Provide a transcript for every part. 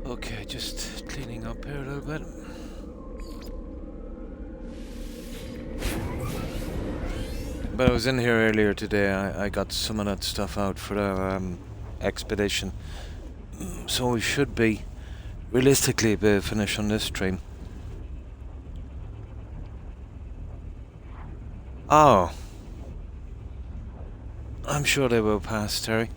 Okay, just cleaning up here a little bit. But I was in here earlier today. I got some of that stuff out for our expedition. So we should be, realistically, be finished on this stream. Oh. I'm sure they will pass, Terry.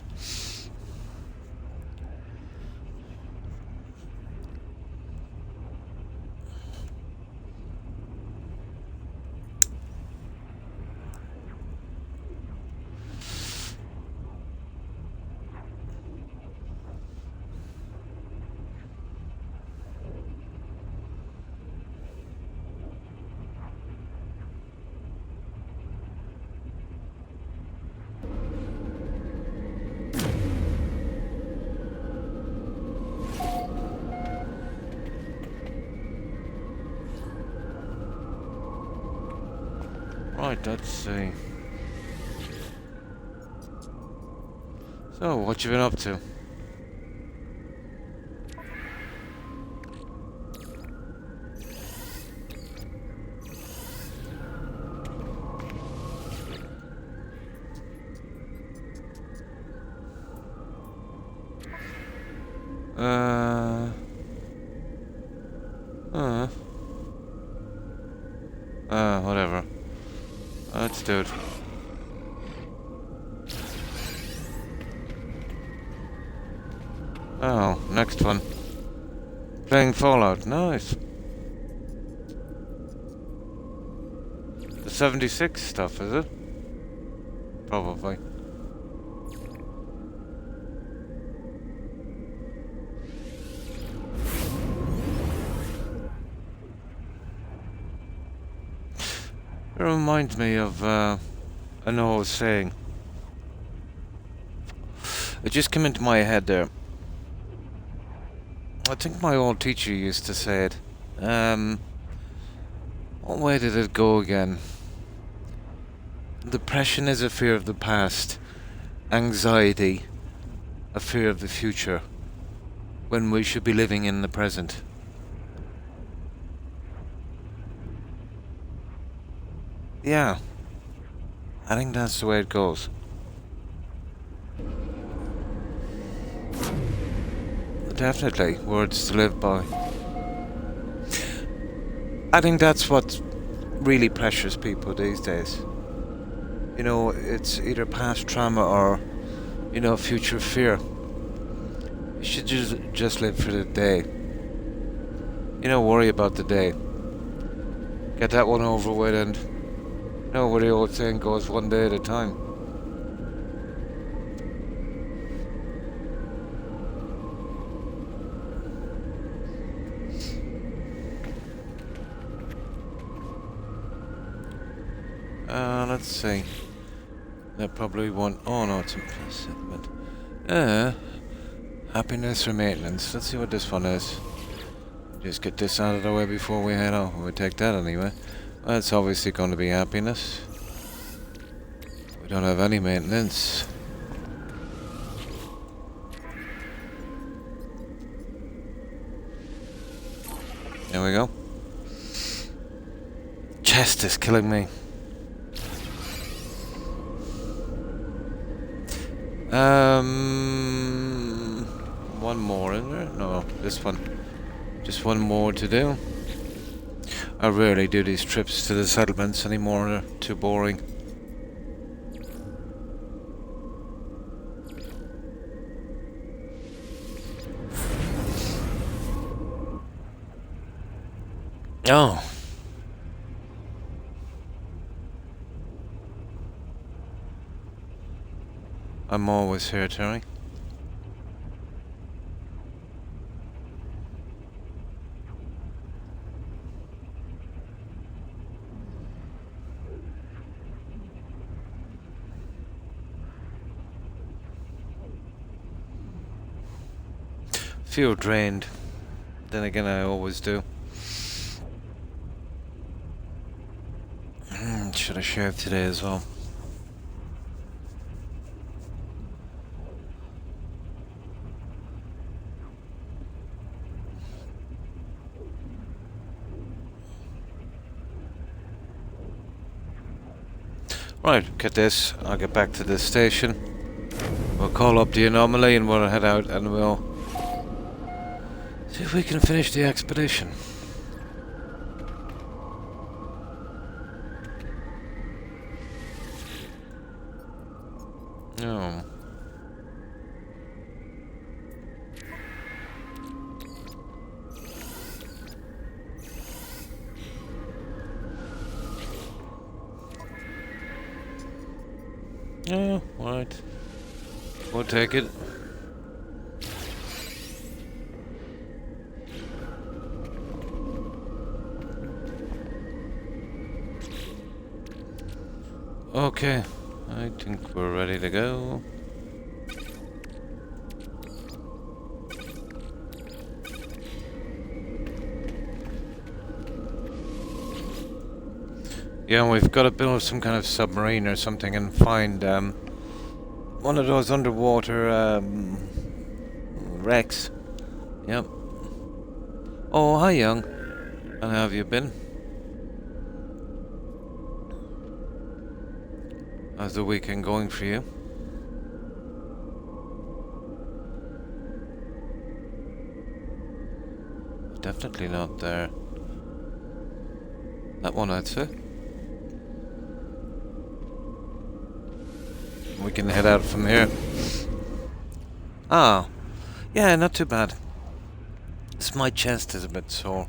Right, let's see. So, what you been up to? Whatever. Let's do it. Oh, next one. Playing Fallout, nice. The 76 stuff, is it? Probably. It reminds me of an old saying. It just came into my head there. I think my old teacher used to say it. What way did it go again? Depression is a fear of the past. Anxiety, a fear of the future. When we should be living in the present. Yeah. I think that's the way it goes. Definitely, words to live by. I think that's what really pressures people these days. You know, it's either past trauma or, future fear. You should just live for the day. Worry about the day. Get that one over with and, where the old saying goes, one day at a time. Let's see. That probably won't. Oh no, it's imprisonment. Happiness or maintenance. Let's see what this one is. Just get this out of the way before we head out. We'll take that anyway. Well, it's obviously going to be happiness. We don't have any maintenance. There we go. Chest is killing me. One more, isn't there? No, this one. Just one more to do. I rarely do these trips to the settlements anymore, they're too boring. Oh. I'm always here, Terry. Feel drained. Then again, I always do. Should have shaved today as well. Right, get this. I'll get back to this station. We'll call up the anomaly and we'll head out and we'll see if we can finish the expedition. Oh. Yeah, right. We'll take it. Okay, I think we're ready to go. Yeah, we've got to build some kind of submarine or something and find one of those underwater wrecks. Yep. Oh, hi, young. And how have you been? How's the weekend going for you? Definitely not there. That one, I'd say. We can head out from here. Ah, yeah, not too bad. It's my chest is a bit sore.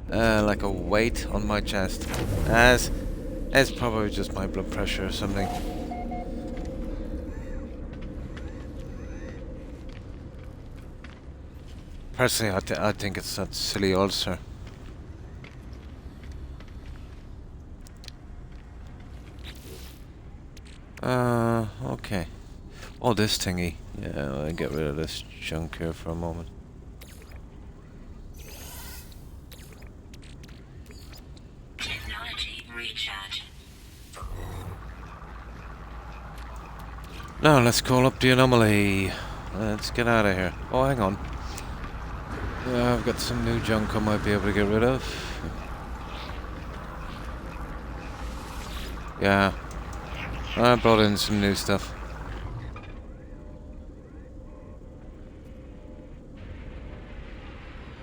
Like a weight on my chest. It's probably just my blood pressure or something. Personally, I think it's that silly ulcer. Okay. Oh, this thingy. Yeah, I'll get rid of this junk here for a moment. Technology recharge. Now, let's call up the anomaly. Let's get out of here. Oh, hang on. I've got some new junk I might be able to get rid of. Yeah. I brought in some new stuff.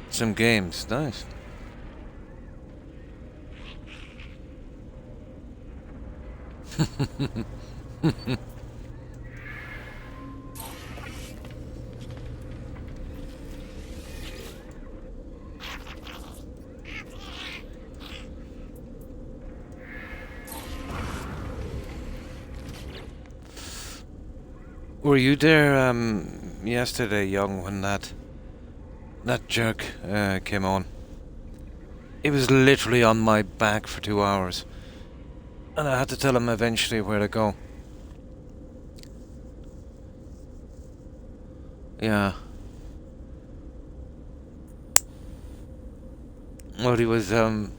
Some games. Nice. Were you there yesterday, young, when that jerk came on? He was literally on my back for 2 hours, and I had to tell him eventually where to go. Yeah. Well, he was one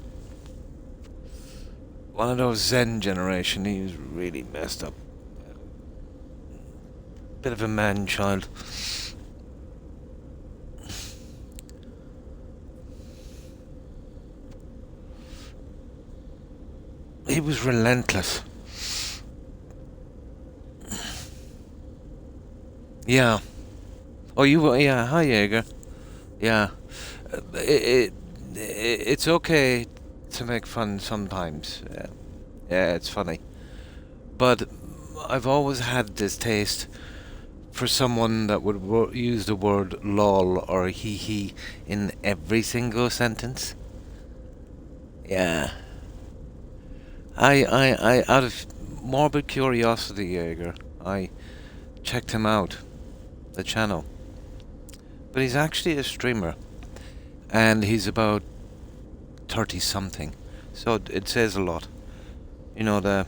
of those Zen generation. He was really messed up. Bit of a man-child. He was relentless. Yeah. Oh, you were? Yeah. Hi, Jaeger. Yeah. It's okay to make fun sometimes. Yeah, it's funny. But I've always had this taste for someone that would use the word lol or hee hee in every single sentence. Yeah. I out of morbid curiosity, Jaeger, I checked him out, the channel. But he's actually a streamer, and he's about 30 something, so it says a lot. You know, the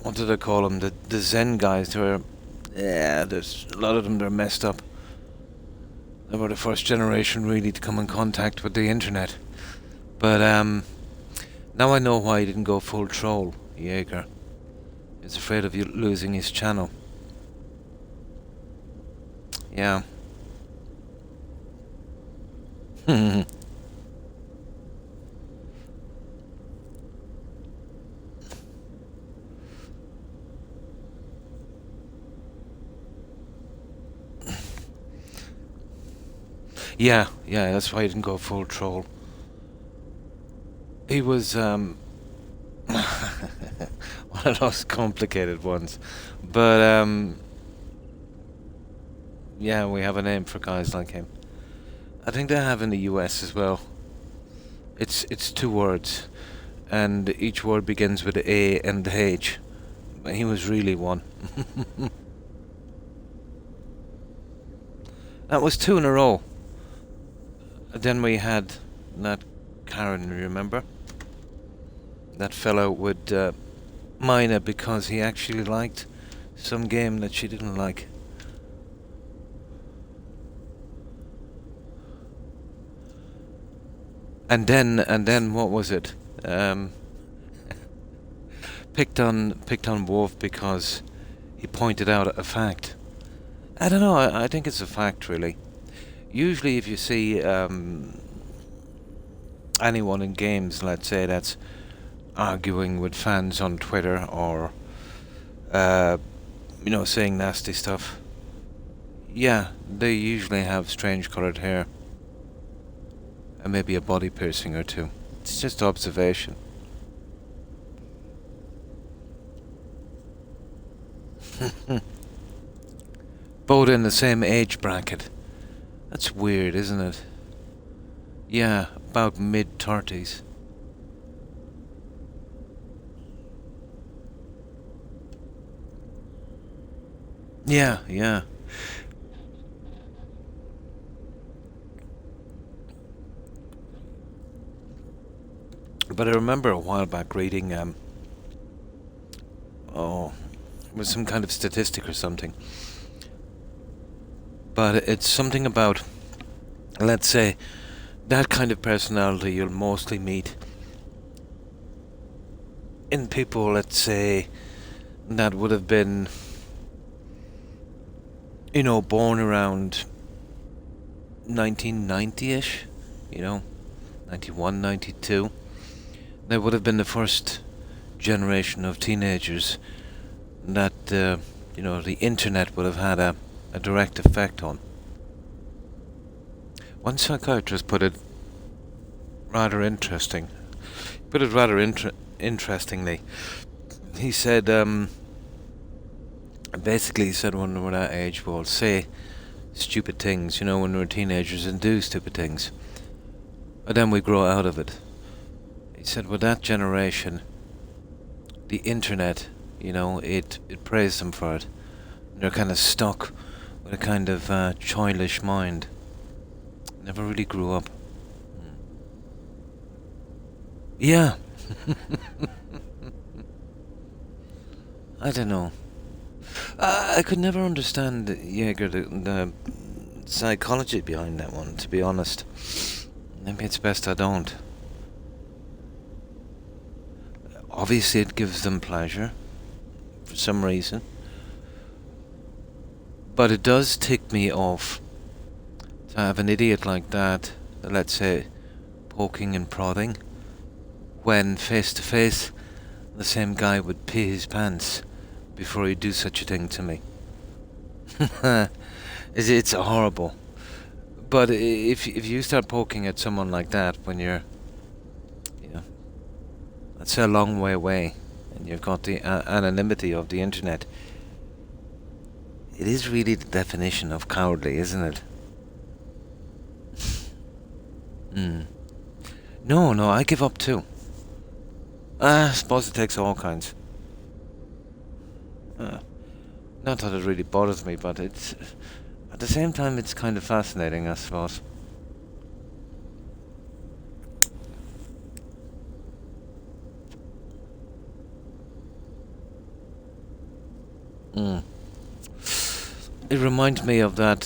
what do they call them? The Zen guys. There's a lot of them. They're messed up. They were the first generation really to come in contact with the internet. But Now I know why he didn't go full troll, Jaeger. He's afraid of losing his channel. Yeah. Yeah, that's why he didn't go full troll. He was, one of those complicated ones. But, yeah, we have a name for guys like him. I think they have in the US as well. It's 2 words, and each word begins with A and H. He was really one. That was 2 in a row. Then we had that Karen, remember? That fell out with Mina because he actually liked some game that she didn't like. And then what was it? Picked on Wolf because he pointed out a fact. I don't know. I think it's a fact, really. Usually, if you see anyone in games, let's say, that's arguing with fans on Twitter or saying nasty stuff, yeah, they usually have strange coloured hair and maybe a body piercing or 2. It's just observation. Both in the same age bracket. That's weird, isn't it? Yeah, about mid-30s. Yeah. But I remember a while back reading, it was some kind of statistic or something. But it's something about, let's say, that kind of personality you'll mostly meet in people, let's say, that would have been, born around 1990-ish, 91, 92. They would have been the first generation of teenagers that, the internet would have had a direct effect on. One psychiatrist put it rather interestingly. He said, basically, he said when we're that age, we'll say stupid things, when we're teenagers, and do stupid things. But then we grow out of it. He said, with that generation, the internet, it praised them for it. And they're kind of stuck with a kind of childish mind. Never really grew up. Yeah. I don't know. I could never understand, Jaeger, the psychology behind that one, to be honest. Maybe it's best I don't. Obviously it gives them pleasure, for some reason. But it does tick me off to have an idiot like that, let's say, poking and prodding, when face to face, the same guy would pee his pants before he'd do such a thing to me. It's horrible. But if you start poking at someone like that when you're, let's say, a long way away, and you've got the anonymity of the internet, it is really the definition of cowardly, isn't it? No, I give up too. I suppose it takes all kinds. Not that it really bothers me, but it's, at the same time, it's kind of fascinating, I suppose. It reminds me of that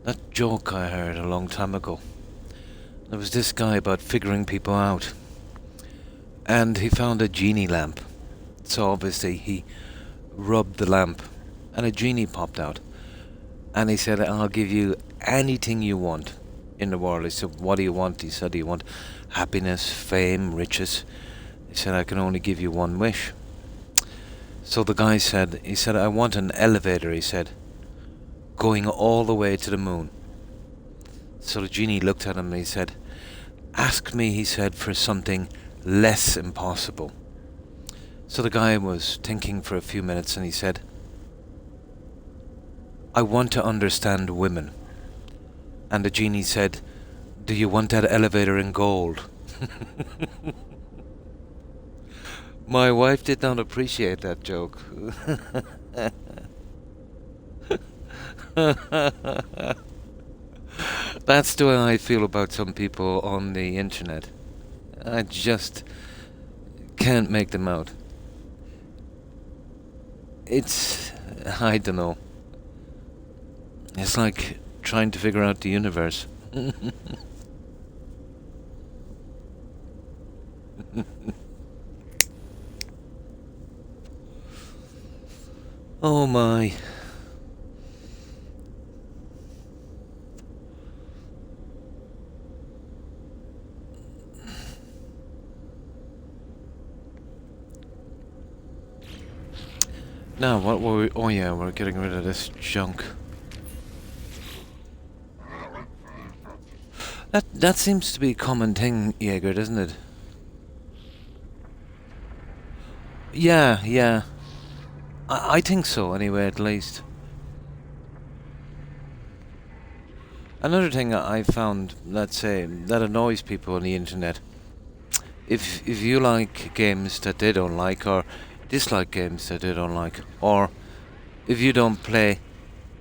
that joke I heard a long time ago. There was this guy about figuring people out, and he found a genie lamp. So obviously he rubbed the lamp, and a genie popped out. And he said, "I'll give you anything you want in the world." He said, "What do you want?" He said, "Do you want happiness, fame, riches?" He said, "I can only give you one wish." So the guy said, "I want an elevator," he said, "going all the way to the moon." So the genie looked at him and he said, "Ask me," he said, "for something less impossible." So the guy was thinking for a few minutes and he said, "I want to understand women." And the genie said, "Do you want that elevator in gold?" My wife did not appreciate that joke. That's the way I feel about some people on the internet. I just can't make them out. I don't know. It's like trying to figure out the universe. Oh my. Now, what were we... Oh yeah, we're getting rid of this junk. That seems to be a common thing, Jaeger, doesn't it? Yeah. I think so, anyway, at least. Another thing I found, let's say, that annoys people on the internet. If you like games that they don't like, or dislike games that they don't like, or if you don't play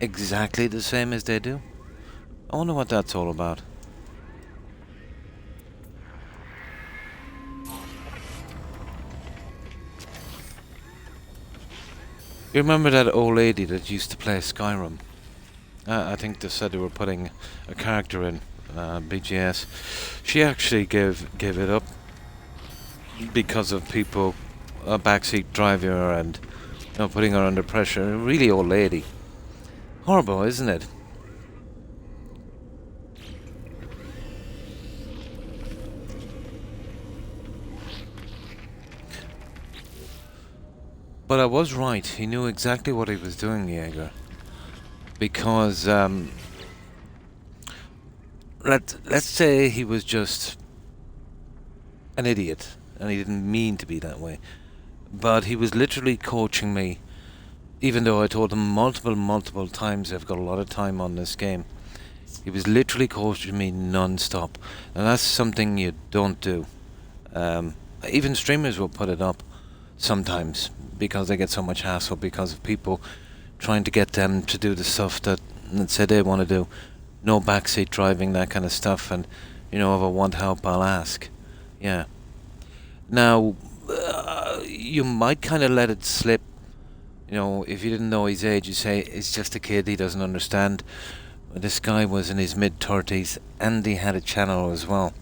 exactly the same as they do, I wonder what that's all about. You remember that old lady that used to play Skyrim? I think they said they were putting a character in BGS. She actually gave it up because of people backseat driving her and putting her under pressure. A really old lady. Horrible, isn't it? But I was right. He knew exactly what he was doing, Jaeger. Because let's say he was just an idiot and he didn't mean to be that way. But he was literally coaching me, even though I told him multiple times I've got a lot of time on this game. He was literally coaching me non-stop. And that's something you don't do. Even streamers will put it up sometimes because they get so much hassle because of people trying to get them to do the stuff that let's say they want to do. No backseat driving, that kind of stuff. And, if I want help, I'll ask. Yeah. Now, you might kind of let it slip. If you didn't know his age, you say, it's just a kid, he doesn't understand. This guy was in his mid-30s, and he had a channel as well.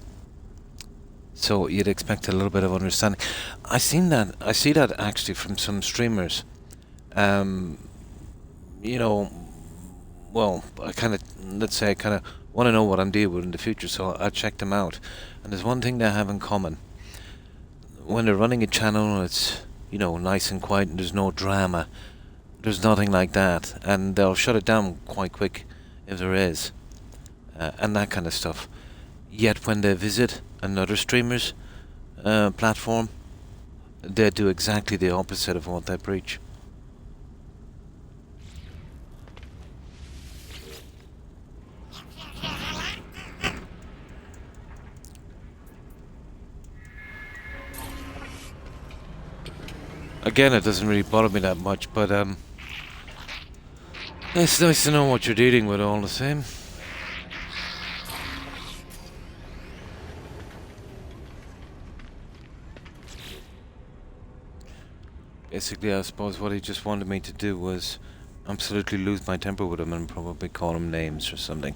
So you'd expect a little bit of understanding. I see that actually from some streamers. Well, I kind of want to know what I'm dealing with in the future, so I check them out. And there's one thing they have in common. When they're running a channel, it's, nice and quiet and there's no drama. There's nothing like that. And they'll shut it down quite quick if there is. And that kind of stuff. Yet when they visit another streamer's platform, they do exactly the opposite of what they preach. Again, it doesn't really bother me that much, but it's nice to know what you're dealing with all the same. Basically, I suppose what he just wanted me to do was absolutely lose my temper with him and probably call him names or something.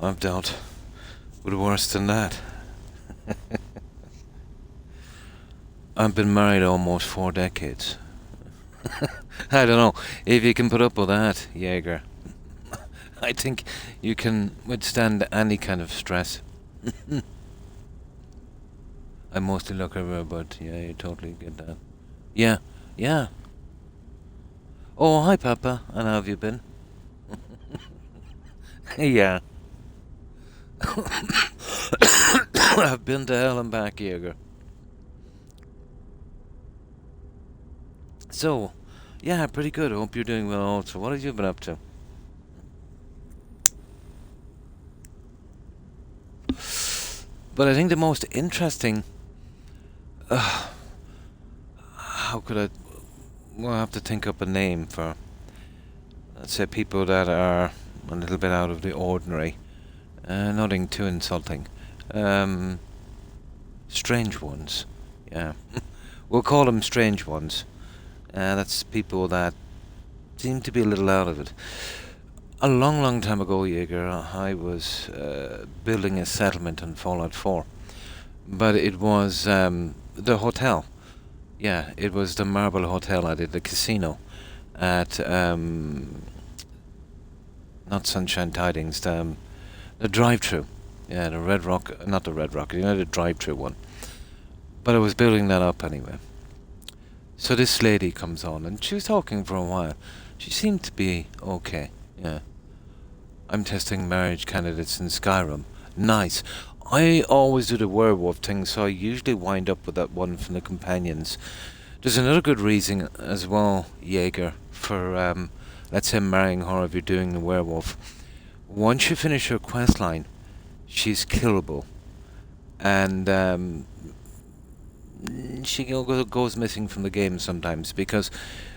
I've dealt But worse than that, I've been married almost 4 decades. I don't know if you can put up with that, Jaeger. I think you can withstand any kind of stress. I mostly look over, but yeah, you totally get that. Yeah, yeah. Oh, hi, Papa. And how have you been? Yeah. I've been to hell and back, Jaeger. So, yeah, pretty good. I hope you're doing well also. What have you been up to? But I think the most interesting. How could I. Well, I have to think up a name for, let's say, people that are a little bit out of the ordinary. Nothing too insulting. Um, Strange ones. Yeah. We'll call them strange ones. That's people that seem to be a little out of it. A long, long time ago, Jaeger, I was building a settlement on Fallout 4. But it was the hotel. Yeah, it was the Marble Hotel. I did the casino at, not Sunshine Tidings, the drive-through. Yeah, the Red Rock, not the Red Rock, the drive-through one. But I was building that up anyway. So this lady comes on, and she was talking for a while. She seemed to be okay, yeah. I'm testing marriage candidates in Skyrim. Nice. I always do the werewolf thing, so I usually wind up with that one from the companions. There's another good reason as well, Jaeger, for, let's say, marrying her if you're doing the werewolf. Once you finish her quest line, she's killable. And, she goes missing from the game sometimes because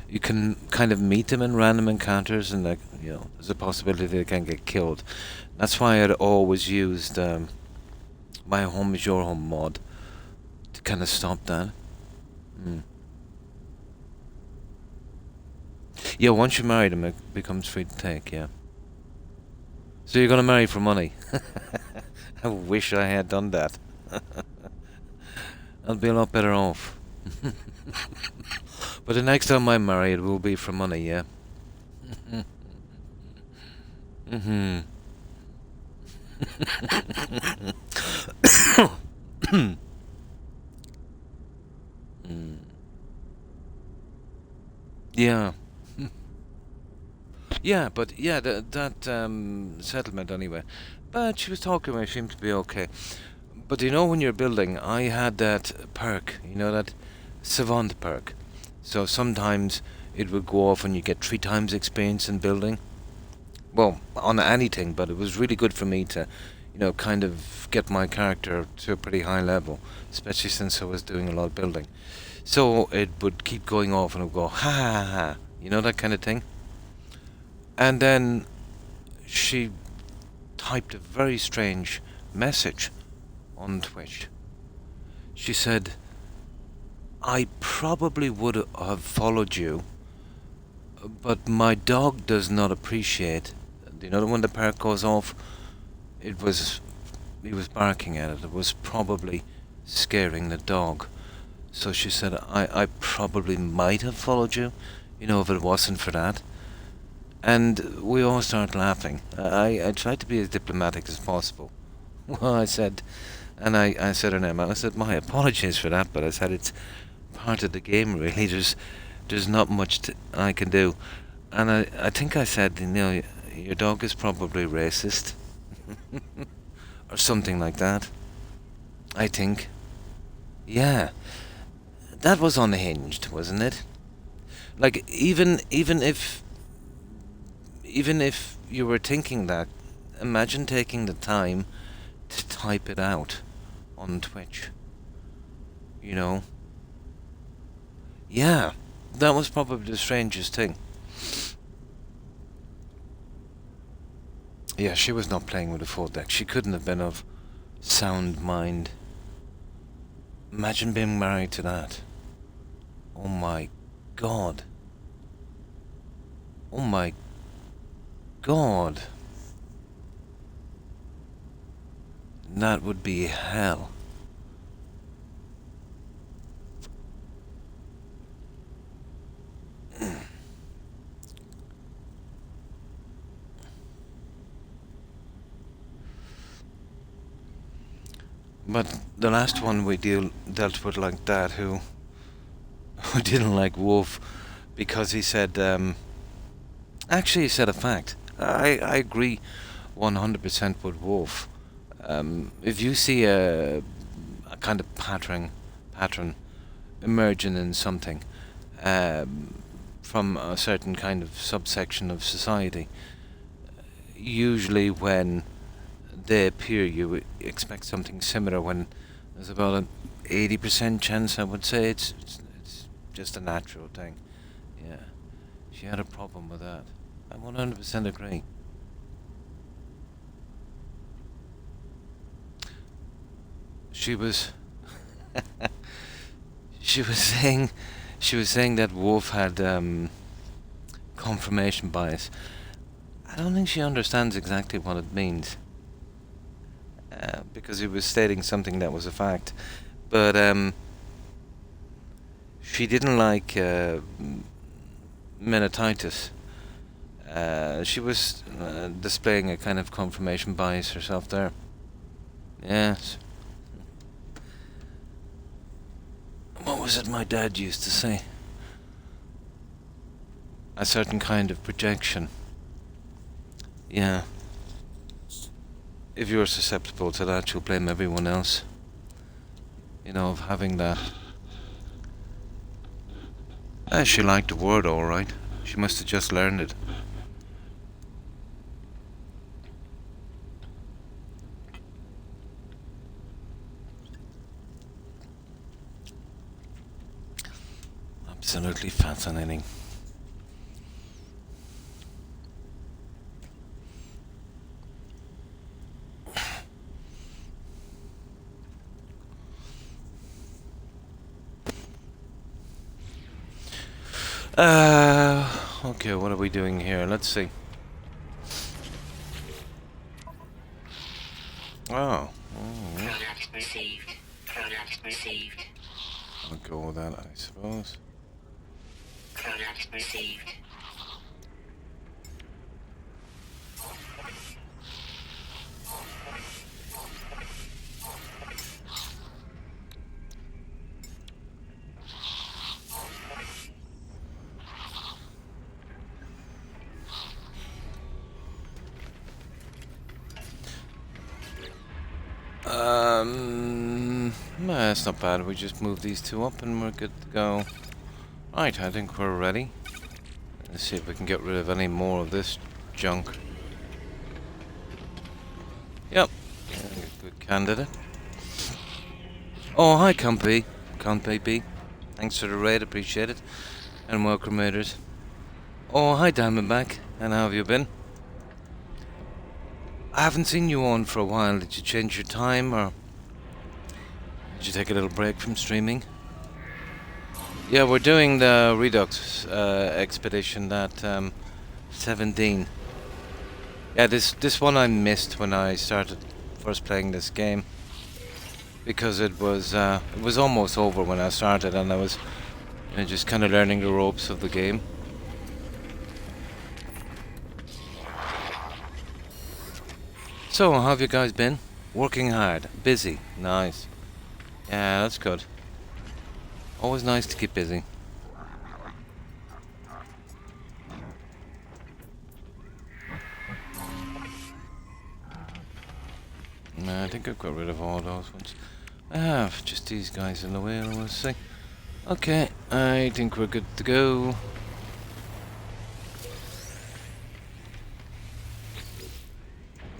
you can kind of meet them in random encounters and there's a possibility they can get killed. That's why I'd always used my home is your home mod to kind of stop that. Yeah, once you're married it becomes free to take, yeah. So you're gonna marry for money. I wish I had done that. I'd be a lot better off. But the next time I marry, it will be for money, yeah. Mm-hmm. Yeah. Yeah, but yeah, that settlement anyway. But she was talking about it seemed to be okay. But when you're building, I had that perk, that savant perk. So sometimes it would go off and you get 3 times experience in building. Well, on anything, but it was really good for me to, kind of get my character to a pretty high level, especially since I was doing a lot of building. So it would keep going off and it would go, ha ha ha, that kind of thing. And then she typed a very strange message on Twitch. She said, I probably would have followed you, but my dog does not appreciate. When the parrot goes off, he was barking at it. It was probably scaring the dog. So she said, I probably might have followed you, if it wasn't for that. And we all started laughing. I tried to be as diplomatic as possible. Well, I said, and I said her name, I said, my apologies for that, but I said it's part of the game, really. There's not much I can do. And I think I said, your dog is probably racist. Or something like that. I think. Yeah. That was unhinged, wasn't it? Like, even if you were thinking that, imagine taking the time to type it out on Twitch. Yeah, that was probably the strangest thing. Yeah, she was not playing with a full deck. She couldn't have been of sound mind. Imagine being married to that. Oh my god. Oh my god. That would be hell. But the last one we dealt with like that, who didn't like Wolf because he said, actually he said a fact. I agree 100% with Wolf. If you see a kind of pattern emerging in something from a certain kind of subsection of society, usually when they appear, you expect something similar. When there's about an 80% chance, I would say it's just a natural thing. Yeah, she had a problem with that. I 100% agree. She was she was saying that Wolf had confirmation bias. I don't think she understands exactly what it means. Because he was stating something that was a fact. But she didn't like meningitis. She was displaying a kind of confirmation bias herself there. Yes. What was it my dad used to say? A certain kind of projection. Yeah. If you're susceptible to that, you'll blame everyone else. You know, of having that. She liked the word alright. She must have just learned it. Absolutely fascinating. Okay, what are we doing here? Let's see. Oh. Product received. Product received. I'll go with that, I suppose. Product received. That's not bad. We just move these two up and we're good to go. Right, I think we're ready. Let's see if we can get rid of any more of this junk. Yep. Good candidate. Oh, hi, Compy. Compy B. Thanks for the raid, appreciate it. And welcome, raiders. Oh, hi, Diamondback. And how have you been? I haven't seen you on for a while. Did you change your time, or did you take a little break from streaming? Yeah, we're doing the Redux expedition, that 17. Yeah, this one I missed when I started first playing this game, because it was almost over when I started, and I was just kind of learning the ropes of the game. So, how have you guys been? Working hard, busy, nice. Yeah, that's good. Always nice to keep busy. I think I've got rid of all those ones. I have just these guys in the way, let's see. Okay, I think we're good to go.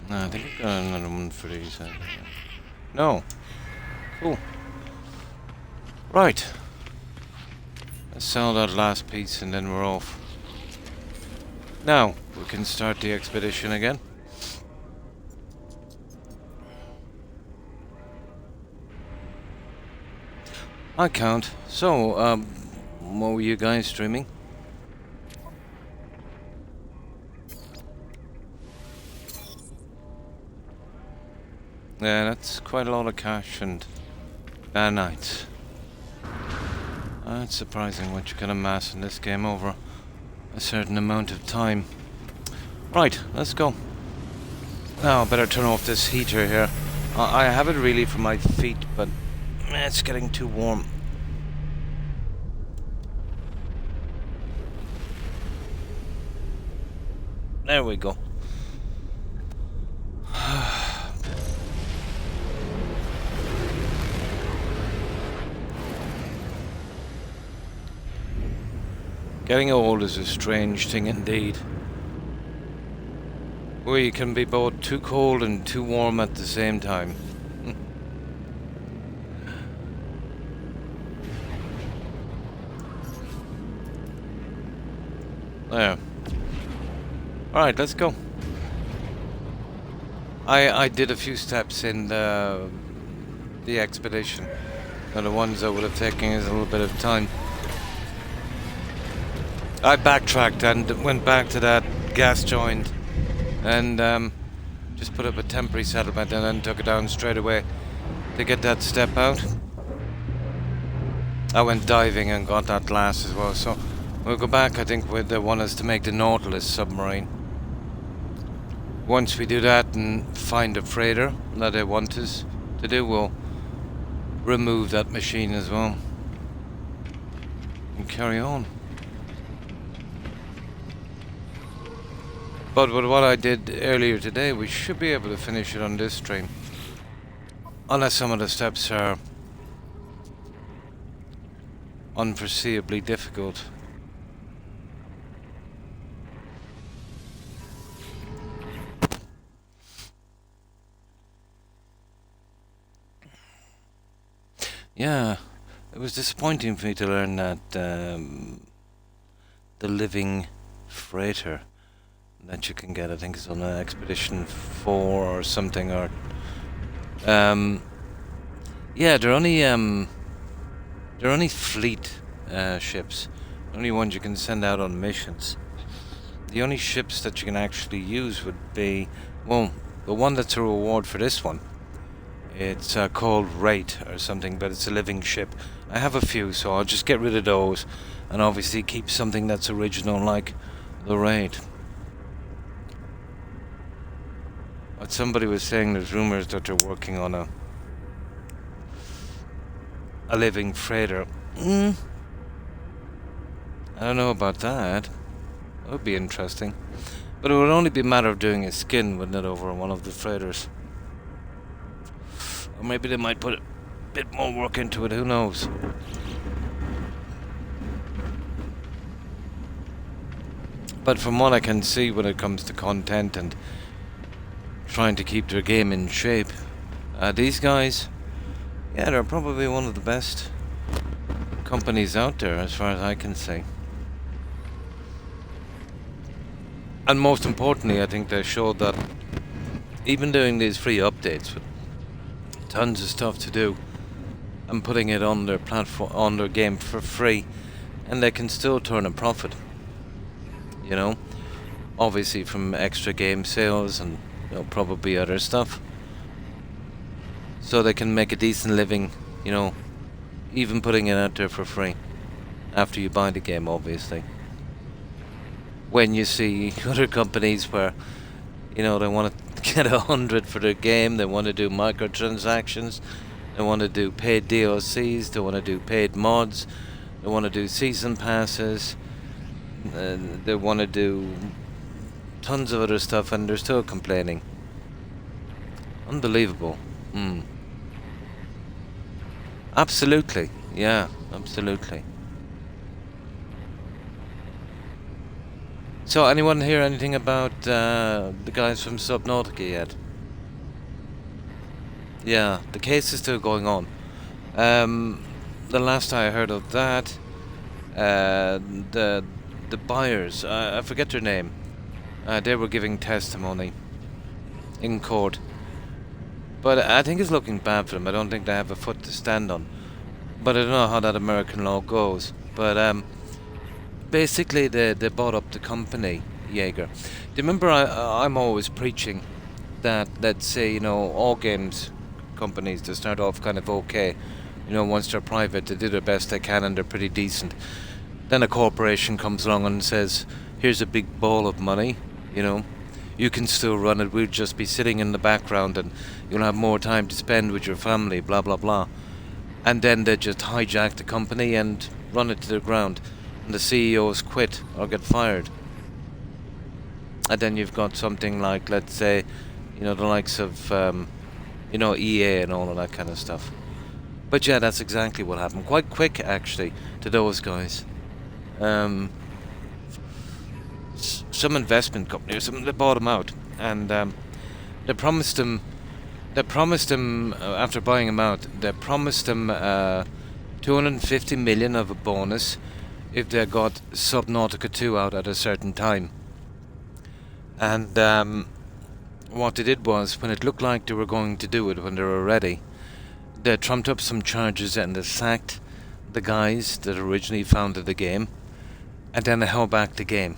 No, I think I've got another one for these. No. Cool. Right. Let's sell that last piece and then we're off. Now, we can start the expedition again. I count. So, what were you guys streaming? Yeah, that's quite a lot of cash and nanites. It's surprising what you can amass in this game over a certain amount of time. Right, let's go. Now, I better turn off this heater here. I have it really for my feet, but it's getting too warm. There we go. Getting old is a strange thing indeed. Where you can be both too cold and too warm at the same time. There. Alright, let's go. I did a few steps in the expedition. Now the ones that would have taken us a little bit of time. I backtracked and went back to that gas joint and just put up a temporary settlement and then took it down straight away to get that step out. I went diving and got that glass as well, so we'll go back. I think they want us to make the Nautilus submarine. Once we do that and find a freighter that they want us to do, we'll remove that machine as well and carry on. But with what I did earlier today, we should be able to finish it on this train. Unless some of the steps are unforeseeably difficult. Yeah, it was disappointing for me to learn that the living freighter that you can get, I think, is on Expedition 4 or something, or yeah, they're only fleet ships, only ones you can send out on missions. The only ships that you can actually use would be, well, the one that's a reward for this one. It's called Rate or something, but it's a living ship. I have a few, so I'll just get rid of those and obviously keep something that's original like the Rate. But somebody was saying there's rumors that they're working on a living freighter. I don't know about that. That would be interesting. But it would only be a matter of doing a skin, wouldn't it, over one of the freighters? Or maybe they might put a bit more work into it, who knows? But from what I can see when it comes to content and trying to keep their game in shape, these guys, yeah, they're probably one of the best companies out there as far as I can see. And most importantly, I think they showed that even doing these free updates with tons of stuff to do and putting it on their platform, on their game for free, and they can still turn a profit, you know, obviously from extra game sales and, you know, probably other stuff, so they can make a decent living, you know, even putting it out there for free after you buy the game, obviously. When you see other companies where, you know, they want to get 100 for their game, they want to do microtransactions, they want to do paid DLCs, they want to do paid mods, they want to do season passes, they want to do tons of other stuff, and they're still complaining. Unbelievable. Absolutely. Yeah, absolutely. So, anyone hear anything about the guys from Subnautica yet? Yeah, the case is still going on. The last I heard of that, the buyers, I forget their name, they were giving testimony in court. But I think it's looking bad for them. I don't think they have a foot to stand on. But I don't know how that American law goes. But basically, they bought up the company, Jaeger. Do you remember I'm always preaching that, let's say, you know, all games companies, they start off kind of okay. You know, once they're private, they do their best they can and they're pretty decent. Then a corporation comes along and says, here's a big ball of money, you know, you can still run it, we'll just be sitting in the background and you'll have more time to spend with your family, blah blah blah. And then they just hijack the company and run it to the ground. And the CEOs quit or get fired. And then you've got something like, let's say, you know, the likes of, you know, EA and all of that kind of stuff. But yeah, that's exactly what happened. Quite quick, actually, to those guys. Some investment company or something, they bought him out. And they promised him, after buying him out, they promised him 250 million of a bonus if they got Subnautica 2 out at a certain time. And what they did was, when it looked like they were going to do it, when they were ready, they trumped up some charges and they sacked the guys that originally founded the game, and then they held back the game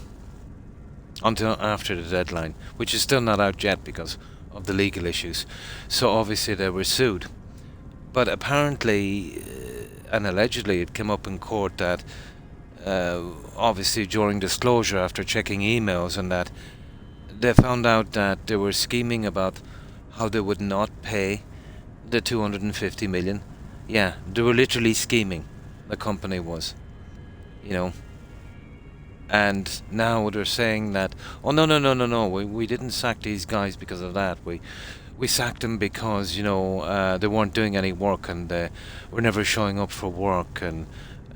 until after the deadline, which is still not out yet because of the legal issues. So obviously they were sued. But apparently, and allegedly, it came up in court that obviously during disclosure, after checking emails and that, they found out that they were scheming about how they would not pay the 250 million. Yeah, they were literally scheming. The company was, you know. And now they're saying that, oh no, we didn't sack these guys because of that. We sacked them because, you know, they weren't doing any work and they were never showing up for work and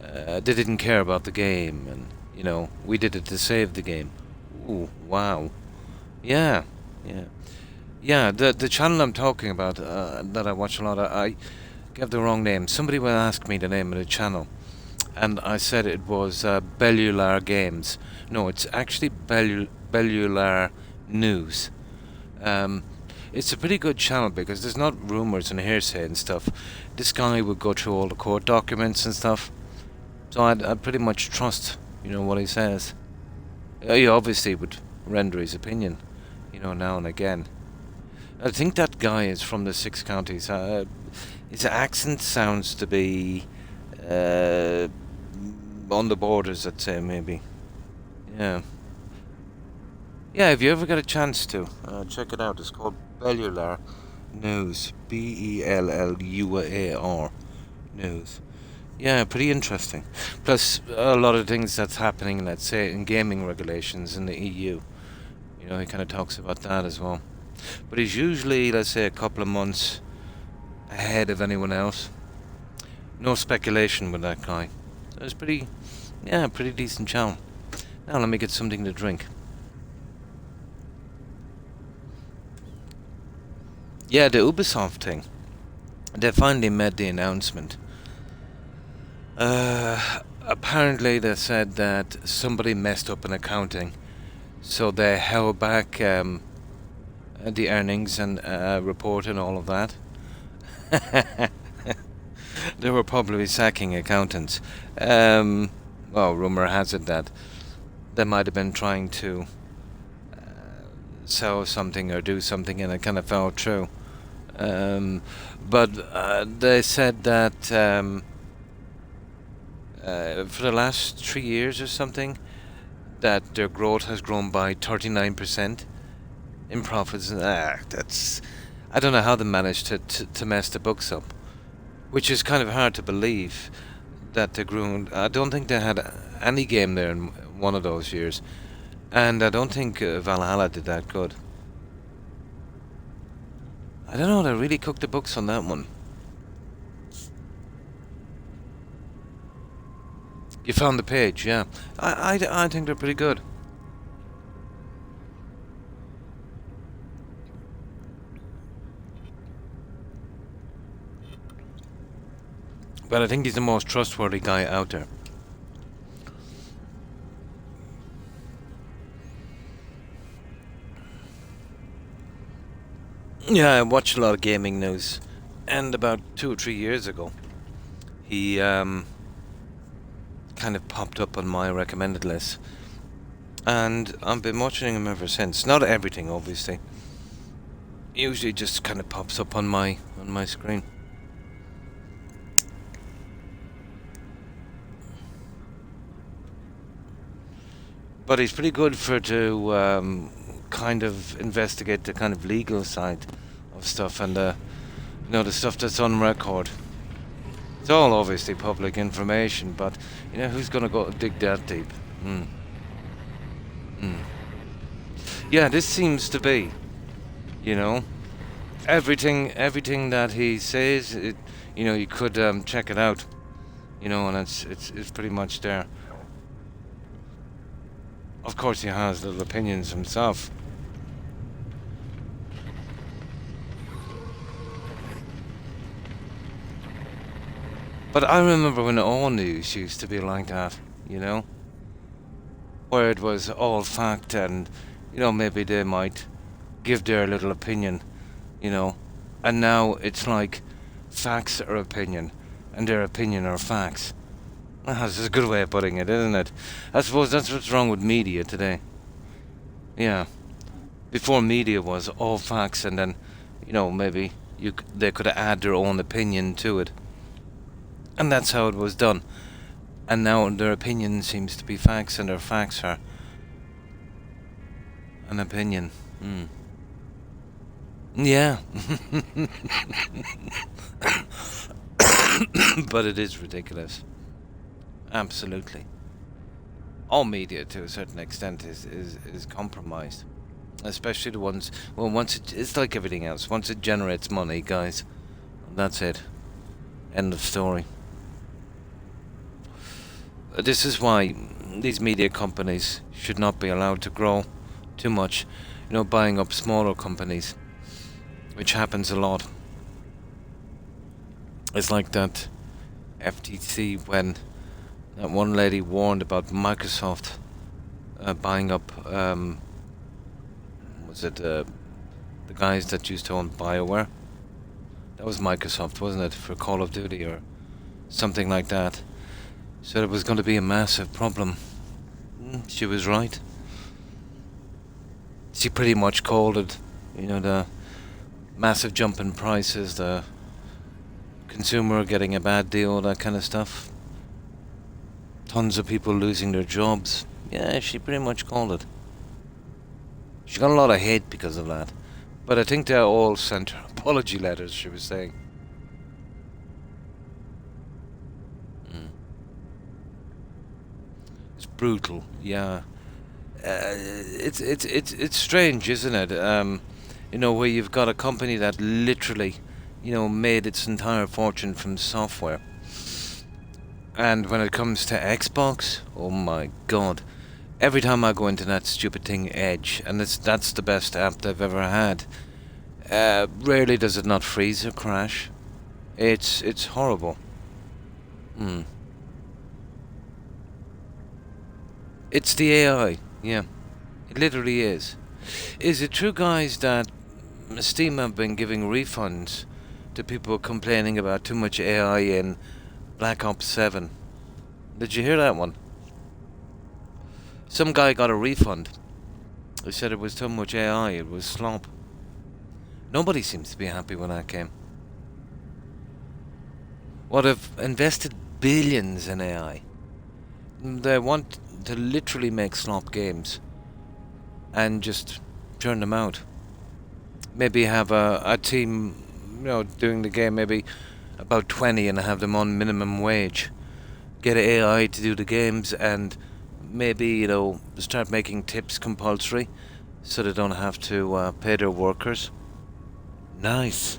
they didn't care about the game, and, you know, we did it to save the game. Ooh, wow. Yeah. Yeah, the channel I'm talking about, that I watch a lot of, I gave the wrong name. Somebody will ask me the name of the channel, and I said it was Bellular Games. No, it's actually Bellular News. It's a pretty good channel because there's not rumours and hearsay and stuff. This guy would go through all the court documents and stuff, so I'd pretty much trust, you know, what he says. He obviously would render his opinion, you know, now and again. I think that guy is from the Six Counties. His accent sounds to be on the borders, I'd say, maybe. Yeah. Yeah, if you ever get a chance to, check it out. It's called Bellular News. Belluar News. Yeah, pretty interesting. Plus, a lot of things that's happening, let's say, in gaming regulations in the EU. You know, he kind of talks about that as well. But he's usually, let's say, a couple of months ahead of anyone else. No speculation with that guy. So it's pretty decent channel. Now let me get something to drink. Yeah, the Ubisoft thing. They finally made the announcement. Apparently they said that somebody messed up in accounting, so they held back the earnings and report and all of that. They were probably sacking accountants. Well, rumor has it that they might have been trying to sell something or do something, and it kind of fell through. But they said that for the last 3 years or something, that their growth has grown by 39% in profits. That's, I don't know how they managed to mess the books up, which is kind of hard to believe that they grew. I don't think they had any game there in one of those years, and I don't think Valhalla did that good. I don't know, they really cooked the books on that one. You found the page, yeah. I think they're pretty good. But I think he's the most trustworthy guy out there. Yeah, I watch a lot of gaming news, and about 2 or 3 years ago, he kind of popped up on my recommended list, and I've been watching him ever since. Not everything, obviously. Usually just kind of pops up on my screen. But he's pretty good to kind of investigate the kind of legal side of stuff and the stuff that's on record. It's all obviously public information, but who's gonna go dig that deep? Yeah, this seems to be, everything that he says. You could check it out, and it's pretty much there. Of course, he has little opinions himself. But I remember when all news used to be like that, where it was all fact and, maybe they might give their little opinion, and now it's like facts are opinion and their opinion are facts. That's a good way of putting it, isn't it? I suppose that's what's wrong with media today. Yeah. Before, media was all facts, and then, maybe they could add their own opinion to it. And that's how it was done. And now their opinion seems to be facts, and their facts are an opinion. Yeah. But it is ridiculous. Absolutely. All media, to a certain extent, is compromised. Especially the ones... Well, it's like everything else. Once it generates money, guys, that's it. End of story. This is why these media companies should not be allowed to grow too much. Buying up smaller companies, which happens a lot. It's like that FTC when that one lady warned about Microsoft buying up, was it the guys that used to own BioWare? That was Microsoft, wasn't it, for Call of Duty or something like that? Said it was going to be a massive problem. She was right. She pretty much called it, the massive jump in prices, the consumer getting a bad deal, that kind of stuff. Tons of people losing their jobs. Yeah, she pretty much called it. She got a lot of hate because of that. But I think they all sent her apology letters, she was saying. It's brutal, yeah. It's strange, isn't it? Where you've got a company that literally, made its entire fortune from software. And when it comes to Xbox, oh my god. Every time I go into that stupid thing, Edge, and that's the best app they've ever had, rarely does it not freeze or crash. It's horrible. It's the AI, yeah. It literally is. Is it true, guys, that Steam have been giving refunds to people complaining about too much AI in Black Ops 7? Did you hear that one? Some guy got a refund. He said it was too much AI, it was slop. Nobody seems to be happy when that came. What have invested billions in AI. They want to literally make slop games and just churn them out. Maybe have a team, doing the game, maybe about 20, and have them on minimum wage. Get AI to do the games and maybe, start making tips compulsory so they don't have to pay their workers. Nice.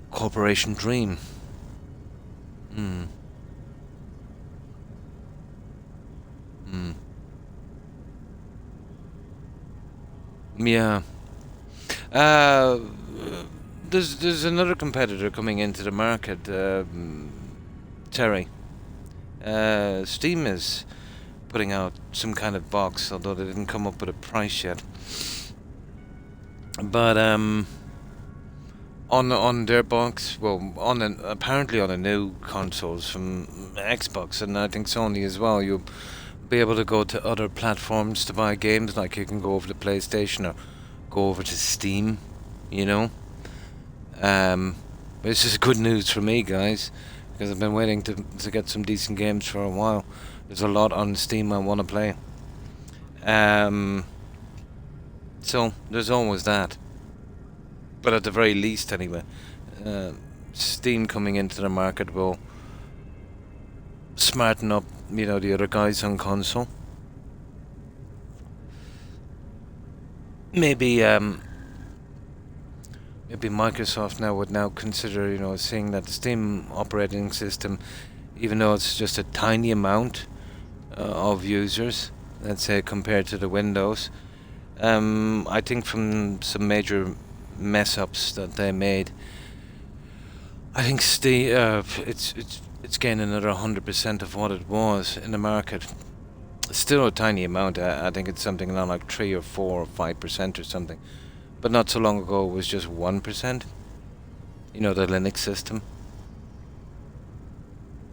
Corporation dream. Yeah. There's another competitor coming into the market, Terry. Steam is putting out some kind of box, although they didn't come up with a price yet. But on their box, well, apparently on the new consoles from Xbox, and I think Sony as well, you be able to go to other platforms to buy games, like you can go over to PlayStation or go over to Steam, you know. This is good news for me, guys, because I've been waiting to get some decent games for a while. There's a lot on Steam I want to play. So there's always that. But at the very least, anyway, Steam coming into the market will smarten up, the other guys on console. Maybe Microsoft would now consider, seeing that the Steam operating system, even though it's just a tiny amount of users, let's say compared to the Windows, I think from some major mess ups that they made, I think Steam it's gained another 100% of what it was in the market. It's still a tiny amount. I think it's something around like 3 or 4 or 5% or something. But not so long ago it was just 1%. The Linux system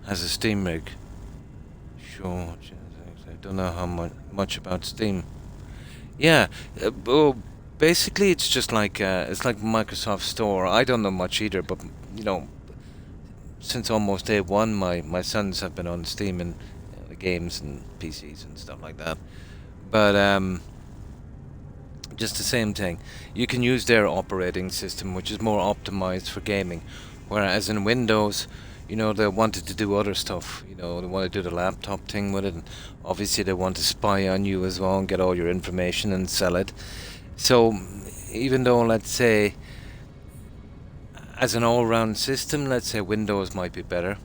has a Steam rig. Sure, I don't know how much about Steam. Yeah, well, basically it's just like it's like Microsoft Store. I don't know much either, but since almost day one, my sons have been on Steam and games and PCs and stuff like that. But just the same thing. You can use their operating system, which is more optimized for gaming, whereas in Windows, they wanted to do other stuff. They want to do the laptop thing with it, and obviously they want to spy on you as well and get all your information and sell it. So even though, let's say, as an all-round system, let's say Windows might be better,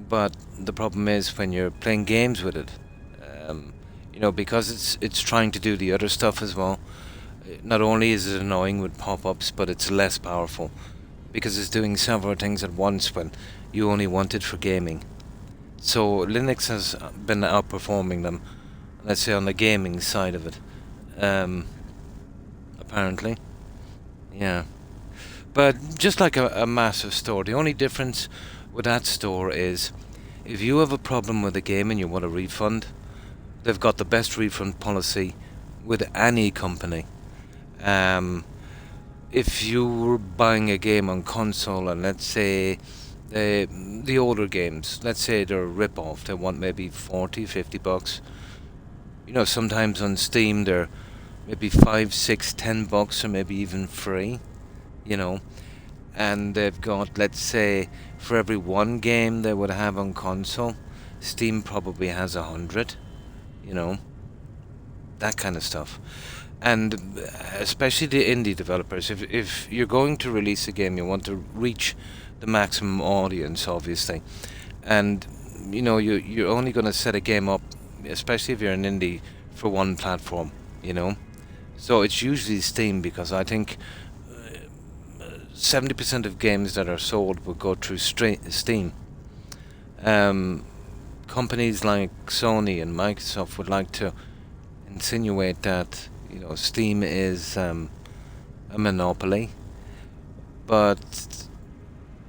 but the problem is when you're playing games with it, because it's trying to do the other stuff as well. Not only is it annoying with pop-ups, but it's less powerful because it's doing several things at once when you only want it for gaming. So Linux has been outperforming them, let's say on the gaming side of it. Apparently, yeah. But just like a massive store, the only difference with that store is if you have a problem with a game and you want a refund, they've got the best refund policy with any company. If you were buying a game on console and let's say the older games, let's say they're a rip-off, they want maybe 40, 50 bucks. Sometimes on Steam they're maybe 5, 6, 10 bucks or maybe even free, and they've got, let's say, for every one game they would have on console, Steam probably has 100, that kind of stuff. And especially the indie developers, if you're going to release a game, you want to reach the maximum audience, obviously, and you're only going to set a game up, especially if you're an indie, for one platform, so it's usually Steam, because I think 70% of games that are sold will go through Steam. Companies like Sony and Microsoft would like to insinuate that Steam is a monopoly, but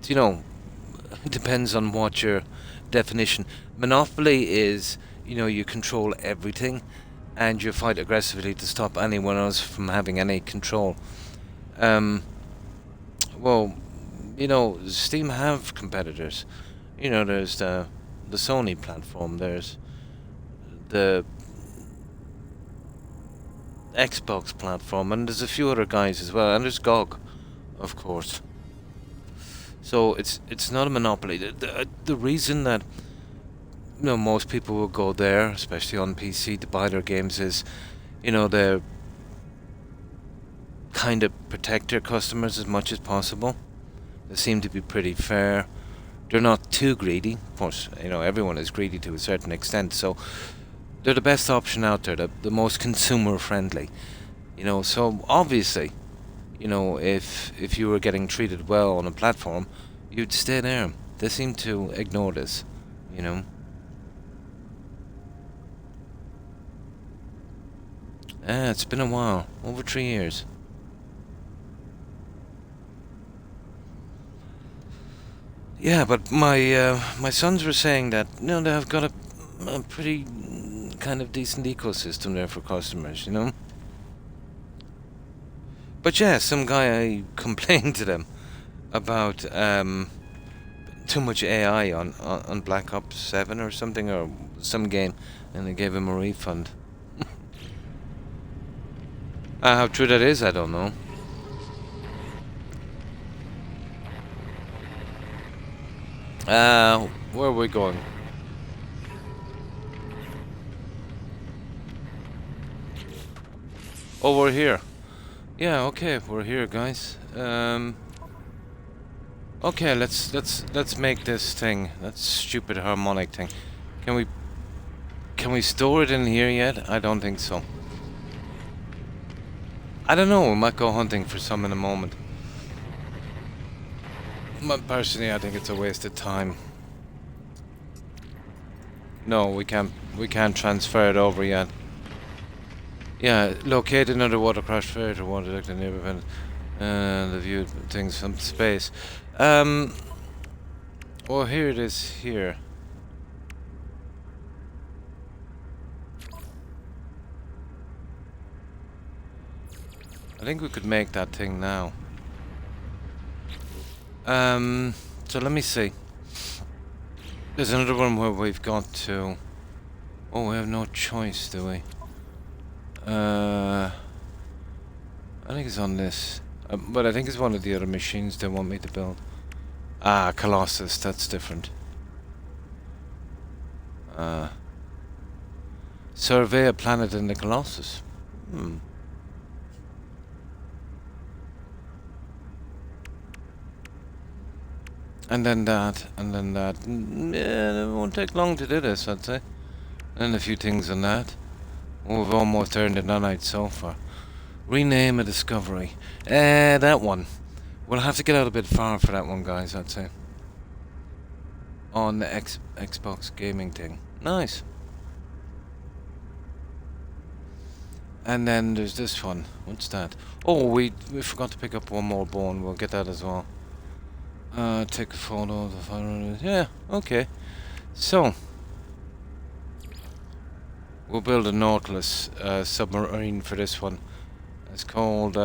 it depends on what your definition. Monopoly is you control everything, and you fight aggressively to stop anyone else from having any control. Well, Steam have competitors. There's the Sony platform. There's the Xbox platform, and there's a few other guys as well, and there's GOG, of course. So it's not a monopoly. The reason that most people will go there, especially on PC, to buy their games is, they're kind of protect their customers as much as possible. They seem to be pretty fair. They're not too greedy. Of course, everyone is greedy to a certain extent, so they're the best option out there, the most consumer friendly. So obviously, if you were getting treated well on a platform, you'd stay there. They seem to ignore this, it's been a while, over 3 years. Yeah, but my sons were saying that they've got a pretty kind of decent ecosystem there for customers, you know. But yeah, some guy I complained to them about too much AI on Black Ops 7 or something, or some game, and they gave him a refund. How true that is, I don't know. Where are we going? Oh, we're here. Yeah, okay, we're here, guys. Okay, let's make this thing. That stupid harmonic thing. Can we store it in here yet? I don't think so. I don't know. We might go hunting for some in a moment. But personally, I think it's a waste of time. No, we can't transfer it over yet. Yeah, locate an underwater crash ferret or water detect the nearby event. The view things from space. Well, here it is. Here. I think we could make that thing now. So let me see. There's another one where we've got to... Oh, we have no choice, do we? I think it's on this. But I think it's one of the other machines they want me to build. Ah, Colossus, that's different. Survey a planet in the Colossus. And then that, and then that. Yeah, it won't take long to do this, I'd say. And a few things on that. Oh, we've almost earned a nanite so far. Rename a discovery. That one. We'll have to get out a bit far for that one, guys, I'd say. On the Xbox gaming thing. Nice. And then there's this one. What's that? Oh, we forgot to pick up one more bone. We'll get that as well. Take a photo of the final. Yeah, okay. So we'll build a Nautilus submarine for this one. It's called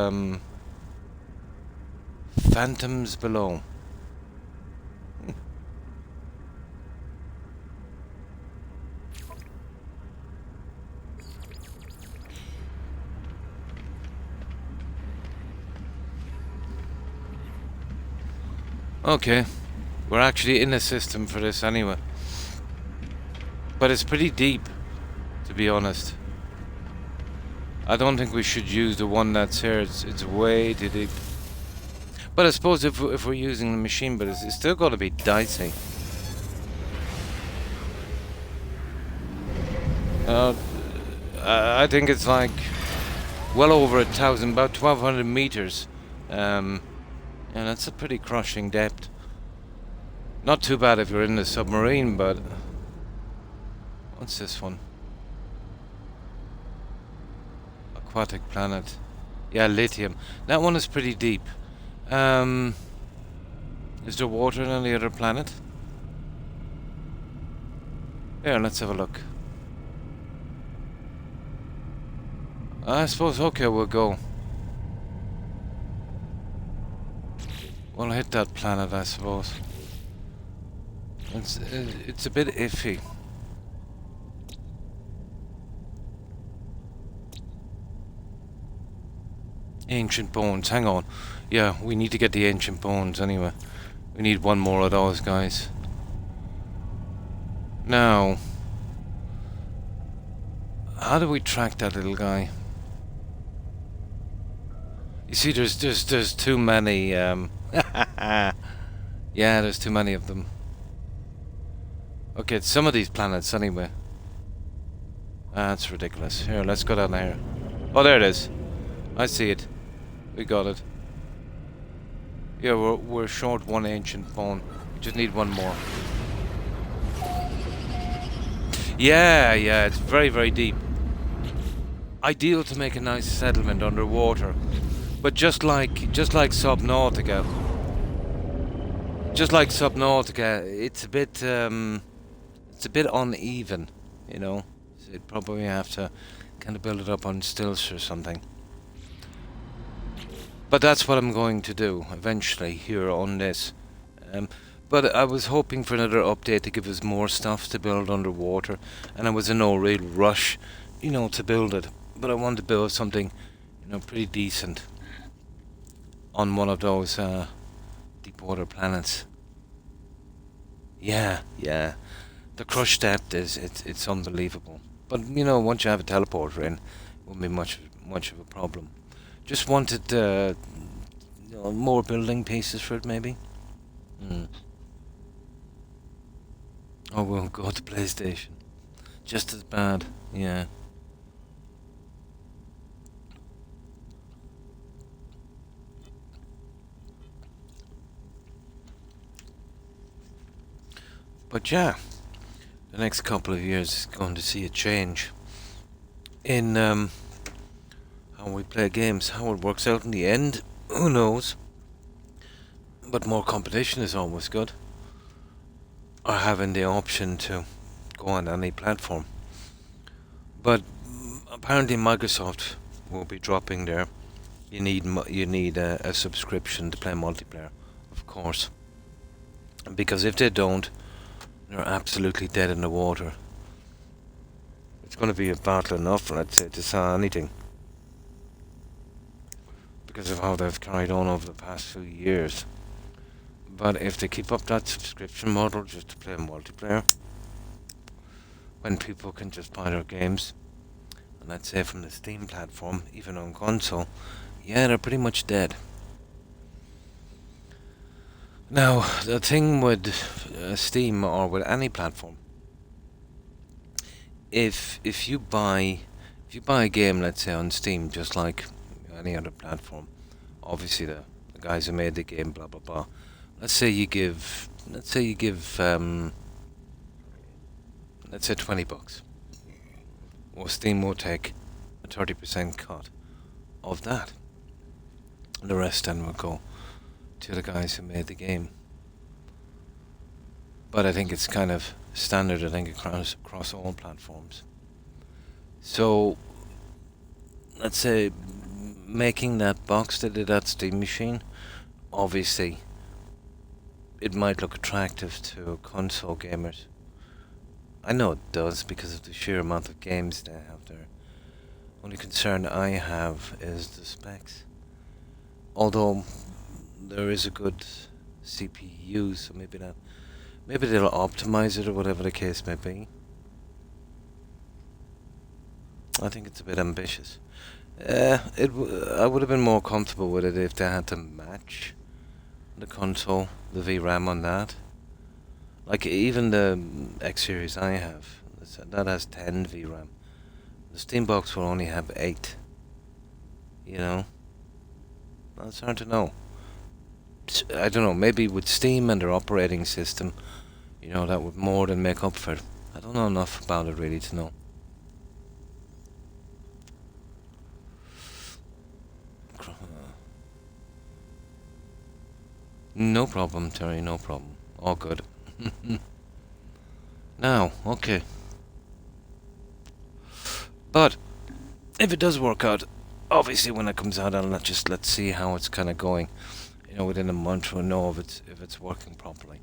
Phantoms Below. Okay, we're actually in the system for this anyway. But it's pretty deep, to be honest. I don't think we should use the one that's here. It's way too deep. But I suppose if we're using the machine, but it's still got to be dicey. I think it's like well over 1,000, about 1,200 meters. And that's a pretty crushing depth. Not too bad if you're in the submarine, but... What's this one? Aquatic planet. Yeah, lithium. That one is pretty deep. Is there water on the other planet? Here, let's have a look. I suppose, okay, we'll go. We'll hit that planet, I suppose. It's a bit iffy. Ancient bones, hang on. Yeah, we need to get the ancient bones anyway. We need one more of those, guys. Now, how do we track that little guy? You see, there's too many. Yeah, there's too many of them. Okay, it's some of these planets anyway. That's ridiculous. Here, let's go down here. Oh, there it is. I see it. We got it. Yeah, we're short one ancient bone. We just need one more. Yeah, it's very, very deep. Ideal to make a nice settlement underwater. But just like Subnautica. Just like Subnautica, it's a bit uneven, you know. they'd probably have to kind of build it up on stilts or something. But that's what I'm going to do eventually here on this. But I was hoping for another update to give us more stuff to build underwater, and I was in no real rush, to build it. But I wanted to build something, pretty decent on one of those deep water planets. Yeah, yeah. The crush depth it's unbelievable. But once you have a teleporter in, it won't be much of a problem. Just wanted more building pieces for it, maybe. Hmm. Oh, we'll go to PlayStation. Just as bad, yeah. But yeah, the next couple of years is going to see a change in how we play games. How it works out in the end, who knows? But more competition is always good. Or having the option to go on any platform. But apparently Microsoft will be dropping there. You need a subscription to play multiplayer, of course. Because if they don't, they're absolutely dead in the water. It's going to be a battle enough, I'd say, to sell anything. Because of how they've carried on over the past few years. But if they keep up that subscription model just to play multiplayer, when people can just buy their games, and I'd say from the Steam platform, even on console, yeah, they're pretty much dead. Now, the thing with Steam or with any platform, if you buy a game, let's say on Steam, just like any other platform, obviously the guys who made the game, blah blah blah. Let's say you give let's say $20. Well, Steam will take a 30% cut of that. And the rest then will go to the guys who made the game. But I think it's kind of standard, across all platforms. So, let's say making that box that did that Steam machine, obviously, it might look attractive to console gamers. I know it does because of the sheer amount of games they have there. Only concern I have is the specs. Although there is a good CPU, so maybe they'll optimize it or whatever the case may be. I think it's a bit ambitious. I would have been more comfortable with it if they had to match the console, the VRAM on that. Like even the X series I have, that has 10 VRAM. The Steam box will only have 8. That's hard to know. I don't know, maybe with Steam and their operating system, that would more than make up for it. I don't know enough about it really to know. No problem, Terry, no problem. All good. Now, okay. But if it does work out, obviously when it comes out, let's see how it's kind of going. Within a month we'll know if it's working properly.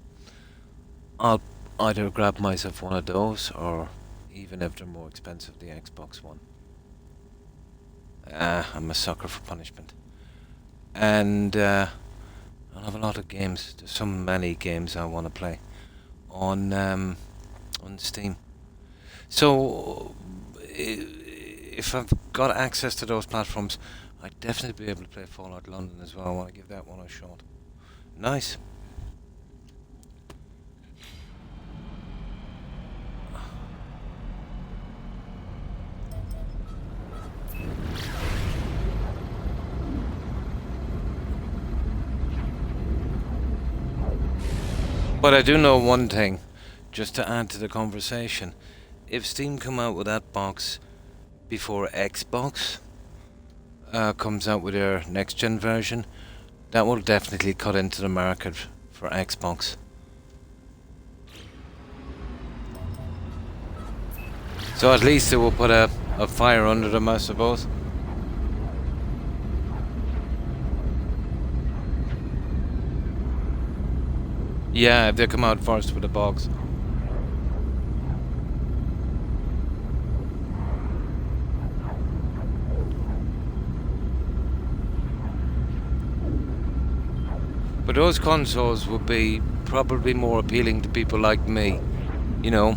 I'll either grab myself one of those, or even if they're more expensive, the Xbox One. I'm a sucker for punishment. And I'll have a lot of games. There's so many games I want to play on Steam. So if I've got access to those platforms, I'd definitely be able to play Fallout London as well. I want to give that one a shot. Nice. But I do know one thing, just to add to the conversation. If Steam come out with that box before Xbox comes out with their next gen version, that will definitely cut into the market for Xbox. So at least it will put a fire under them, I suppose. Yeah, if they come out first with the box. But those consoles would be probably more appealing to people like me. You know,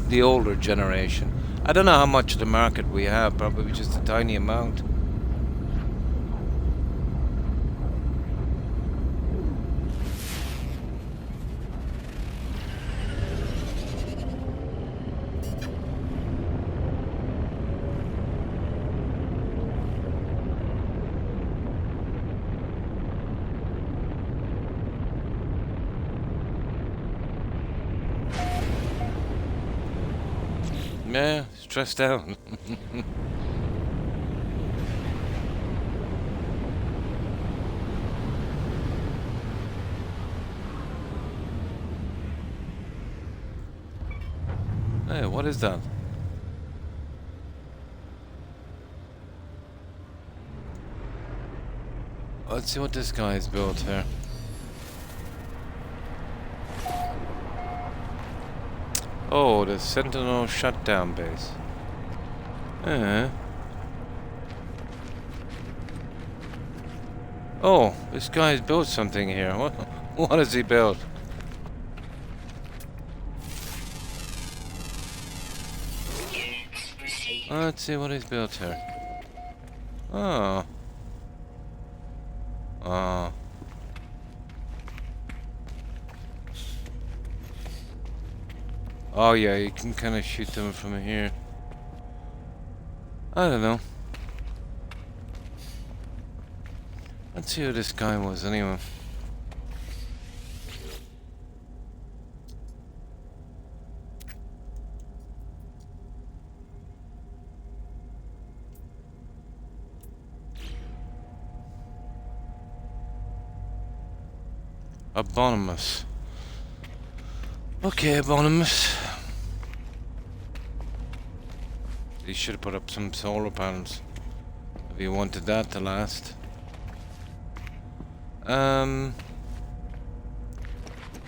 the older generation. I don't know how much of the market we have, probably just a tiny amount. Yeah, stressed out. Hey, what is that? Let's see what this guy's built here. Oh, the Sentinel shutdown base. Oh, this guy's built something here. What has he built? Let's see what he's built here. Oh. Oh. Oh yeah, you can kind of shoot them from here. I don't know. Let's see who this guy was anyway. Abonimus. Okay, Abonimus. He should have put up some solar panels if he wanted that to last.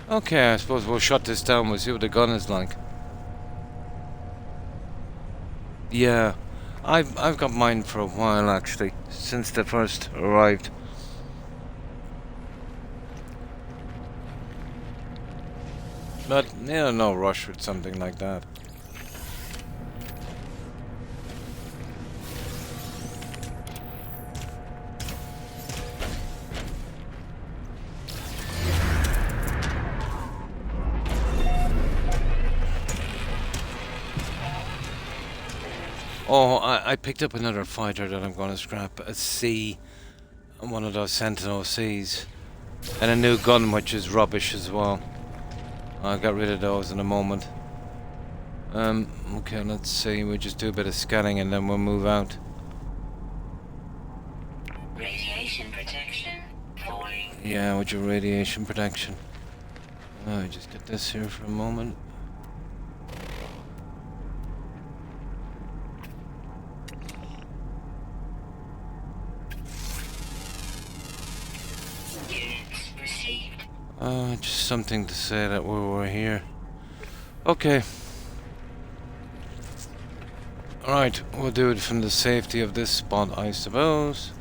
Okay, I suppose we'll shut this down. We'll see what the gun is like. Yeah, I've got mine for a while actually, since they first arrived. But no rush with something like that. Oh, I picked up another fighter that I'm going to scrap. A C, one of those Sentinel Cs, and a new gun which is rubbish as well. I'll get rid of those in a moment. Okay, let's see. We'll just do a bit of scanning and then we'll move out. Radiation protection falling. Yeah, with your radiation protection. Oh, just get this here for a moment. Units received. Just something to say that we were here. Okay. Alright, we'll do it from the safety of this spot, I suppose.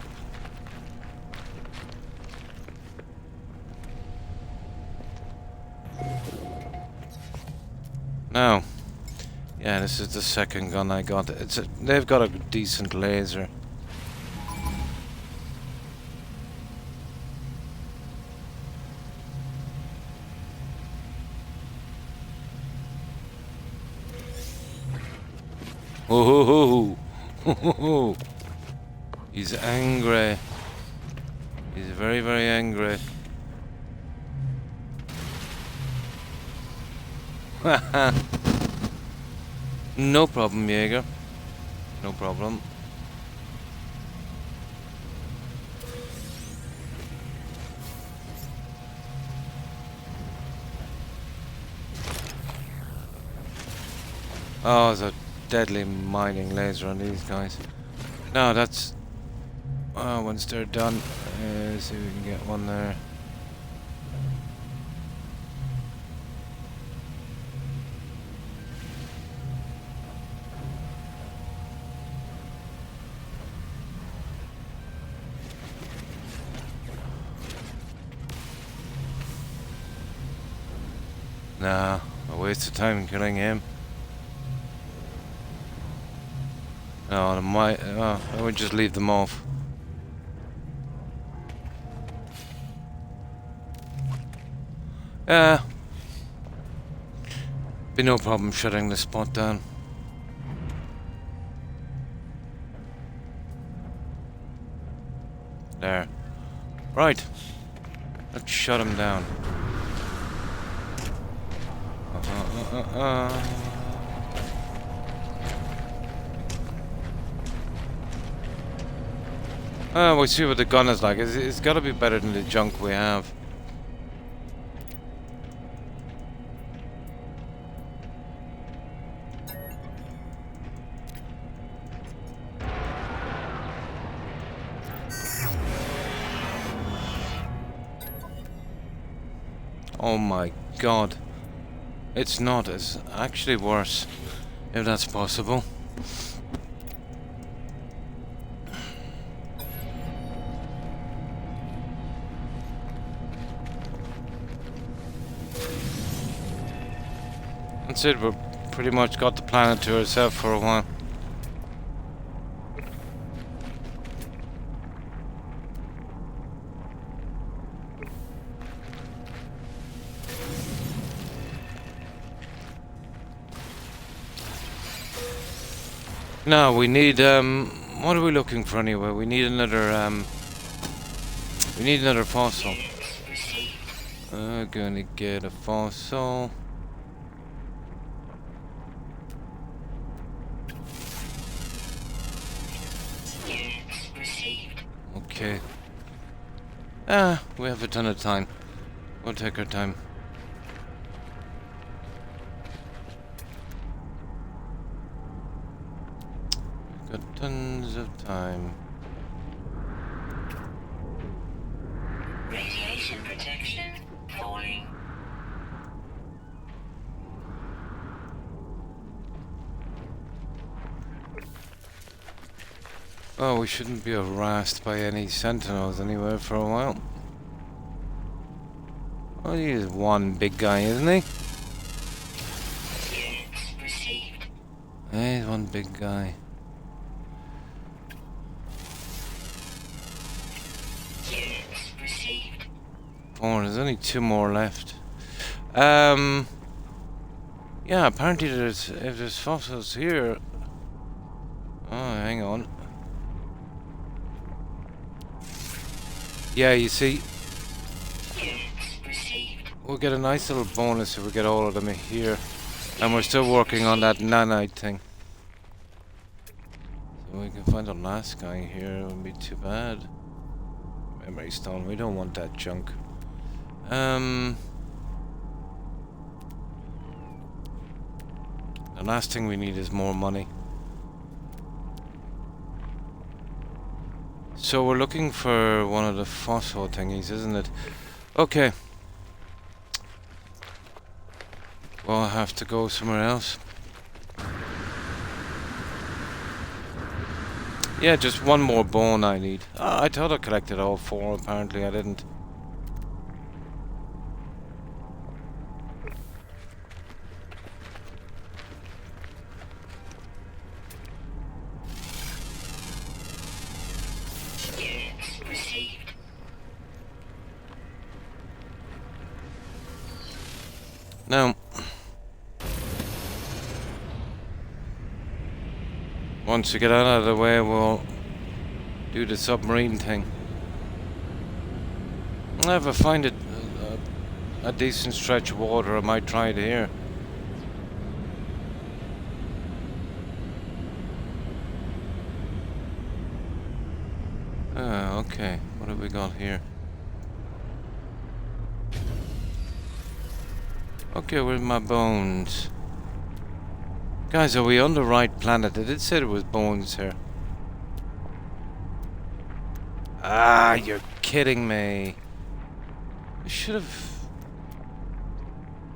Now, yeah, this is the second gun I got. They've got a decent laser. Oh, ho. He's angry. He's very, very angry. No problem, Jaeger. No problem. Oh, is it? deadly mining laser on these guys. No, that's... once they're done, see if we can get one there. Nah, a waste of time killing him. No, I would just leave them off. Be no problem shutting the spot down. There. Right. Let's shut him down. We'll see what the gun is like. It's gotta be better than the junk we have. Oh my god. It's not. It's actually worse. If that's possible. That's it. We've pretty much got the planet to ourselves for a while. No, we need, what are we looking for anyway? We need another fossil. Gonna get a fossil. Okay. We have a ton of time. We'll take our time. Got tons of time. Radiation protection falling. Oh, we shouldn't be harassed by any sentinels anywhere for a while. Oh, he's one big guy, isn't he? He's one big guy. Oh, there's only 2 more left. Yeah, apparently if there's fossils here. Oh, hang on. Yeah, you see, we'll get a nice little bonus if we get all of them here. And we're still working on that nanite thing. So we can find the last guy here, it wouldn't be too bad. Memory stone, we don't want that junk. The last thing we need is more money. So we're looking for one of the fossil thingies, isn't it? Okay. We'll have to go somewhere else. Yeah, just one more bone I need. I thought I collected all 4, apparently I didn't. Now, once we get out of the way, we'll do the submarine thing. If I find a decent stretch of water, I might try it here. Okay, what have we got here? Okay, where's my bones? Guys, are we on the right planet? They did say there was bones here. Ah, you're kidding me. We should have...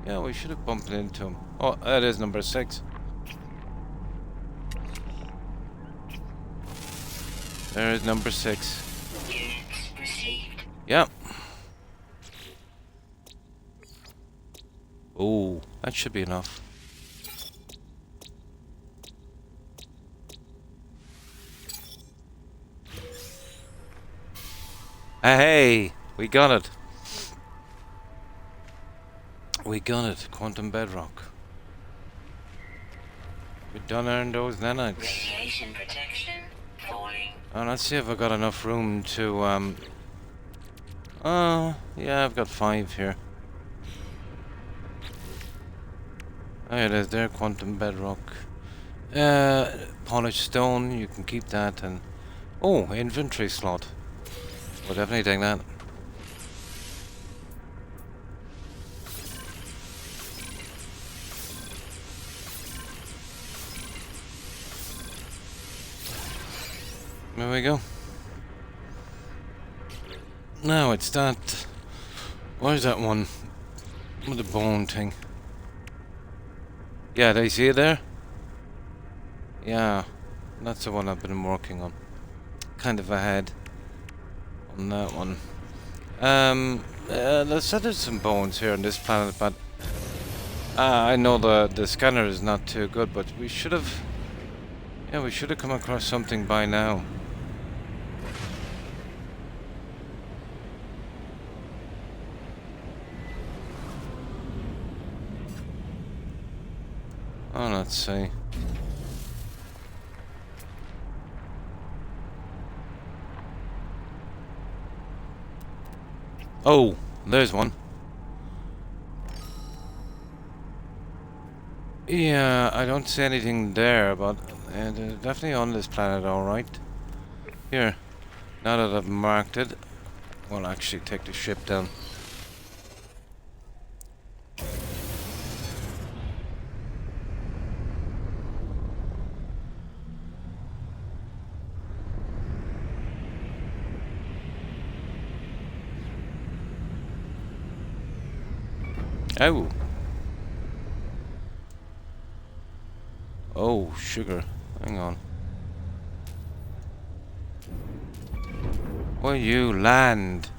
Yeah, we should have bumped into him. Oh, that is number 6. There is number 6. Units received. Yeah. Oh, that should be enough. Hey, we got it. We got it. Quantum bedrock. We done earn those nanites. Radiation protection falling. Oh, let's see if I got enough room to yeah, I've got 5 here. Oh, it is there, quantum bedrock. Polished stone, you can keep that, and oh, inventory slot. We'll definitely take that. There we go. Now it's that. Where's that one? With the bone thing. Yeah, do you see it there? Yeah, that's the one I've been working on. Kind of ahead on that one. There's some bones here on this planet, but I know the scanner is not too good, but we should have... Yeah, we should have come across something by now. Oh, let's see. Oh, there's one. Yeah, I don't see anything there, but they're definitely on this planet, alright. Here, now that I've marked it, we'll actually take the ship down. Oh. Oh, sugar. Hang on. Will you land?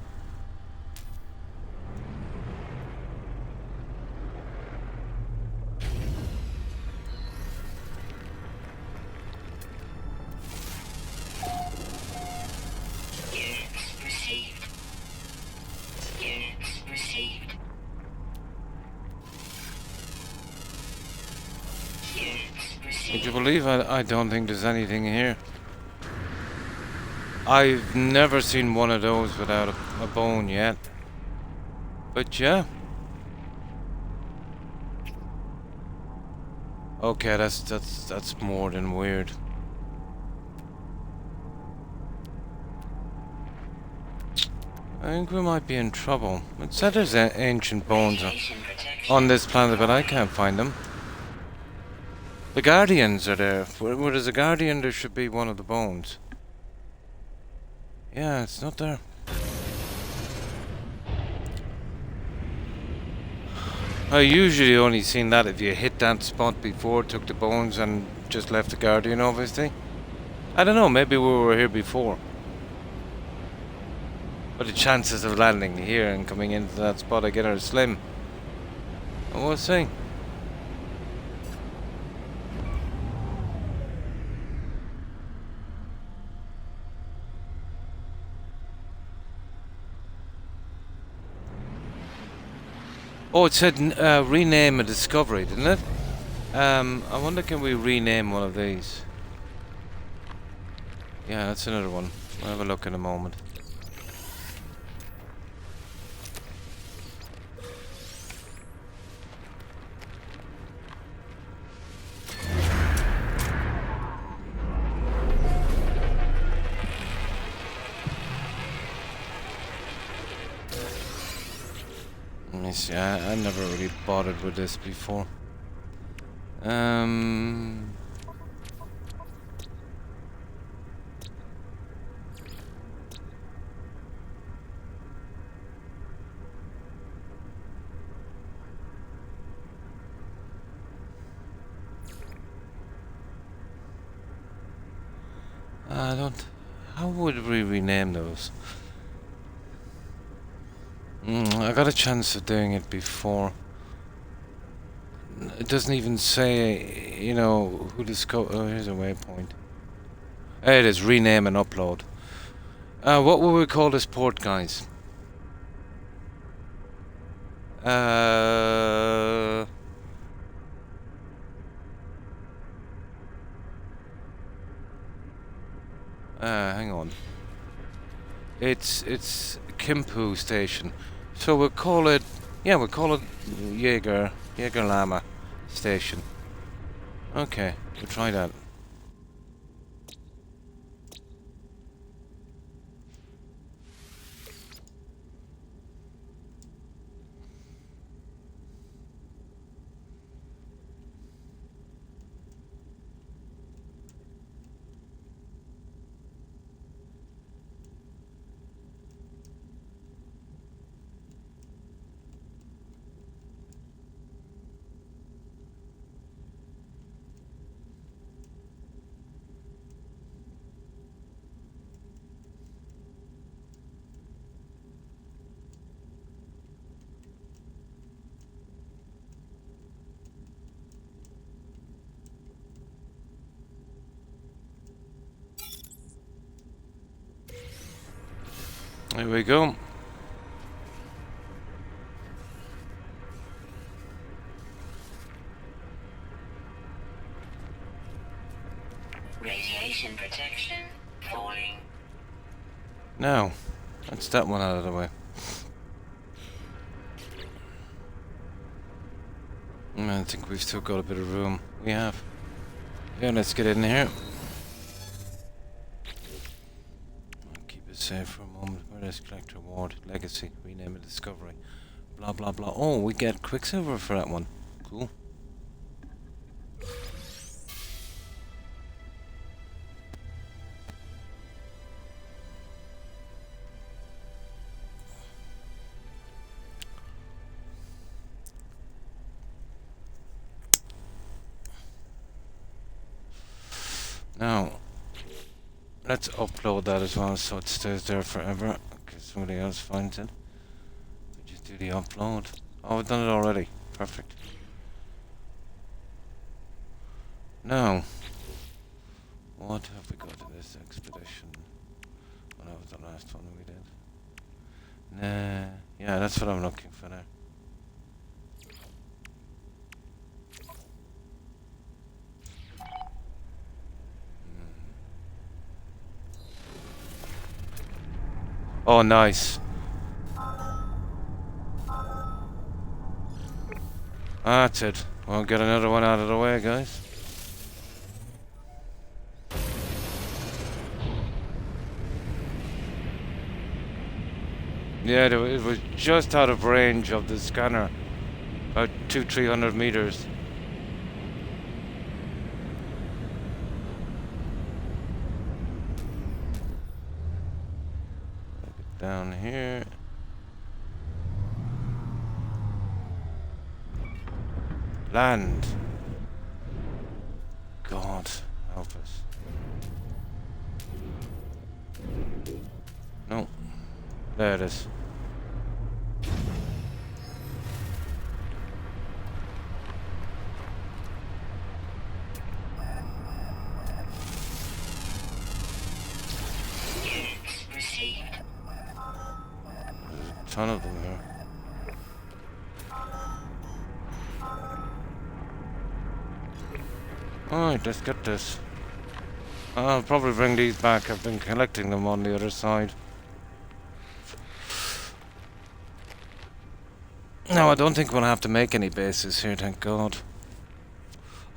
Units received. Units received. Units received. Would you believe I don't think there's anything here? I've never seen one of those without a bone yet. But yeah. Okay, that's more than weird. I think we might be in trouble. It said there's ancient bones Radiation protection. on this planet, but I can't find them. The Guardians are there. Where there's a Guardian, there should be one of the bones. Yeah, it's not there. I usually only seen that if you hit that spot before, took the bones and just left the Guardian, obviously. I don't know, maybe we were here before. But the chances of landing here and coming into that spot again are slim. And we'll see. Oh, it said rename a discovery, didn't it? I wonder, can we rename one of these? Yeah, that's another one. We'll have a look in a moment. Let me see, I never really bothered with this before. Um. I don't. How would we rename those? I got a chance of doing it before. It doesn't even say, you know, who discovered. Oh, here's a waypoint. There it is. Rename and upload. What will we call this port, guys? Hang on. It's Kimpu Station. So we'll call it. Yeah, we'll call it Jaeger Lama Station. Okay, we'll try that. There we go. Radiation protection falling. Now, that's that one out of the way. I think we've still got a bit of room. We have. Yeah, let's get in here. Keep it safe for a moment. Where is collect reward? Legacy. Rename it discovery. Blah blah blah. Oh, we get Quicksilver for that one. Cool. Now, let's upload that as well so it stays there forever. Because somebody else finds it. We just do the upload. Oh, we've done it already. Perfect. Now, what have we got in this expedition? Oh, that was the last one we did. Nah, yeah, that's what I'm looking for there. Oh, nice. That's it. We'll get another one out of the way, guys. Yeah, it was just out of range of the scanner. About 200-300 meters. Down here. Land. God, help us. No. There it is. Units received. There's a ton of them here. Alright, let's get this. I'll probably bring these back. I've been collecting them on the other side. No, I don't think we'll have to make any bases here, thank God.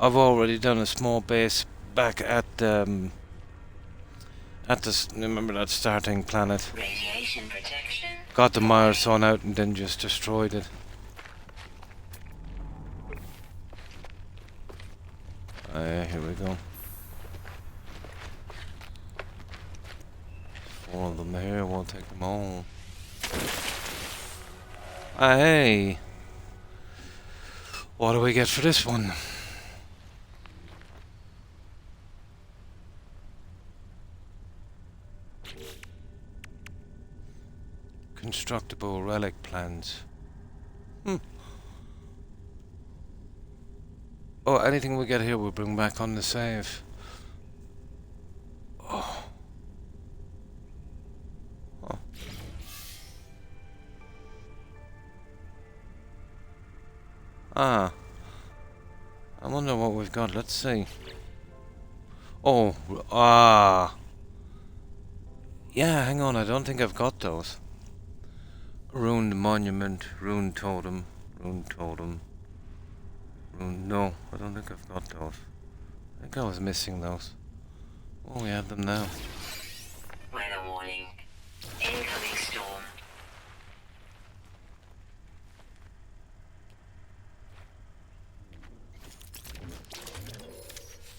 I've already done a small base back at remember that starting planet. Radiation protection. Got the Mire Sun out and then just destroyed it. Here we go. 4 of them here, we'll take them all. Hey! What do we get for this one? Constructible relic plans. Oh, anything we get here we'll bring back on the save. Oh. Oh. Ah. I wonder what we've got. Let's see. Oh, yeah, hang on, I don't think I've got those. Ruined monument, ruined totem, ruined totem. No, I don't think I've got those. I think I was missing those. Oh, we have them now. Weather warning. Incoming storm.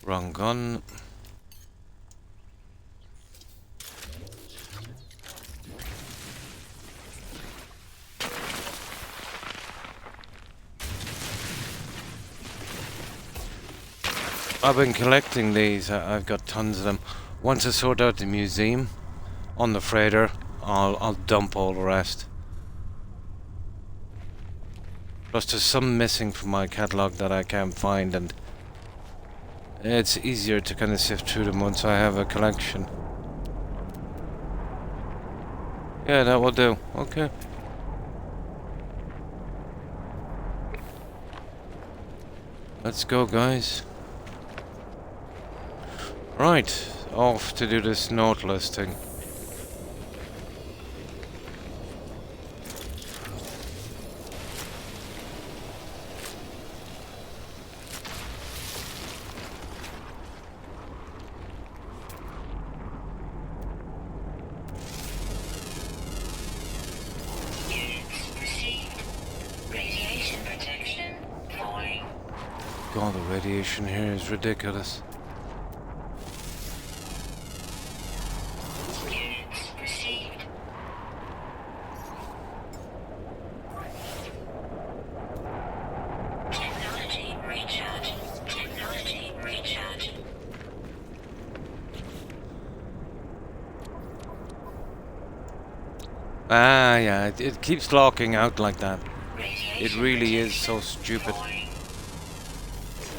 Wrong gun. I've been collecting these. I've got tons of them. Once I sort out the museum on the freighter, I'll dump all the rest. Plus, there's some missing from my catalog that I can't find, and it's easier to kind of sift through them once I have a collection. Yeah, that will do. Okay. Let's go, guys. Right, off to do this Nautilus thing. Units received. Radiation protection falling. God, the radiation here is ridiculous. Units received. Technology recharge. Technology recharge. Ah, yeah, it keeps locking out like that. It Radiation really is protection so stupid. falling.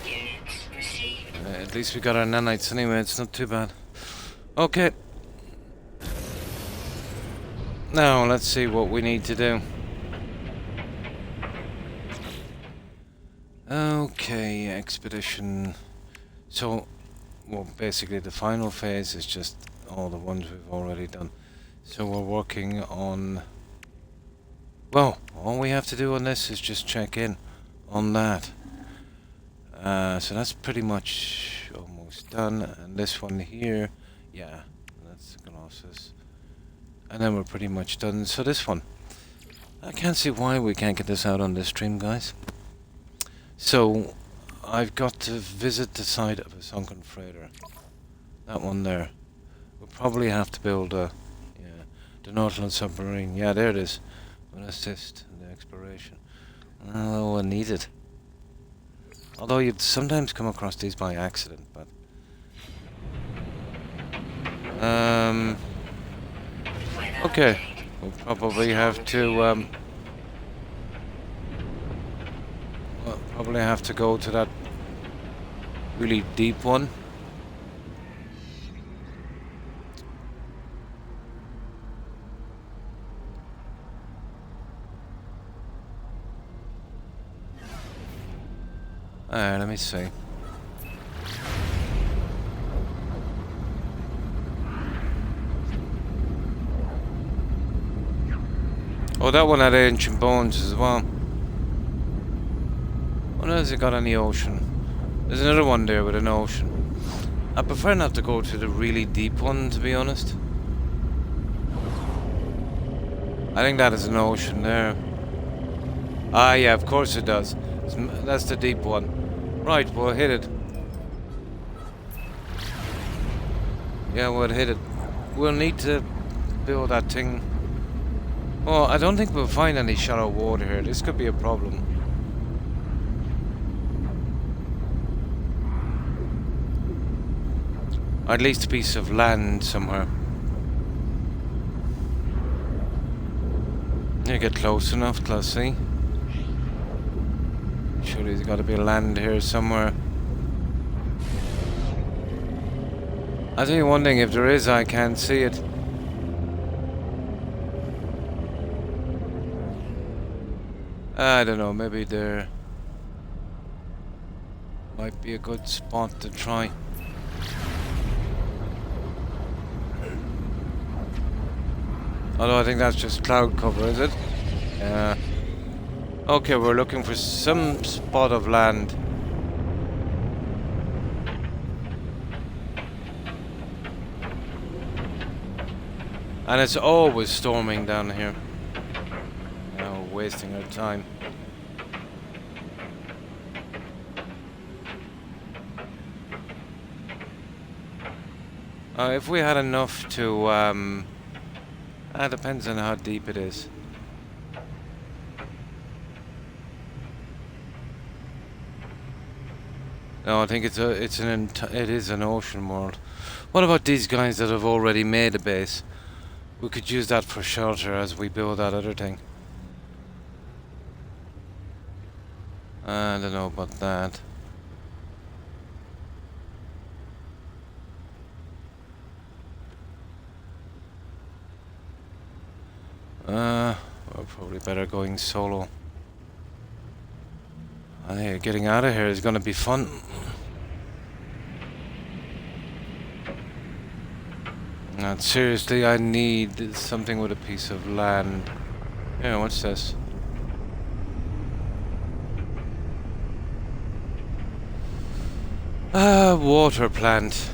Units received. At least we got our nanites anyway, it's not too bad. Okay. Now, let's see what we need to do. Okay, expedition. So, well, basically the final phase is just all the ones we've already done. So we're working on... Well, all we have to do on this is just check in on that. So that's pretty much almost done. And this one here, yeah, that's the Colossus. And then we're pretty much done. So this one, I can't see why we can't get this out on this stream, guys. So, I've got to visit the site of a sunken freighter. That one there. We'll probably have to build a... Yeah, the Nautilus submarine. Yeah, there it is. An assist in the exploration. Oh, I need it. Although you'd sometimes come across these by accident, but... Okay. We'll probably have to, we'll probably have to go to that really deep one. Alright, let me see. Oh, that one had ancient bones as well. What else has it got on the ocean? There's another one there with an ocean. I prefer not to go to the really deep one, to be honest. I think that is an ocean there. Ah, yeah, of course it does. That's the deep one. Right, we'll hit it. Yeah, we'll hit it. We'll need to build that thing. Well, I don't think we'll find any shallow water here. This could be a problem. Or at least a piece of land somewhere. You get close enough, let's see. Surely there's got to be land here somewhere. I'll tell you one thing, if there is, I can't see it. I don't know, maybe there might be a good spot to try. Although I think that's just cloud cover, is it? Yeah. Okay, we're looking for some spot of land. And it's always storming down here. Now we're wasting our time. If we had enough to, depends on how deep it is. No, I think it is an ocean world. What about these guys that have already made a base? We could use that for shelter as we build that other thing. I don't know about that. We're probably better going solo. Hey, getting out of here is gonna be fun. And seriously, I need something with a piece of land. Yeah, what's this? Water planet.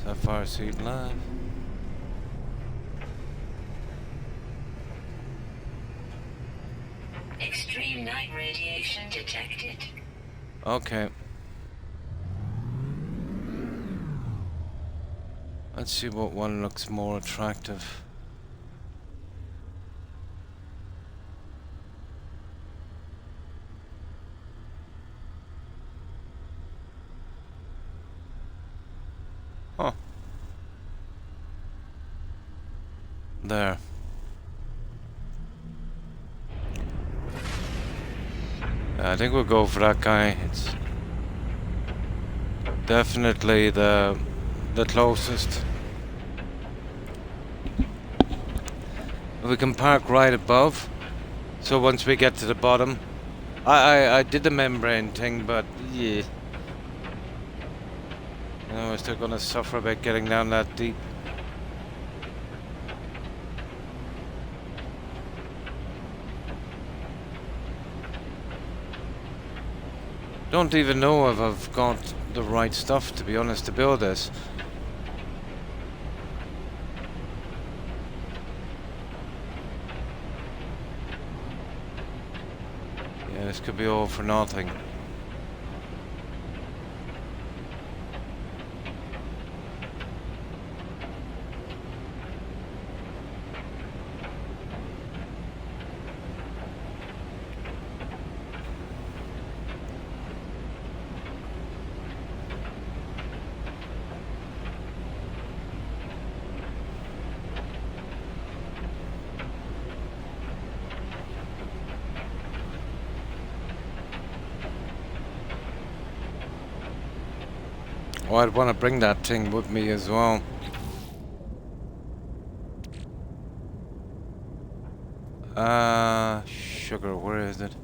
Sapphire seed live. Extreme night radiation detected. Okay. Let's see what one looks more attractive. Huh. There. I think we'll go for that guy. It's definitely the closest. We can park right above, so once we get to the bottom, I did the membrane thing, but yeah, you know, we're still gonna suffer a bit getting down that deep. Don't even know if I've got the right stuff, to be honest, to build this. Yeah, this could be all for nothing. Oh, I'd want to bring that thing with me as well. Sugar, where is it?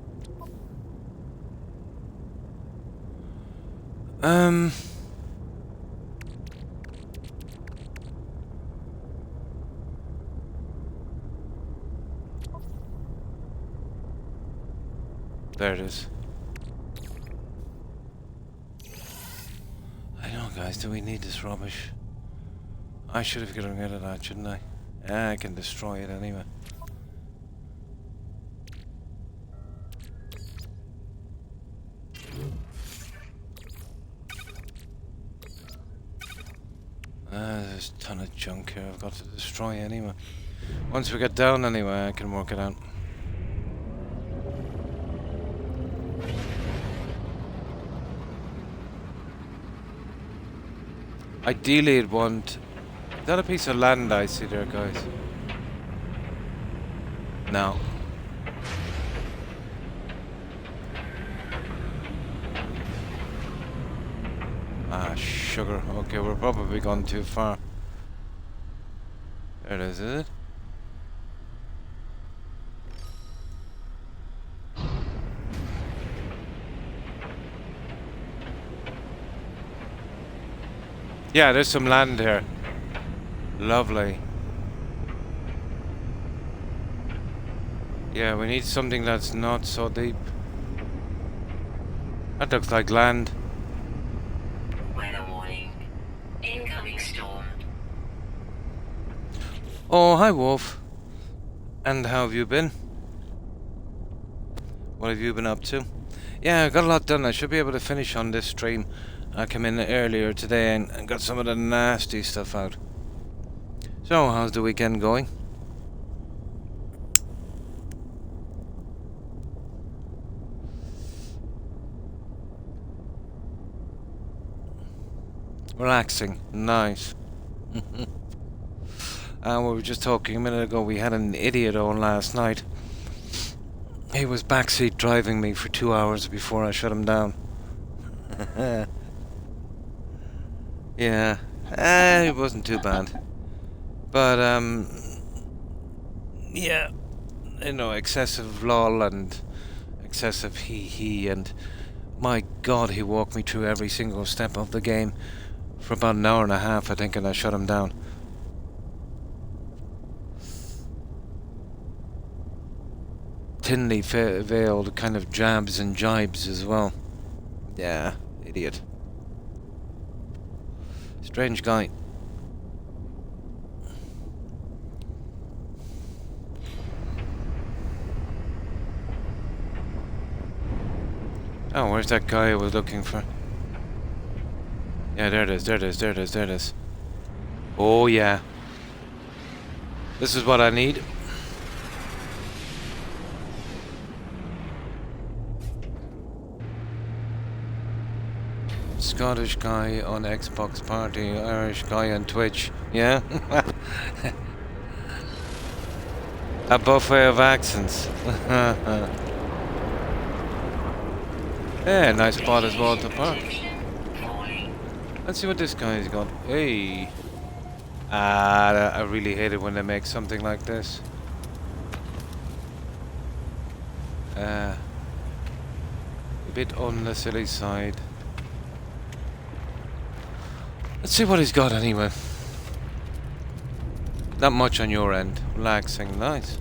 There it is. I know, guys, do we need this rubbish? I should have gotten rid of that, shouldn't I? I can destroy it anyway. There's a ton of junk here I've got to destroy anyway. Once we get down anyway, I can work it out. Ideally, I'd want... Is that a piece of land I see there, guys? No. Ah, sugar. Okay, we're probably gone too far. There it is it? Yeah, there's some land here. Lovely. Yeah, we need something that's not so deep. That looks like land. Weather warning. Incoming storm. Oh, hi Wolf. And how have you been? What have you been up to? Yeah, I got a lot done. I should be able to finish on this stream. I came in earlier today and got some of the nasty stuff out. So, how's the weekend going? Relaxing. Nice. We were just talking a minute ago. We had an idiot on last night. He was backseat driving me for 2 hours before I shut him down. Yeah. It wasn't too bad. But, yeah. You know, excessive lol and excessive hee and my god, he walked me through every single step of the game for about an hour and a half, I think, and I shut him down. Thinly veiled kind of jabs and jibes as well. Yeah, idiot. Strange guy. Oh, where's that guy I was looking for? Yeah, there it is, there it is, there it is, there it is. Oh, yeah. This is what I need. Scottish guy on Xbox Party, Irish guy on Twitch. Yeah? A buffet of accents. Yeah, nice spot as well to park. Let's see what this guy's got. Hey. I really hate it when they make something like this. A bit on the silly side. Let's see what he's got anyway. Not much on your end. Relaxing, nice.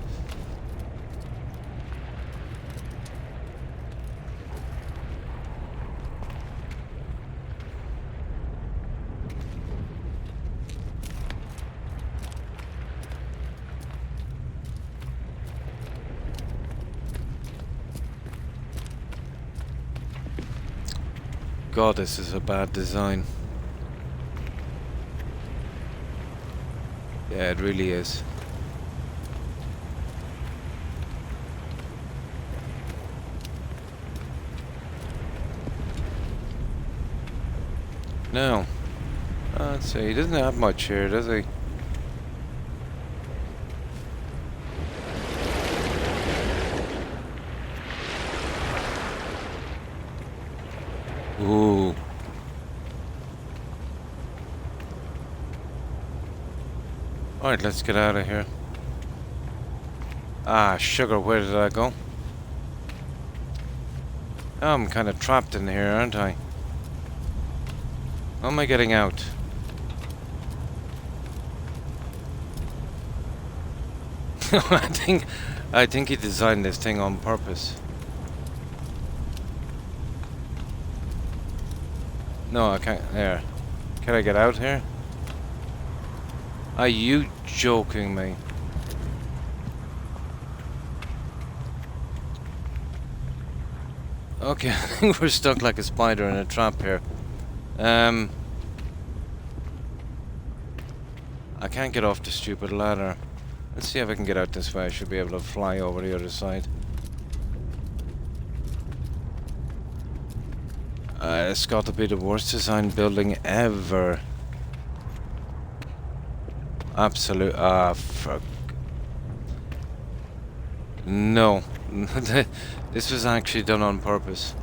God, this is a bad design. Yeah, it really is. No. Let's see, he doesn't have much here, does he? Ooh. Alright, let's get out of here. Ah, sugar, where did I go? Oh, I'm kind of trapped in here, aren't I? How am I getting out? I think he designed this thing on purpose. No, I can't. There. Can I get out here? Are you joking me? Okay, I think we're stuck like a spider in a trap here. I can't get off the stupid ladder. Let's see if I can get out this way. I should be able to fly over the other side. It's got to be the worst designed building ever. Absolute. Ah, fuck. No. This was actually done on purpose.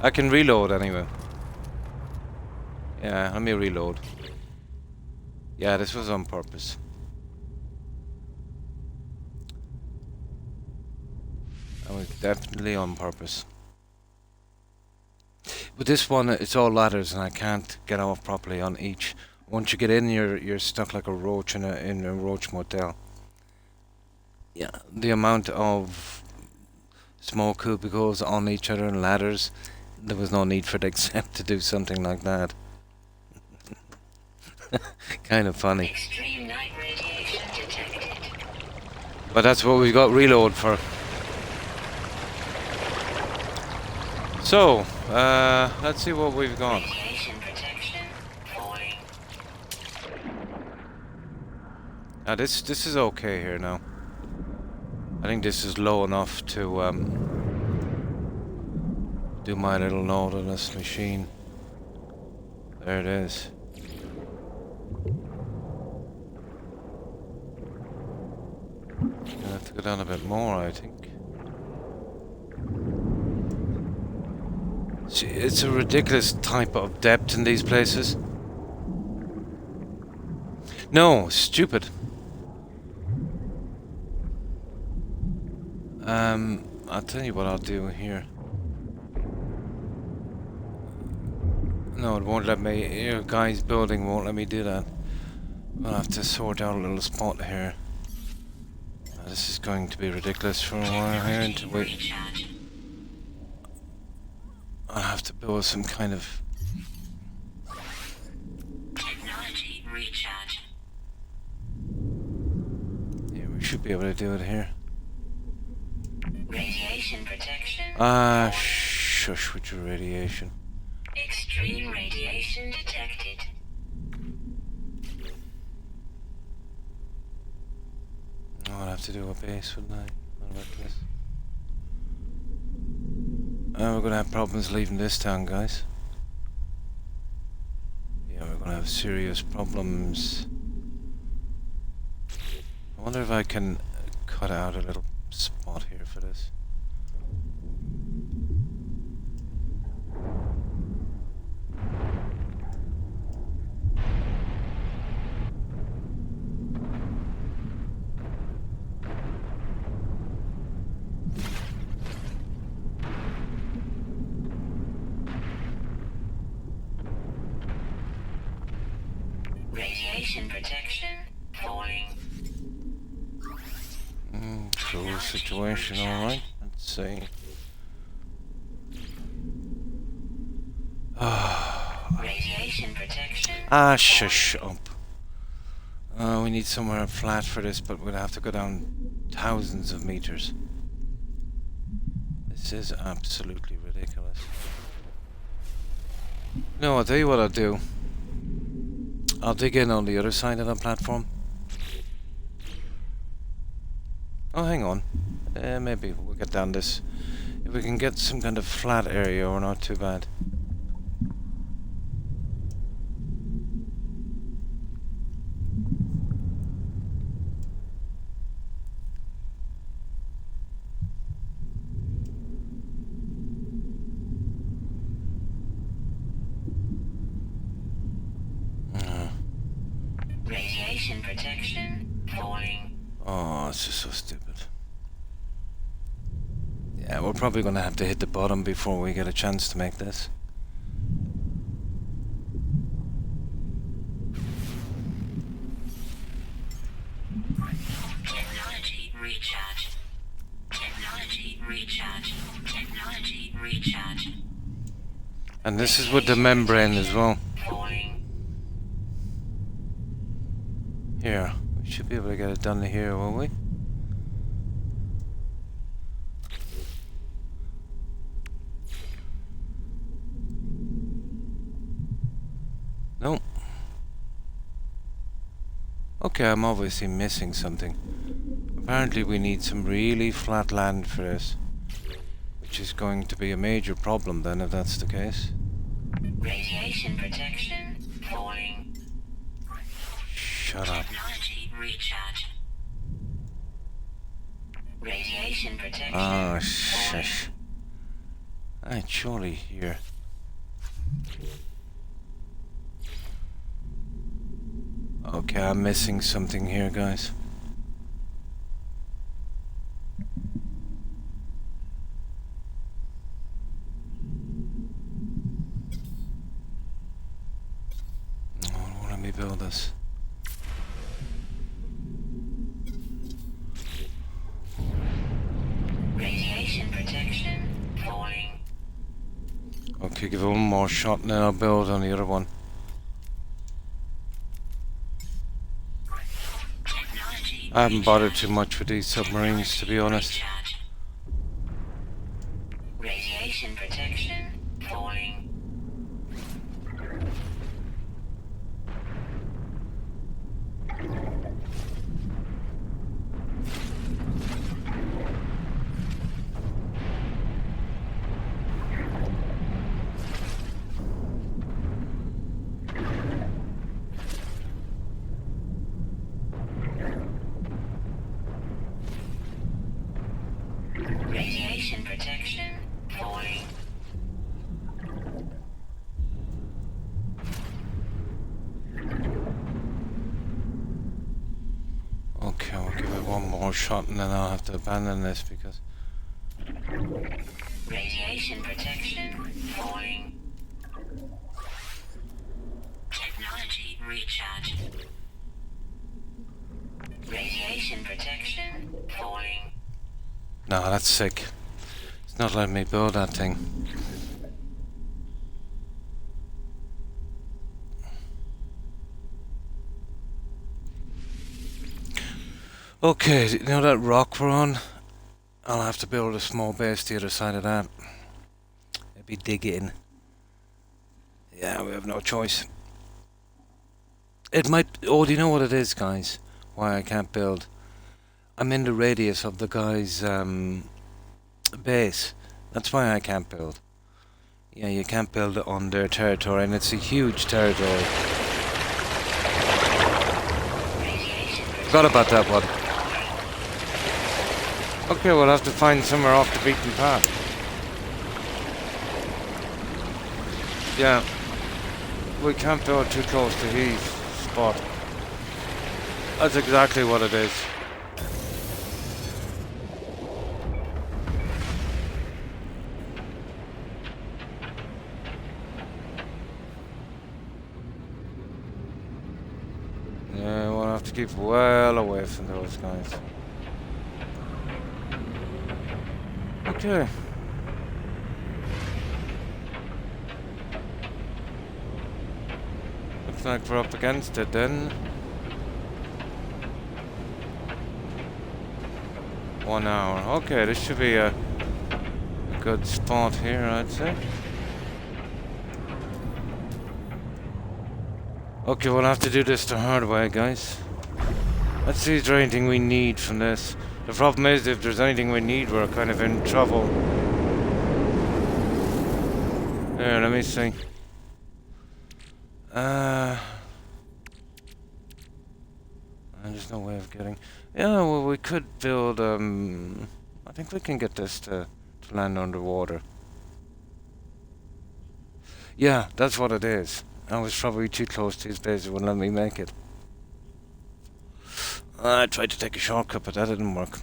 I can reload anyway. Yeah, let me reload. Yeah, this was on purpose. That was definitely on purpose. But this one, it's all ladders, and I can't get off properly on each. Once you get in, you're stuck like a roach in a roach motel. Yeah, the amount of small cubicles on each other and ladders, there was no need for it except to do something like that. Kind of funny. Extreme night radiation detected. But that's what we've got reload for. So, let's see what we've got. Radiation protection falling. Now this is okay here now. I think this is low enough to do my little node on this machine. There it is. Gonna have to go down a bit more, I think. See, it's a ridiculous type of depth in these places. No, stupid. I'll tell you what I'll do here. No, it won't let me. Your guy's building won't let me do that. I'll have to sort out a little spot here. This is going to be ridiculous for a while here until we. I'll have to build some kind of. Technology recharge. Yeah, we should be able to do it here. Radiation protection. Shush with your radiation. Extreme radiation detected. Oh, I'll have to do a base, wouldn't I? What about this? We're gonna have problems leaving this town, guys. Yeah, we're gonna have serious problems. I wonder if I can cut out a little spot here for this. Radiation protection falling. Cool situation, alright. Let's see. Radiation protection. Shush up. We need somewhere flat for this, but we'll have to go down thousands of meters. This is absolutely ridiculous. No, I'll tell you what I'll do. I'll dig in on the other side of the platform. Oh, hang on. Maybe we'll get down this. If we can get some kind of flat area, we're not too bad. Radiation protection falling. Oh, it's just so stupid. Yeah, we're probably going to have to hit the bottom before we get a chance to make this. Technology recharge. Technology recharge. Technology recharge. And this is with the membrane as well. Falling. Here, we should be able to get it done here, won't we? No. Okay, I'm obviously missing something. Apparently we need some really flat land for this, which is going to be a major problem then if that's the case. Radiation protection falling. Shut up. Technology recharge. Radiation protection Ah, falling. shush. Right, surely here. Okay, I'm missing something here, guys. Oh, let me build this. Radiation protection falling. Okay, give it one more shot and then I'll build on the other one. Technology I haven't bothered too much with these submarines, to be honest. recharge. Radiation protection falling. Radiation protection falling. Okay, I'll give it one more shot and then I'll have to abandon this because... Radiation protection falling. Technology recharge. Radiation protection falling. No, that's sick. It's not letting me build that thing. Okay, you know that rock we're on? I'll have to build a small base the other side of that. Maybe dig in. Yeah, we have no choice. It might... Oh, do you know what it is, guys? Why I can't build? I'm in the radius of the guy's base. That's why I can't build. Yeah, you can't build it on their territory, and it's a huge territory. Forgot about that one. Okay, we'll have to find somewhere off the beaten path. Yeah. We can't build too close to his spot. That's exactly what it is. Yeah, we'll have to keep well away from those guys. Okay. Looks like we're up against it then. 1 hour. Okay, this should be a good spot here, I'd say. Okay, we'll have to do this the hard way, guys. Let's see if there's anything we need from this. The problem is, if there's anything we need, we're kind of in trouble. There, let me see. There's no way of getting... Yeah, well, we could build, I think we can get this to land underwater. Yeah, that's what it is. I was probably too close to his base, it wouldn't let me make it. I tried to take a shortcut, but that didn't work.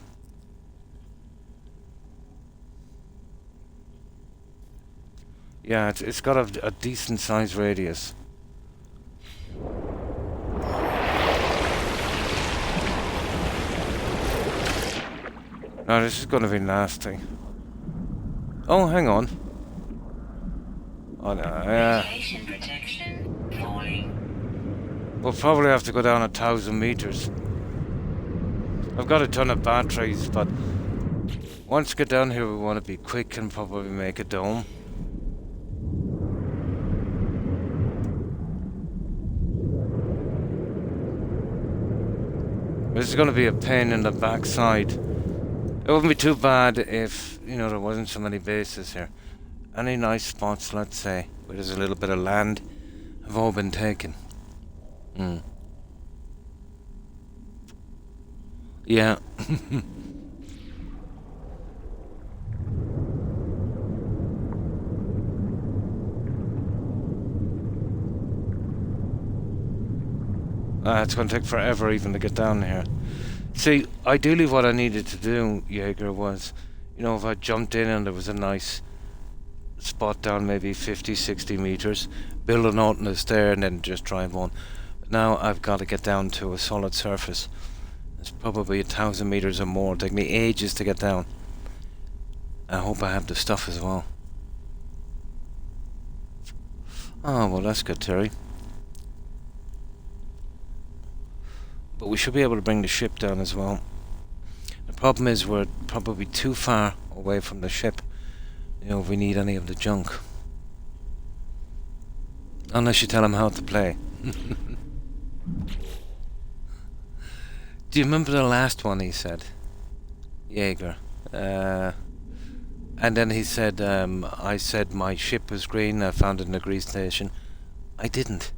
Yeah, it's got a decent sized radius. No, this is gonna be nasty. Oh, hang on. Oh no, yeah. Radiation protection falling. We'll probably have to go down 1,000 meters. I've got a ton of batteries, but once we get down here, we want to be quick and probably make a dome. going to be a pain in the backside. It wouldn't be too bad if, there wasn't so many bases here. Any nice spots, let's say, where there's a little bit of land, have all been taken. Yeah. It's going to take forever even to get down here. See, ideally what I needed to do, Jaeger, was, if I jumped in and there was a nice spot down maybe 50, 60 meters, build an alternate there and then just drive on. But now I've got to get down to a solid surface. It's probably 1,000 meters or more. It'll take me ages to get down. I hope I have the stuff as well. Oh, well, that's good, Terry. But we should be able to bring the ship down as well. The problem is we're probably too far away from the ship, if we need any of the junk. Unless you tell him how to play. Do you remember the last one he said? Jaeger. And then he said, I said my ship was green, I found it in a grease station. I didn't.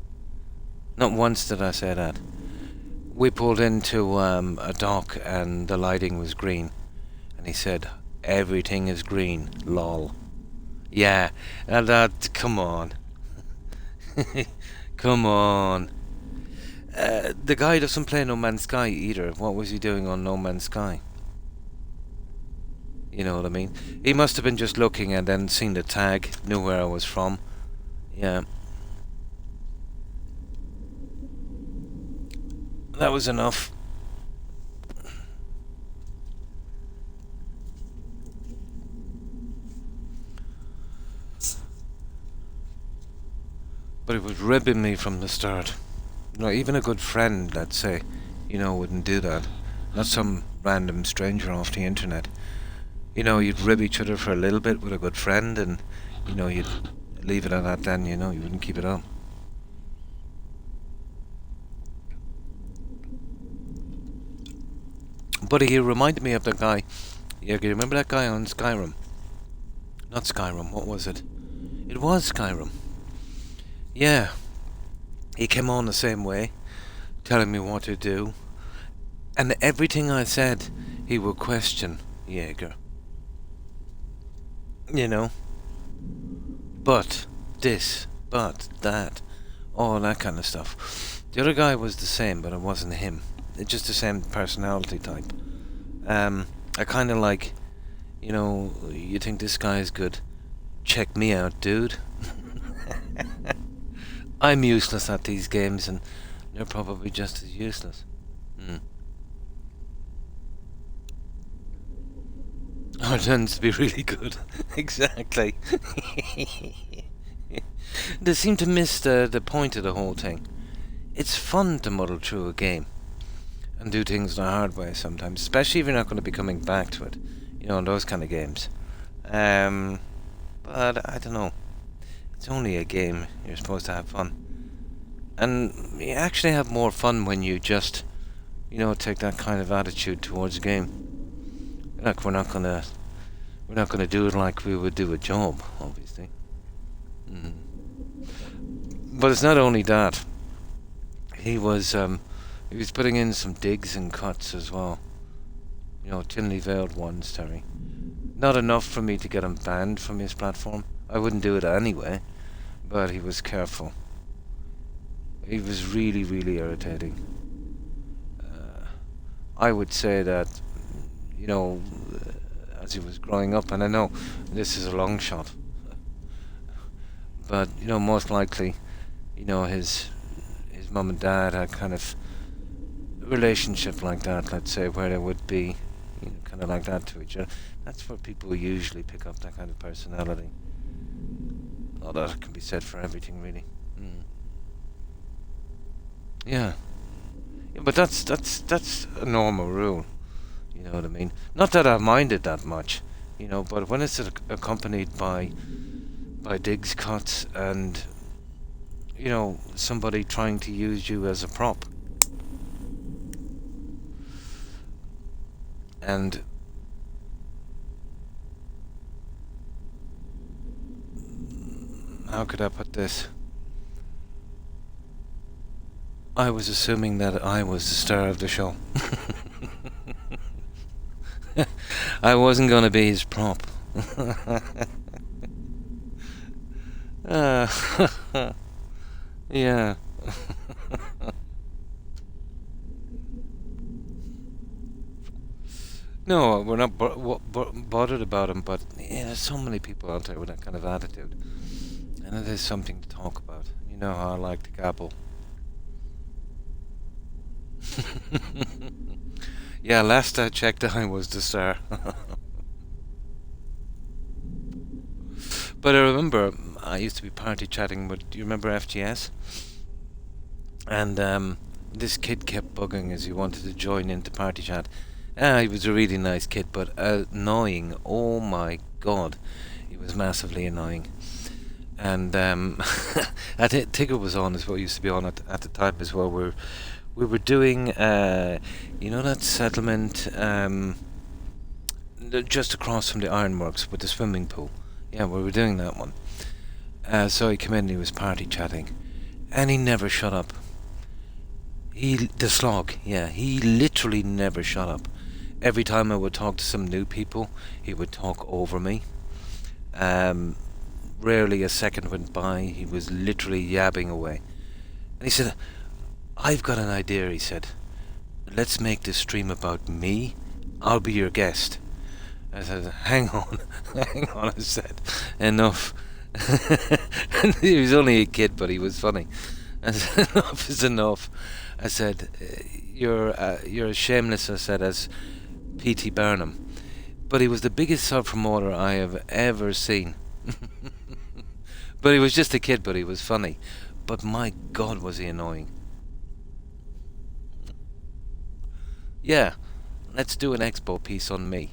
Not once did I say that. We pulled into a dock and the lighting was green. And he said, everything is green, lol. Yeah, and come on. Come on. The guy doesn't play No Man's Sky either. What was he doing on No Man's Sky? You know what I mean? He must have been just looking and then seen the tag, knew where I was from. Yeah. That was enough. But it was ribbing me from the start. Even a good friend, let's say, wouldn't do that. Not some random stranger off the internet. You'd rib each other for a little bit with a good friend and, you'd leave it at that then, you wouldn't keep it up. But he reminded me of the guy. Yeah, you remember that guy on Skyrim? Not Skyrim, what was it? It was Skyrim. Yeah. He came on the same way, telling me what to do. And everything I said, he would question Jaeger. But this, but that, all that kind of stuff. The other guy was the same, but it wasn't him. It's just the same personality type. I kind of like, you think this guy is good. Check me out, dude. I'm useless at these games, and they're probably just as useless. Oh, it tends to be really good. Exactly. They seem to miss the point of the whole thing. It's fun to muddle through a game and do things the hard way sometimes, especially if you're not going to be coming back to it, in those kind of games. But I don't know. It's only a game. You're supposed to have fun, and you actually have more fun when you just, take that kind of attitude towards a game. Like we're not gonna do it like we would do a job, obviously. But it's not only that. He was putting in some digs and cuts as well. Thinly veiled ones, Terry. Not enough for me to get him banned from his platform. I wouldn't do it anyway, but he was careful. He was really, really irritating. I would say that, as he was growing up, and I know this is a long shot, but, most likely, his mum and dad had kind of a relationship like that, let's say, where they would be, kind of like that to each other. That's where people usually pick up that kind of personality. All that can be said for everything, really. Yeah, but that's a normal rule. You know what I mean? Not that I mind it that much, but when it's accompanied by digs, cuts, and somebody trying to use you as a prop, And how could I put this? I was assuming that I was the star of the show. I wasn't going to be his prop. Yeah. No, we're not bothered about him, but yeah, there's so many people out there with that kind of attitude. And it is something to talk about. You know how I like to gabble. Yeah, last I checked, I was the star. But I remember I used to be party chatting with, do you remember FGS? And this kid kept bugging us. He wanted to join into party chat. He was a really nice kid, but annoying. Oh my god, he was massively annoying. And I think Tigger was on as well. Used to be on at the time as well. We were doing, you know, that settlement just across from the ironworks with the swimming pool. Yeah, we were doing that one. So he came in and he was party chatting, and he never shut up. The slog, yeah, he literally never shut up. Every time I would talk to some new people, he would talk over me. Rarely a second went by. He was literally yabbing away. And he said, I've got an idea, he said. Let's make this stream about me. I'll be your guest. I said, hang on, hang on, I said. Enough. And he was only a kid, but he was funny. I said, enough is enough. I said, you're as shameless, I said, as P.T. Barnum. But he was the biggest self-promoter I have ever seen. But he was just a kid, but he was funny. But my God, was he annoying. Yeah, let's do an expo piece on me.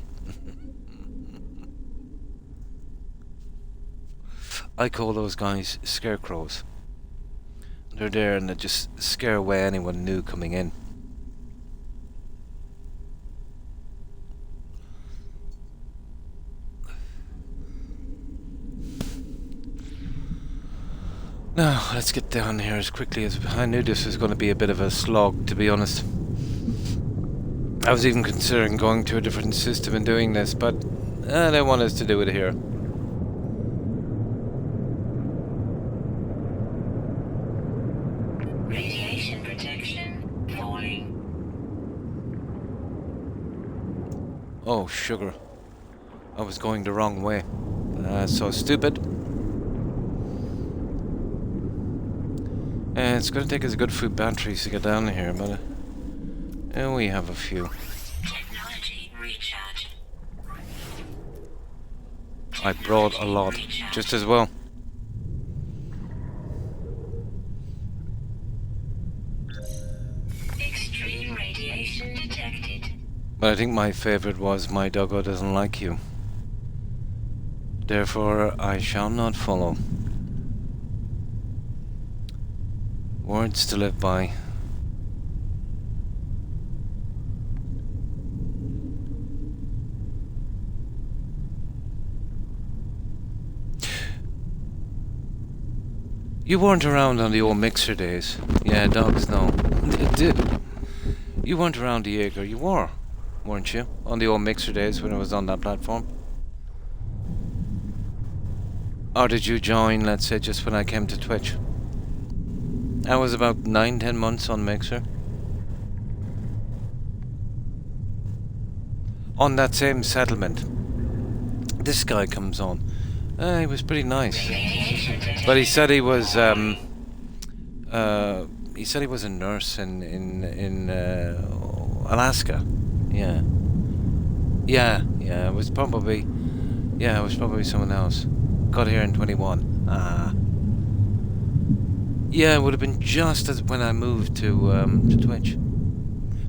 I call those guys scarecrows. They're there and they just scare away anyone new coming in. Now, let's get down here as quickly as... I knew this was going to be a bit of a slog, to be honest. I was even considering going to a different system and doing this, but they want us to do it here. Radiation protection falling. Oh, sugar. I was going the wrong way. So stupid. It's going to take us a good few batteries to get down here, but we have a few. Technology recharge. I brought a lot, just as well. Extreme radiation detected. But I think my favorite was my doggo doesn't like you. Therefore, I shall not follow. Words to live by. You weren't around on the old mixer days. Yeah, dogs know. They do. You weren't around, Diego. You were, weren't you? On the old mixer days when I was on that platform? Or did you join, let's say, just when I came to Twitch? I was about 9-10 months on Mixer. On that same settlement. This guy comes on. He was pretty nice. But he said he was a nurse in Alaska. Yeah. It was probably someone else. Got here in 21. Yeah, it would have been just as when I moved to Twitch.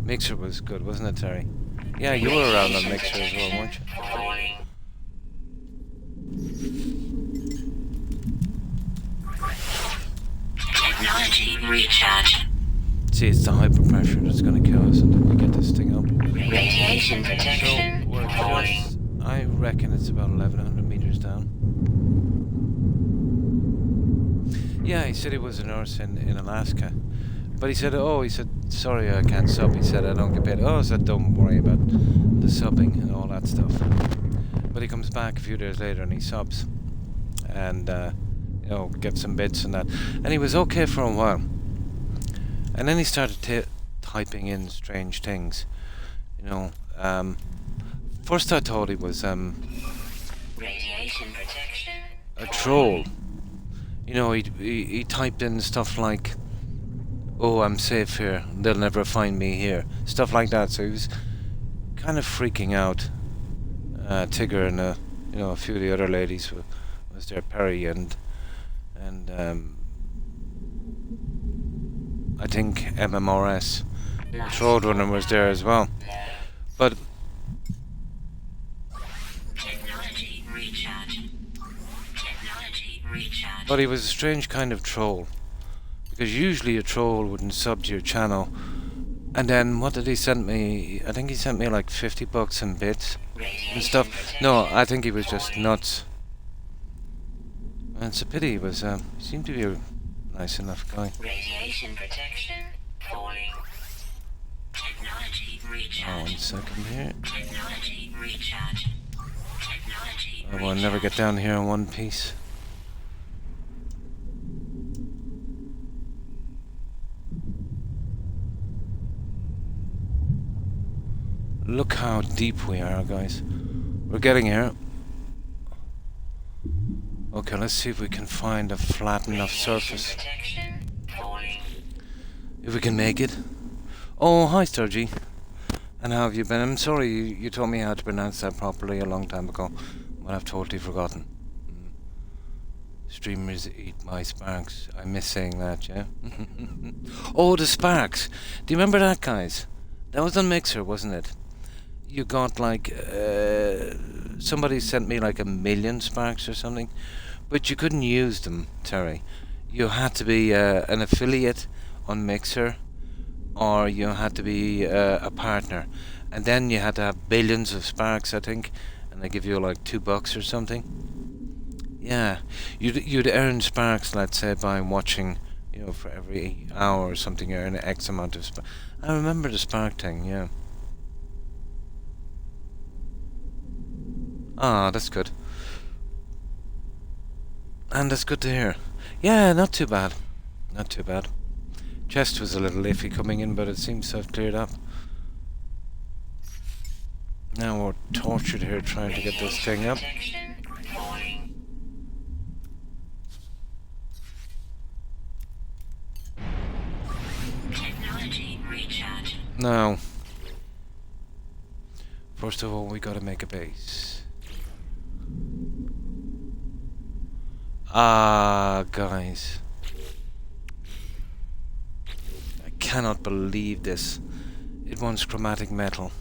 Mixer was good, wasn't it, Terry? Yeah, you were around on Mixer as well, weren't you? Technology recharge. See, it's the hyper pressure that's going to kill us until we get this thing up. Radiation protection. So we're Falling. just, I reckon it's about 1100 meters down. Yeah, he said he was a nurse in Alaska. But he said, sorry, I can't sub. He said, I don't get paid. Oh, I said, don't worry about the subbing and all that stuff. But he comes back a few days later and he subs. And, gets some bits and that. And he was okay for a while. And then he started typing in strange things. First I thought he was, Radiation protection. a troll. He typed in stuff like, "Oh, I'm safe here. They'll never find me here." Stuff like that. So he was kind of freaking out. Tigger and a few of the other ladies was there, Perry and I think MMRS, Roadrunner was there as well. But Technology recharge. Technology recharge. he was a strange kind of troll. Because usually a troll wouldn't sub to your channel. And then what did he send me? I think he sent me like $50 in bits and stuff. No, I think he was just nuts. And it's a pity. He seemed to be a nice enough guy. Radiation protection. Falling. Technology recharge. 1 second here. Technology recharge. Technology I will never get down here in one piece. Look how deep we are, guys. We're getting here. Okay, let's see if we can find a flat enough surface. protection. Falling. If we can make it. Oh, hi, Sturgy. And how have you been? I'm sorry, you told me how to pronounce that properly a long time ago, but I've totally forgotten. Streamers eat my sparks. I miss saying that, yeah? Oh, the sparks. Do you remember that, guys? That was on Mixer, wasn't it? You got like, somebody sent me like 1 million sparks or something, but you couldn't use them, Terry. You had to be an affiliate on Mixer, or you had to be a partner, and then you had to have billions of sparks, I think, and they give you like $2 or something. Yeah, you'd earn sparks, let's say, by watching, for every hour or something, you earn X amount of sparks. I remember the spark thing, yeah. Ah, that's good. And that's good to hear. Yeah, not too bad. Not too bad. Chest was a little iffy coming in, but it seems to have cleared up. Now we're tortured here trying to get this thing up. Protection. Falling. Technology recharge. Now, first of all, we gotta make a base. Ah, guys. I cannot believe this. It wants chromatic metal.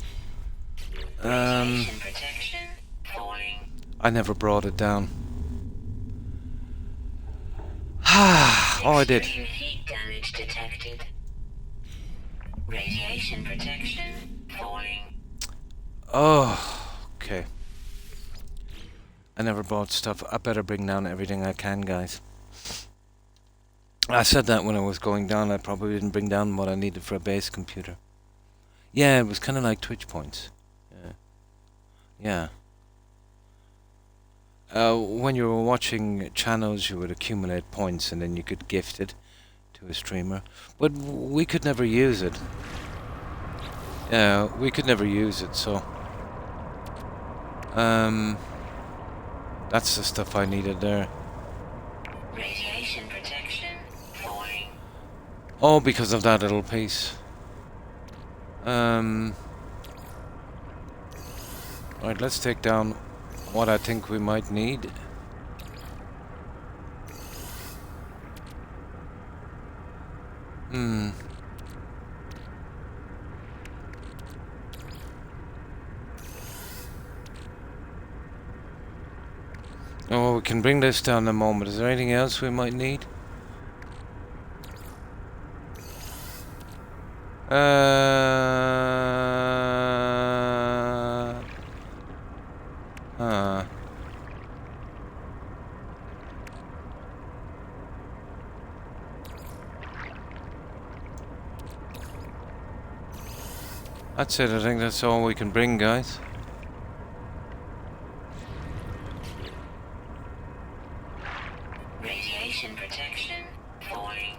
Radiation protection. Falling. I never brought it down. Ah, oh, I did. Extreme heat damage detected. Radiation protection. Falling. Oh, okay. I never bought stuff. I better bring down everything I can, guys. I said that when I was going down. I probably didn't bring down what I needed for a base computer. Yeah, it was kind of like Twitch points. Yeah. When you were watching channels, you would accumulate points and then you could gift it to a streamer. But we could never use it. Yeah, we could never use it, so... that's the stuff I needed there. Radiation protection. Falling. Oh, because of that little piece. Right, let's take down what I think we might need. Oh, we can bring this down in a moment. Is there anything else we might need? That's it, I think that's all we can bring, guys. Radiation protection falling.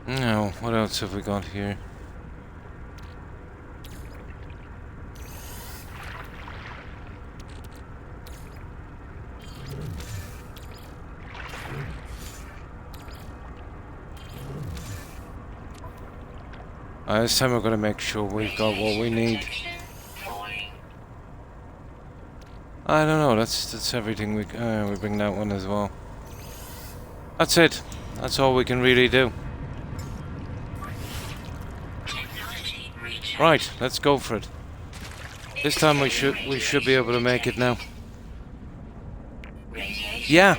Now, what else have we got here? This time we're going to make sure we've got what we need. I don't know, that's everything we bring that one as well. That's it. That's all we can really do. Right, let's go for it. This time we should be able to make it now. Yeah,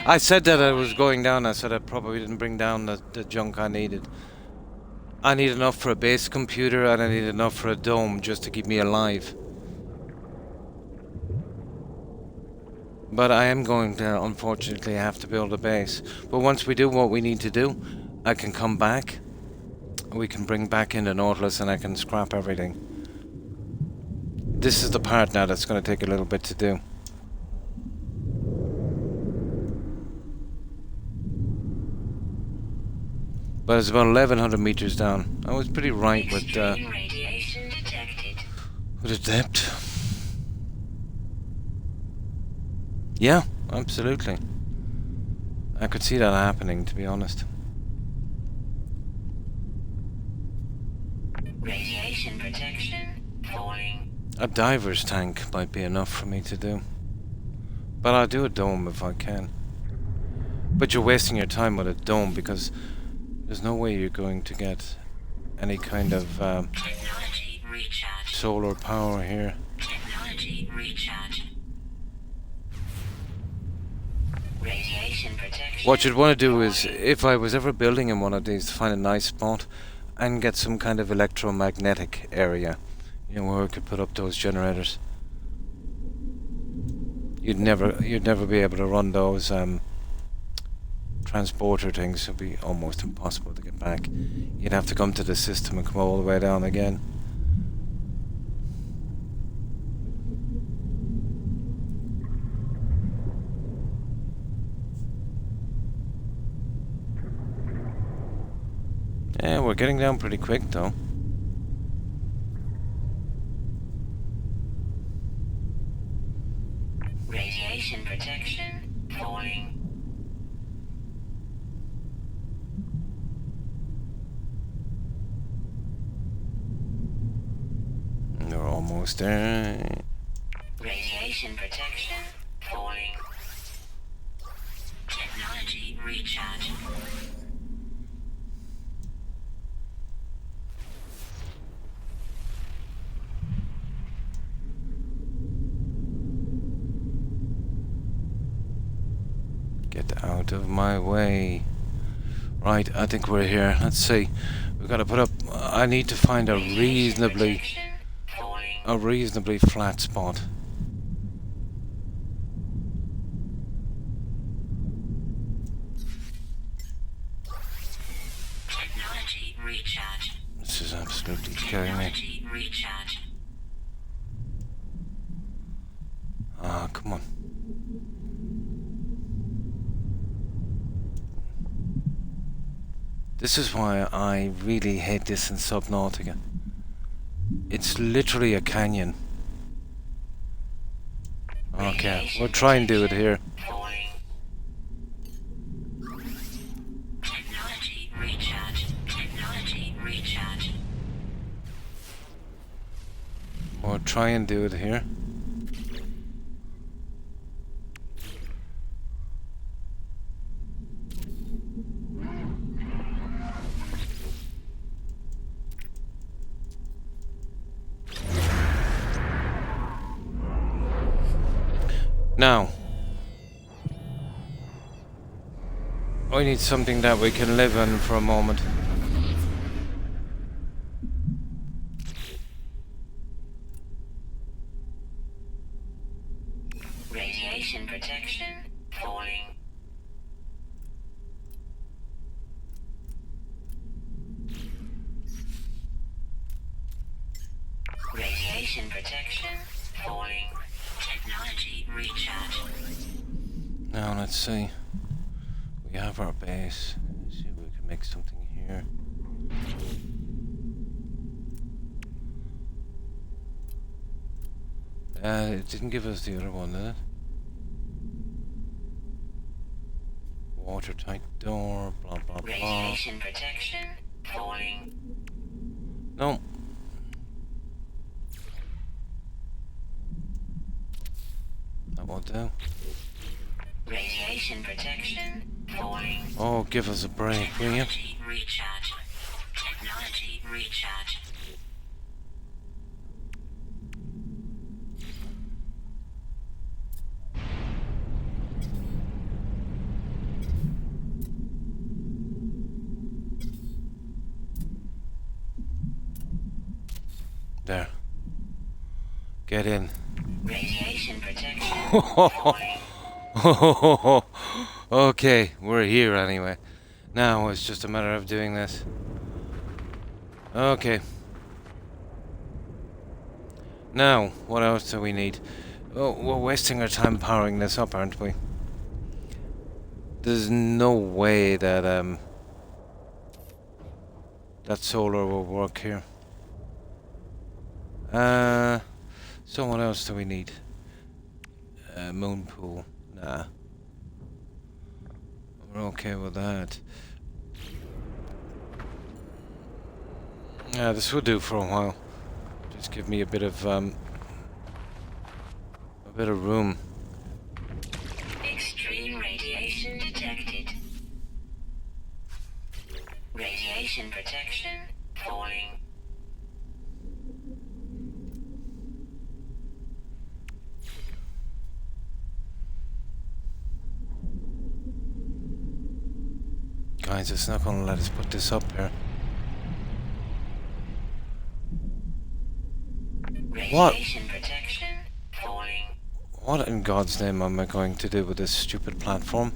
I said that I was going down. I said I probably didn't bring down the junk I needed. I need enough for a base computer and I need enough for a dome just to keep me alive. But I am going to, unfortunately, have to build a base. But once we do what we need to do, I can come back. We can bring back in the Nautilus and I can scrap everything. This is the part now that's going to take a little bit to do. But it's about 1100 meters down. I was pretty right with the depth. Yeah, absolutely. I could see that happening, to be honest. Radiation protection falling. A diver's tank might be enough for me to do. But I'll do a dome if I can. But you're wasting your time with a dome because there's no way you're going to get any kind of solar power here. Technology recharge. Radiation protection. What you'd want to do is, if I was ever building in one of these, to find a nice spot and get some kind of electromagnetic area, you know, where we could put up those generators. You'd never be able to run those transporter things. It'd be almost impossible to get back. You'd have to come to the system and come all the way down again. Yeah, we're getting down pretty quick though. Radiation protection falling. We're almost there. Radiation protection falling. Technology recharge. Get out of my way. Right, I think we're here. Let's see. We've got to put up... I need to find a reasonably flat spot. Technology recharge. This is absolutely killing me. Technology recharge. Ah, come on. This is why I really hate this in Subnautica. It's literally a canyon. Okay, we'll try and do it here. Technology recharge. Technology recharge. We'll try and do it here. Now, we need something that we can live in for a moment. Radiation protection falling. Technology recharge. Now let's see. We have our base. Let's see if we can make something here. It didn't give us the other one, did it? Watertight door, blah blah blah. Radiation protection falling. No. That won't do. Radiation protection falling. Oh, give us a break, will you? Technology recharge. Technology recharge. There. Get in. Radiation protection falling. Okay, we're here anyway. Now it's just a matter of doing this. Okay. Now, what else do we need? Oh, we're wasting our time powering this up, aren't we? There's no way that that solar will work here. So what else do we need? Moon pool. Nah. We're okay with that. Yeah, this will do for a while. Just give me a bit of room. Extreme radiation detected. Radiation protection falling. Guys, it's not gonna let us put this up here. What? Radiation protection falling. What in God's name am I going to do with this stupid platform?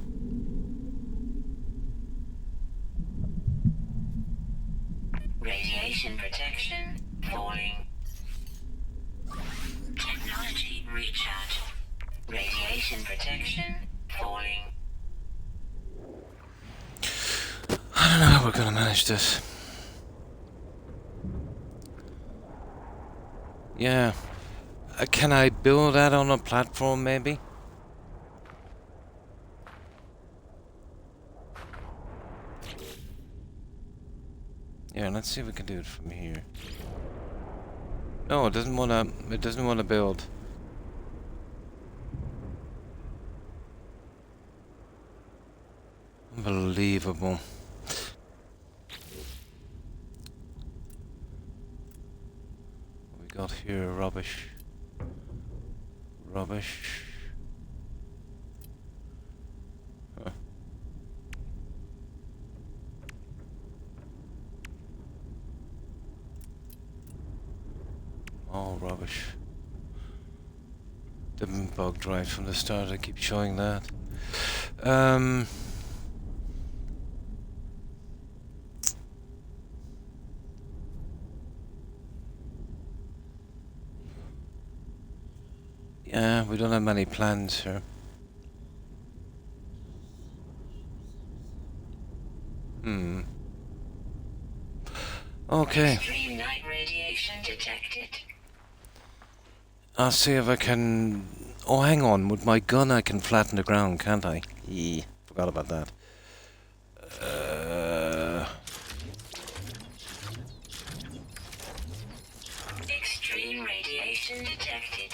Radiation protection falling. Technology recharge. Radiation protection falling. I don't know how we're gonna manage this. Yeah. Can I build that on a platform, maybe? Yeah, let's see if we can do it from here. No, it doesn't wanna build. Unbelievable. What we got here? Rubbish. Rubbish. Huh. All rubbish. The bug drive from the start, I keep showing that. Yeah, we don't have many plans here. Okay. Extreme night radiation detected. I'll see if I can... Oh, hang on. With my gun I can flatten the ground, can't I? Yeah, forgot about that. Extreme radiation detected.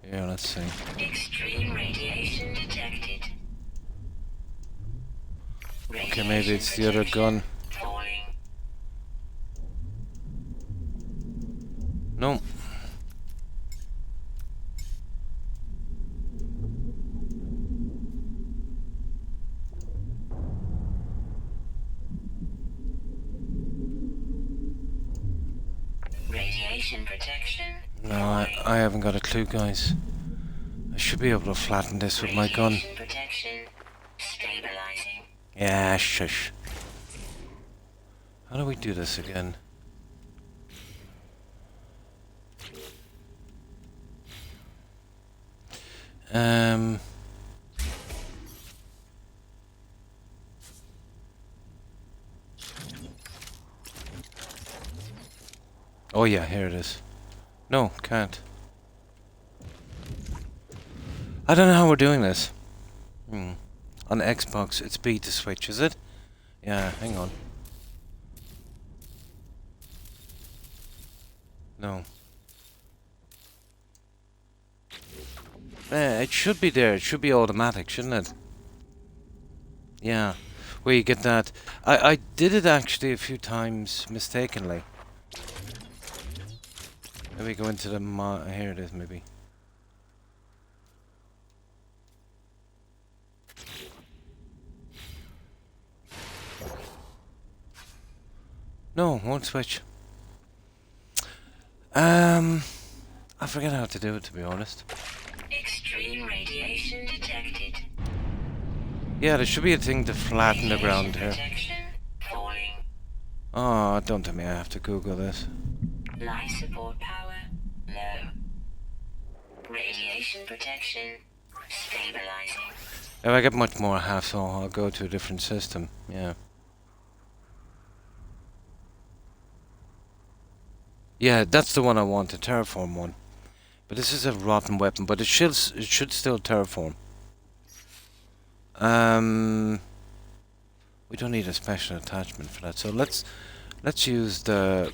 Yeah, let's see. Extreme radiation detected. Okay, maybe it's the other gun. Falling. No. Radiation protection. No, I haven't got a clue, guys. I should be able to flatten this with my gun. Radiation protection. Stabilizing. Yeah, shush. How do we do this again? Um. Oh yeah, here it is. No, can't. I don't know how we're doing this. On Xbox, it's B to switch, is it? Yeah, hang on. No. It should be there. It should be automatic, shouldn't it? Yeah. Where you get that. I did it actually a few times mistakenly. Let me go into the here it is, maybe. No, won't switch. I forget how to do it, to be honest. Extreme radiation detected. Yeah, there should be a thing to flatten the ground here. Protection falling. Oh, don't tell me I have to Google this. Life support power low. Radiation protection stabilizing. If I get much more hassle, I'll go to a different system. Yeah. Yeah, that's the one I want, the terraform one. But this is a rotten weapon, but it should still terraform. We don't need a special attachment for that, so let's use the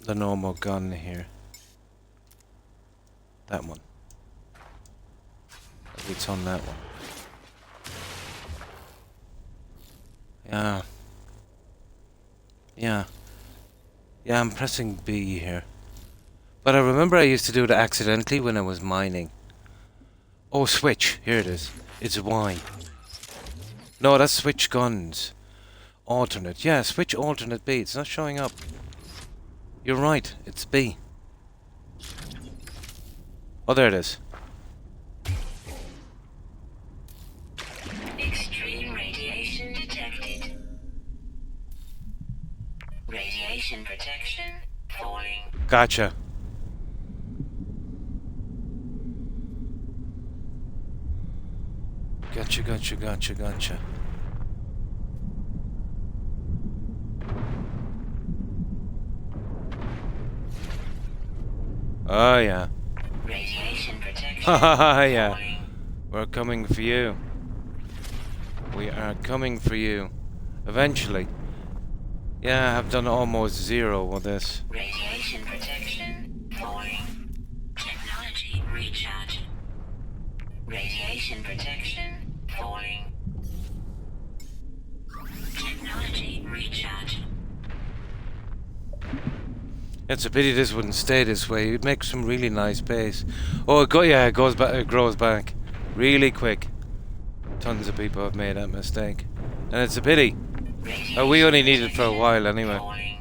normal gun here. That one. It's on that one. Yeah. Yeah. Yeah, I'm pressing B here. But I remember I used to do it accidentally when I was mining. Oh, switch. Here it is. It's Y. No, that's switch guns. Alternate. Yeah, switch alternate B. It's not showing up. You're right. It's B. Oh, there it is. Extreme radiation detected. Radiation protection falling. Gotcha. Gotcha. Oh, yeah. Radiation protection Haha, yeah. falling. We're coming for you. We are coming for you. Eventually. Yeah, I've done almost 0 with this. Radiation protection falling. Technology recharge. Radiation protection falling. Technology recharge. It's a pity this wouldn't stay this way. You'd make some really nice base. Oh, it goes back. It grows back really quick. Tons of people have made that mistake, and it's a pity. We only need it for a while anyway. Falling.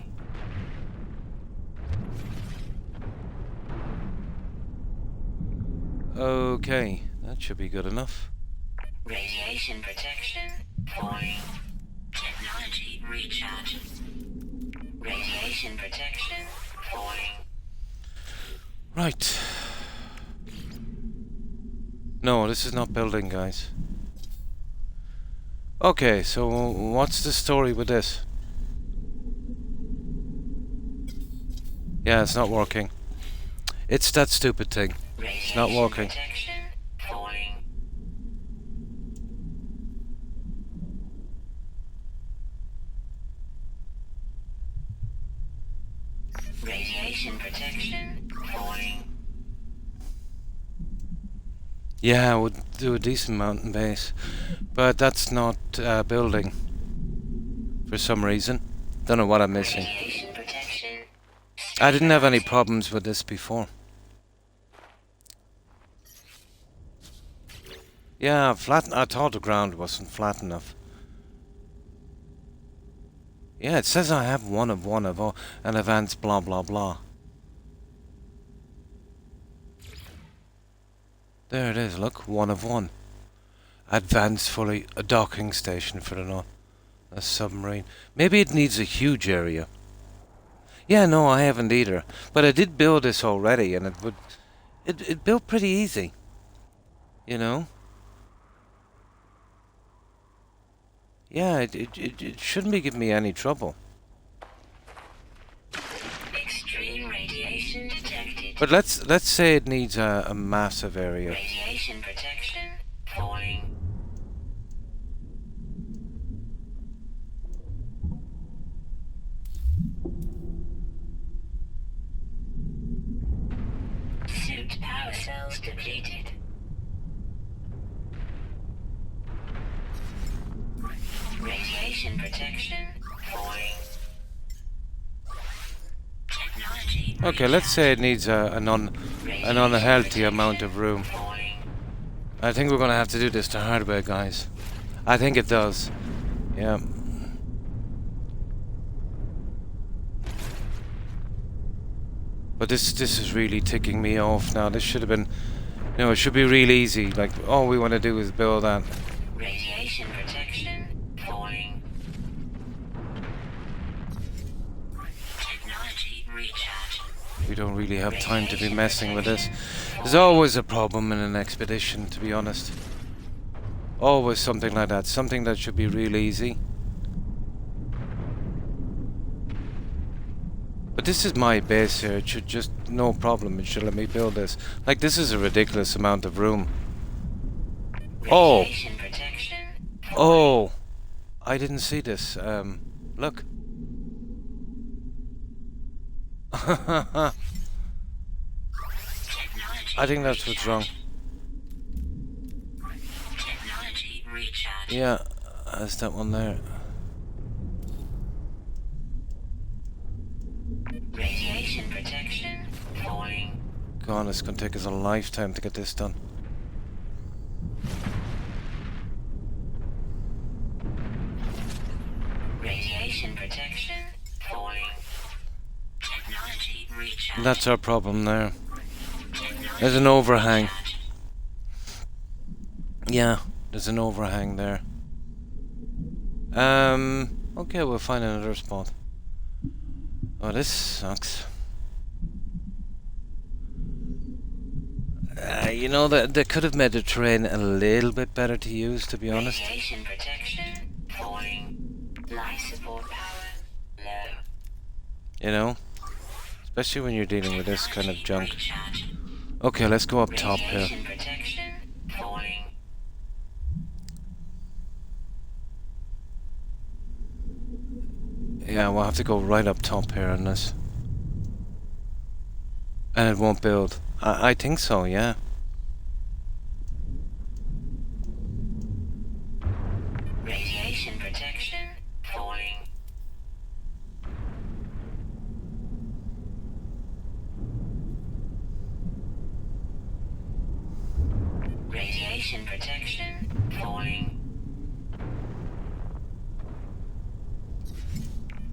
Okay, that should be good enough. Radiation protection falling. Technology recharge. Radiation protection falling. Right. No, this is not building, guys. Okay, so what's the story with this? Yeah, it's not working. It's that stupid thing. It's not working. Protection falling. Radiation protection falling. Yeah, I would do a decent mountain base, but that's not building for some reason. Don't know what I'm missing. Radiation protection. I didn't have any problems with this before. Yeah, I thought the ground wasn't flat enough. Yeah, it says I have one of all, and advanced blah blah blah. There it is, look, 1 of 1. Advanced fully, a docking station for a submarine. Maybe it needs a huge area. Yeah, no, I haven't either. But I did build this already, and it built pretty easy. You know? Yeah, it shouldn't be giving me any trouble. Extreme radiation detected. But let's say it needs a massive area. Radiation protection falling. Suit power cells depleted. Radiation protection falling. Technology. Okay, let's say it needs an unhealthy amount of room. Falling. I think we're gonna have to do this the hard way, guys. I think it does. Yeah. But this is really ticking me off now. This should have been, you know, it should be real easy. Like, all we want to do is build that. Radiation protection falling. Technology recharge. We don't really have time to be messing with this. There's always a problem in an expedition, to be honest. Always something like that. Something that should be real easy. But this is my base here. It should just, no problem. It should let me build this. Like, this is a ridiculous amount of room. Oh! Radiation protection. Oh! I didn't see this. Look. I think that's what's wrong. Technology recharge. Yeah, there's that one there. Radiation protection falling. God, it's gonna take us a lifetime to get this done. Radiation protection falling. Technology recharge. That's our problem there. Technology There's an overhang. recharge. Yeah, there's an overhang there. Okay, we'll find another spot. Oh, this sucks. You know, they could have made the terrain a little bit better to use, to be honest. Radiation protection falling. Life support power low. You know? Especially when you're dealing with this kind of junk. Recharge. Okay, let's go up top here. Radiation protection falling. Yeah, we'll have to go right up top here on this. And it won't build. I think so, yeah. Radiation protection falling. Radiation protection falling.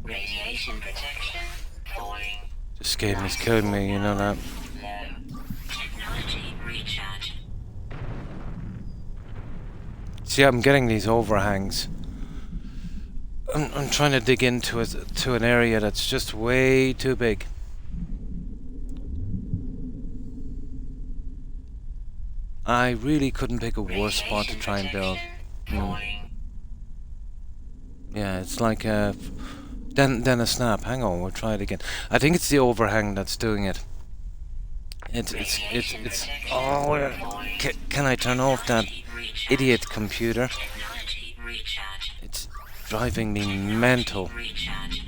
Radiation protection falling. This game is killing me, you know that. Low. Technology recharge. See, I'm getting these overhangs. I'm trying to dig into it, to an area that's just way too big. I really couldn't pick a worse spot to try and build. Falling. Yeah, it's like then a snap. Hang on, we'll try it again. I think it's the overhang that's doing it. It's. Oh, can I turn off that idiot computer? Technology recharge. It's driving me mental. Recharge.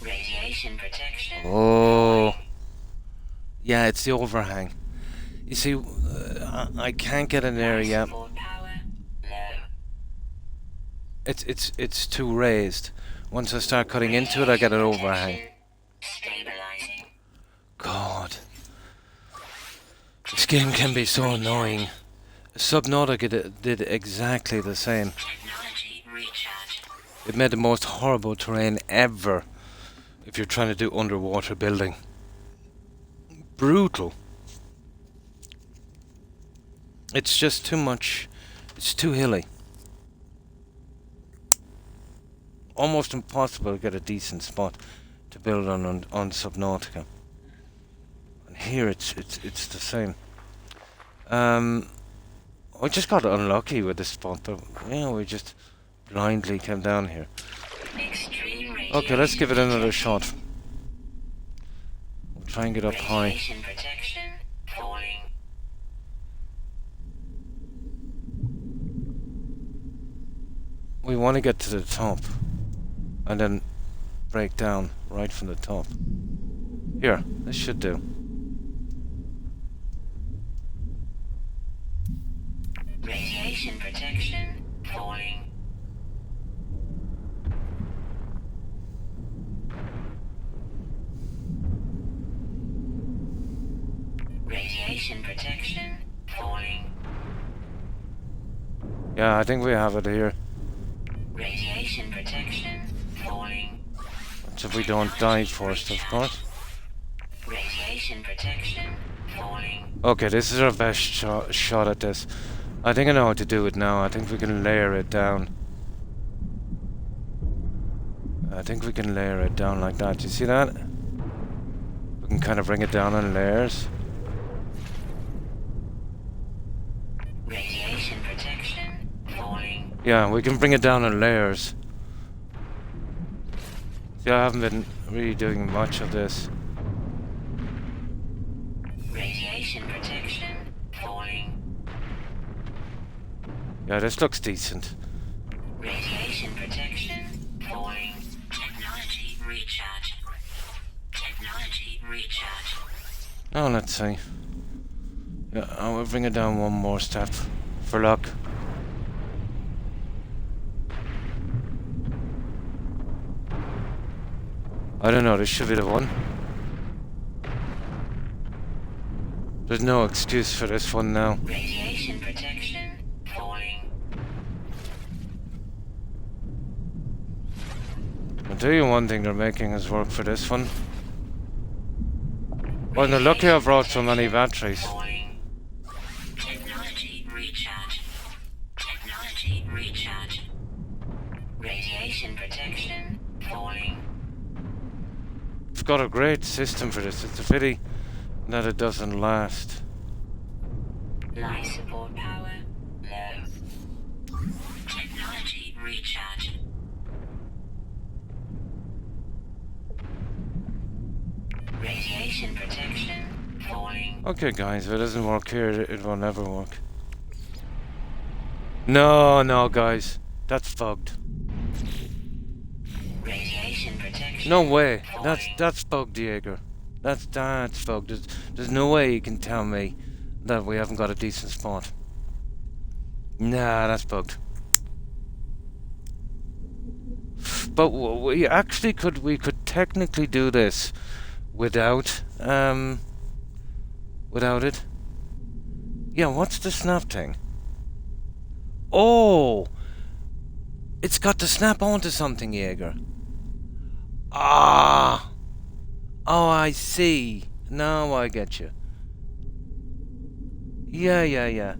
Radiation protection. Oh, yeah, it's the overhang. You see, I can't get an area. Support power low. It's too raised. Once I start cutting into it, I get an overhang. Stabilizing. God, this game can be so annoying. Subnautica did exactly the same. Technology recharge. It made the most horrible terrain ever if you're trying to do underwater building. Brutal. It's just too much. It's too hilly. Almost impossible to get a decent spot to build on Subnautica. And here it's the same. We just got unlucky with this spot, but yeah, we just blindly came down here. Extreme Okay, let's give it radiation another detected. shot. We'll try and get up high. Radiation protection falling. We want to get to the top and then break down right from the top. Here, this should do. Radiation protection falling. Radiation protection falling. Yeah, I think we have it here. Radiation protection falling. So we don't die first, of course. Radiation protection falling. Okay, this is our best shot at this. I think I know how to do it now. I think we can layer it down. I think we can layer it down like that. You see that? We can kind of bring it down in layers. Radiation protection falling. Yeah, we can bring it down in layers. See, I haven't been really doing much of this. Radiation protection falling. Yeah, this looks decent. Radiation protection falling. Technology recharge. Technology recharge. Oh, let's see. Yeah, I will bring it down one more step for luck. I don't know, this should be the one. There's no excuse for this one now. Radiation protection falling. I'll tell you one thing, they're making us work for this one. Well, they're lucky I brought so many batteries. Falling. Technology recharge. Technology recharge. Radiation protection falling. We've got a great system for this. It's a pity that it doesn't last. Life support power low. Technology recharge. Radiation protection falling. Okay, guys, if it doesn't work here, it will never work. No, guys. That's bugged. Radiation protection. No way. falling. That's bugged, Jaeger. That's bugged. There's no way you can tell me that we haven't got a decent spot. Nah, that's bugged. But we actually we could technically do this without it. Yeah, what's the snap thing? Oh, it's got to snap onto something, Jaeger. Ah. Oh, I see. Now I get you. Yeah.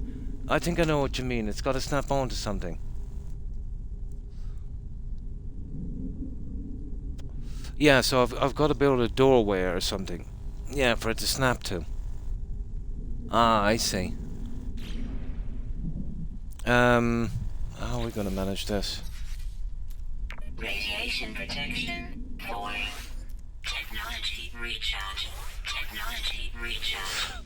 I think I know what you mean. It's got to snap onto something. Yeah, so I've got to build a doorway or something. Yeah, for it to snap to. Ah, I see. How are we going to manage this? Radiation protection falling. Technology recharge. Technology recharge.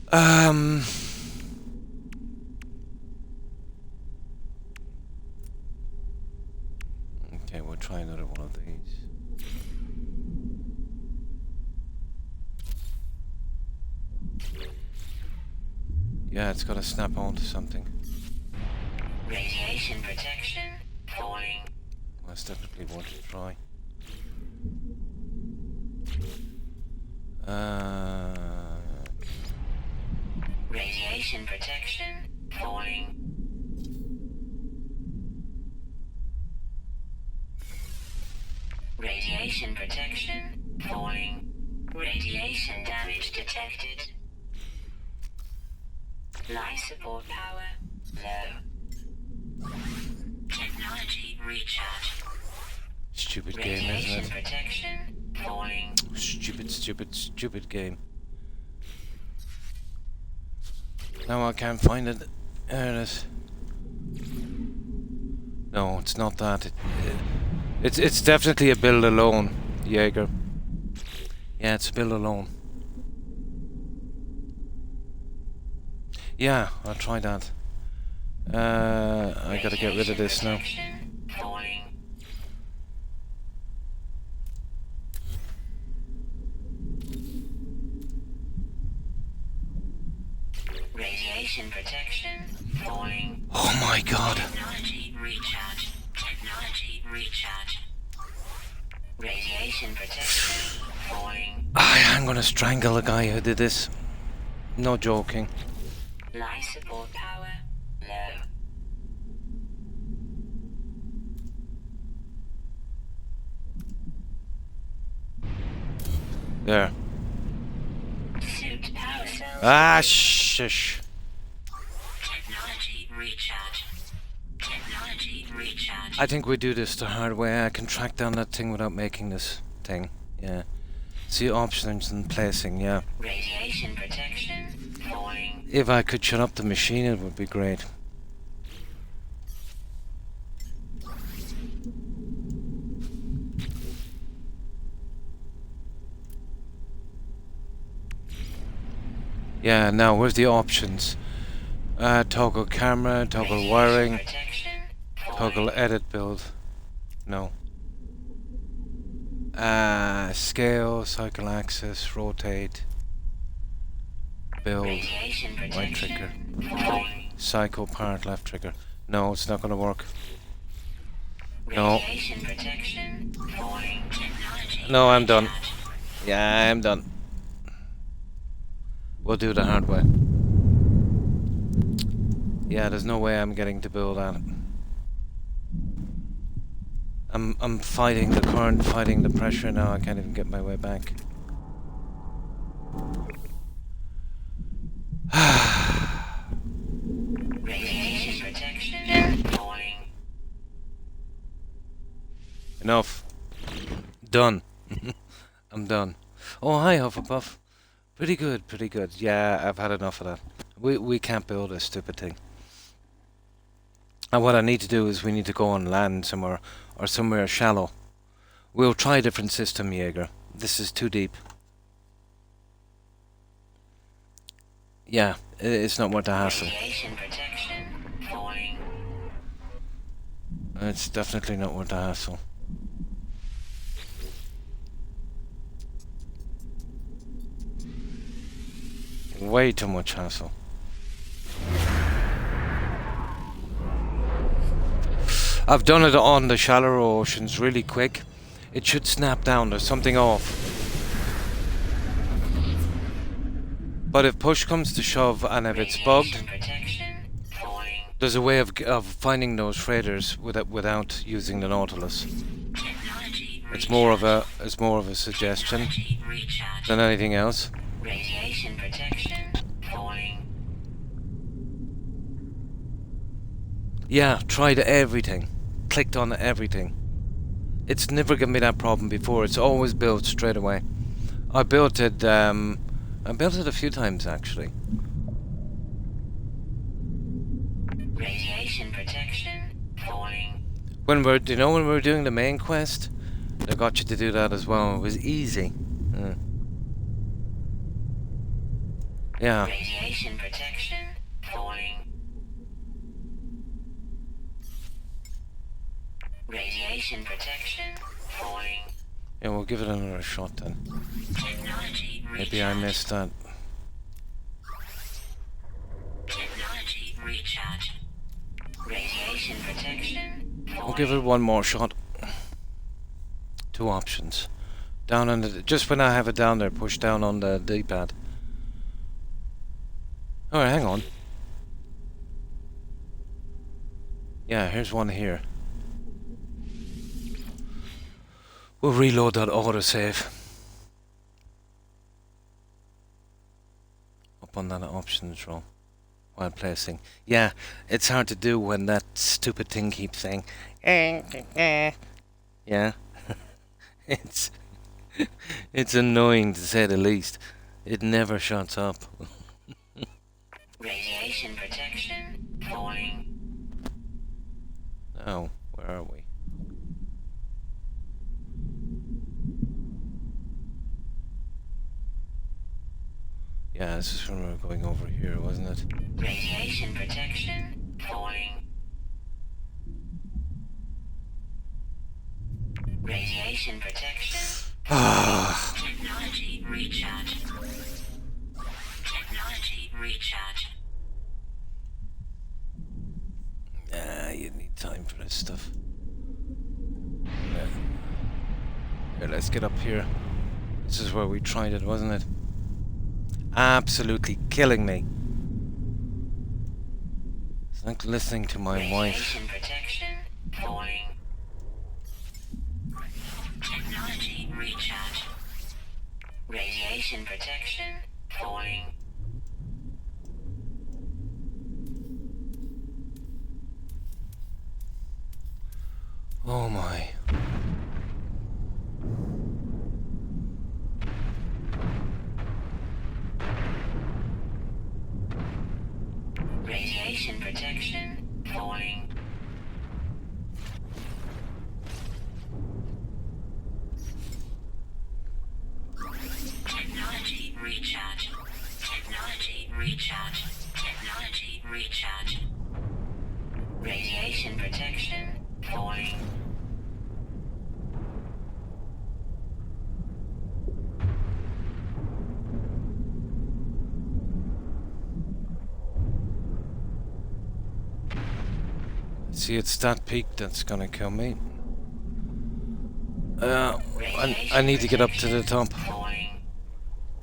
Okay, we'll try another one of these. Yeah, it's got to snap onto something. Radiation protection falling. That's definitely one to try. Radiation protection falling. Radiation protection falling. Radiation damage detected. Life support power low. Technology recharge. Stupid game, Radiation isn't it? protection falling. Stupid game. No, I can't find it. There it is. No, it's not that. It's definitely a build alone, Jaeger. Yeah, it's a build alone. Yeah, I'll try that. I gotta get rid of this now. Radiation protection falling. Oh my god. Technology recharge. Technology recharge. Radiation protection falling. I'm gonna strangle the guy who did this. No joking. Life support power low. There. Suit power cells. Ah, shush. Technology recharge. Technology recharge. I think we do this the hard way. I can track down that thing without making this thing. Yeah. See options and placing, yeah. Radiation protection falling. If I could shut up the machine, it would be great. Yeah, now where's the options? Toggle camera, toggle wiring, toggle edit build. No. Scale, cycle axis, rotate, build, right trigger, cycle part, left trigger. No, it's not gonna work. No. No, I'm done. Yeah, I'm done. We'll do the hard way. Yeah, there's no way I'm getting to build at it. I'm fighting the current, fighting the pressure now. I can't even get my way back. Radiation protection falling. Enough. Done. I'm done. Oh, hi, Hufflepuff. Pretty good, pretty good. Yeah, I've had enough of that. We can't build a stupid thing. And what I need to do is we need to go on land somewhere, or somewhere shallow. We'll try a different system, Jaeger. This is too deep. Yeah, it's not worth the hassle. Radiation protection falling. It's definitely not worth the hassle. Way too much hassle. I've done it on the shallower oceans really quick. It should snap down. There's something off. But if push comes to shove and if it's bugged, there's a way of finding those freighters without using the Nautilus. It's more of a suggestion than anything else. Radiation protection falling. Yeah, tried everything. Clicked on everything. It's never given me that problem before. It's always built straight away. I built it a few times actually. Radiation protection falling. When we're doing the main quest, they got you to do that as well. It was easy. Yeah. Radiation protection falling. Radiation protection falling. Yeah, we'll give it another shot then. Technology Maybe I missed that. Technology recharge. Radiation protection falling. We'll give it one more shot. Two options. Down on the just when I have it down there, push down on the D-pad. Alright, hang on. Yeah, here's one here. We'll reload that autosave. Up on that options row. While placing. Yeah, it's hard to do when that stupid thing keeps saying yeah. It's annoying to say the least. It never shuts up. Radiation protection falling. Now, where are we? Yeah, this is when we were going over here, wasn't it? Radiation protection falling. Radiation protection. Ah, Technology recharge. Technology recharge. you need time for this stuff. Yeah. Here, let's get up here. This is where we tried it, wasn't it? Absolutely killing me. It's like listening to my wife. Radiation protection falling. Technology recharge. Radiation protection falling. Oh my. Radiation protection falling. Technology recharge. Technology recharge. Technology recharge. Radiation protection falling. See, it's that peak that's gonna kill me. I need to get up to the top. Falling.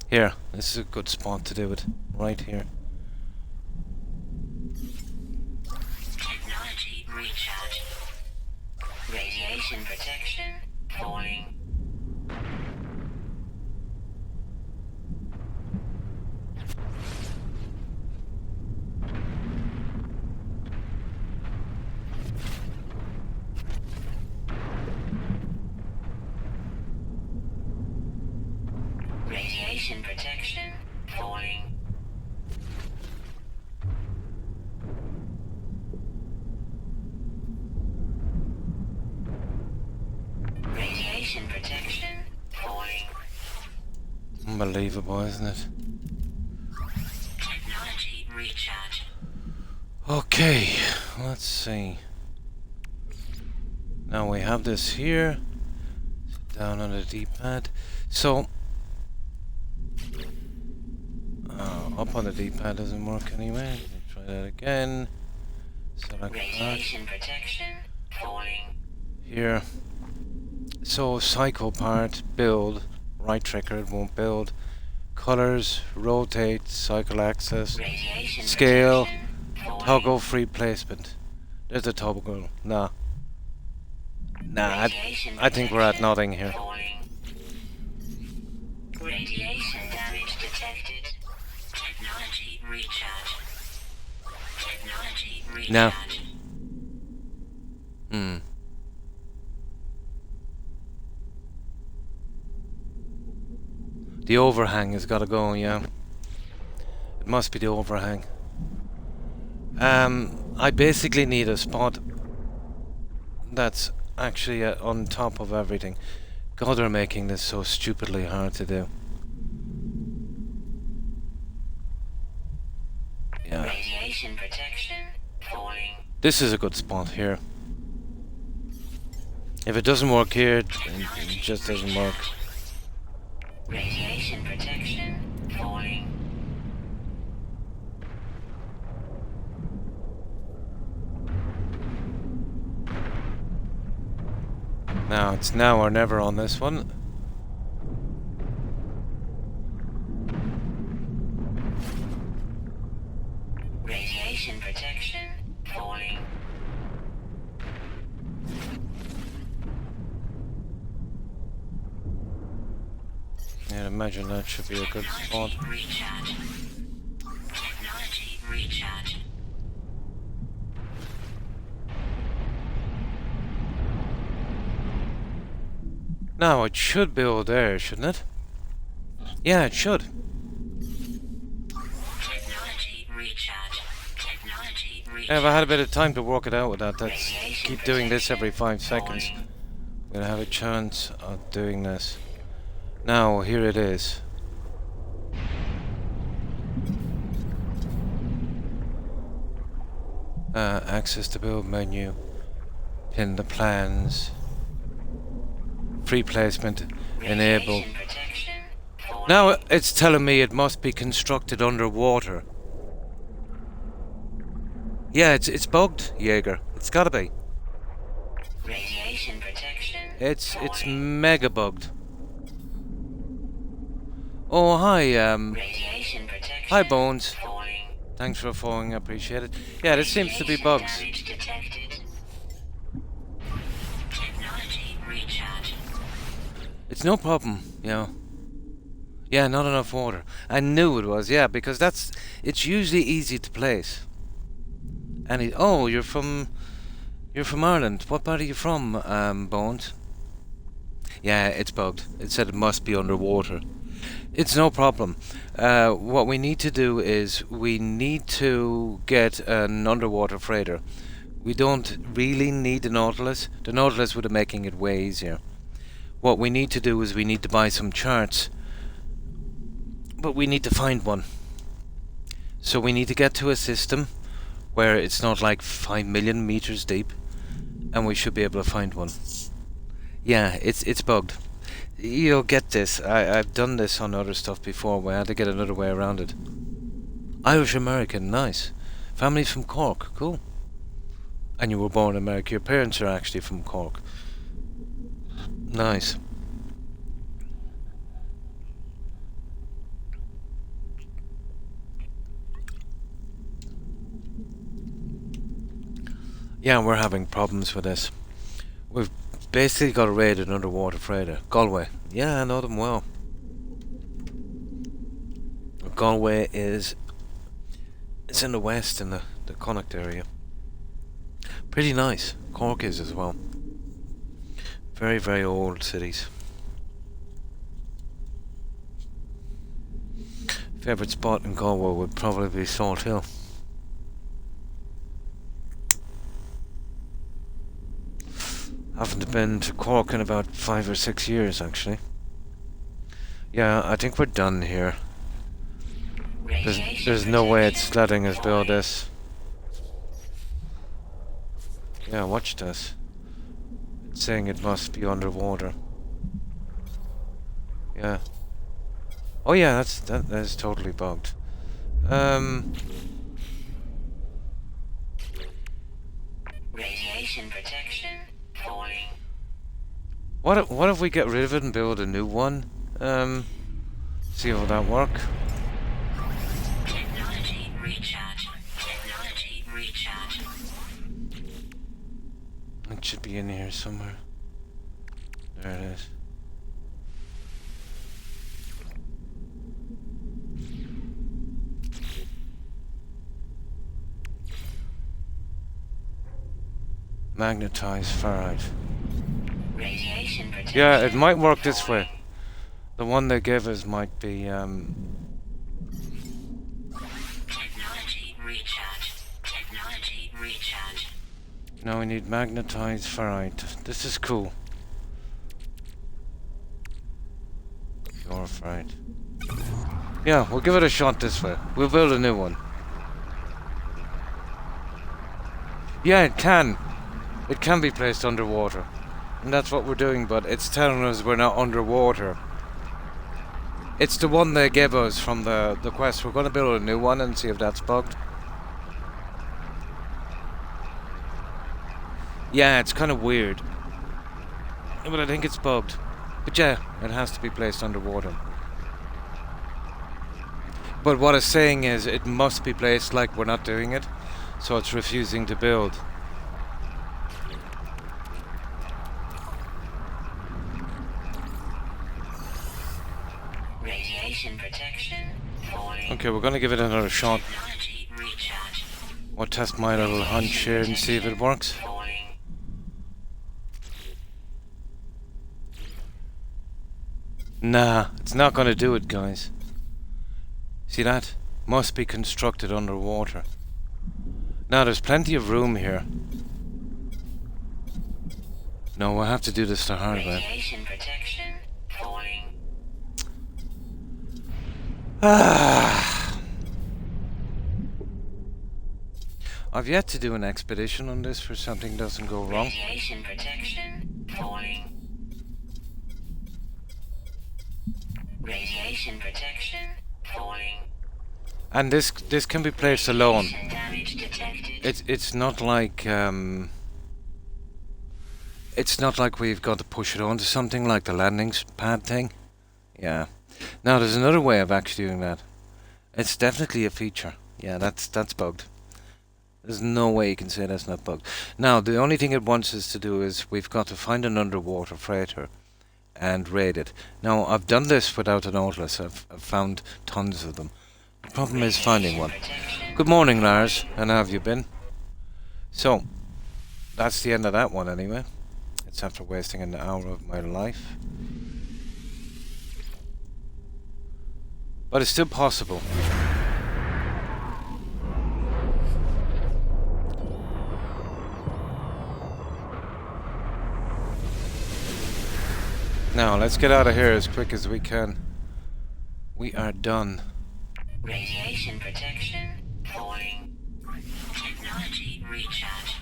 Here, this is a good spot to do it. Right here. Technology recharge. Radiation protection falling. Radiation protection falling. Radiation protection falling. Unbelievable, isn't it? Technology recharge. Okay, let's see. Now we have this here. Sit down on the D-pad. So, up on the D-pad doesn't work anyway. Try that again. Select that. Radiation protection falling. Here. So, cycle part, build. Right trigger, it won't build. Colors, rotate, cycle axis. Radiation Scale. protection falling. Toggle free placement. There's a toggle. Nah. Nah, Radiation I think we're at protection nothing here. falling. Radiation damage detected. Technology recharge. Technology recharge. No. The overhang has got to go, yeah. It must be the overhang. I basically need a spot that's actually on top of everything. God, they're making this so stupidly hard to do. Yeah. Radiation protection falling. This is a good spot here. If it doesn't work here, it just doesn't work. Radiation protection falling. Now, it's now or never on this one. Radiation protection falling. Yeah, imagine that should be a good spot. Technology recharge. Technology recharge. Now, it should build there, shouldn't it? Yeah, it should. Technology recharge. Yeah, if I had a bit of time to work it out with that, that's Radiation keep doing this every 5 protection seconds. falling. We'll have a chance of doing this. Now, here it is. Access to build menu. Pin the plans. Free placement enabled. Radiation protection falling. Now it's telling me it must be constructed underwater. Yeah, it's bugged, Jaeger. It's gotta be. Radiation protection It's falling. mega bugged. Oh hi, Radiation protection hi Bones. falling. Thanks for following, I appreciate it. Yeah, this seems to be bugs. Damage detected. Technology recharge. It's no problem, you know. Yeah, not enough water. I knew it was, yeah, because it's usually easy to place. And oh, you're from Ireland. What part are you from, Bones? Yeah, it's bugged. It said it must be underwater. It's no problem. What we need to do is we need to get an underwater freighter. We don't really need the Nautilus. The Nautilus would be making it way easier. What we need to do is we need to buy some charts. But we need to find one. So we need to get to a system where it's not like 5 million meters deep. And we should be able to find one. Yeah, it's bugged. You'll get this. I've done this on other stuff before where I had to get another way around it. Irish American, nice. Family's from Cork, cool. And you were born in America. Your parents are actually from Cork. Nice. Yeah, we're having problems with this. We've basically got to raid an underwater freighter. Galway. Yeah, I know them well. Galway is... It's in the west, in the Connacht area. Pretty nice. Cork is as well. Very, very old cities. Favourite spot in Galway would probably be Salt Hill. Haven't been to Cork in about 5 or 6 years, actually. Yeah, I think we're done here. There's no way it's letting us build this. Yeah, watch this. It's saying it must be underwater. Yeah. Oh yeah, that is totally bugged. Radiation protection falling. What if we get rid of it and build a new one? See how that work. Technology recharge. Technology recharge. It should be in here somewhere. There it is. Magnetized ferrite. Radiation protection. Yeah, it might work this way. The one they gave us might be, Technology recharge. Technology recharge. now we need magnetized ferrite. This is cool. Pure ferrite. Yeah, we'll give it a shot this way. We'll build a new one. Yeah, it can. It can be placed underwater. And that's what we're doing, but it's telling us we're not underwater. It's the one they gave us from the quest. We're going to build a new one and see if that's bugged. Yeah, it's kind of weird. But I think it's bugged. But yeah, it has to be placed underwater. But what it's saying is it must be placed like we're not doing it. So it's refusing to build. Radiation protection falling. Okay, we're going to give it another shot. Technology recharge. We'll test my little hunch here and see if it works. Falling. Nah, it's not going to do it, guys. See that? Must be constructed underwater. Now there's plenty of room here. No, we'll have to do this the hard way. Radiation protection falling. I've yet to do an expedition on this for something doesn't go wrong. Radiation protection falling. Radiation protection falling. And this can be placed alone. Radiation damage detected. It's not like we've got to push it onto something like the landing pad thing. Yeah. Now there's another way of actually doing that. It's definitely a feature. Yeah, that's bugged. There's no way you can say that's not bugged. Now the only thing it wants us to do is we've got to find an underwater freighter and raid it. Now I've done this without an Nautilus. I've found tons of them. The problem is finding one. Good morning, Lars. And how have you been? So that's the end of that one anyway. It's after wasting an hour of my life. But it's still possible. Now, let's get out of here as quick as we can. We are done. Radiation protection falling. Technology recharge.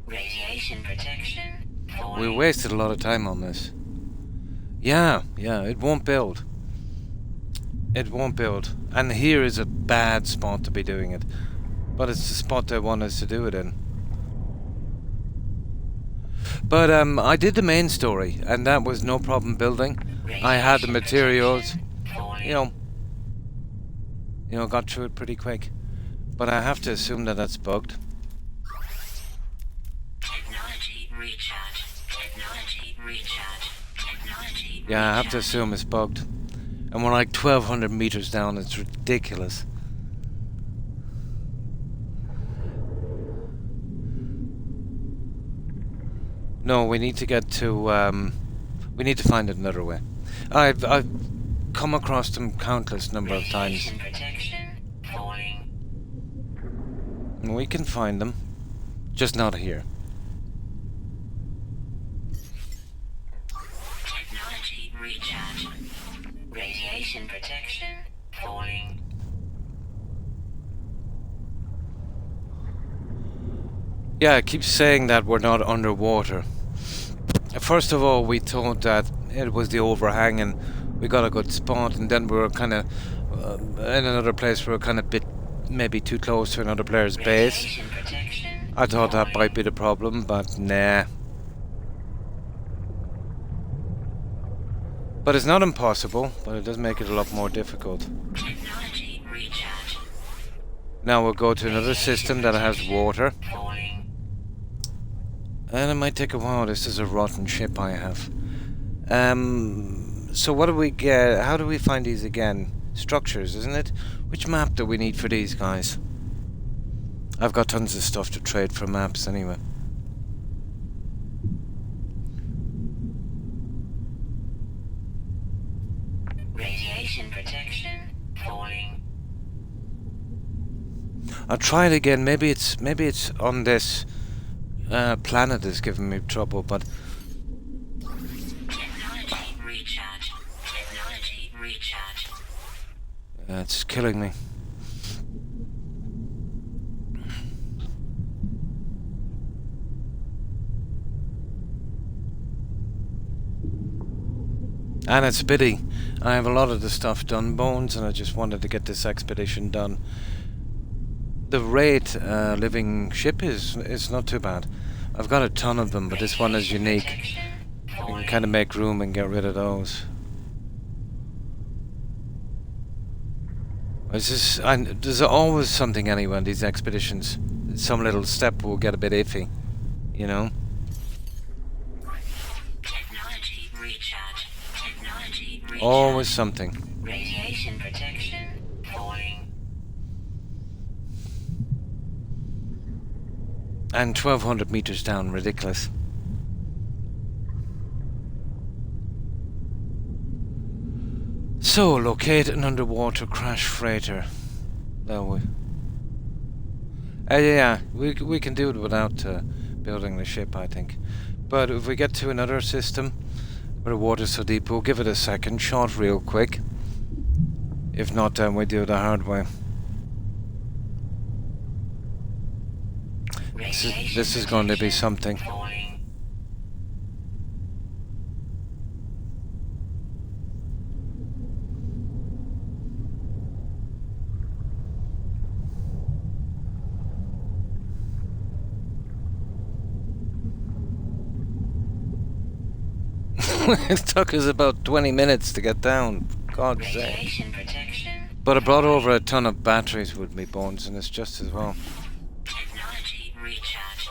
Radiation protection falling. We wasted a lot of time on this. Yeah, it won't build. It won't build. And here is a bad spot to be doing it. But it's the spot they want us to do it in. But I did the main story, and that was no problem building. I had the materials, you know, got through it pretty quick. But I have to assume that that's bugged. Technology recharge. Technology recharge. Technology. Yeah, I have to assume it's bugged. And we're like 1,200 meters down. It's ridiculous. No, we need to get to. We need to find another way. I've come across them countless number of times. Radiation protection falling. We can find them, just not here. Technology recharge. Radiation protection falling. Yeah, it keeps saying that we're not underwater. First of all, we thought that it was the overhang and we got a good spot, and then we were kind of in another place. We were kind of bit maybe too close to another player's base. Radiation protection I thought that might be the problem, but nah. But it's not impossible, but it does make it a lot more difficult. Technology recharge. Now we'll go to another system that has water. Falling. And it might take a while. This is a rotten ship I have. So what do we get? How do we find these again? Structures, isn't it? Which map do we need for these guys? I've got tons of stuff to trade for maps anyway. Radiation protection falling. I'll try it again. Maybe it's on this planet is giving me trouble, but Technology recharge. Technology recharge. it's killing me. And it's pity. I have a lot of the stuff done, Bones, and I just wanted to get this expedition done. The raid living ship is not too bad. I've got a ton of them, but this one is unique. I can kind of make room and get rid of those. There's always something anyway in these expeditions. Some little step will get a bit iffy, you know? Technology recharge. Technology recharge. Always something. Radiation protection falling. And 1,200 meters down, ridiculous. So, locate an underwater crash freighter. Yeah, we can do it without building the ship, I think. But if we get to another system where the water's so deep, we'll give it a second shot real quick. If not, then we do it the hard way. This is going to be something. It took us about 20 minutes to get down. God's sake. But I brought over a ton of batteries with me, Bones, and it's just as well. Technology recharge.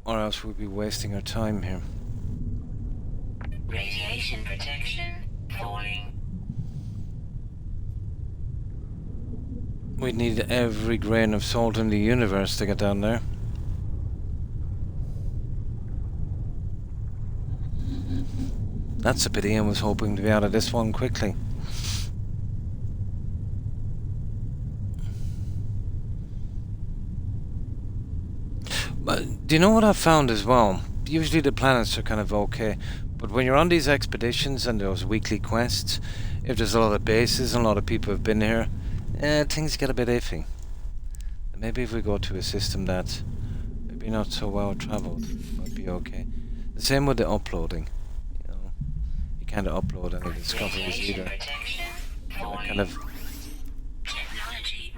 Or else we'd be wasting our time here. Radiation protection falling. We'd need every grain of salt in the universe to get down there. That's a pity. I was hoping to be out of this one quickly. But do you know what I've found as well? Usually the planets are kind of okay, but when you're on these expeditions and those weekly quests, if there's a lot of bases and a lot of people have been here, things get a bit iffy. Maybe if we go to a system that's maybe not so well traveled, might be okay. The same with the uploading. You know, you can't upload any discoveries either. That kind of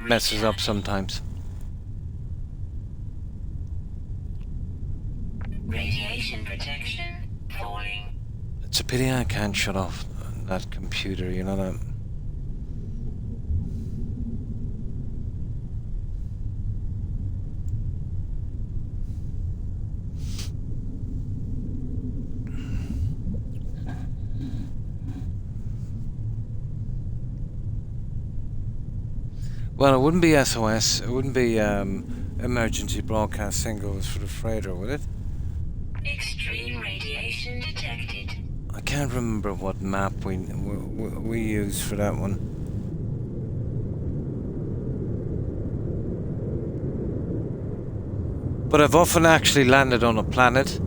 messes up sometimes. Radiation protection falling. It's a pity I can't shut off that computer, you know that. Well, it wouldn't be SOS, it wouldn't be emergency broadcast singles for the freighter, would it? Extreme radiation detected. I can't remember what map we used for that one. But I've often actually landed on a planet,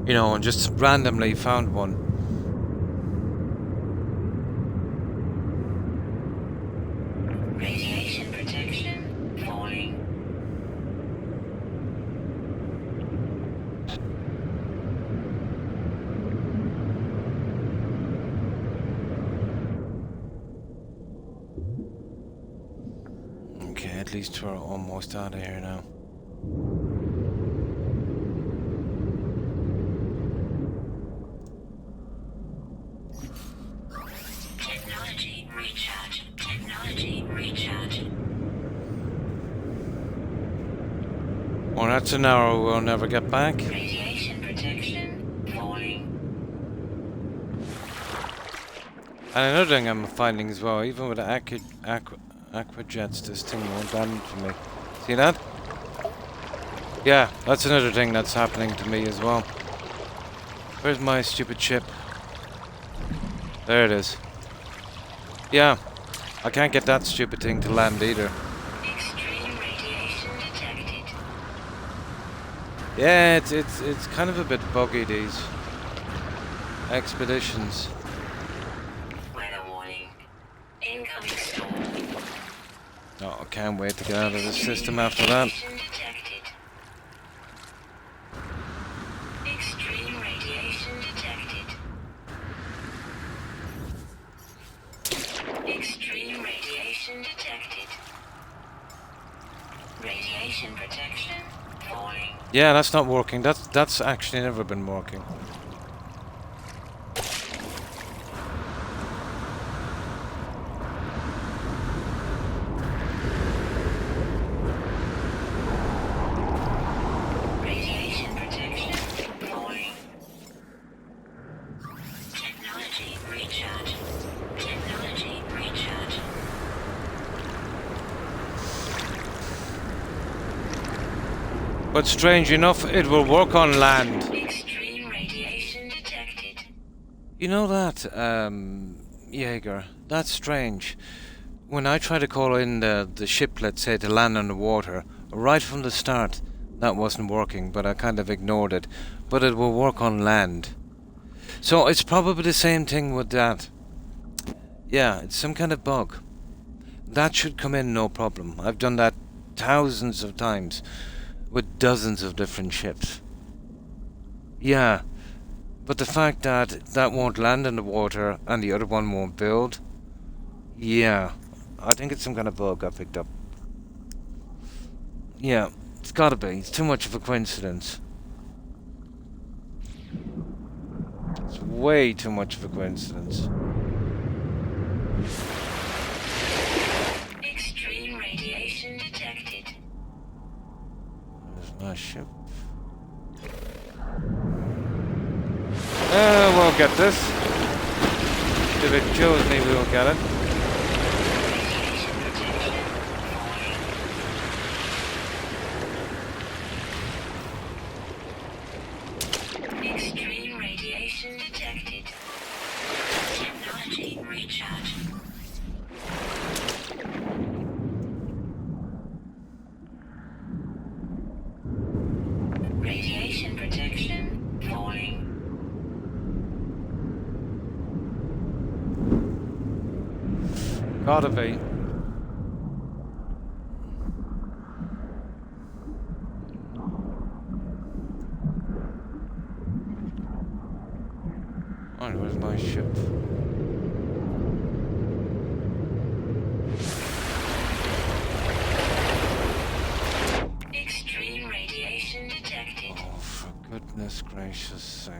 you know, and just randomly found one. Radiation protection falling. Okay, at least we're almost out of here now. Technology recharge. Technology recharge. Well, that's an hour we'll never get back. Radiation protection falling. And another thing I'm finding as well, even with the aqua jets, this thing won't land for me. See that? Yeah, that's another thing that's happening to me as well. Where's my stupid ship? There it is. Yeah, I can't get that stupid thing to land either. Extreme radiation detected. Yeah, it's kind of a bit buggy, these expeditions. Weather warning. Incoming storm. Oh, I can't wait to get out of this system after that. Radiation detected. Extreme radiation detected. Extreme radiation detected. Radiation protection falling. Yeah, that's not working. That's actually never been working. Radiation protection falling. Technology recharge. Technology recharge. But strange enough, it will work on land. Extreme radiation detected. You know that, Jaeger, that's strange. When I try to call in the ship, let's say, to land on the water, Right from the start, that wasn't working, but I kind of ignored it. But it will work on land. So it's probably the same thing with that. Yeah, it's some kind of bug. That should come in no problem. I've done that thousands of times with dozens of different ships. Yeah, but the fact that that won't land in the water and the other one won't build, yeah, I think it's some kind of bug I picked up. Yeah, it's gotta be. It's too much of a coincidence. It's way too much of a coincidence. Extreme radiation detected. There's my ship. We'll get this. If it shows me, we'll get it. Radiation protection falling. Extreme radiation detected. Technology recharge. Radiation protection falling. Gotta be. Alright, where's my ship? Extreme radiation detected. Oh, for goodness gracious sake.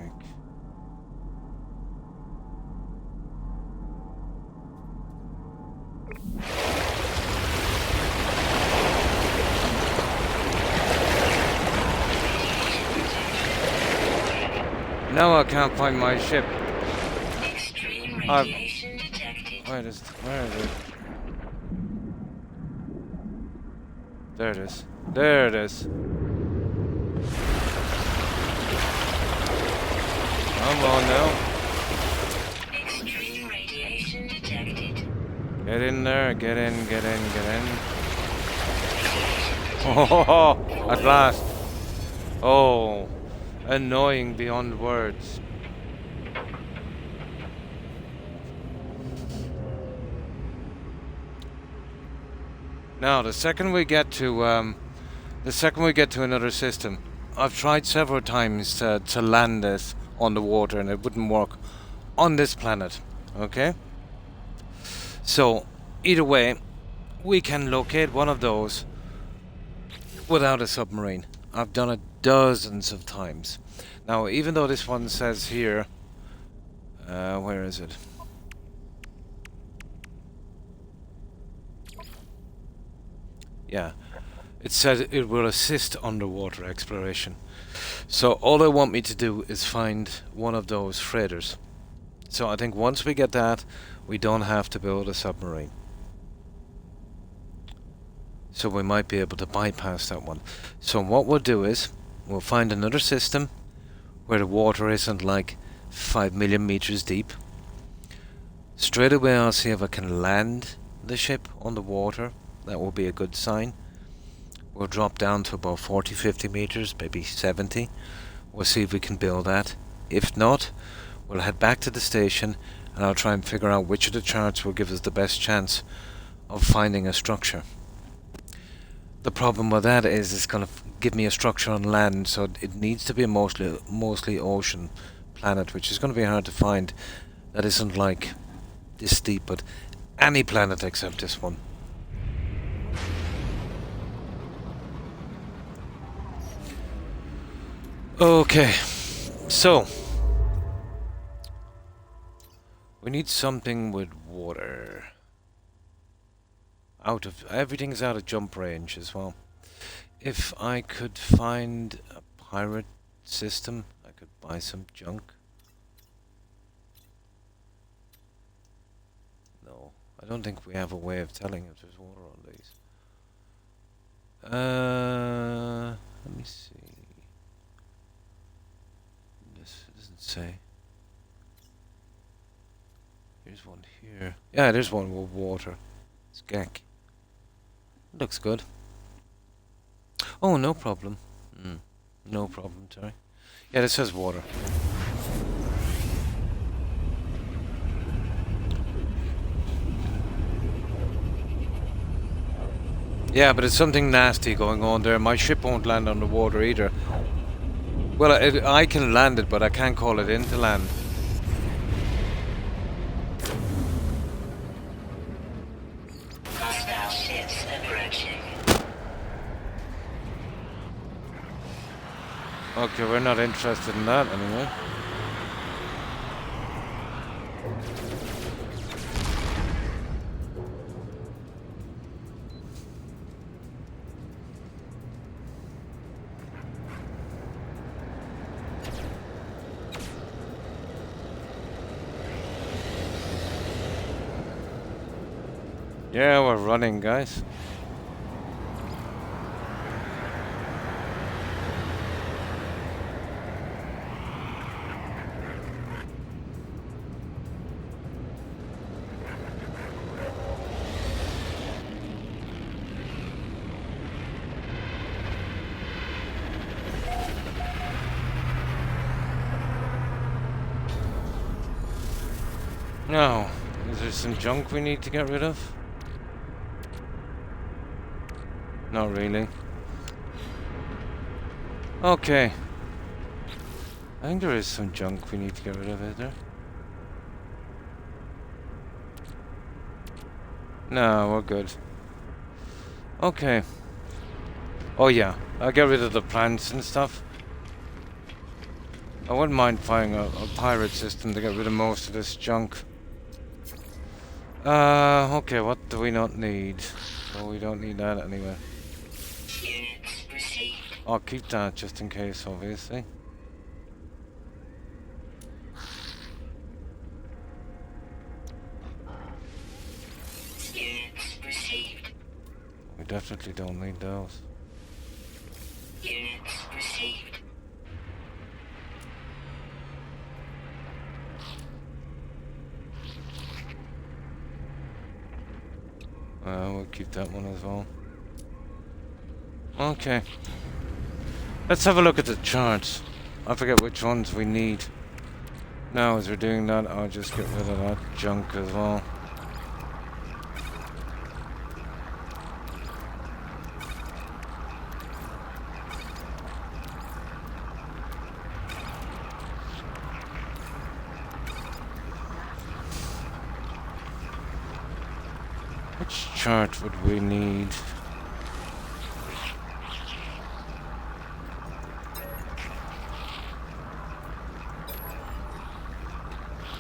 Now I can't find my ship. Extreme radiation detected. Where is it? There it is. There it is. Come on now. Extreme radiation detected. Get in there. Get in. Get in. Get in. Radiation Oh, protection at last. Oh, annoying beyond words. Now, the second we get to another system, I've tried several times to land this on the water, and it wouldn't work on this planet. Okay. So, either way, we can locate one of those without a submarine. I've done it dozens of times. Now, even though this one says here, where is it? Yeah, it said it will assist underwater exploration. So all they want me to do is find one of those freighters. So I think once we get that, we don't have to build a submarine. So we might be able to bypass that one. So what we'll do is, we'll find another system where the water isn't like 5 million meters deep. Straight away I'll see if I can land the ship on the water. That will be a good sign. We'll drop down to about 40-50 meters, maybe 70. We'll see if we can build that. If not, we'll head back to the station and I'll try and figure out which of the charts will give us the best chance of finding a structure. The problem with that is it's going to give me a structure on land, so it needs to be a mostly ocean planet, which is going to be hard to find. That isn't like this deep, but any planet except this one. Okay, so we need something with water. Everything's out of jump range as well. If I could find a pirate system, I could buy some junk. No, I don't think we have a way of telling if there's water on these. Let me see. This doesn't say. Here's one here. Yeah, there's one with water. It's Gek. Looks good. Oh, no problem. No problem, Terry. Yeah, this has water. Yeah, but it's something nasty going on there. My ship won't land on the water either. Well, I can land it, but I can't call it into land. Hostile ships approaching. Okay, we're not interested in that anyway. Yeah, we're running, guys. No. Is there some junk we need to get rid of? Not really. Okay. I think there is some junk we need to get rid of, is there? No, we're good. Okay. Oh yeah, I'll get rid of the plants and stuff. I wouldn't mind finding a pirate system to get rid of most of this junk. Okay, what do we not need? Well, we don't need that anyway. Units received. I'll keep that just in case, obviously. Units received. We definitely don't need those. Units received. We'll keep that one as well. Okay. Let's have a look at the charts. I forget which ones we need. Now, as we're doing that, I'll just get rid of that junk as well. Which chart would we need?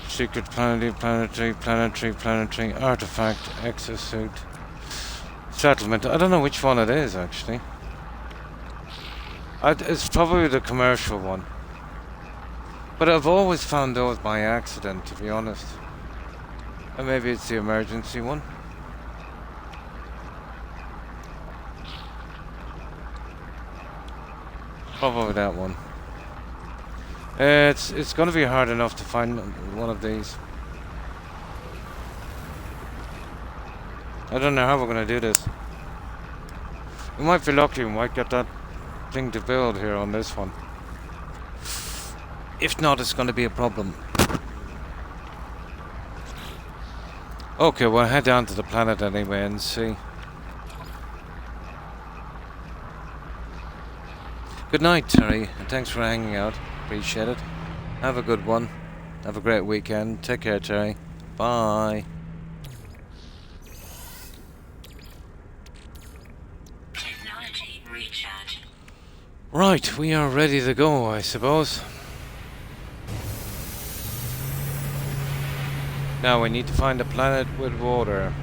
Secret planetary, artifact, exosuit, settlement. I don't know which one it is, actually. It's probably the commercial one. But I've always found those by accident, to be honest. And maybe it's the emergency one. Probably that one. It's going to be hard enough to find one of these. I don't know how we're going to do this. We might be lucky, we might get that thing to build here on this one. If not, it's going to be a problem. Okay, we'll head down to the planet anyway and see. Good night, Terry, and thanks for hanging out. Appreciate it. Have a good one. Have a great weekend. Take care, Terry. Bye. Technology recharge. Right, we are ready to go, I suppose. Now we need to find a planet with water.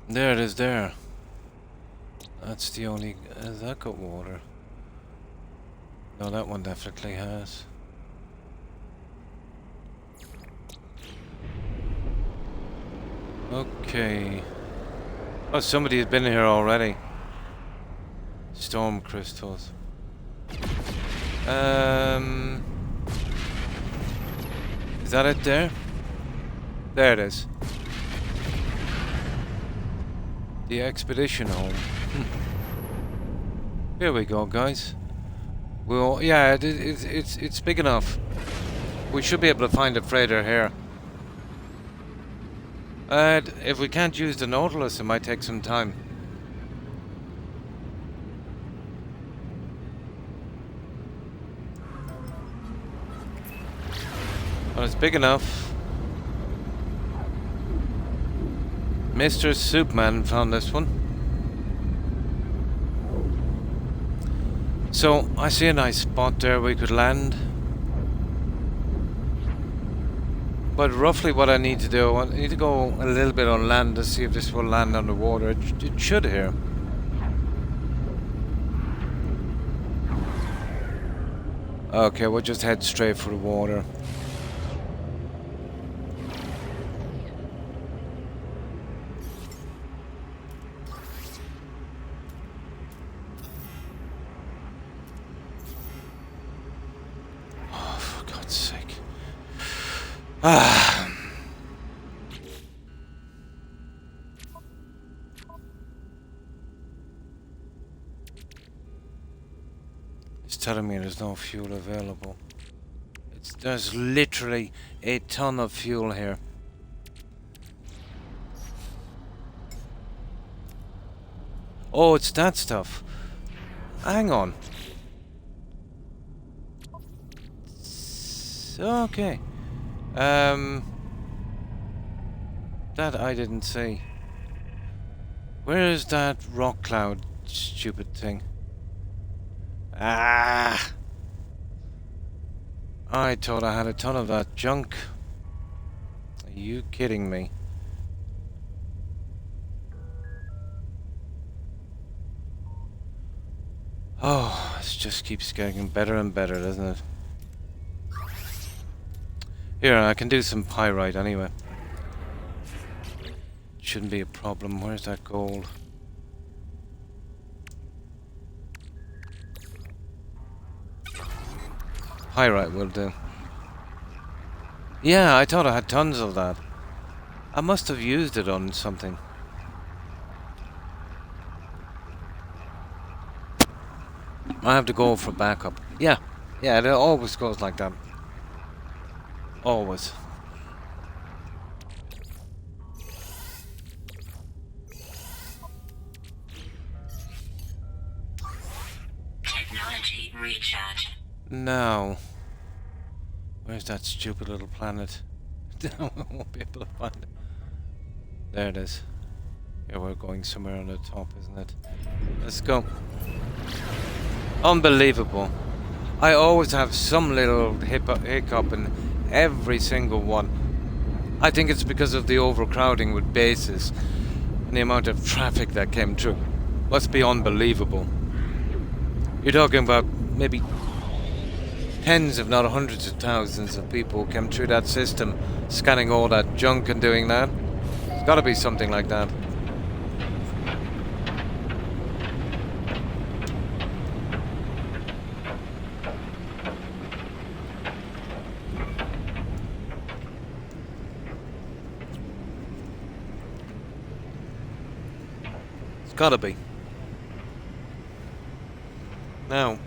There it is there. That's the only... has that got water? No, that one definitely has. Okay. Oh, somebody has been here already. storm crystals. Is that it there? There it is. The expedition home. Here we go, guys. Well, yeah, it's big enough. We should be able to find a freighter here. If we can't use the Nautilus, it might take some time. But it's big enough. Mr. Soupman found this one. So, I see a nice spot there we could land. But roughly what I need to do, I need to go a little bit on land to see if this will land on the water. It should here. Okay, we'll just head straight for the water. Oh, for God's sake. Ah. It's telling me there's no fuel available. There's literally a ton of fuel here. Oh, it's that stuff. Hang on. Okay. That I didn't see. Where is that rock cloud stupid thing? Ah! I thought I had a ton of that junk. Are you kidding me? Oh, this just keeps getting better and better, doesn't it? Here, I can do some pyrite anyway. Shouldn't be a problem. Where's that gold? Pyrite will do. Yeah, I thought I had tons of that. I must have used it on something. I have to go for backup. Yeah, it always goes like that. Always. Technology recharge. Now, where's that stupid little planet? I won't be able to find it. There it is. Yeah, we're going somewhere on the top, isn't it? Let's go. Unbelievable. I always have some little hiccup in every single one. I think it's because of the overcrowding with bases and the amount of traffic that came through. Must be unbelievable. You're talking about maybe tens, if not hundreds of thousands of people who came through that system, scanning all that junk and doing that. It's gotta be something like that. It's gotta be. Now,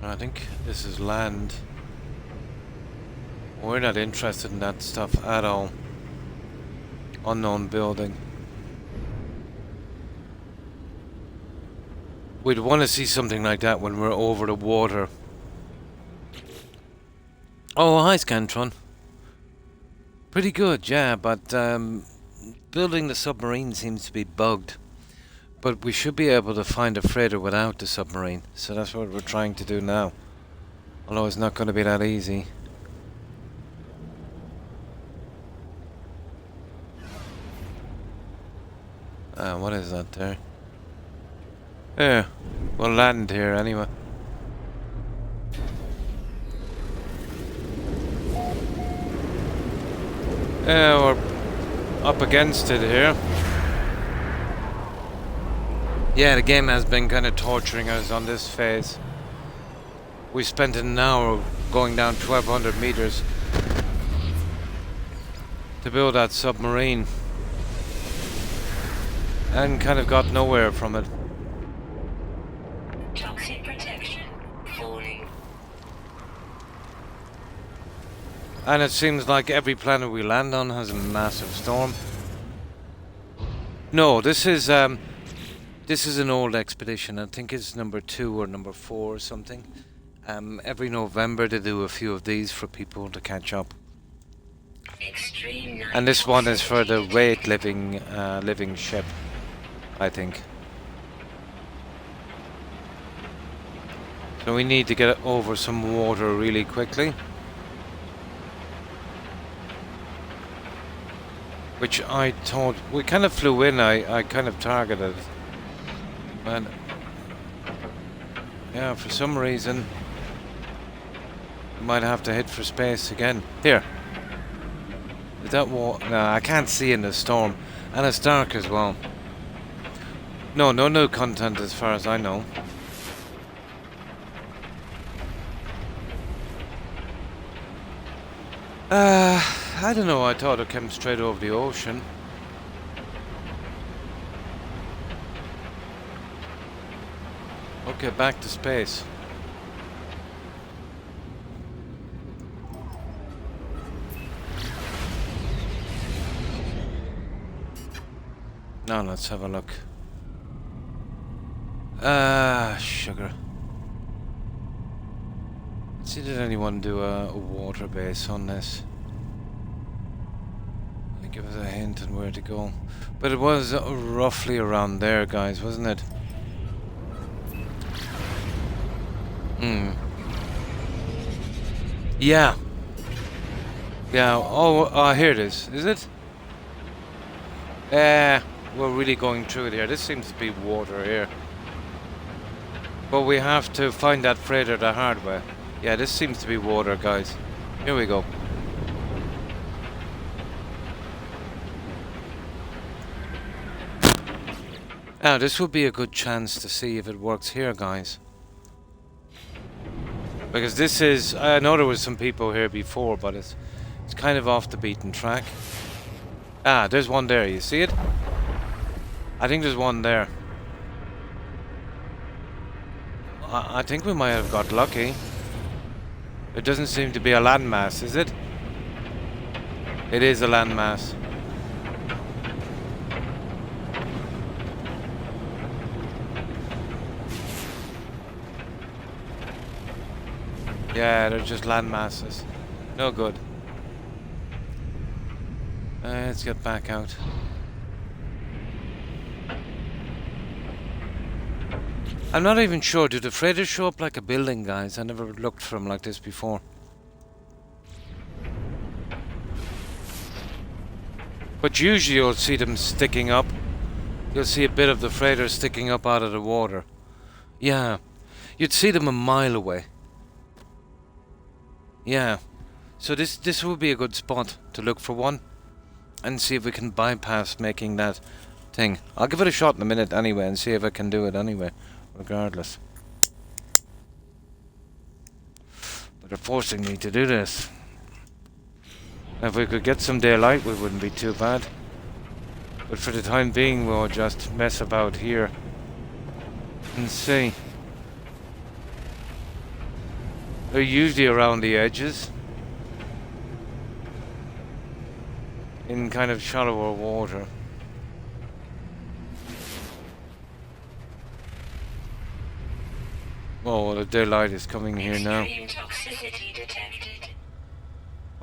I think this is land. We're not interested in that stuff at all. Unknown building. We'd want to see something like that when we're over the water. Oh, hi Scantron. Pretty good, yeah, but building the submarine seems to be bugged. But we should be able to find a freighter without the submarine, so that's what we're trying to do now. Although it's not going to be that easy. What is that there? Yeah, we'll land here anyway. Yeah, we're up against it here. Yeah, the game has been kind of torturing us on this phase. We spent an hour going down 1200 meters to build that submarine and kind of got nowhere from it. Toxic protection falling. And it seems like every planet we land on has a massive storm. No, this is an old expedition. I think it's number 2 or number 4 or something. Every November they do a few of these for people to catch up. Extreme And this one is for the weight living ship, I think. So we need to get over some water really quickly. Which I thought, we kind of flew in, I kind of targeted. But yeah, for some reason, we might have to hit for space again. Here. Is that water? No, I can't see in the storm. And it's dark as well. No new content as far as I know. I don't know, I thought it came straight over the ocean. Okay, back to space. Now let's have a look. Sugar. Let's see, did anyone do a water base on this? Give us a hint on where to go. But it was roughly around there, guys, wasn't it? Yeah. Yeah, oh, here it is. Is it? We're really going through it here. This seems to be water here. But we have to find that freighter the hard way. Yeah, this seems to be water, guys. Here we go. Now, this would be a good chance to see if it works here, guys. Because this is... I know there was some people here before, but it's kind of off the beaten track. Ah, there's one there. You see it? I think there's one there. I think we might have got lucky. It doesn't seem to be a landmass, is it? It is a landmass. Yeah, they're just land masses. No good. Let's get back out. I'm not even sure. Do the freighters show up like a building, guys? I never looked for them like this before. But usually you'll see them sticking up. You'll see a bit of the freighter sticking up out of the water. Yeah. You'd see them a mile away. Yeah, so this would be a good spot to look for one and see if we can bypass making that thing. I'll give it a shot in a minute anyway and see if I can do it anyway, regardless. But they're forcing me to do this. If we could get some daylight, we wouldn't be too bad. But for the time being, we'll just mess about here and see. They're usually around the edges, in kind of shallower water. Oh, well, the daylight is coming here now. Extreme toxicity detected.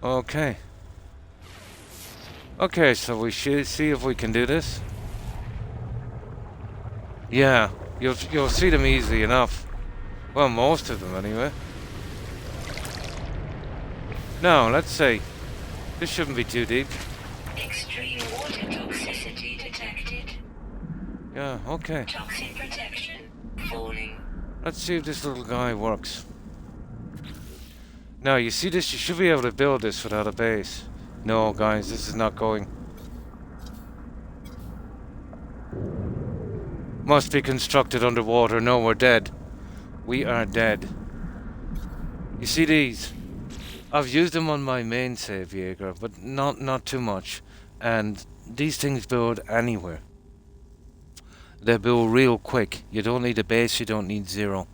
Okay. Okay, so we should see if we can do this. Yeah, you'll see them easily enough. Well, most of them anyway. Now, let's see. This shouldn't be too deep. Extreme water toxicity detected. Yeah, okay. Toxic protection falling. Let's see if this little guy works. Now, you see this? You should be able to build this without a base. No, guys, this is not going. Must be constructed underwater. No, we're dead. We are dead. You see these? I've used them on my main save, Jaeger, but not too much. And these things build anywhere. They build real quick. You don't need a base, you don't need zero.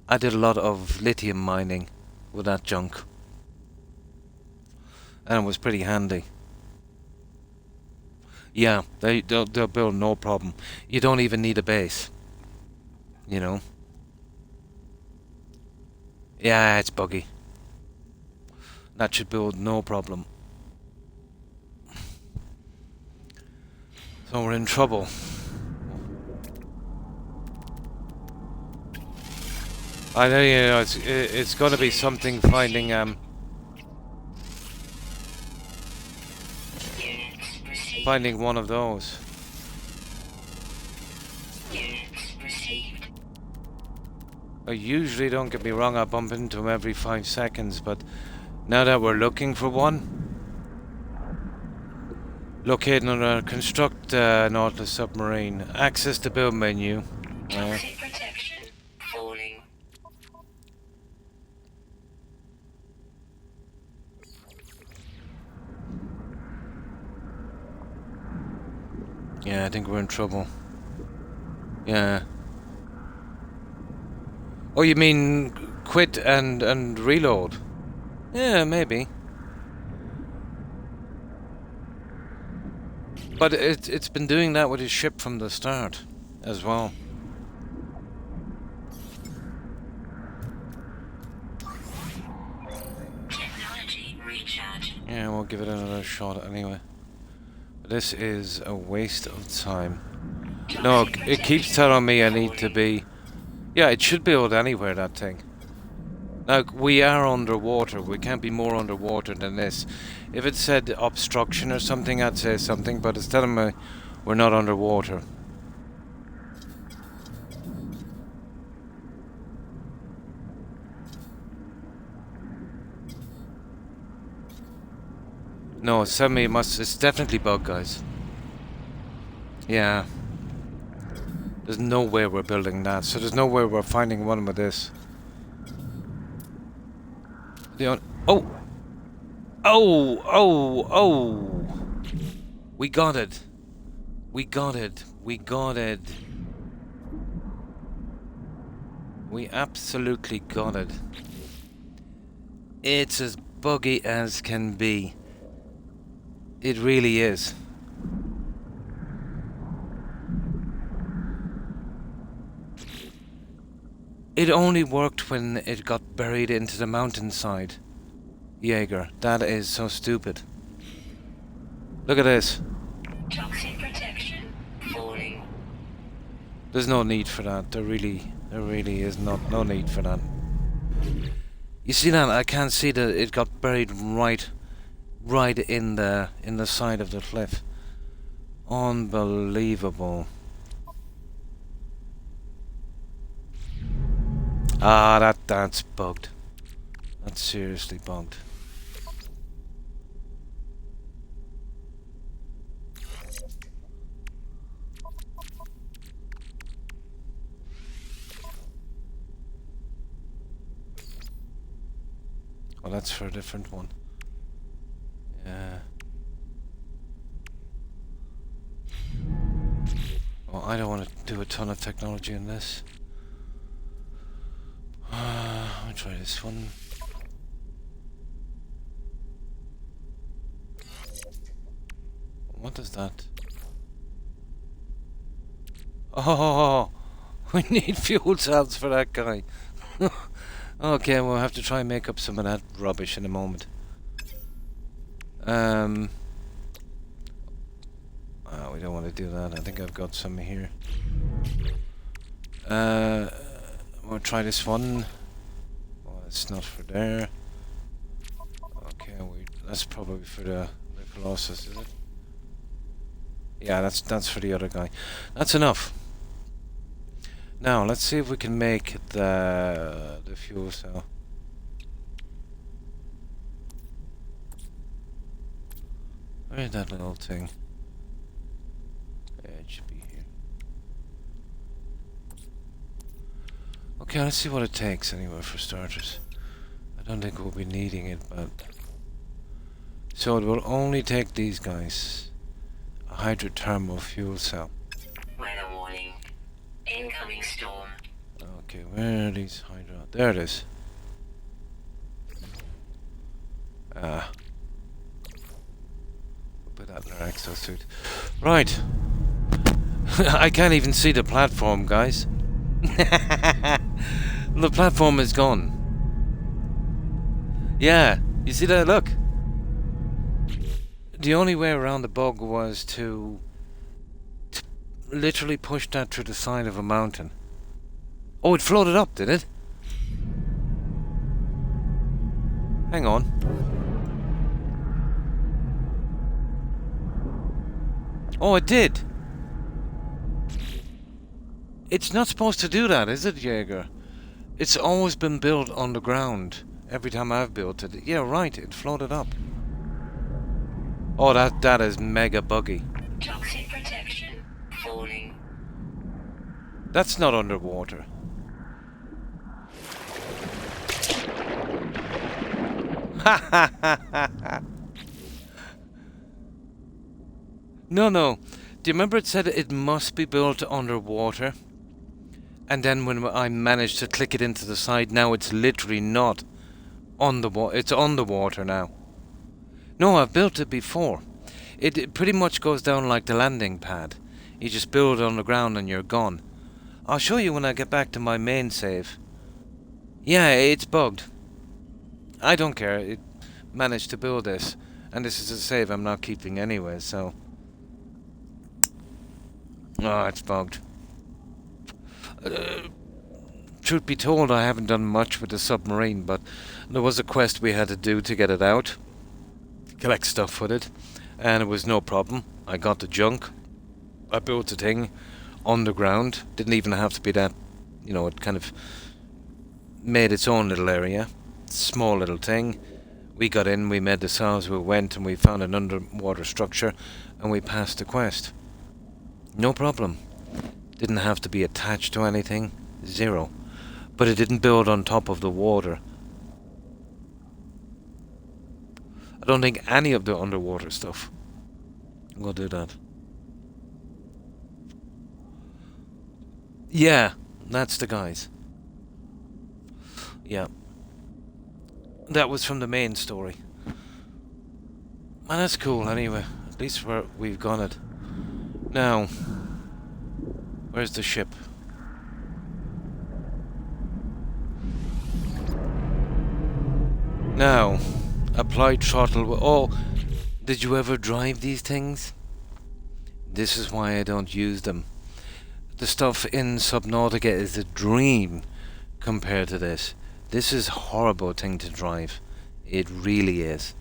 I did a lot of lithium mining with that junk. And it was pretty handy. Yeah, they'll build no problem. You don't even need a base. You know? Yeah, it's buggy. That should build no problem. So we're in trouble. I know, you know, it's going to be something finding finding one of those. I usually, don't get me wrong, I bump into them every 5 seconds, but now that we're looking for one, located under construct Nautilus submarine, access the build menu. Toxic protection falling. Yeah, I think we're in trouble. Yeah. Oh, you mean quit and reload? Yeah, maybe. But it's been doing that with his ship from the start as well. Technology recharge. Yeah, we'll give it another shot anyway. This is a waste of time. No, it keeps telling me I need to be... Yeah, it should build anywhere, that thing. Now, we are underwater. We can't be more underwater than this. If it said obstruction or something, I'd say something, but it's telling me we're not underwater. No, it's telling me it must... It's definitely bug, guys. Yeah. There's no way we're building that, so there's no way we're finding one with this. Oh! Oh! Oh! Oh! We got it. We got it. We got it. We absolutely got it. It's as buggy as can be. It really is. It only worked when it got buried into the mountainside. Jaeger, that is so stupid. Look at this. Toxic protection falling. There's no need for that. There really is no need for that. You see that? I can't see that it got buried right in the side of the cliff. Unbelievable. Ah, that's bugged. That's seriously bugged. Well, that's for a different one. Yeah. Well, I don't want to do a ton of technology in this. I'll try this one. What is that? Oh, we need fuel cells for that guy. Okay, we'll have to try and make up some of that rubbish in a moment. Oh, we don't want to do that. I think I've got some here. We'll try this one. Oh, it's not for there. Okay, that's probably for the Colossus, is it? Yeah, that's for the other guy. That's enough. Now let's see if we can make the fuel cell. Where's that little thing? Yeah, it should be here. Okay, let's see what it takes anyway for starters. I don't think we'll be needing it, but... So it will only take these guys. A hydrothermal fuel cell. Weather warning. Incoming storm. Okay, where are these hydro... There it is. We'll put that in our exosuit. Right. I can't even see the platform, guys. The platform is gone. Yeah, you see that? Look. The only way around the bug was to literally push that through the side of a mountain. Oh, it floated up, did it? Hang on. Oh, it did. It's not supposed to do that, is it, Jaeger? It's always been built on the ground. Every time I've built it. Yeah, right, it floated up. Oh, that is mega buggy. Toxic protection. Falling. That's not underwater. No. Do you remember it said it must be built underwater? And then when I managed to click it into the side, now it's literally not on the water. It's on the water now. No, I've built it before. It pretty much goes down like the landing pad. You just build it on the ground and you're gone. I'll show you when I get back to my main save. Yeah, it's bugged. I don't care. It managed to build this. And this is a save I'm not keeping anyway, so... Oh, it's bugged. Truth be told, I haven't done much with the submarine, but there was a quest we had to do to get it out. Collect stuff with it. And it was no problem. I got the junk. I built the thing on the ground. Didn't even have to be that, you know, it kind of made its own little area. Small little thing. We got in, we made the saws, we went and we found an underwater structure and we passed the quest. No problem. Didn't have to be attached to anything. Zero. But it didn't build on top of the water. I don't think any of the underwater stuff will do that. Yeah, that's the guys. Yeah. That was from the main story. And that's cool anyway. At least we've got it. Now, where's the ship? Now, apply throttle. Oh, did you ever drive these things? This is why I don't use them. The stuff in Subnautica is a dream compared to this. This is a horrible thing to drive. It really is.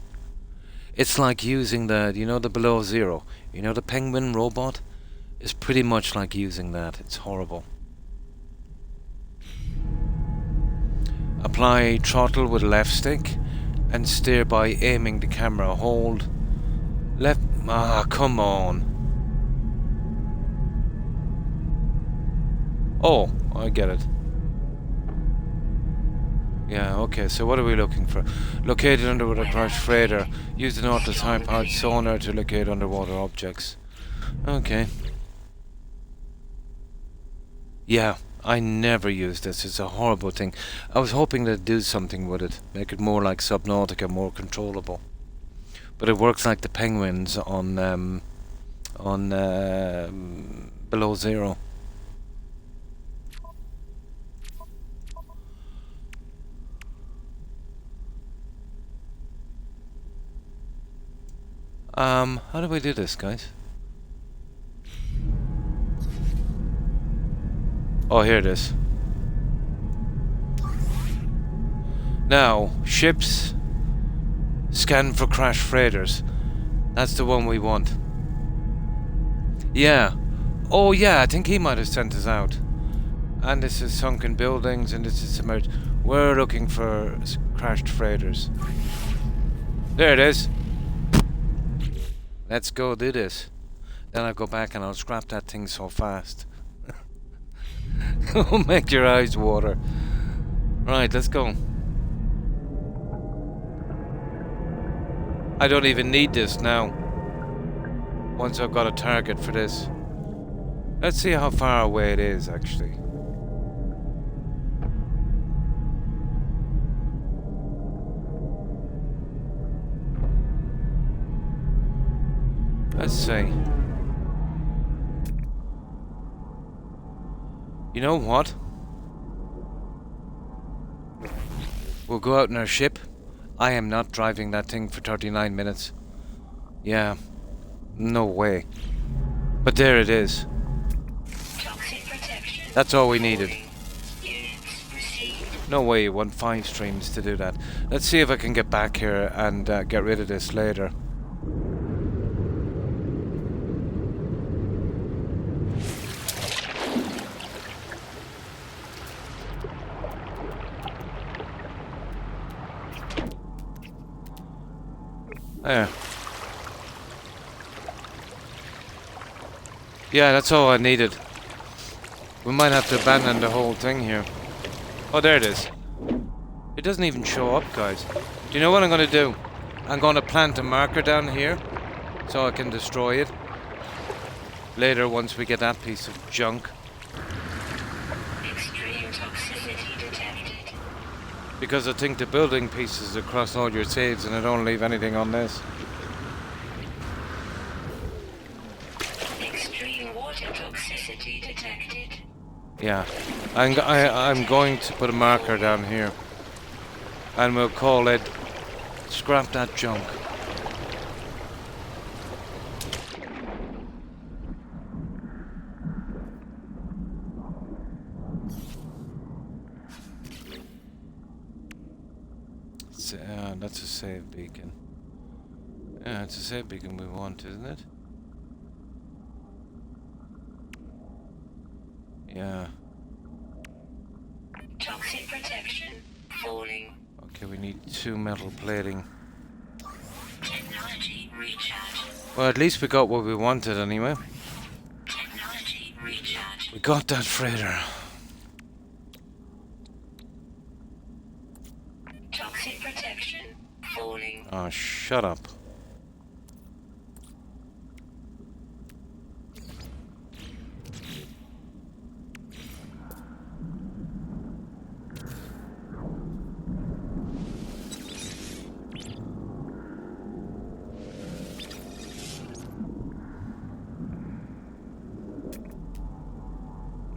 It's like using the, you know, the Below Zero. You know, the penguin robot? It's pretty much like using that. It's horrible. Apply throttle with left stick and steer by aiming the camera. Hold left. Ah, come on. Oh, I get it. Yeah, okay, so what are we looking for? Located underwater crash freighter. Use the Nautilus high-powered sonar to locate underwater objects. Okay. Yeah, I never use this. It's a horrible thing. I was hoping to do something with it. Make it more like Subnautica, more controllable. But it works like the penguins on Below Zero. How do we do this, guys? Oh, here it is. Now, ships. Scan for crash freighters. That's the one we want. Yeah. Oh, yeah, I think he might have sent us out. And this is sunken buildings, and this is submerged. We're looking for crashed freighters. There it is. Let's go do this. Then I'll go back and I'll scrap that thing so fast. It'll make your eyes water. Right, let's go. I don't even need this now. Once I've got a target for this. Let's see how far away it is, actually. Let's see. You know what? We'll go out in our ship. I am not driving that thing for 39 minutes. Yeah. No way. But there it is. That's all we needed. No way you want 5 streams to do that. Let's see if I can get back here and get rid of this later. There. Yeah, that's all I needed. We might have to abandon the whole thing here. Oh, there it is. It doesn't even show up, guys. Do you know what I'm going to do? I'm going to plant a marker down here so I can destroy it later once we get that piece of junk. Extreme toxicity detected. Because I think the building pieces across all your saves and I don't leave anything on this. Extreme water toxicity detected. Yeah, I'm going to put a marker down here, and we'll call it scrap that junk. That's a save beacon. Yeah, it's a save beacon we want, isn't it? Yeah. Toxic protection falling. Okay, we need 2 metal plating. Technology recharge. Well, at least we got what we wanted anyway. Technology recharge. We got that freighter. Toxic protection falling. Oh, shut up.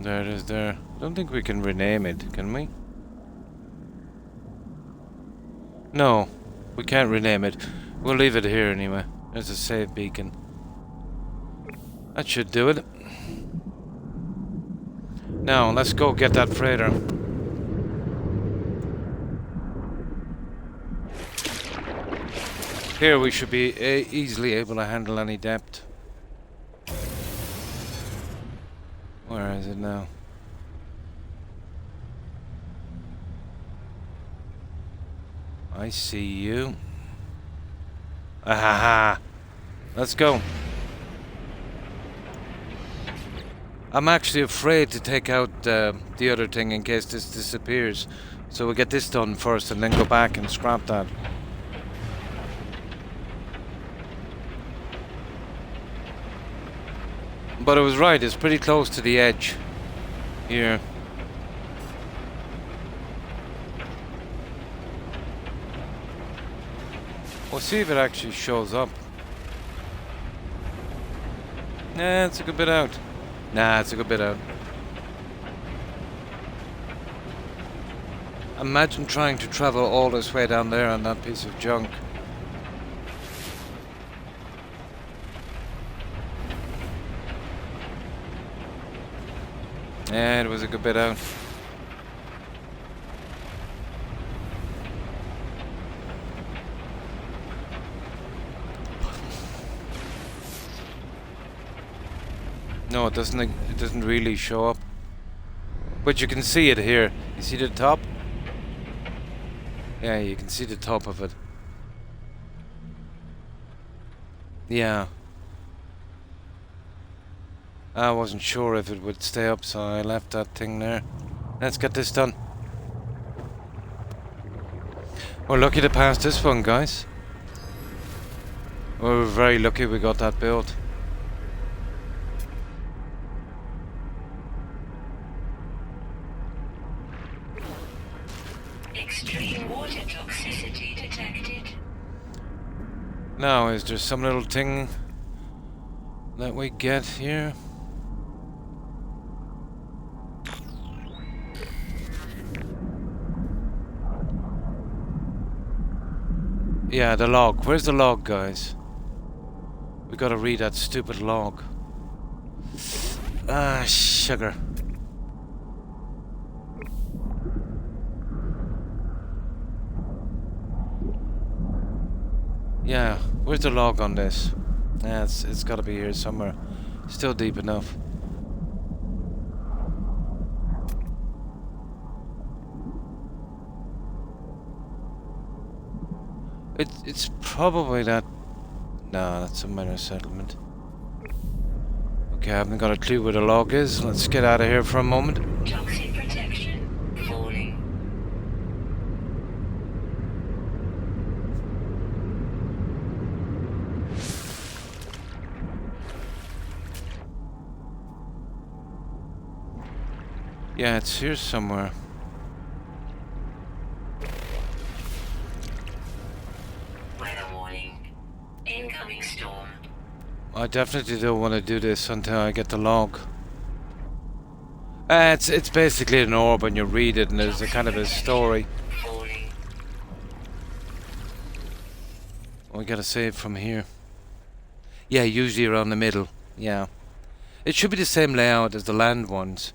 There it is there. Don't think we can rename it, can we? No, we can't rename it. We'll leave it here anyway. There's a save beacon. That should do it. Now, let's go get that freighter. Here we should be easily able to handle any depth. Where is it now? I see you. Ahaha! Let's go. I'm actually afraid to take out the other thing in case this disappears. So we'll get this done first and then go back and scrap that. But I was right, it's pretty close to the edge. Here. We'll see if it actually shows up. Nah, it's a good bit out. Nah, it's a good bit out. Imagine trying to travel all this way down there on that piece of junk. Yeah, it was a good bit out. No, it doesn't. It doesn't really show up. But you can see it here. You see the top? Yeah, you can see the top of it. Yeah. I wasn't sure if it would stay up, so I left that thing there. Let's get this done. We're lucky to pass this one, guys. We're very lucky we got that built. Extreme water toxicity detected. Now, is there some little thing that we get here? Yeah, the log. Where's the log, guys? We gotta read that stupid log. Ah, sugar. Yeah, where's the log on this? Yeah, it's gotta be here somewhere. Still deep enough. It's probably that. No, that's a minor settlement. Okay, I haven't got a clue where the log is. Let's get out of here for a moment. Toxic protection falling. Yeah, it's here somewhere. Weather warning. Incoming storm. I definitely don't want to do this until I get the log. It's basically an orb and you read it and there's a kind of a story. Falling. We gotta save from here. Yeah, usually around the middle. Yeah. It should be the same layout as the land ones.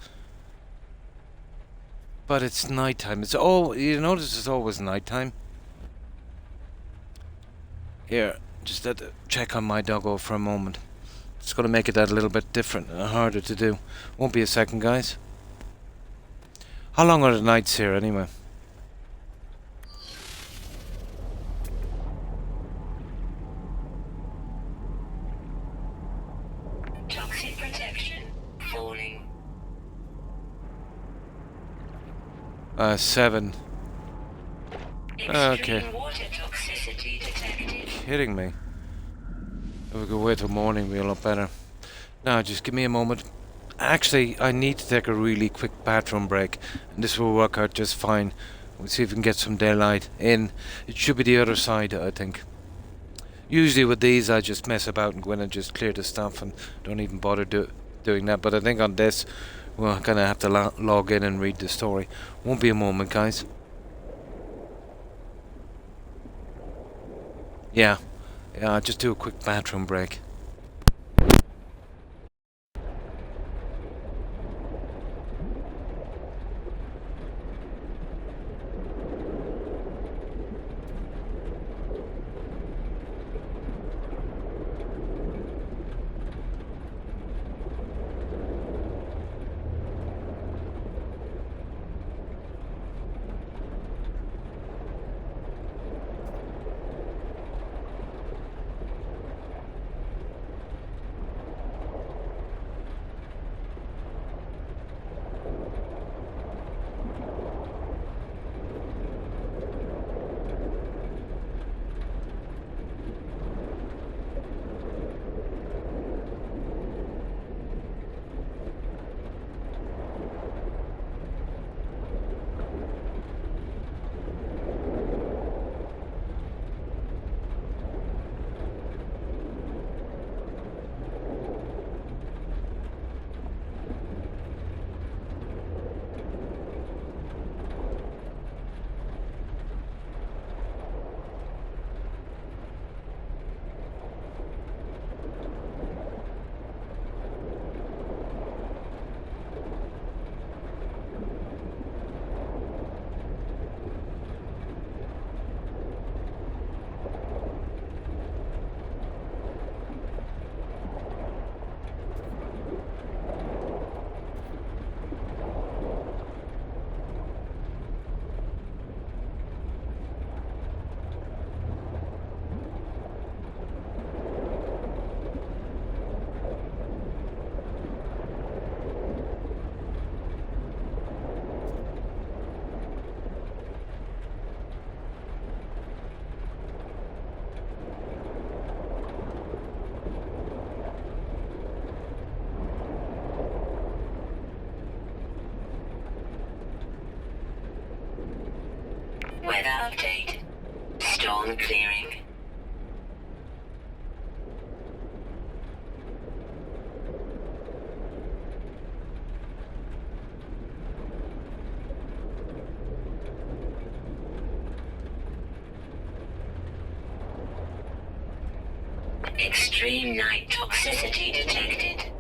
But it's nighttime. It's all, you notice it's always nighttime. Here, just let check on my doggo for a moment. It's gonna make it that a little bit different and harder to do. Won't be a second, guys. How long are the nights here anyway? Toxic protection falling. 7. Extreme Okay. water toxicity detected. Kidding me. If we could wait till morning, we'll be a lot better. Now, just give me a moment. Actually, I need to take a really quick bathroom break, and this will work out just fine. We'll see if we can get some daylight in. It should be the other side, I think. Usually with these, I just mess about and go in and just clear the stuff and don't even bother doing that. But I think on this, we're gonna have to log in and read the story. Won't be a moment, guys. Yeah, I'll just do a quick bathroom break. Weather update. Storm clearing. Extreme night toxicity detected.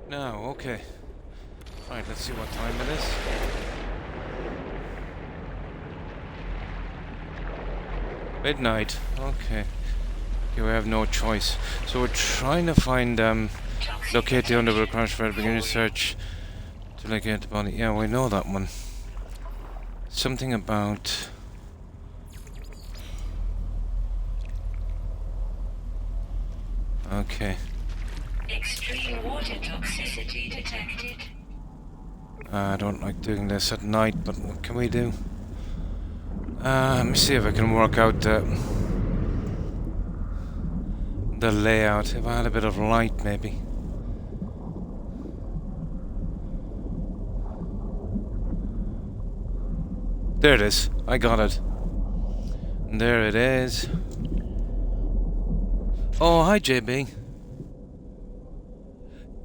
Now, okay. Right, let's see what time it is. Midnight. Okay. Okay, we have no choice. So we're trying to find, locate the underworld crash for beginning search to locate the body. Yeah, we know that one. Something about... Okay. Extreme water toxicity detected. I don't like doing this at night, but what can we do? Let me see if I can work out the layout. If I had a bit of light, maybe. There it is. I got it. There it is. Oh, hi, JB.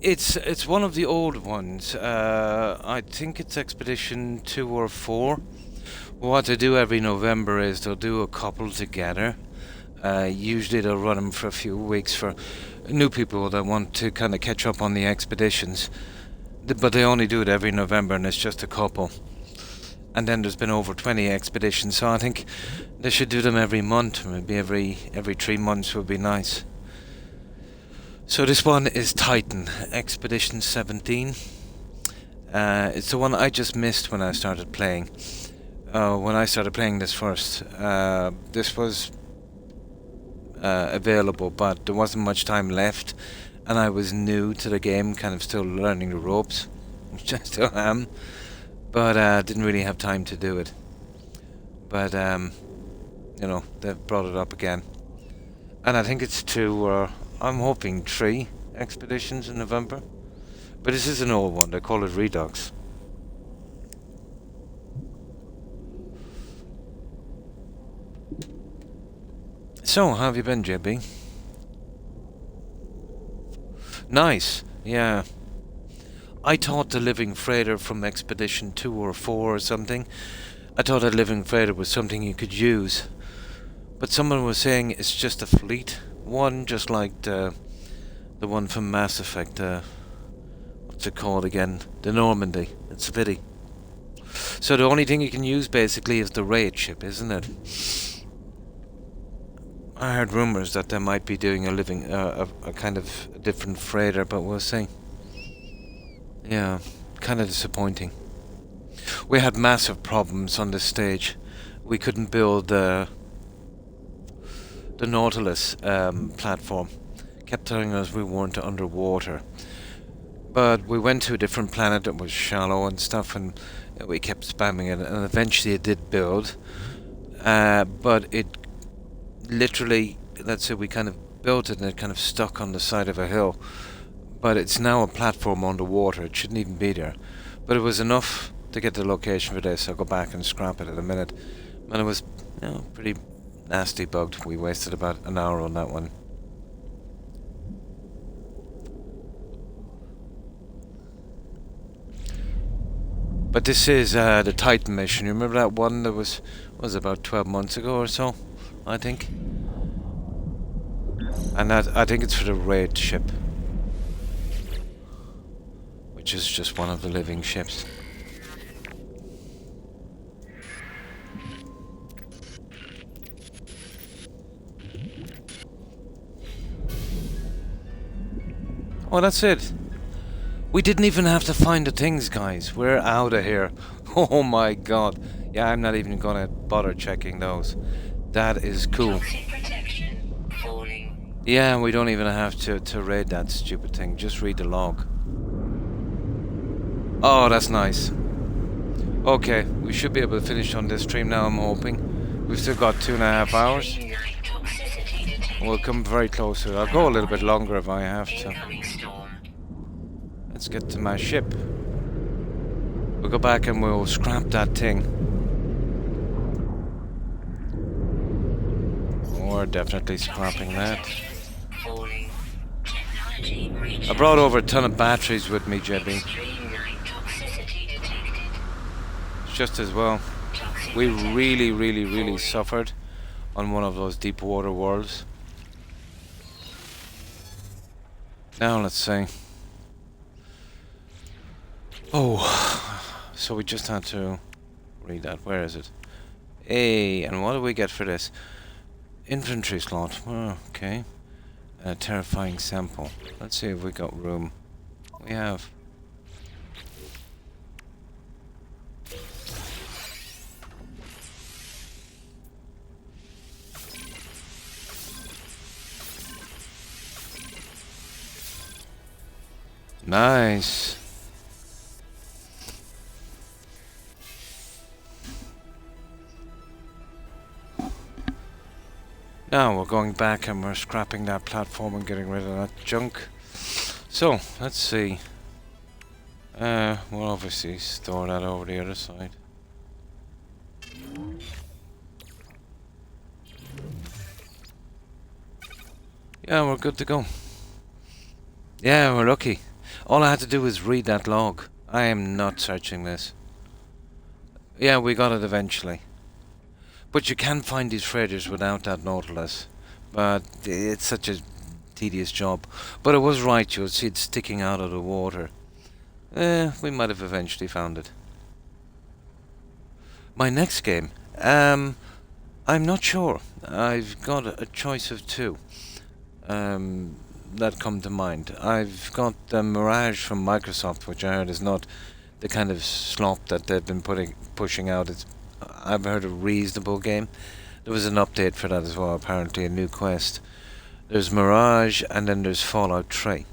It's one of the old ones. I think it's Expedition 2 or 4. What they do every November is they'll do a couple together. Usually they'll run them for a few weeks for new people that want to kind of catch up on the expeditions. But they only do it every November, and it's just a couple. And then there's been over 20 expeditions, so I think they should do them every month. Maybe every 3 months would be nice. So this one is Titan, Expedition 17. It's the one I just missed when I started playing. When I started playing this first, this was available, but there wasn't much time left, and I was new to the game, kind of still learning the ropes, which I still am, but didn't really have time to do it. But you know, they've brought it up again, and I think it's 2 or I'm hoping 3 expeditions in November. But this is an old one. They call it Redux. So, how have you been, JB? Nice, yeah. I thought the living freighter from Expedition 2 or 4 or something, I thought a living freighter was something you could use. But someone was saying it's just a fleet one, just like the one from Mass Effect. What's it called again? The Normandy. It's a pity. So the only thing you can use basically is the raid ship, isn't it? I heard rumours that they might be doing a living, a kind of a different freighter, but we'll see. Yeah, kind of disappointing. We had massive problems on this stage. We couldn't build the Nautilus platform. Kept telling us we weren't underwater. But we went to a different planet that was shallow and stuff, and we kept spamming it, and eventually it did build. But it literally, let's say we kind of built it and it kind of stuck on the side of a hill. But it's now a platform underwater. It shouldn't even be there. But it was enough to get the location for this. I'll go back and scrap it in a minute. And it was, you know, pretty nasty bugged. We wasted about an hour on that one. But this is the Titan mission. You remember that one that was about 12 months ago or so, I think? And that, I think it's for the raid ship, which is just one of the living ships. Oh, that's it. We didn't even have to find the things, guys. We're out of here. Oh my god. Yeah, I'm not even gonna bother checking those. That is cool. Yeah, we don't even have to raid that stupid thing. Just read the log. Oh, that's nice. Okay, we should be able to finish on this stream now, I'm hoping. We've still got 2.5 hours. We'll come very close to it. I'll go a little bit longer if I have to. Let's get to my ship. We'll go back and we'll scrap that thing. We're definitely scrapping that. I brought over a ton of batteries with me, JB. Just as well. We really suffered on one of those deep water worlds. Now let's see. Oh, so we just had to read that. Where is it? Hey, and what do we get for this? Infantry slot. Oh, okay. A terrifying sample. Let's see if we got room. We have. Nice. Now we're going back and we're scrapping that platform and getting rid of that junk. So, let's see. We'll obviously store that over the other side. Yeah, we're good to go. Yeah, we're lucky. All I had to do was read that log. I am not searching this. Yeah, we got it eventually. But you can find these freighters without that Nautilus. But it's such a tedious job. But it was right, you'll see it sticking out of the water. We might have eventually found it. My next game? I'm not sure. I've got a choice of 2. That come to mind. I've got the Mirage from Microsoft, which I heard is not the kind of slop that they've been pushing out. I've heard a reasonable game. There was an update for that as well, apparently, a new quest. There's Mirage, and then there's Fallout 3.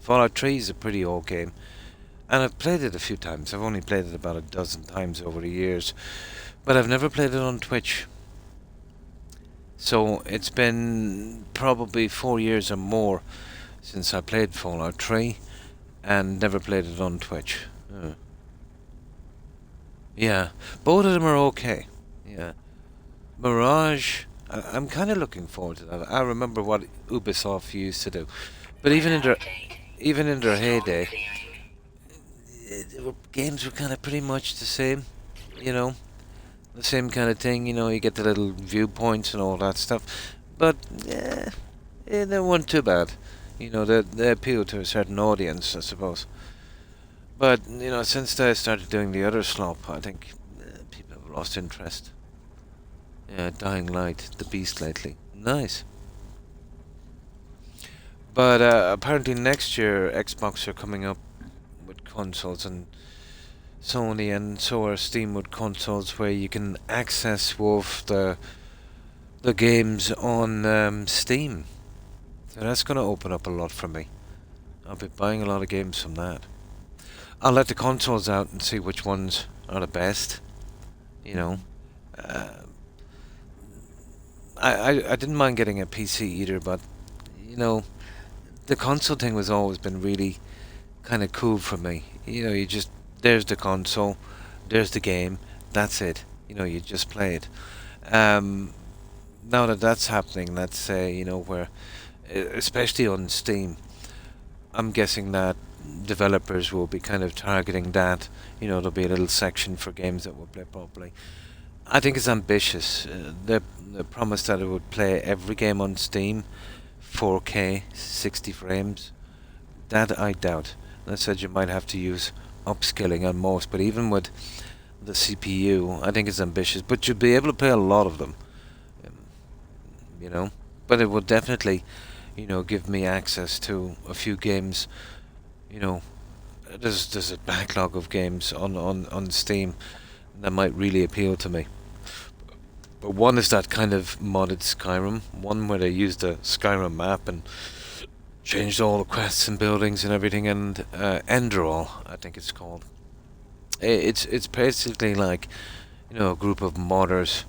Fallout 3 is a pretty old game, and I've played it a few times. I've only played it about a dozen times over the years, but I've never played it on Twitch. So it's been probably 4 years or more since I played Fallout 3, and never played it on Twitch. Yeah, both of them are okay. Yeah, Mirage. I'm kind of looking forward to that. I remember what Ubisoft used to do, but even in their heyday, games were kind of pretty much the same. You know, the same kind of thing. You get the little viewpoints and all that stuff, but they weren't too bad. They appeal to a certain audience, I suppose. But since they started doing the other slop, I think people have lost interest. Yeah, Dying Light, the Beast lately. Nice. But apparently next year Xbox are coming up with consoles, and Sony, and so are Steam with consoles where you can access both the games on Steam. So that's going to open up a lot for me. I'll be buying a lot of games from that. I'll let the consoles out and see which ones are the best. Uh, I didn't mind getting a PC either, but the console thing was always been really kind of cool for me. You just there's the console, there's the game, that's it. You just play it. Now that that's happening, let's say where, especially on Steam, I'm guessing that developers will be kind of targeting that. There'll be a little section for games that will play properly. I think it's ambitious. They promised that it would play every game on Steam, 4K, 60 frames. That I doubt. They said you might have to use upscaling on most, but even with the CPU, I think it's ambitious. But you'll be able to play a lot of them. But it will definitely, give me access to a few games. There's a backlog of games on Steam that might really appeal to me. But one is that kind of modded Skyrim, one where they used the Skyrim map and changed all the quests and buildings and everything, and Enderall, I think it's called. It's basically like, a group of modders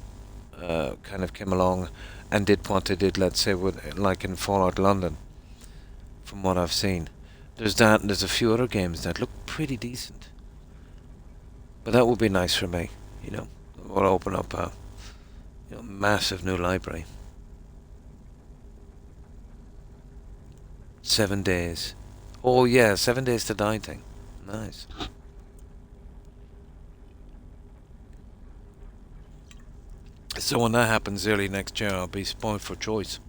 kind of came along and did what they did, let's say, with like in Fallout London, from what I've seen. There's that, and there's a few other games that look pretty decent. But that would be nice for me, It will open up a massive new library. 7 days. Oh yeah, 7 days to die thing. Nice. So when that happens early next year, I'll be spoiled for choice.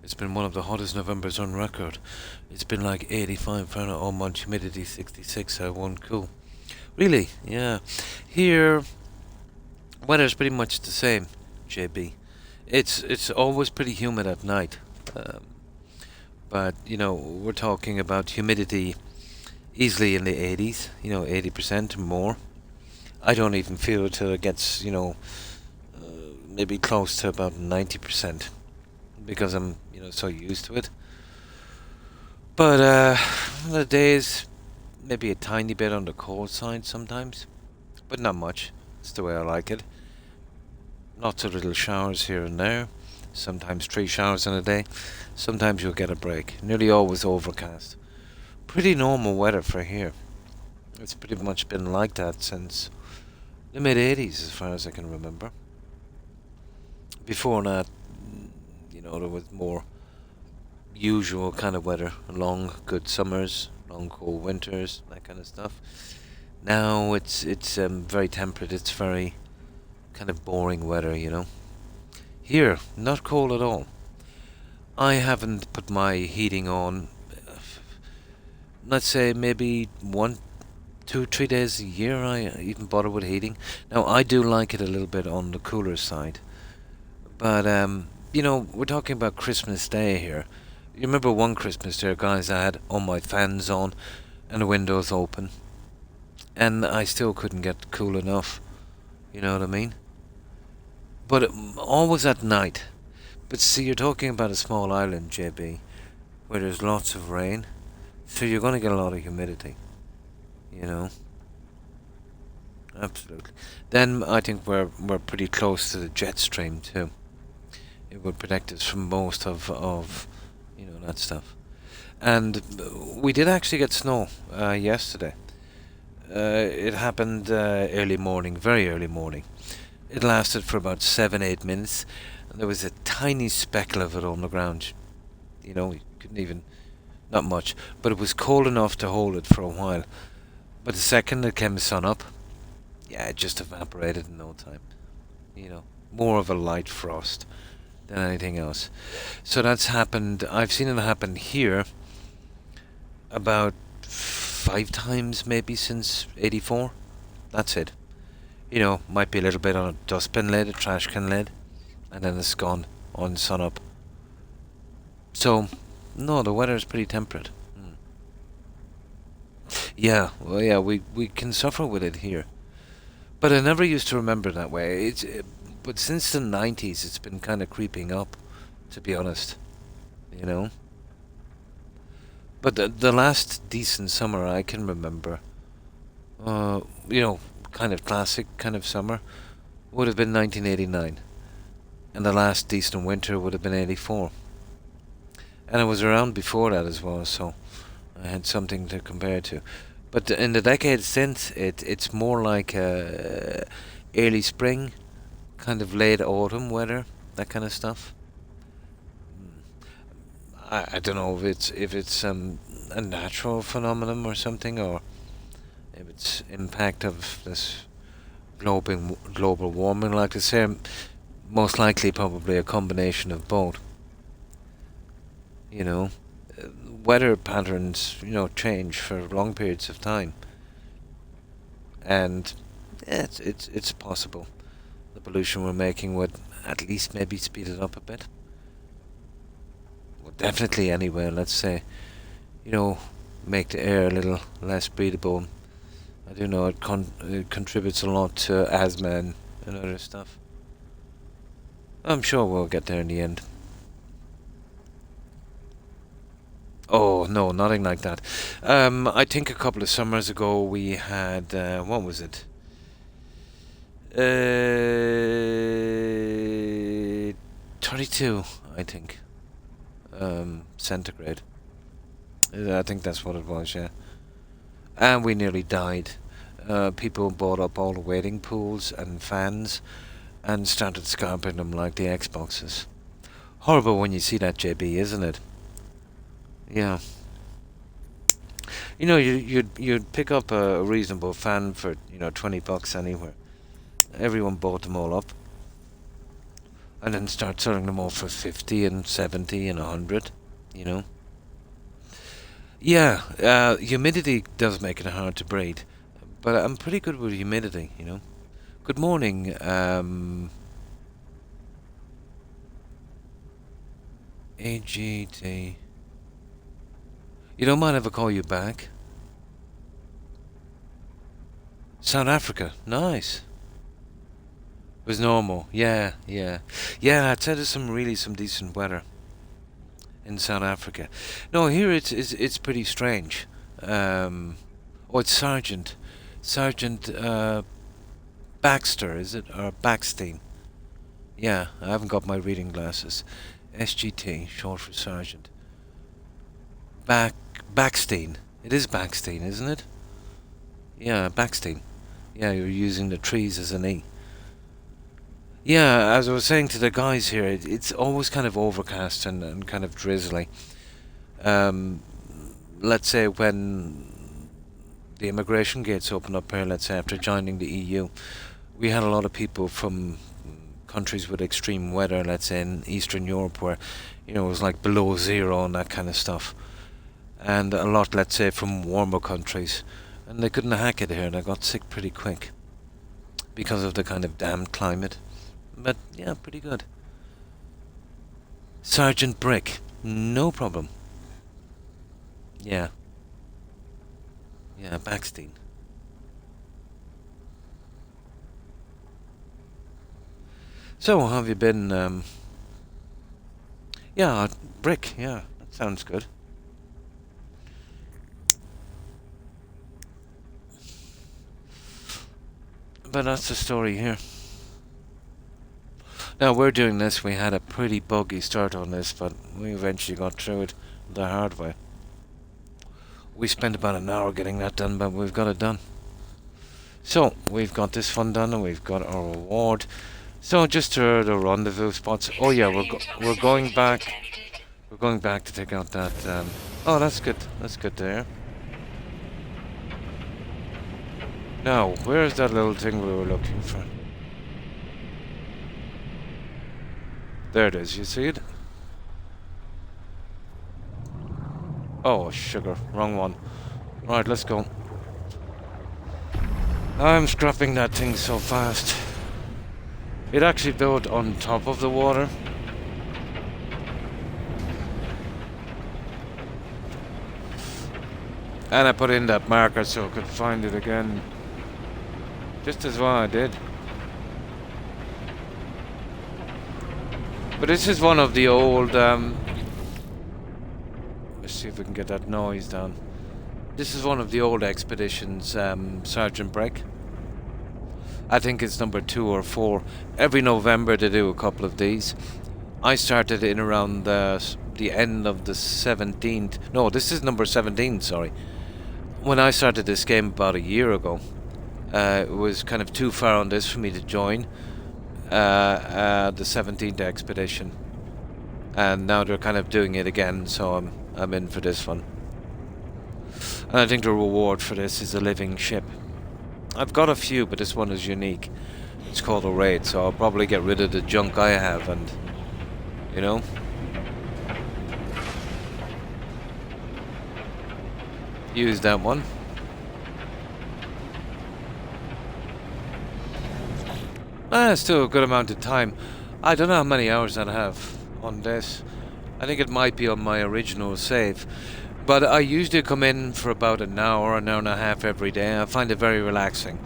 It's been one of the hottest Novembers on record. It's been like 85 Fahrenheit, almost humidity 66. I won't cool. Really? Yeah. Here, weather's pretty much the same, JB. It's always pretty humid at night. But, we're talking about humidity easily in the 80s, 80% or more. I don't even feel it till it gets, maybe close to about 90%, because I'm, so used to it. But the days, maybe a tiny bit on the cold side sometimes, but not much. It's the way I like it. Lots of little showers here and there. Sometimes 3 showers in a day. Sometimes you'll get a break. Nearly always overcast. Pretty normal weather for here. It's pretty much been like that since the mid-80s, as far as I can remember. Before that, there was more usual kind of weather. Long, good summers, long, cold winters, that kind of stuff. Now it's very temperate. It's very kind of boring weather, Here, not cold at all. I haven't put my heating on, let's say maybe 1, 2, 3 days a year I even bother with heating. Now, I do like it a little bit on the cooler side. But, we're talking about Christmas Day here. You remember one Christmas Day, guys, I had all my fans on and the windows open. And I still couldn't get cool enough. You know what I mean? But always at night. But see, you're talking about a small island, JB. where there's lots of rain, so you're going to get a lot of humidity. You know, absolutely. Then I think we're pretty close to the jet stream too. It would protect us from most of that stuff. And we did actually get snow yesterday. It happened early morning, very early morning. It lasted for about 7-8 minutes, and there was a tiny speckle of it on the ground. You couldn't even, not much, but it was cold enough to hold it for a while. But the second it came the sun up, yeah, it just evaporated in no time. More of a light frost than anything else. So that's happened. I've seen it happen here about 5 times maybe since '84. That's it. Might be a little bit on a dustbin lid, a trash can lid, and then it's gone on sun up. So, no, the weather is pretty temperate. Yeah, well, yeah, we can suffer with it here. But I never used to remember that way. But since the 90s, it's been kind of creeping up, to be honest. You know? But the last decent summer I can remember, uh, you know, kind of classic kind of summer, would have been 1989. And the last decent winter would have been '84. And I was around before that as well, so I had something to compare to. But in the decades since, it's more like early spring, kind of late autumn weather, that kind of stuff. I don't know if it's a natural phenomenon or something, or if it's impact of this global warming. Like I say, most likely probably a combination of both. You know, weather patterns change for long periods of time, and yeah, it's possible the pollution we're making would at least maybe speed it up a bit. Well, definitely anyway. Let's say you know make the air a little less breathable. I do know it contributes a lot to asthma and other stuff. I'm sure we'll get there in the end. Oh no, nothing like that. I think a couple of summers ago we had what was it? 32, I think. Centigrade. I think that's what it was. Yeah, and we nearly died. People bought up all the wading pools and fans and started scarping them like the Xboxes. Horrible when you see that, JB, isn't it? Yeah. You'd pick up a reasonable fan for $20 anywhere. Everyone bought them all up, and then start selling them all for 50 and 70 and 100. You know. Yeah. Humidity does make it hard to breathe, but I'm pretty good with humidity. Good morning. AGT. You don't mind if I call you back? South Africa. Nice. It was normal. Yeah, yeah. Yeah, I'd say there's some decent weather in South Africa. No, here it's pretty strange. Oh, it's Sergeant Baxter, is it? Or Backstein? Yeah, I haven't got my reading glasses. SGT, short for Sergeant. Backstein. It is Backstein, isn't it? Yeah, Backstein. Yeah, you're using the trees as an E. Yeah, as I was saying to the guys here, it's always kind of overcast and kind of drizzly. Um, let's say when the immigration gates open up here, let's say after joining the EU, we had a lot of people from countries with extreme weather, let's say in Eastern Europe, where it was like below zero and that kind of stuff, and a lot, let's say, from warmer countries, and they couldn't hack it here. They got sick pretty quick because of the kind of damp climate. But yeah, pretty good. Sergeant Brick, no problem. Yeah, yeah, Backstein. So, how have you been? Yeah, Brick. Yeah, that sounds good. but that's the story here. Now we're doing this. We had a pretty buggy start on this, but we eventually got through it the hard way. We spent about an hour getting that done, but we've got it done. So we've got this one done, and we've got our reward. So just to the rendezvous spots. Oh yeah, we're going back. We're going back to take out that. Oh, that's good. That's good there. Now, where's that little thing we were looking for? There it is. You see it? Oh, sugar. Wrong one. Right, let's go. I'm scrapping that thing so fast. It actually built on top of the water. And I put in that marker so I could find it again. Just as well I did. But this is one of the old... let's see if we can get that noise down. This is one of the old expeditions, Sergeant Break. I think it's number 2 or 4. Every November they do a couple of these. I started in around the end of the 17th. No, this is number 17, sorry. When I started this game about a year ago, it was kind of too far on this for me to join the 17th expedition. And now they're kind of doing it again, so I'm in for this one. And I think the reward for this is a living ship. I've got a few, but this one is unique. It's called a raid, so I'll probably get rid of the junk I have and, you know. Use that one. Still a good amount of time. I don't know how many hours I have on this. I think it might be on my original save. But I usually come in for about an hour and a half every day. I find it very relaxing.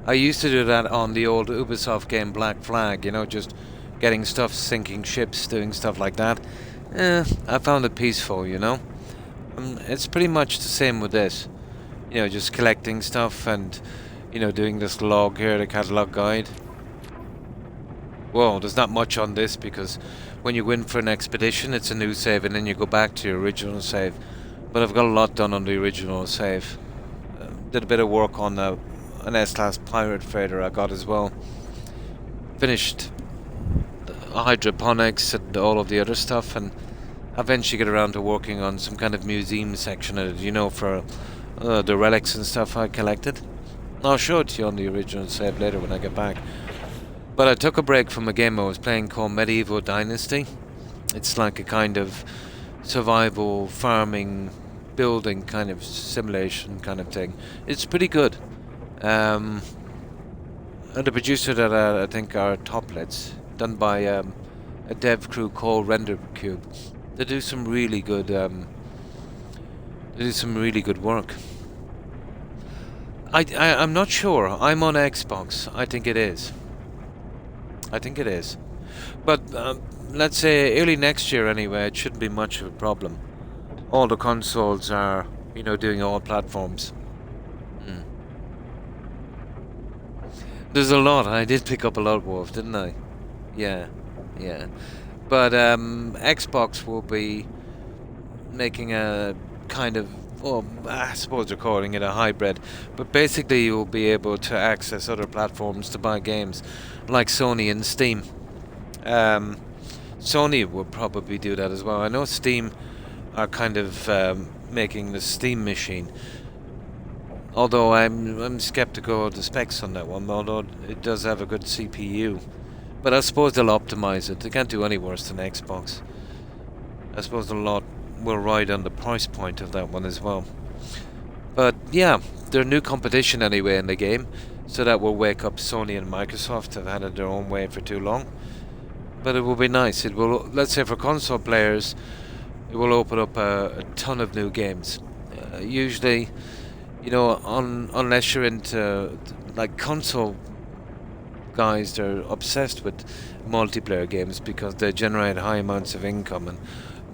I used to do that on the old Ubisoft game Black Flag, you know, just getting stuff, sinking ships, doing stuff like that. I found it peaceful, you know. It's pretty much the same with this. You know, just collecting stuff and, you know, doing this log here, the catalog guide. Well, there's not much on this because when you go in for an expedition, it's a new save and then you go back to your original save. But I've got a lot done on the original save. Did a bit of work on an S-Class pirate freighter I got as well. Finished the hydroponics and all of the other stuff, and eventually get around to working on some kind of museum section of it, you know, for the relics and stuff I collected. I'll show it to you on the original save later when I get back. But I took a break from a game I was playing called Medieval Dynasty. It's like a kind of survival, farming, building kind of simulation kind of thing. It's pretty good. And the producer that I think are Toplets, done by a dev crew called RenderCube. They do some really good. Work. I'm not sure. I'm on Xbox. I think it is. But let's say early next year anyway, it shouldn't be much of a problem. All the consoles are, you know, doing all platforms. There's a lot. I did pick up a lot, Wolf, didn't I? Yeah. But Xbox will be making a kind of, well, I suppose they're calling it a hybrid, but basically you'll be able to access other platforms to buy games, like Sony and Steam. Sony will probably do that as well. I know Steam are kind of making the Steam machine, although I'm skeptical of the specs on that one, although it does have a good CPU. But I suppose they'll optimize it. They can't do any worse than Xbox. I suppose the lot will ride on the price point of that one as well. But yeah, they're new competition anyway in the game, so that will wake up Sony and Microsoft. Have had it their own way for too long. But it will be nice. It will, let's say for console players, it will open up a ton of new games. Usually, you know, unless you're into like console guys, they're obsessed with multiplayer games because they generate high amounts of income and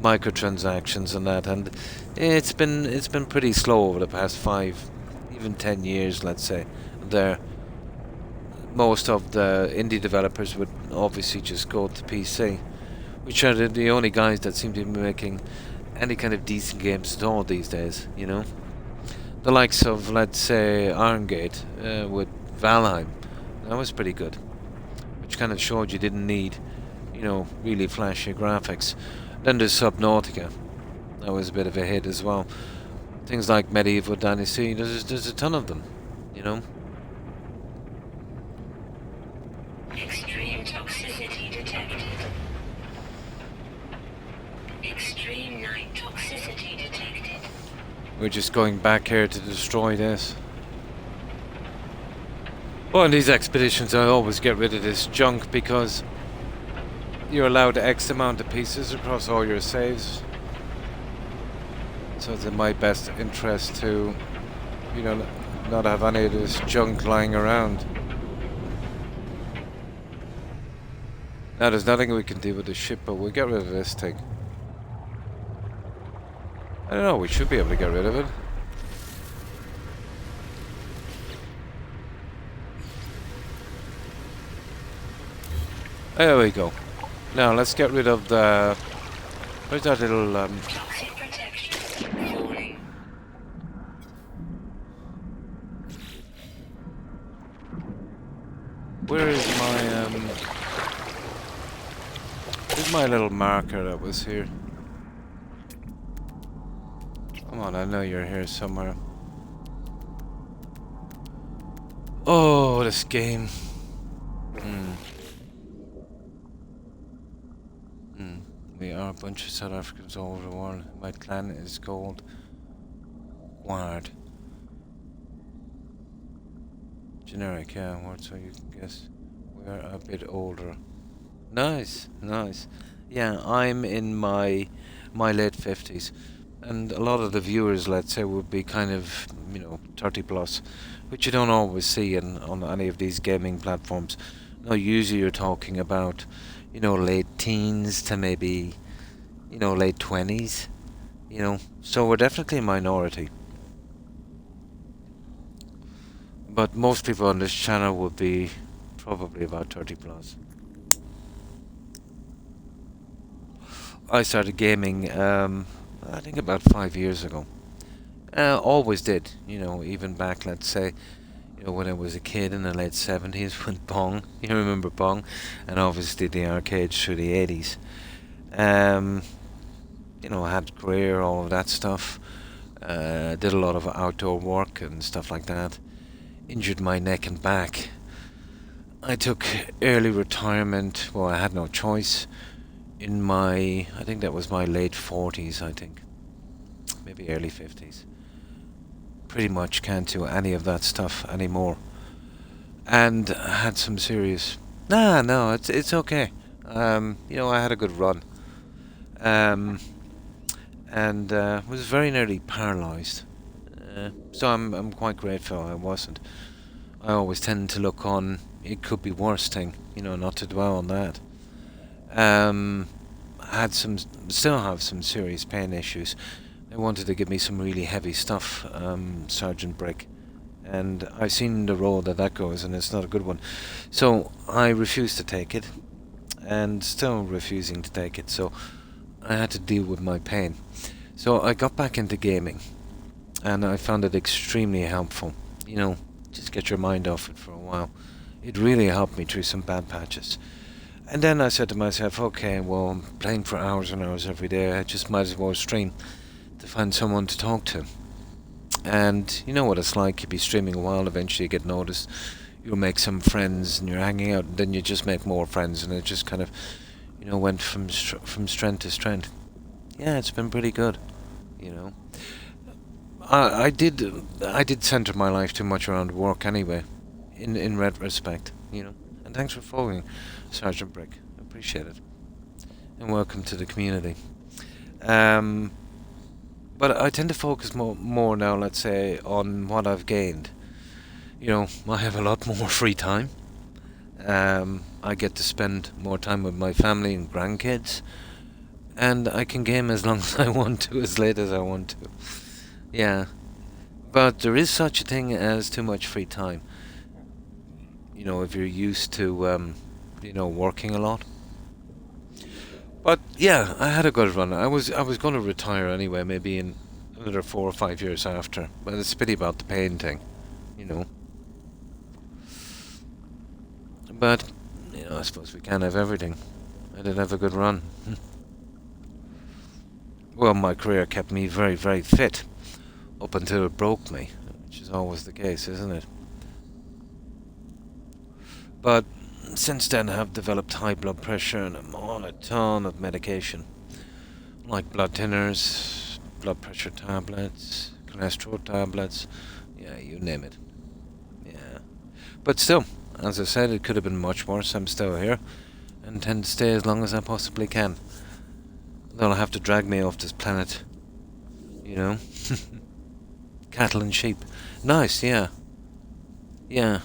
microtransactions and that, and it's been pretty slow over the past 5, even 10 years, let's say. There, most of the indie developers would obviously just go to PC, which are the only guys that seem to be making any kind of decent games at all these days, you know? The likes of, let's say, Iron Gate with Valheim, that was pretty good, which kind of showed you didn't need, you know, really flashy graphics. Then there's Subnautica, that was a bit of a hit as well. Things like Medieval Dynasty, there's a ton of them, you know? Extreme toxicity detected. Extreme night toxicity detected. We're just going back here to destroy this. Well, in these expeditions I always get rid of this junk because you're allowed X amount of pieces across all your saves. So it's in my best interest to, you know, not have any of this junk lying around. Now there's nothing we can do with the ship, but we'll get rid of this thing. I don't know, we should be able to get rid of it. There we go. Now let's get rid of the... Where's that little... Toxic protection falling. Where is my... Where's my little marker that was here? Come on, I know you're here somewhere. Oh, this game. We are a bunch of South Africans all over the world. My clan is called Ward. Generic, yeah, word, so you can guess. We're a bit older. Nice, nice. Yeah, I'm in my late 50s. And a lot of the viewers, let's say, would be kind of, you know, 30 plus, which you don't always see on any of these gaming platforms. No, usually you're talking about, you know, late teens to maybe, you know, late 20s, you know. So we're definitely a minority. But most people on this channel would be probably about 30 plus. I started gaming, I think about 5 years ago. Always did, you know, even back, let's say, you know, when I was a kid in the late 70s with Pong. You remember Pong? And obviously the arcades through the 80s. You know, I had a career, all of that stuff. Did a lot of outdoor work and stuff like that. Injured my neck and back. I took early retirement. Well, I had no choice. In my, I think that was my late 40s, I think. Maybe early 50s. Pretty much can't do any of that stuff anymore. And I had some serious... No, it's okay. You know, I had a good run. And was very nearly paralysed. So I'm quite grateful I wasn't. I always tend to look on, it could be worse thing, you know, not to dwell on that. I had still have some serious pain issues. They wanted to give me some really heavy stuff, Sergeant Brick. And I've seen the road that goes, and it's not a good one. So I refused to take it, and still refusing to take it. So I had to deal with my pain. So I got back into gaming, and I found it extremely helpful. You know, just get your mind off it for a while. It really helped me through some bad patches. And then I said to myself, okay, well, I'm playing for hours and hours every day. I just might as well stream to find someone to talk to. And you know what it's like. You'll be streaming a while, eventually you get noticed. You'll make some friends, and you're hanging out, and then you just make more friends, and it just kind of, you know, went from strength to strength. Yeah, it's been pretty good, you know. I did center my life too much around work anyway, in retrospect, you know. And thanks for following, Sergeant Brick. I appreciate it. And welcome to the community. But I tend to focus more now, let's say, on what I've gained. You know, I have a lot more free time. I get to spend more time with my family and grandkids. And I can game as long as I want to, as late as I want to. Yeah. But there is such a thing as too much free time. you know, if you're used to, you know, working a lot. But yeah, I had a good run. I was going to retire anyway, maybe in another 4 or 5 years after. But it's a pity about the painting, you know. But you know, I suppose we can't have everything. I did have a good run. Well, my career kept me very, very fit up until it broke me, which is always the case, isn't it? But since then, I have developed high blood pressure and I'm on a ton of medication, like blood thinners, blood pressure tablets, cholesterol tablets. Yeah, you name it. Yeah. But still, as I said, it could have been much worse. I'm still here and intend to stay as long as I possibly can. They'll have to drag me off this planet, you know. Cattle and sheep. Nice, yeah. Yeah.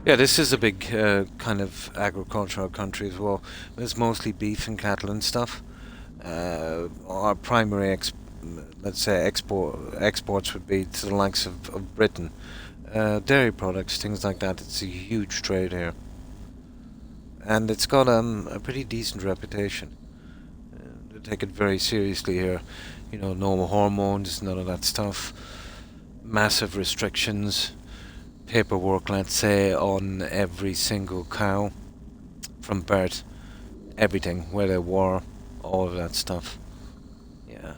Yeah, this is a big kind of agricultural country as well. It's mostly beef and cattle and stuff. Our primary, let's say, exports would be to the likes of Britain. Dairy products, things like that. It's a huge trade here, and it's got a pretty decent reputation. They take it very seriously here. You know, no hormones, none of that stuff. Massive restrictions, paperwork, let's say, on every single cow from birth, everything, where they were, all of that stuff. Yeah.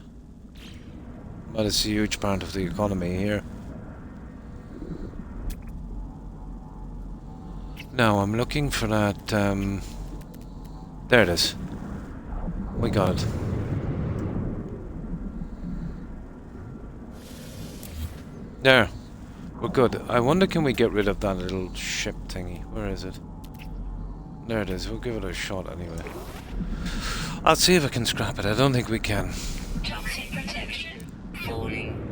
But it's a huge part of the economy here. Now, I'm looking for that, there it is. We got it. There. We're good. I wonder, can we get rid of that little ship thingy? Where is it? There it is. We'll give it a shot anyway. I'll see if I can scrap it. I don't think we can. Toxic protection. Falling.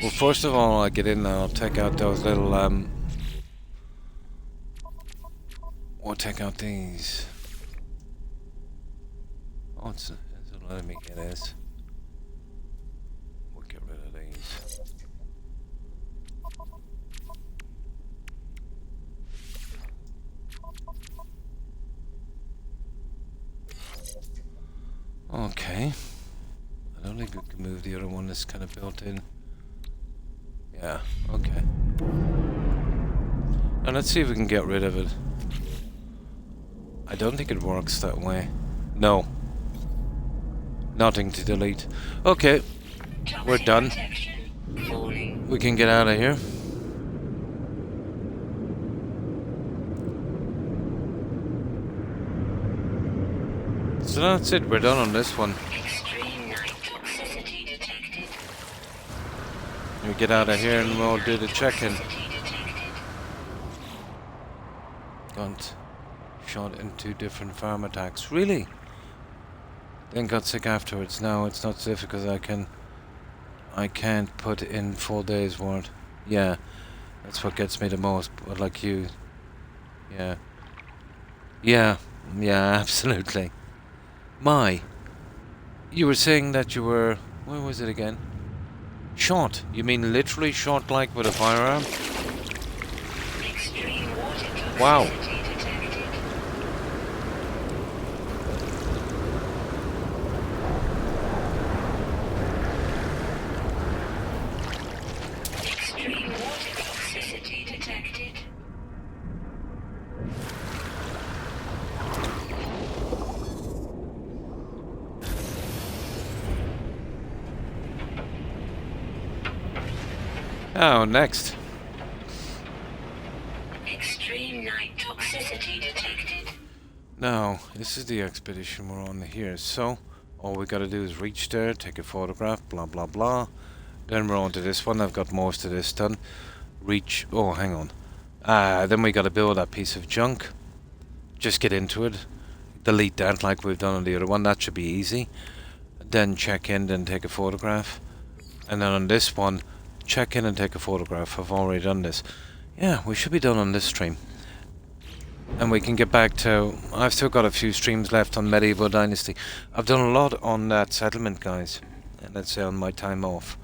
Well, first of all, I'll get in and I'll take out those little, we'll take out these. Oh, it's letting me get this. We'll get rid of these. Okay. I don't think we can move the other one that's kind of built in. Yeah, okay. Now let's see if we can get rid of it. I don't think it works that way. No. Nothing to delete. Okay, we're done. We can get out of here. So that's it, we're done on this one. Extreme night toxicity detected. We get out of here and we'll do the check-in. Got shot in 2 different farm attacks. Really? Then got sick afterwards. No, it's not safe because I can't put in 4 days worth. Yeah, that's what gets me the most. But like you, yeah, yeah, absolutely. You were saying that you were, where was it again? Shot. You mean literally shot, like with a firearm? Extreme water toxicity Wow. detected. Extreme water toxicity detected. Oh, next. Extreme night toxicity detected. Now, this is the expedition we're on here. So, all we gotta do is reach there, take a photograph, blah blah blah. Then we're on to this one. I've got most of this done. Reach. Oh, hang on. Then we gotta build that piece of junk. Just get into it. Delete that like we've done on the other one. That should be easy. Then check in, then take a photograph. And then on this one, check in and take a photograph. I've already done this. Yeah, we should be done on this stream. And we can get back to... I've still got a few streams left on Medieval Dynasty. I've done a lot on that settlement, guys. And let's say on my time off.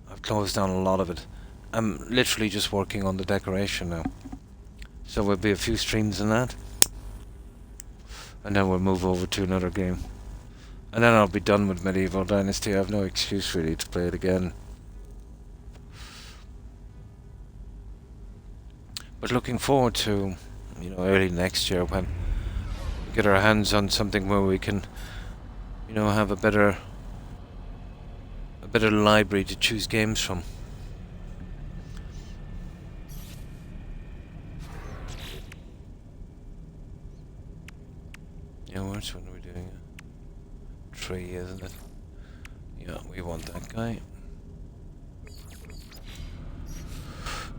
I've closed down a lot of it. I'm literally just working on the decoration now. So there'll be a few streams on that. And then we'll move over to another game. And then I'll be done with Medieval Dynasty. I have no excuse really to play it again. But looking forward to, you know, early next year when we get our hands on something where we can, you know, have a better library to choose games from. Yeah, which one are we doing? 3, isn't it? Yeah, we want that guy.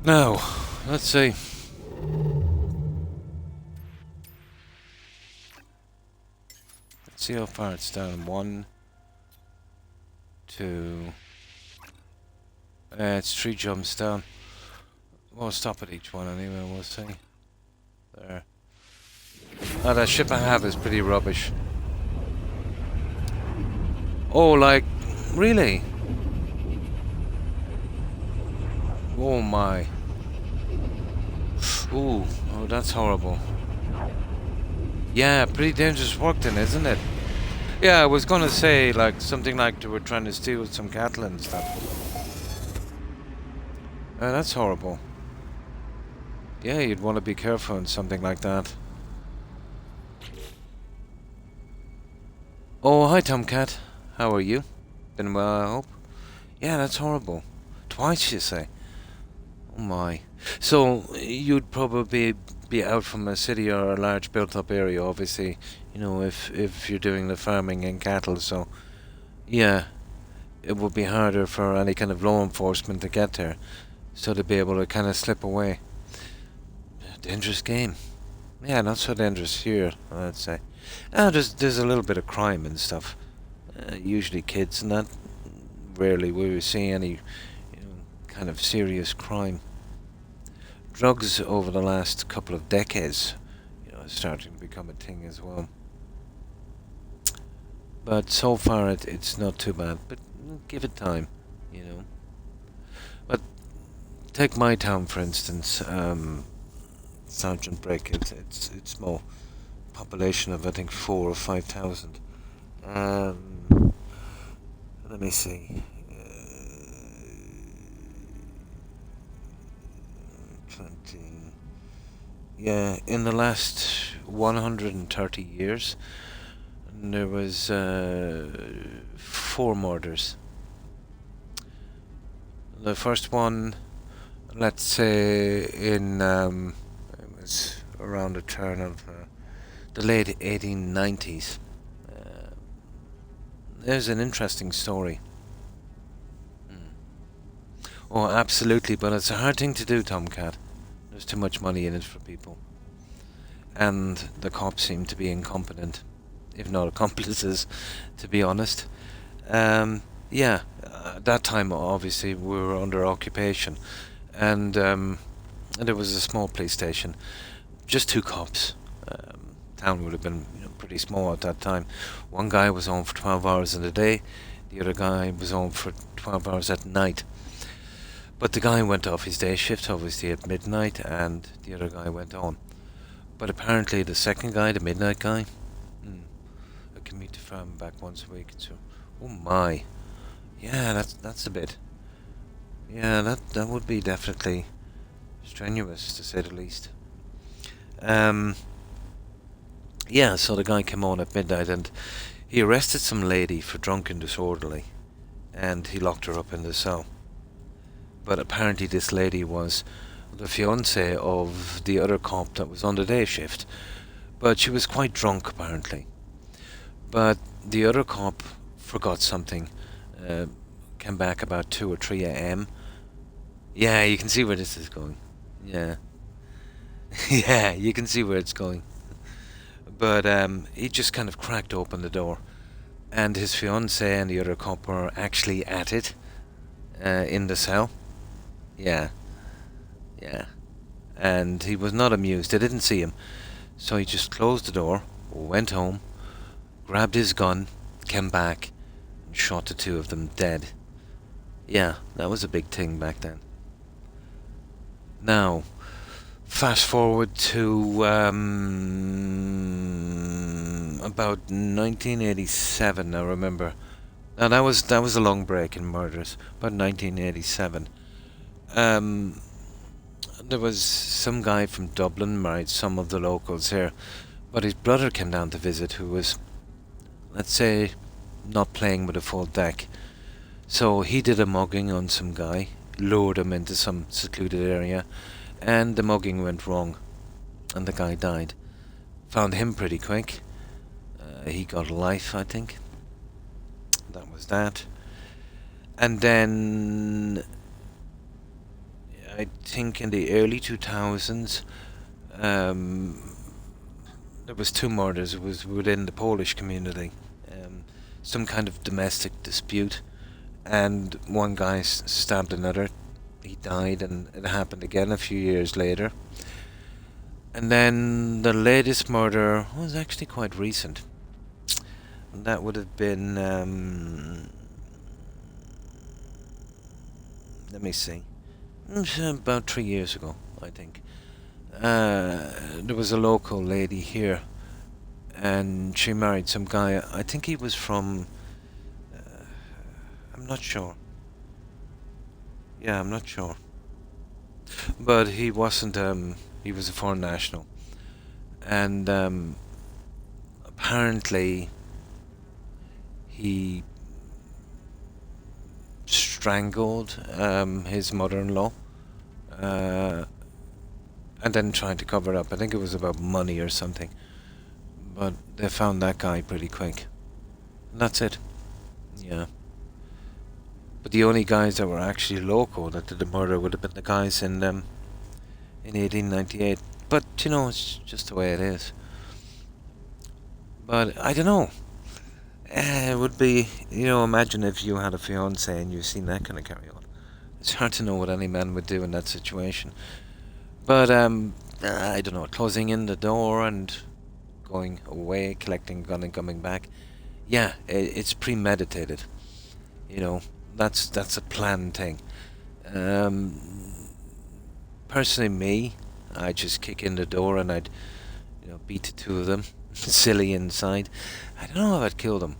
Now, let's see. Let's see how far it's down. 1, 2. It's 3 jumps down. We'll stop at each one anyway, we'll see. There. Oh, that ship I have is pretty rubbish. Oh, like, really? Oh my. Ooh, oh, that's horrible. Yeah, pretty dangerous work then, isn't it? Yeah, I was gonna say, like, something like they were trying to steal some cattle and stuff. That's horrible. Yeah, you'd want to be careful in something like that. Oh, hi Tomcat. How are you? Been well, I hope? Yeah, that's horrible. Twice, you say? Oh my. So, you'd probably be out from a city or a large built-up area, obviously, you know, if you're doing the farming and cattle, so... Yeah, it would be harder for any kind of law enforcement to get there, so to be able to kind of slip away. Dangerous game. Yeah, not so dangerous here, I'd say. There's a little bit of crime and stuff. Usually kids and that. Rarely will you see any, you know, kind of serious crime. Drugs over the last couple of decades, you know, is starting to become a thing as well. But so far it's not too bad. But give it time, you know. But take my town for instance. Sergeant Brick. It's small. Population of I think 4,000 or 5,000. Let me see. 20. Yeah, in the last 130 years, there was 4 murders. The first one, let's say, in it was around the turn of the late 1890s. There's an interesting story. Oh, absolutely, but it's a hard thing to do, Tomcat. There's too much money in it for people. And the cops seem to be incompetent, if not accomplices, to be honest. Yeah, at that time, obviously, we were under occupation. And there was a small police station. Just 2 cops. Town would have been, you know, pretty small at that time. One guy was on for 12 hours in the day. The other guy was on for 12 hours at night. But the guy went off his day shift, obviously, at midnight, and the other guy went on. But apparently the second guy, the midnight guy, I commute to farm back once a week. So, oh my. Yeah, that's a bit. Yeah, that would be definitely strenuous, to say the least. Yeah, so the guy came on at midnight and he arrested some lady for drunk and disorderly, and he locked her up in the cell. But apparently this lady was the fiancée of the other cop that was on the day shift, but she was quite drunk apparently. But the other cop forgot something, came back about 2 or 3 a.m. Yeah, you can see where this is going. Yeah. Yeah, you can see where it's going. But he just kind of cracked open the door, and his fiancée and the other cop were actually at it. in the cell. Yeah, yeah. And he was not amused. They didn't see him. So he just closed the door, went home, grabbed his gun, came back, and shot the two of them dead. Yeah, that was a big thing back then. Now, fast forward to about 1987. I remember. Now that was a long break in murders. About 1987. Um, there was some guy from Dublin married some of the locals here, but his brother came down to visit, who was, let's say, not playing with a full deck. So he did a mugging on some guy, lured him into some secluded area, and the mugging went wrong, and the guy died. Found him pretty quick. He got life, I think. That was that. And then I think in the early 2000s, there was two murders. It was within the Polish community. Some kind of domestic dispute, and one guy stabbed another. He died, and it happened again a few years later. And then the latest murder was actually quite recent. And that would have been, let me see, about 3 years ago, I think. There was a local lady here, and she married some guy. I think he was from, I'm not sure. Yeah, I'm not sure. But he wasn't, he was a foreign national. And apparently he strangled his mother-in-law, and then tried to cover it up. I think it was about money or something. But they found that guy pretty quick. And that's it. Yeah. But the only guys that were actually local that did the murder would have been the guys in 1898. But, it's just the way it is. But, I don't know. It would be, imagine if you had a fiancé and you've seen that kind of carry on. It's hard to know what any man would do in that situation. But, I don't know, closing in the door and going away, collecting a gun and coming back. Yeah, it's premeditated. That's a planned thing. Personally, me, I'd just kick in the door and I'd, beat the two of them, silly inside. I don't know if I'd kill them.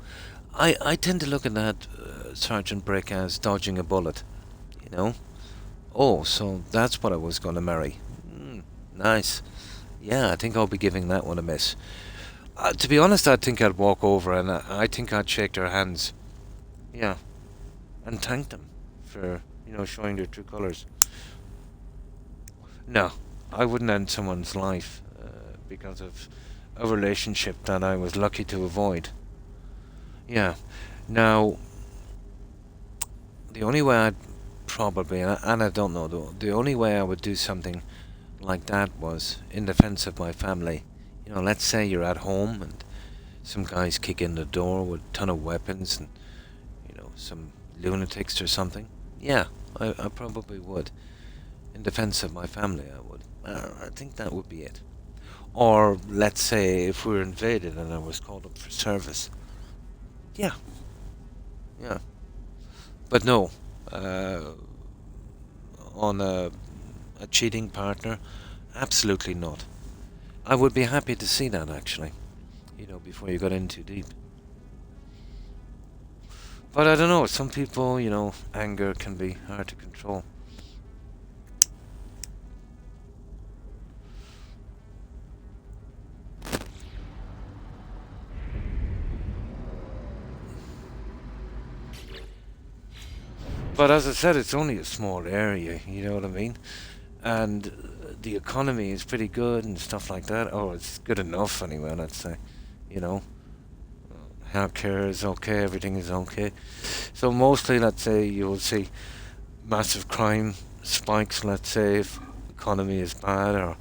I tend to look at that Sergeant Brick as dodging a bullet. Oh, so that's what I was going to marry. Nice. Yeah, I think I'll be giving that one a miss. To be honest, I think I'd walk over and I think I'd shake their hands. Yeah. And thank them for, showing their true colours. No, I wouldn't end someone's life because of a relationship that I was lucky to avoid. Yeah. Now, the only way I'd probably, and I don't know though, the only way I would do something like that was in defense of my family. Let's say you're at home and some guys kick in the door with a ton of weapons and, some lunatics or something. Yeah, I probably would. In defense of my family, I would. I think that would be it. Or, let's say, if we were invaded and I was called up for service. Yeah. Yeah. But no. On a cheating partner, absolutely not. I would be happy to see that, actually. Before you got in too deep. But I don't know, some people, anger can be hard to control. But as I said, it's only a small area, you know what I mean? And the economy is pretty good and stuff like that. Oh, it's good enough anyway, let's say. You know, healthcare is okay, everything is okay. So mostly, let's say, you'll see massive crime spikes, let's say, if economy is bad or,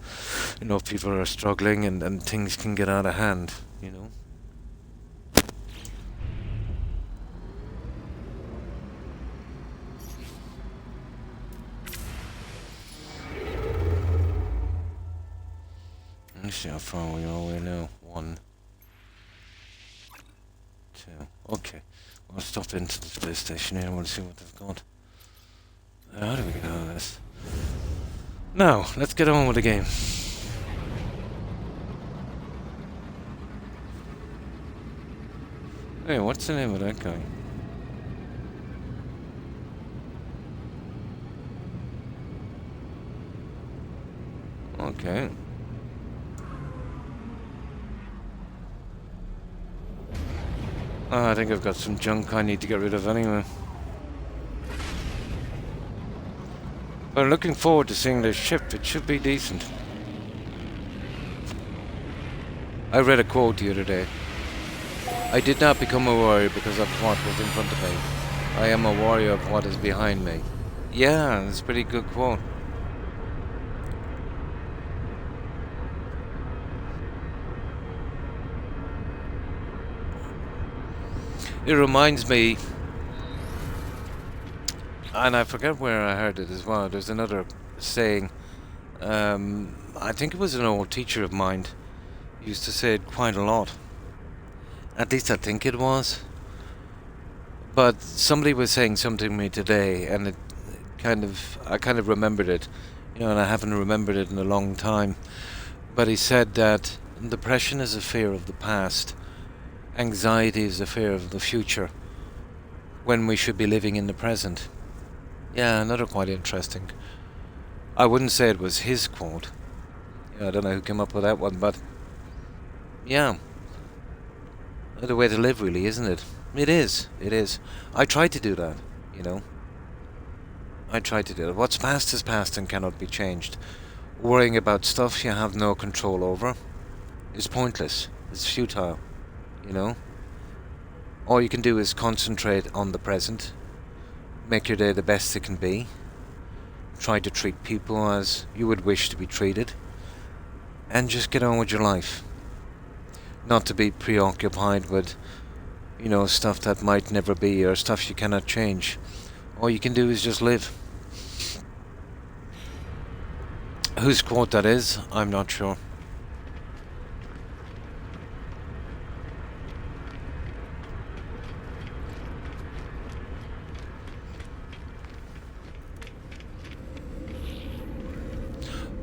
people are struggling and things can get out of hand. Let's see how far we are away now. 1, 2. Okay. We'll stop into the space station here and we'll see what they've got. How do we get out of this? Now, let's get on with the game. Hey, what's the name of that guy? Okay. Oh, I think I've got some junk I need to get rid of anyway. But I'm looking forward to seeing this ship. It should be decent. I read a quote the other day. I did not become a warrior because of what was in front of me. I am a warrior of what is behind me. Yeah, that's a pretty good quote. It reminds me, and I forget where I heard it as well, there's another saying, I think it was an old teacher of mine, used to say it quite a lot. At least I think it was. But somebody was saying something to me today, and I kind of remembered it, and I haven't remembered it in a long time. But he said that depression is a fear of the past, anxiety is a fear of the future, when we should be living in the present. Yeah, another quite interesting. I wouldn't say it was his quote. I don't know who came up with that one, but yeah, the way to live, really, isn't it? It is. I try to do that, I try to do it. What's past is past and cannot be changed. Worrying about stuff you have no control over is pointless. It's futile, All you can do is concentrate on the present, make your day the best it can be, try to treat people as you would wish to be treated, and just get on with your life. Not to be preoccupied with, stuff that might never be or stuff you cannot change. All you can do is just live. Whose quote that is, I'm not sure.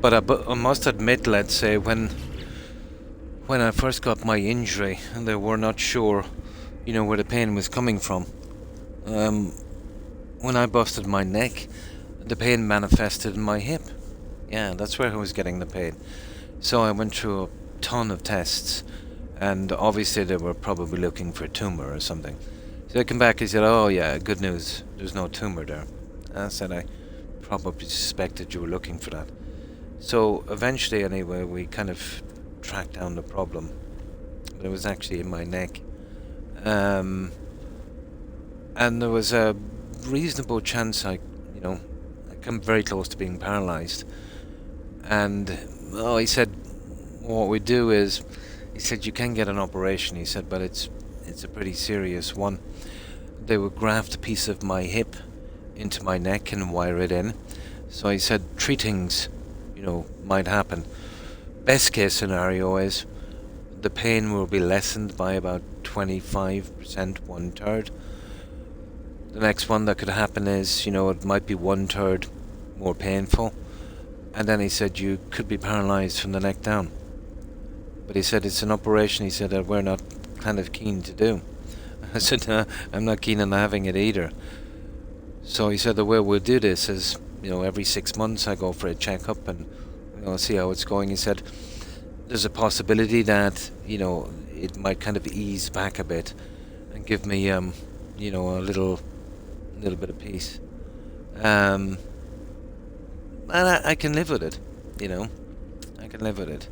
But I must admit, let's say, when I first got my injury and they were not sure, where the pain was coming from. When I busted my neck, the pain manifested in my hip. Yeah, that's where I was getting the pain. So I went through a ton of tests, and obviously they were probably looking for a tumor or something. So they came back and said, oh yeah, good news, there's no tumor there. I said, I probably suspected you were looking for that. So eventually, anyway, we kind of tracked down the problem. But it was actually in my neck. And there was a reasonable chance I come very close to being paralyzed. And he said, what we do is, he said, you can get an operation. He said, but it's a pretty serious one. They would graft a piece of my hip into my neck and wire it in. So he said, three things, might happen. Best case scenario is the pain will be lessened by about 25%, 1/3. The next one that could happen is, it might be 1/3 more painful. And then he said you could be paralyzed from the neck down. But he said it's an operation, he said, that we're not kind of keen to do. I said, I'm not keen on having it either. So he said the way we'll do this is, every 6 months I go for a checkup and see how it's going. He said there's a possibility that, it might kind of ease back a bit and give me, a little bit of peace. And I can live with it, I can live with it.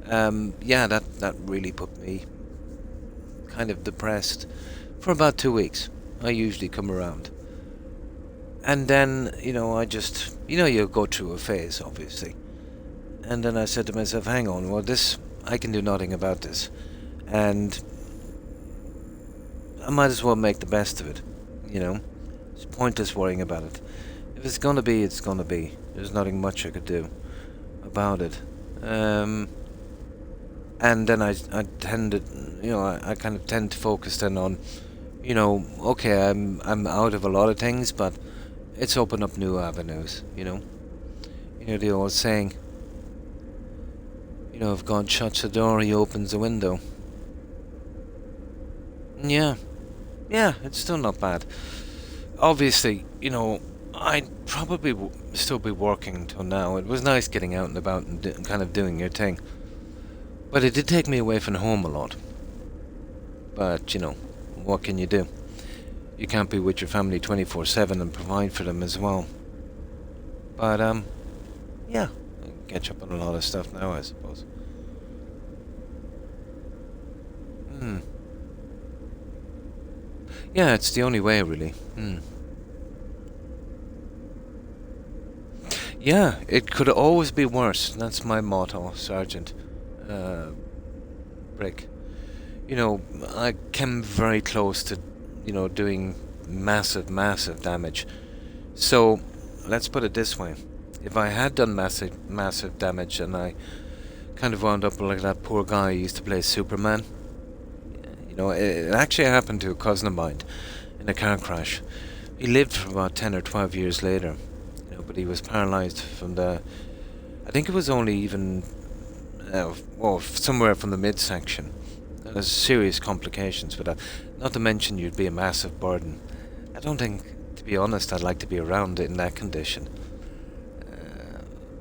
That really put me kind of depressed for about 2 weeks. I usually come around. And then, I just, you go through a phase, obviously. And then I said to myself, hang on, well, I can do nothing about this. And I might as well make the best of it, It's pointless worrying about it. If it's gonna be, it's gonna be. There's nothing much I could do about it. And then I tended, I kind of tend to focus then on, okay, I'm out of a lot of things, but it's opened up new avenues, the old saying, if God shuts a door, he opens a window. Yeah, yeah, it's still not bad. Obviously, I'd probably still be working until now. It was nice getting out and about and kind of doing your thing. But it did take me away from home a lot. But, what can you do? You can't be with your family 24/7 and provide for them as well. But, yeah, I can catch up on a lot of stuff now, I suppose. Yeah, it's the only way, really. Yeah, it could always be worse. That's my motto, Sergeant. Brick. I came very close to, doing massive, massive damage. So, let's put it this way. If I had done massive, massive damage and I kind of wound up like that poor guy who used to play Superman, it actually happened to a cousin of mine in a car crash. He lived for about 10 or 12 years later, but he was paralyzed from I think it was only even, somewhere from the midsection. There's serious complications with that. Not to mention you'd be a massive burden. I don't think, to be honest, I'd like to be around it in that condition.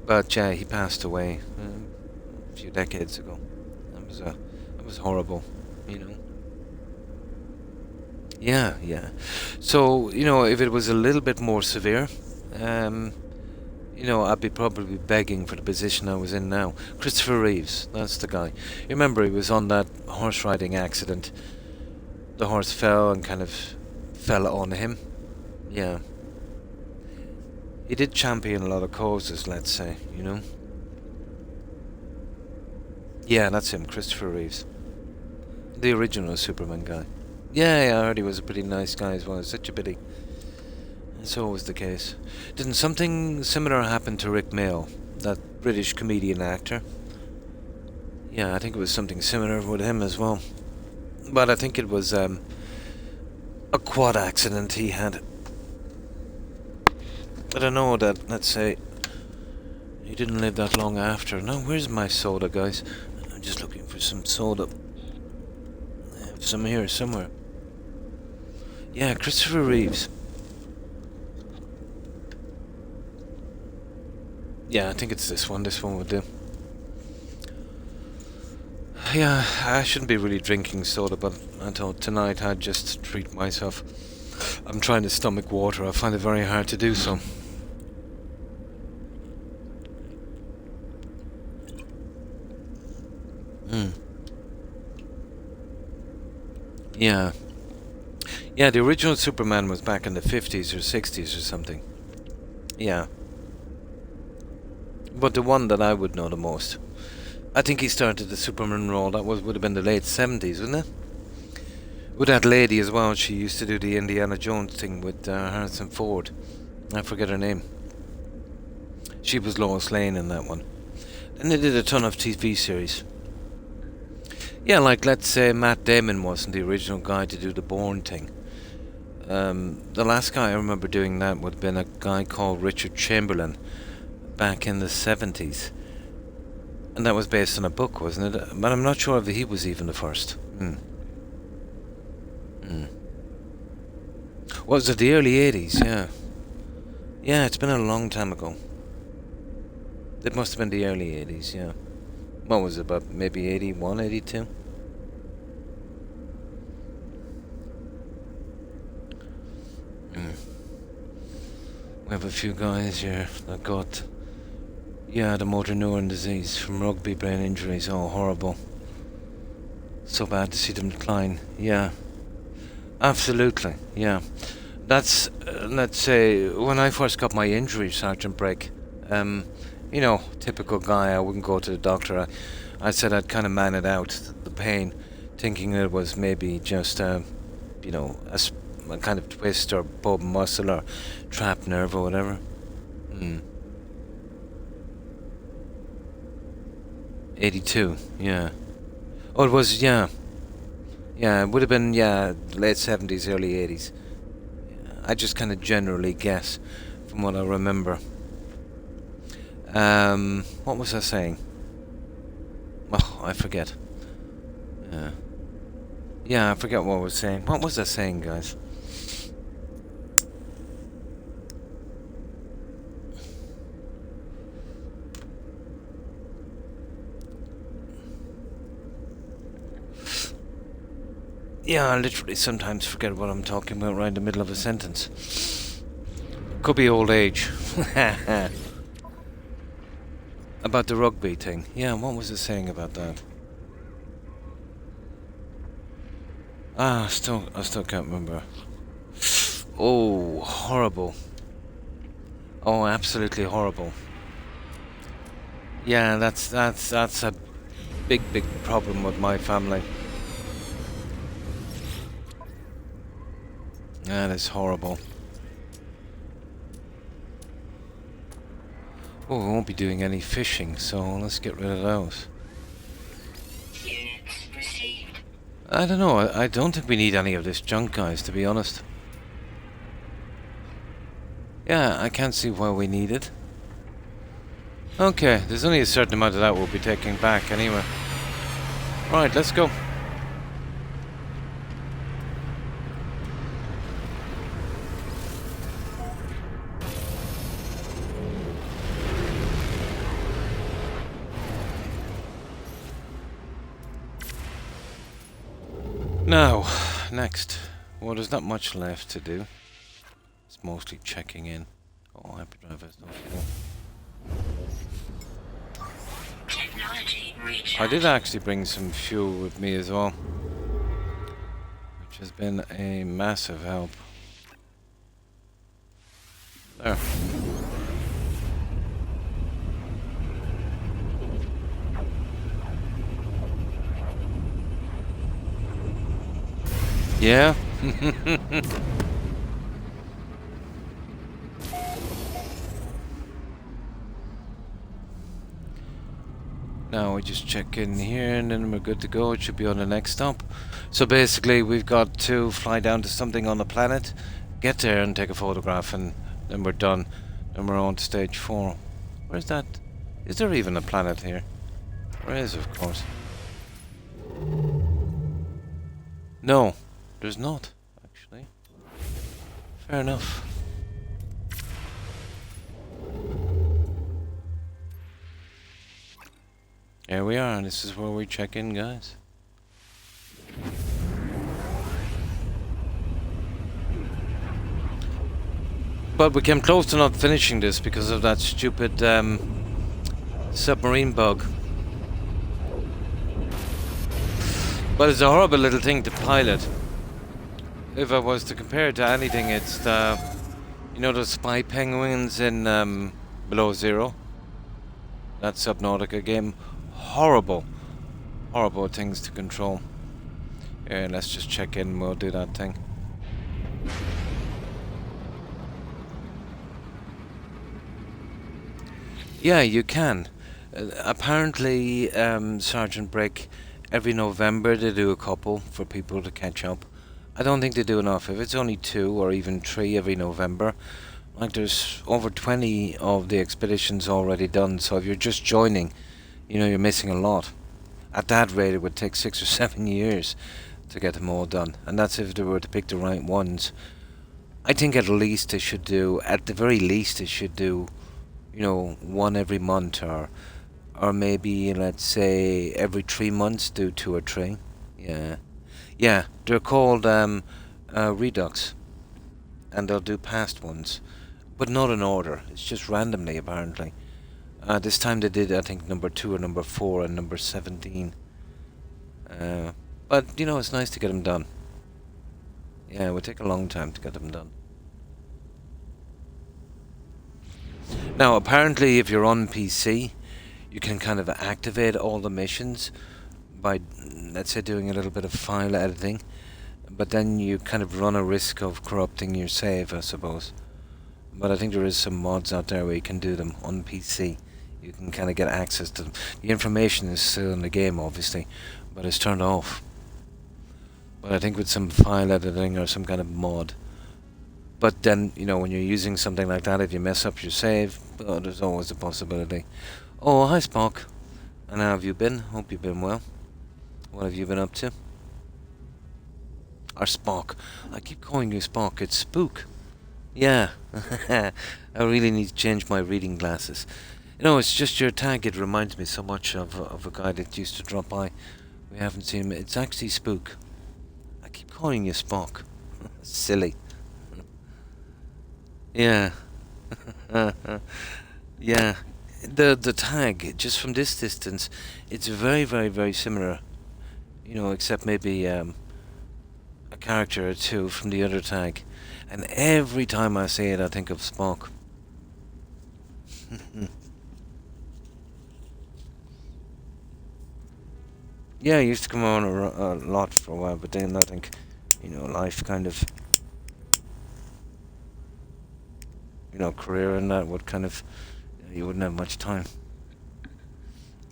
But yeah, he passed away a few decades ago. That was horrible, Yeah, yeah. So, if it was a little bit more severe, I'd be probably begging for the position I was in now. Christopher Reeves, that's the guy. You remember he was on that horse riding accident. The horse fell and kind of fell on him. Yeah. He did champion a lot of causes, let's say, Yeah, that's him, Christopher Reeves. The original Superman guy. Yeah, I heard he was a pretty nice guy as well. Such a pity. It's always the case. Didn't something similar happen to Rick Mail, that British comedian actor? Yeah, I think it was something similar with him as well. But I think it was a quad accident he had. But I know that, let's say, he didn't live that long after. Now, where's my soda, guys? I'm just looking for some soda. I have some here somewhere. Yeah, Christopher Reeves. Yeah, I think it's this one. This one would do. Yeah, I shouldn't be really drinking soda, but I thought tonight I'd just treat myself. I'm trying to stomach water. I find it very hard to do so. Yeah. Yeah, the original Superman was back in the 50s or 60s or something. Yeah. But the one that I would know the most, I think he started the Superman role. That would have been the late 70s, wouldn't it? With that lady as well. She used to do the Indiana Jones thing with Harrison Ford. I forget her name. She was Lois Lane in that one. And they did a ton of TV series. Yeah, like let's say Matt Damon wasn't the original guy to do the Bourne thing. The last guy I remember doing that would have been a guy called Richard Chamberlain back in the 70s. And that was based on a book, wasn't it? But I'm not sure if he was even the first. Was it the early 80s? Yeah. Yeah, it's been a long time ago. It must have been the early 80s, yeah. What was it, about maybe 81, 82? We have a few guys here that got, the motor neuron disease from rugby brain injuries. Oh, horrible. So bad to see them decline. Yeah. Absolutely, yeah. That's, let's say, when I first got my injury, Sergeant Break, typical guy, I wouldn't go to the doctor. I said I'd kind of man it out, the pain, thinking it was maybe just, a kind of twist or pulled muscle or trapped nerve or whatever. 82, yeah. Oh, it was, yeah. Yeah, it would have been, yeah, late 70s, early 80s. I just kind of generally guess from what I remember. What was I saying? Oh, I forget. Yeah, I forget what I was saying. What was I saying, guys? Yeah, I literally sometimes forget what I'm talking about right in the middle of a sentence. Could be old age. About the rugby thing. Yeah, what was it saying about that? I still can't remember. Oh, horrible. Oh, absolutely horrible. Yeah, that's a big problem with my family. That is horrible. Oh, we won't be doing any fishing, so let's get rid of those. Units received. I don't know, I don't think we need any of this junk, guys, to be honest. Yeah, I can't see why we need it. Okay, there's only a certain amount of that we'll be taking back anyway. Right, let's go. Now, next. Well, there's not much left to do. It's mostly checking in. Oh, hyperdrive stuff. Technology recharge. I did actually bring some fuel with me as well, which has been a massive help. There. Yeah? Now we just check in here and then we're good to go. It should be on the next stop. So basically we've got to fly down to something on the planet, get there and take a photograph, and then we're done. And we're on to stage 4. Where's that? Is there even a planet here? There is, of course. No, there's not, actually. Fair enough. Here we are, and this is where we check in, guys. But we came close to not finishing this because of that stupid submarine bug. But it's a horrible little thing to pilot. If I was to compare it to anything, it's the, you know, the spy penguins in Below Zero? That Subnautica game. Horrible things to control. Yeah, let's just check in, we'll do that thing. Yeah, you can. Apparently, Sergeant Brick, every November they do a couple for people to catch up. I don't think they do enough. If it's only 2 or even 3 every November, like there's over 20 of the expeditions already done, so if you're just joining, you know, you're missing a lot. At that rate, it would take 6 or 7 years to get them all done, and that's if they were to pick the right ones. I think at least they should do, at the very least, they should do, you know, 1 every month, or maybe, let's say, every 3 months, do 2 or 3. Yeah, they're called Redux, and they'll do past ones, but not in order. It's just randomly, apparently. This time they did, I think, number 2 or number 4 and number 17. But, you know, it's nice to get them done. Yeah, it would take a long time to get them done. Now, apparently, if you're on PC, you can kind of activate all the missions by, let's say, doing a little bit of file editing. But then you kind of run a risk of corrupting your save, I suppose. But I think there is some mods out there where you can do them on PC. You can kind of get access to them. The information is still in the game, obviously, but it's turned off. But I think with some file editing or some kind of mod. But then, you know, when you're using something like that, if you mess up your save, well, there's always a possibility. Oh, hi Spock. And how have you been? Hope you've been well. What have you been up to? Or Spock. I keep calling you Spock. It's Spook. Yeah. I really need to change my reading glasses. You know, it's just your tag. It reminds me so much of a guy that used to drop by. We haven't seen him. It's actually Spook. I keep calling you Spock. Silly. Yeah. Yeah. The tag, just from this distance, it's very, very, very similar. You know, except maybe a character or two from the other tag. And every time I see it, I think of Spock. Yeah, I used to come on a lot for a while, but then I think, you know, life kind of, you know, career and that would kind of, you wouldn't have much time.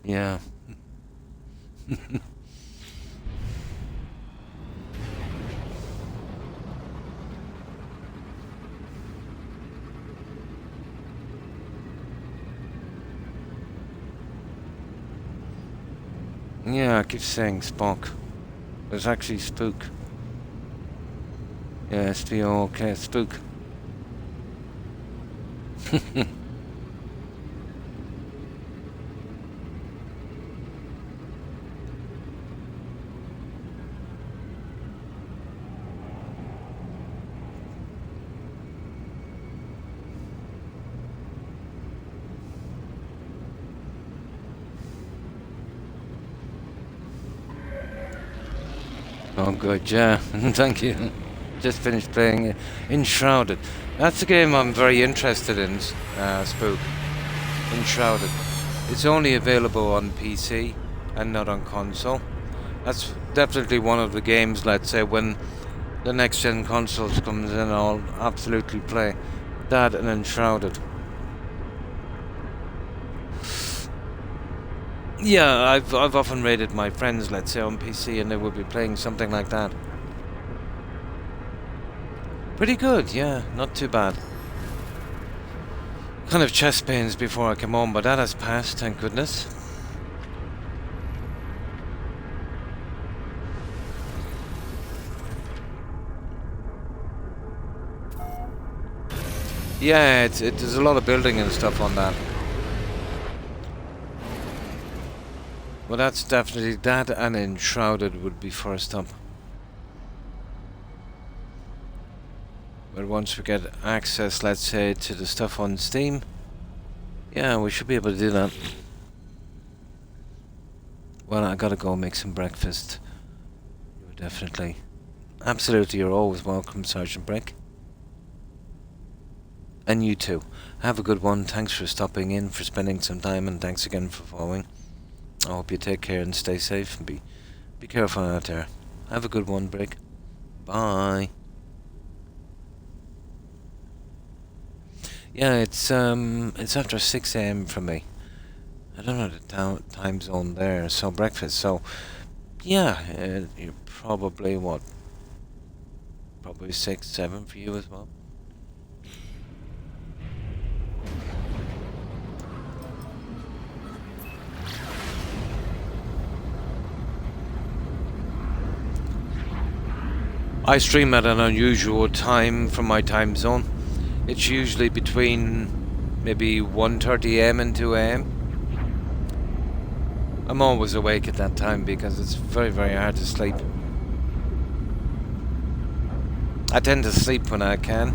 Yeah. Yeah, I keep saying Spock. It's actually Spook. Yeah, S-P-O-O-K, Spook. Oh, good, yeah. Thank you. Just finished playing Enshrouded. That's a game I'm very interested in, Spook. Enshrouded. It's only available on PC and not on console. That's definitely one of the games, let's say, when the next gen consoles comes in, I'll absolutely play that and Enshrouded. Yeah, I've often raided my friends, let's say, on PC, and they would be playing something like that. Pretty good, yeah, not too bad. Kind of chest pains before I came home, but that has passed, thank goodness. Yeah, there's a lot of building and stuff on that. Well, that's definitely that, and Enshrouded would be first up. But once we get access, let's say, to the stuff on Steam, yeah, we should be able to do that. Well, I gotta go make some breakfast. You're definitely, absolutely, you're always welcome, Sergeant Brick. And you too. Have a good one. Thanks for stopping in, for spending some time, and thanks again for following. I hope you take care and stay safe, and be careful out there. Have a good one, Brick. Bye. Yeah, it's after 6 a.m. for me. I don't know the time zone there, so breakfast. So, yeah, you're probably what? Probably 6, 7 for you as well. I stream at an unusual time from my time zone. It's usually between maybe 1:30 a.m. and 2 a.m. I'm always awake at that time because it's very, very hard to sleep. I tend to sleep when I can,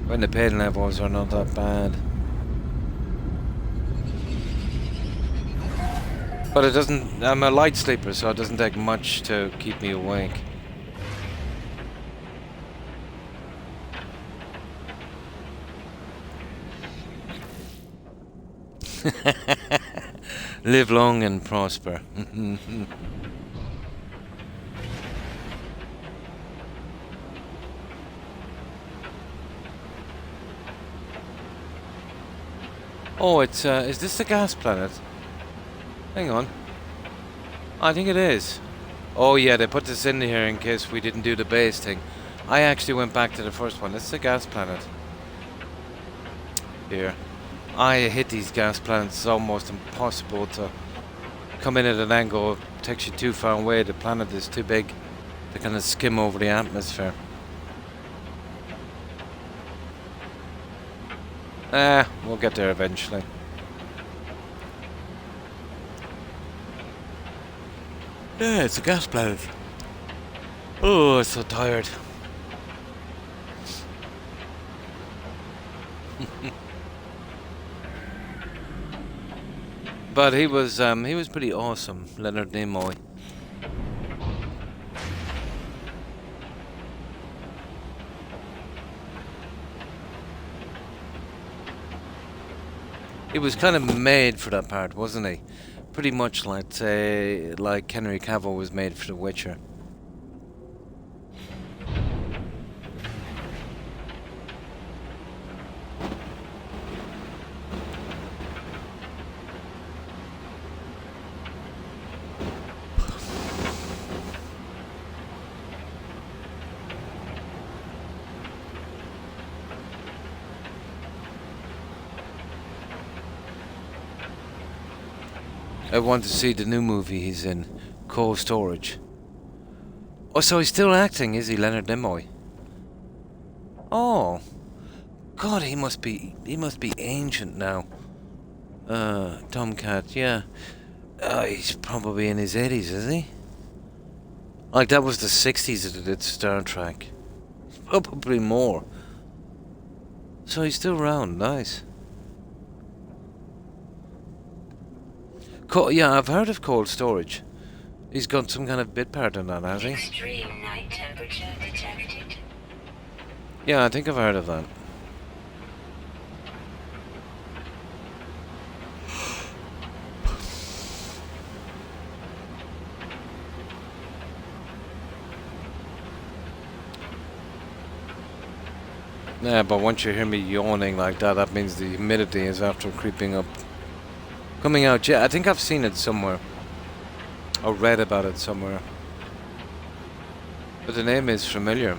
when the pain levels are not that bad. But it doesn't, I'm a light sleeper, so it doesn't take much to keep me awake. Live long and prosper. Oh, it's is this the gas planet? Hang on. I think it is. Oh yeah, they put this in here in case we didn't do the base thing. I actually went back to the first one. This is a gas planet. Here. I hit these gas planets. It's almost impossible to come in at an angle. It takes you too far away. The planet is too big to kind of skim over the atmosphere. We'll get there eventually. Yeah, it's a gas planet. Oh, I'm so tired. But he was pretty awesome, Leonard Nimoy. He was kind of made for that part, wasn't he? Pretty much like, say, like Henry Cavill was made for The Witcher. I want to see the new movie he's in, Cold Storage. Oh, so he's still acting, is he, Leonard Nimoy? Oh, God, he must be ancient now. Tomcat, yeah. He's probably in his 80s, is he? Like, that was the 60s that did Star Trek. Probably more. So he's still around, nice. Yeah, I've heard of Cold Storage. He's got some kind of bit part in that, has he? Extreme night temperature detected. Yeah, I think I've heard of that. Yeah, but once you hear me yawning like that, that means the humidity is after creeping up. Coming out, yeah, I think I've seen it somewhere. Or read about it somewhere. But the name is familiar.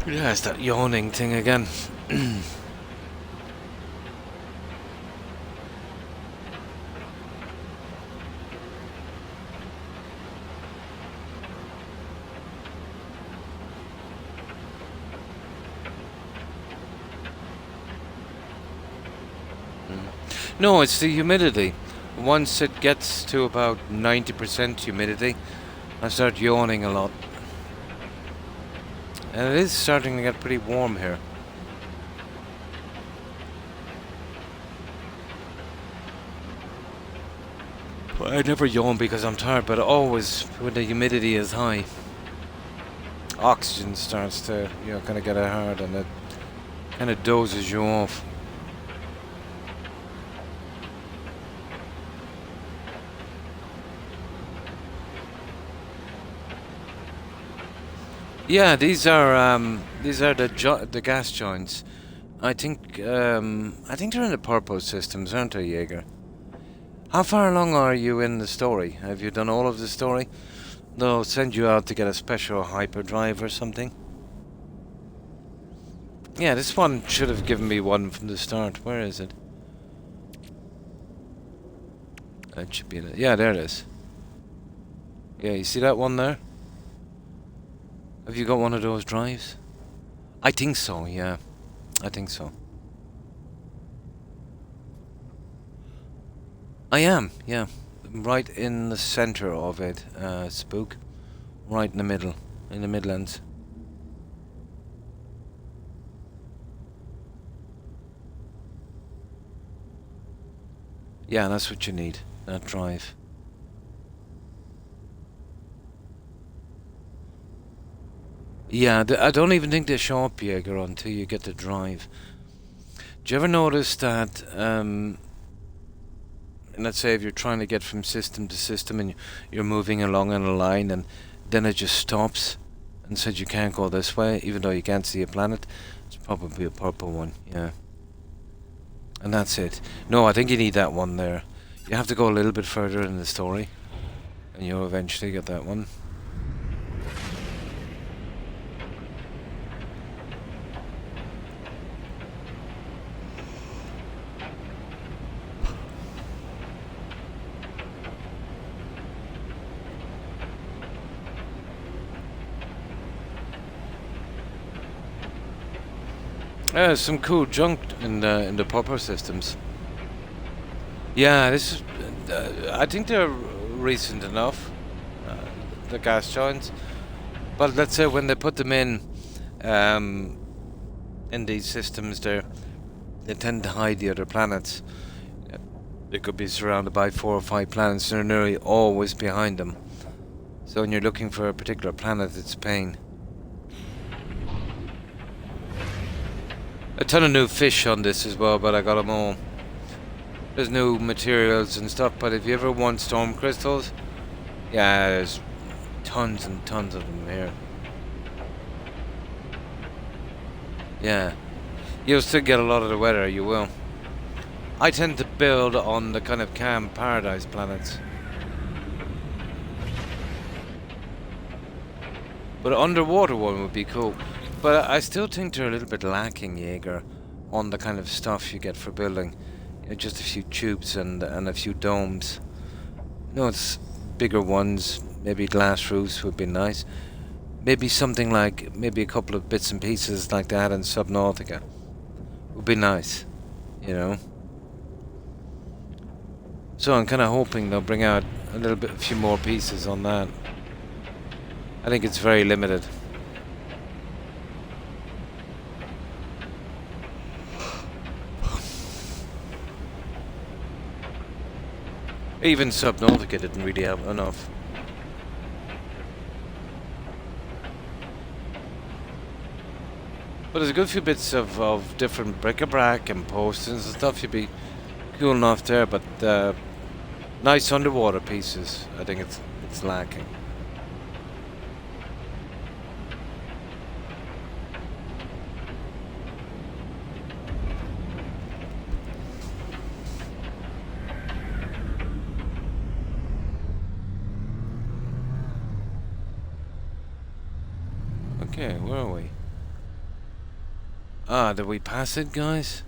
Yeah, it's that yawning thing again. No, it's the humidity. Once it gets to about 90% humidity, I start yawning a lot. And it is starting to get pretty warm here. Well, I never yawn because I'm tired, but always when the humidity is high, oxygen starts to, kind of get hard, and it kind of dozes you off. Yeah, these are the gas joints. I think they're in the purple systems, aren't they, Jaeger? How far along are you in the story? Have you done all of the story? They'll send you out to get a special hyperdrive or something. Yeah, this one should have given me one from the start. Where is it? That should be it. Yeah, there it is. Yeah, you see that one there? Have you got one of those drives? I think so, yeah. I think so. I am, yeah. Right in the center of it, Spook. Right in the middle. In the Midlands. Yeah, that's what you need. That drive. Yeah, I don't even think they show up, Jaeger, until you get the drive. Do you ever notice that, let's say if you're trying to get from system to system and you're moving along on a line and then it just stops and said you can't go this way, even though you can't see a planet. It's probably a purple one, yeah. And that's it. No, I think you need that one there. You have to go a little bit further in the story, and you'll eventually get that one. Some cool junk in the popper systems. Yeah, this is. I think they're recent enough. The gas joints, but let's say when they put them in these systems, they tend to hide the other planets. They could be surrounded by 4 or 5 planets, and they're nearly always behind them. So when you're looking for a particular planet, it's a pain. A ton of new fish on this as well, but I got them all. There's new materials and stuff, but if you ever want storm crystals, yeah, there's tons and tons of them here. Yeah. You'll still get a lot of the weather, you will. I tend to build on the kind of calm paradise planets. But an underwater one would be cool. But I still think they're a little bit lacking, Jaeger, on the kind of stuff you get for building. You know, just a few tubes and a few domes. No, it's bigger ones. Maybe glass roofs would be nice. Maybe something like, maybe a couple of bits and pieces like that in Subnautica would be nice, you know. So I'm kind of hoping they'll bring out a few more pieces on that. I think it's very limited. Even Subnautica didn't really have enough. But there's a good few bits of different bric-a-brac and postings and stuff. You'd be cool enough there, but nice underwater pieces, I think it's lacking. Okay, where are we? Ah, did we pass it, guys?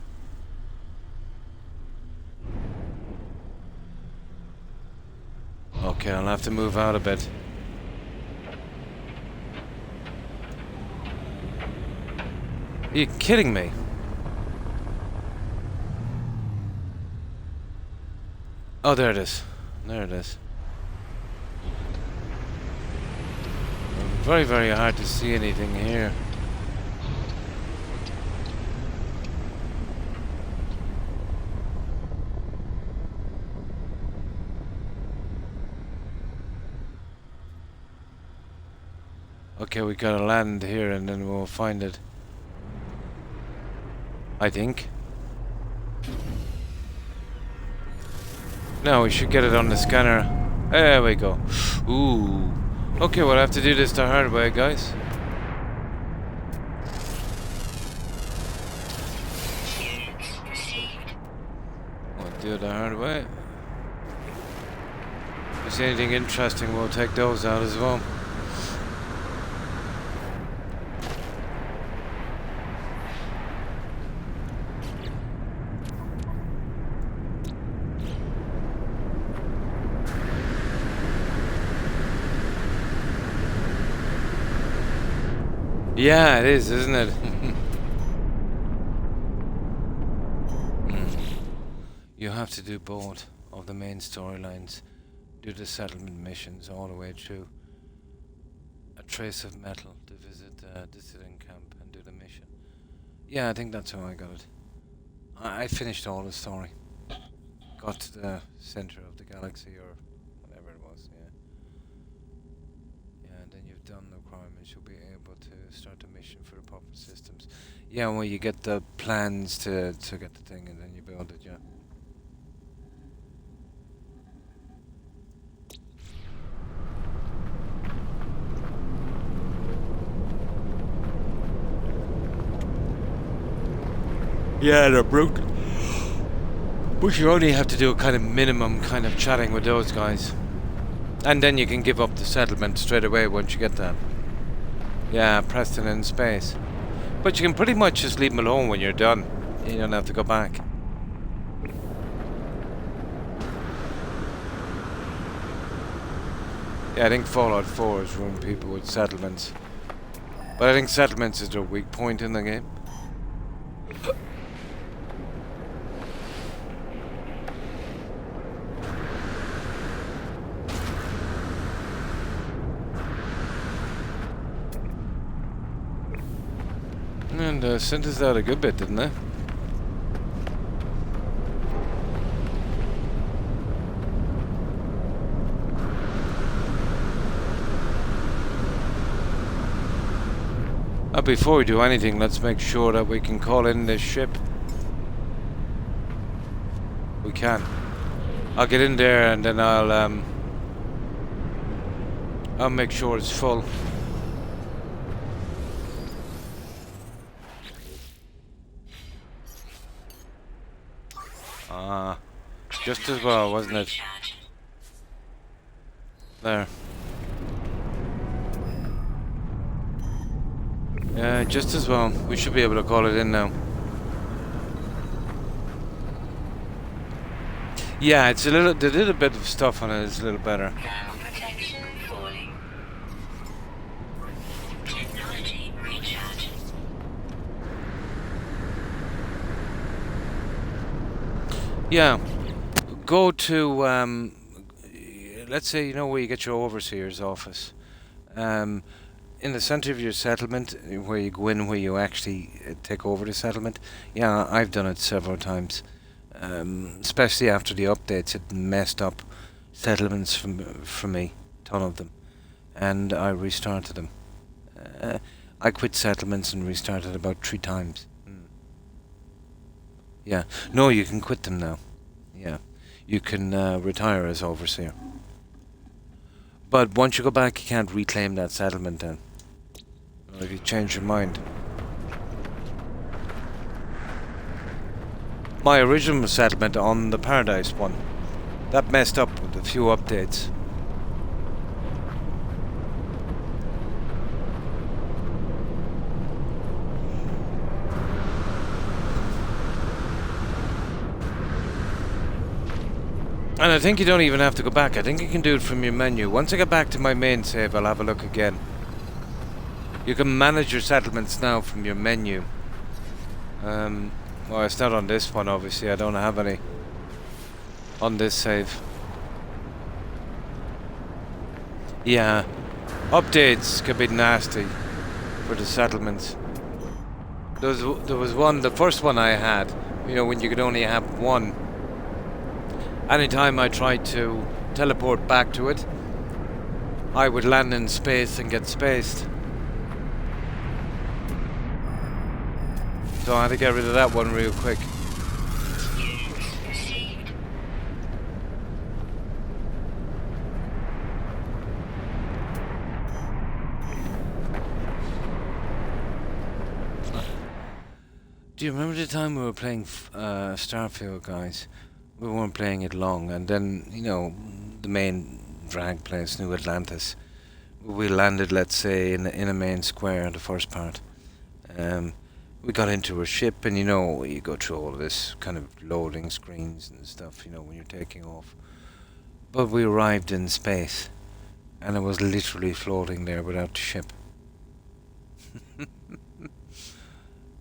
Okay, I'll have to move out a bit. Are you kidding me? Oh, there it is. There it is. Very, very hard to see anything here. Okay, we gotta land here and then we'll find it. I think. No, we should get it on the scanner. There we go. Ooh. Okay, we'll have to do this the hard way, guys. We'll do it the hard way. If there's anything interesting, we'll take those out as well. Yeah, it is, isn't it? You have to do both of the main storylines. Do the settlement missions all the way through. A trace of metal to visit the dissident camp and do the mission. Yeah, I think that's how I got it. I finished all the story. Got to the center of the galaxy or whatever it was, yeah. Yeah, and then you've done the requirements, you'll be able to start the mission for the proper systems. Yeah, well, you get the plans to get the thing and then you build it, yeah. Yeah, they're brutal. But you only have to do a kind of minimum kind of chatting with those guys. And then you can give up the settlement straight away once you get that. Yeah, Preston in space. But you can pretty much just leave them alone when you're done. You don't have to go back. Yeah, I think Fallout 4 has ruined people with settlements. But I think settlements is their weak point in the game. And sent us out a good bit, didn't they? Before we do anything, let's make sure that we can call in this ship. We can. I'll get in there and then I'll make sure it's full. Just as well, wasn't it? There. Yeah, just as well. We should be able to call it in now. Yeah, it's a little. They did a bit of stuff on it. It's a little better. Protection falling. Technology recharge. Yeah. Go to let's say you know where you get your overseer's office. In the center of your settlement, where you go in, where you actually take over the settlement. Yeah, I've done it several times. Especially after the updates, it messed up settlements for me, ton of them, and I restarted them. I quit settlements and restarted about 3 times. Yeah, no, you can quit them now. Yeah, you can retire as overseer. But once you go back, you can't reclaim that settlement then. Or if you change your mind. My original settlement on the Paradise one, that messed up with a few updates. And I think you don't even have to go back. I think you can do it from your menu. Once I get back to my main save, I'll have a look again. You can manage your settlements now from your menu. Well, it's not on this one, obviously. I don't have any on this save. Yeah, updates can be nasty for the settlements. There was one, the first one I had, you know, when you could only have one. Anytime I tried to teleport back to it, I would land in space and get spaced. So I had to get rid of that one real quick. Do you remember the time we were playing Starfield, guys? We weren't playing it long, and then, you know, the main drag place, New Atlantis. We landed, let's say, in a main square, the first part. We got into a ship, and you know, you go through all this kind of loading screens and stuff, you know, when you're taking off. But we arrived in space, and it was literally floating there without the ship.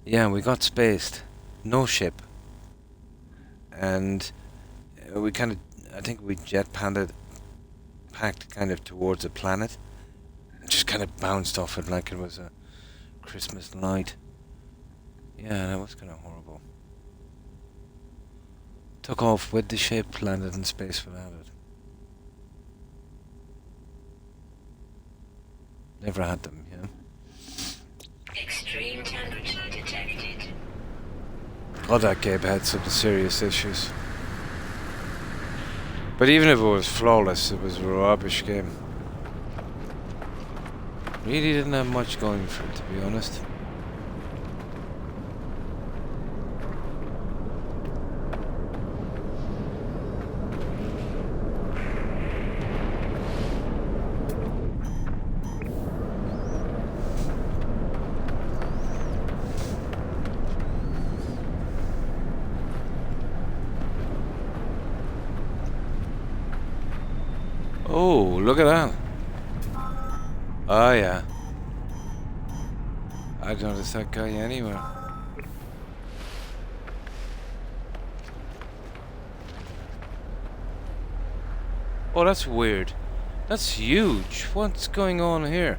Yeah, we got spaced. No ship. And we kind of, I think we packed kind of towards a planet. Just kind of bounced off it like it was a Christmas light. Yeah, that was kind of horrible. Took off with the ship, landed in space without it. Never had them, yeah. Extreme temperature detected. God, that game had some serious issues. But even if it was flawless, it was a rubbish game. Really didn't have much going for it, to be honest. look at that. Oh, yeah. I don't notice that guy anywhere. Oh, that's weird. That's huge. What's going on here?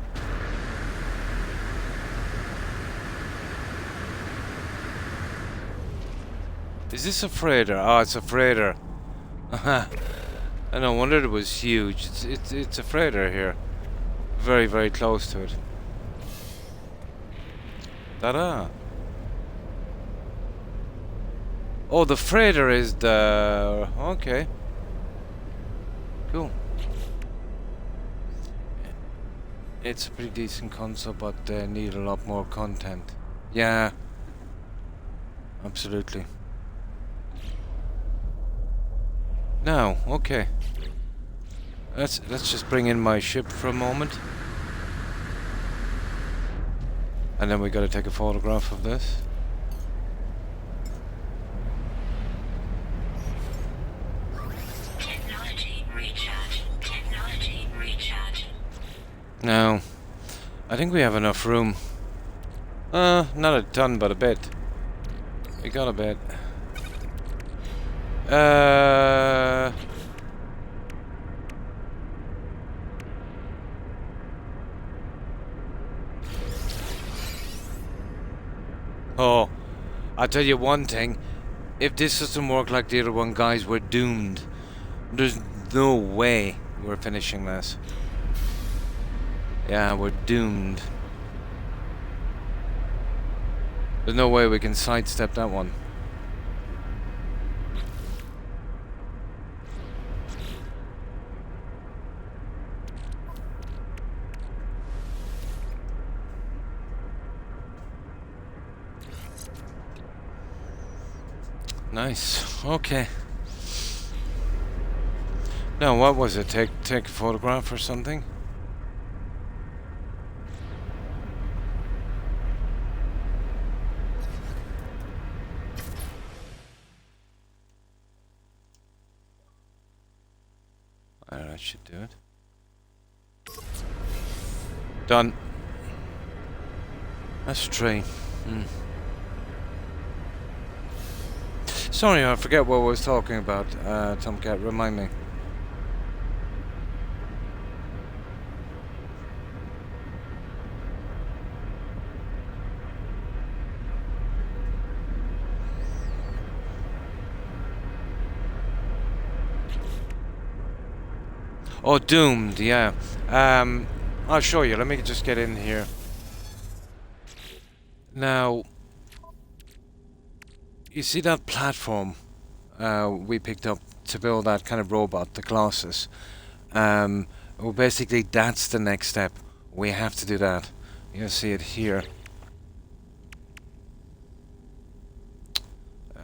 Is this a freighter? Oh, it's a freighter. I no wonder it was huge. It's a freighter here. Very, very close to it. Ta-da! Oh, the freighter is the... Okay. Cool. It's a pretty decent console, but they need a lot more content. Yeah. Absolutely. Now, okay. Let's just bring in my ship for a moment. And then we gotta take a photograph of this. Technology recharge. Technology recharge. Now, I think we have enough room. Not a ton, but a bit. We got a bit. Oh, I'll tell you one thing. If this doesn't work like the other one, guys, we're doomed. There's no way we're finishing this. Yeah, we're doomed. There's no way we can sidestep that one. Nice. Okay. Now, what was it? Take a photograph or something? That should do it. Done. That's true. Sorry, I forget what I was talking about. Tomcat, remind me. Oh, doomed, yeah. I'll show you. Let me just get in here. Now, you see that platform we picked up to build that kind of robot, the Colossus? Well, basically, that's the next step. We have to do that. You see it here.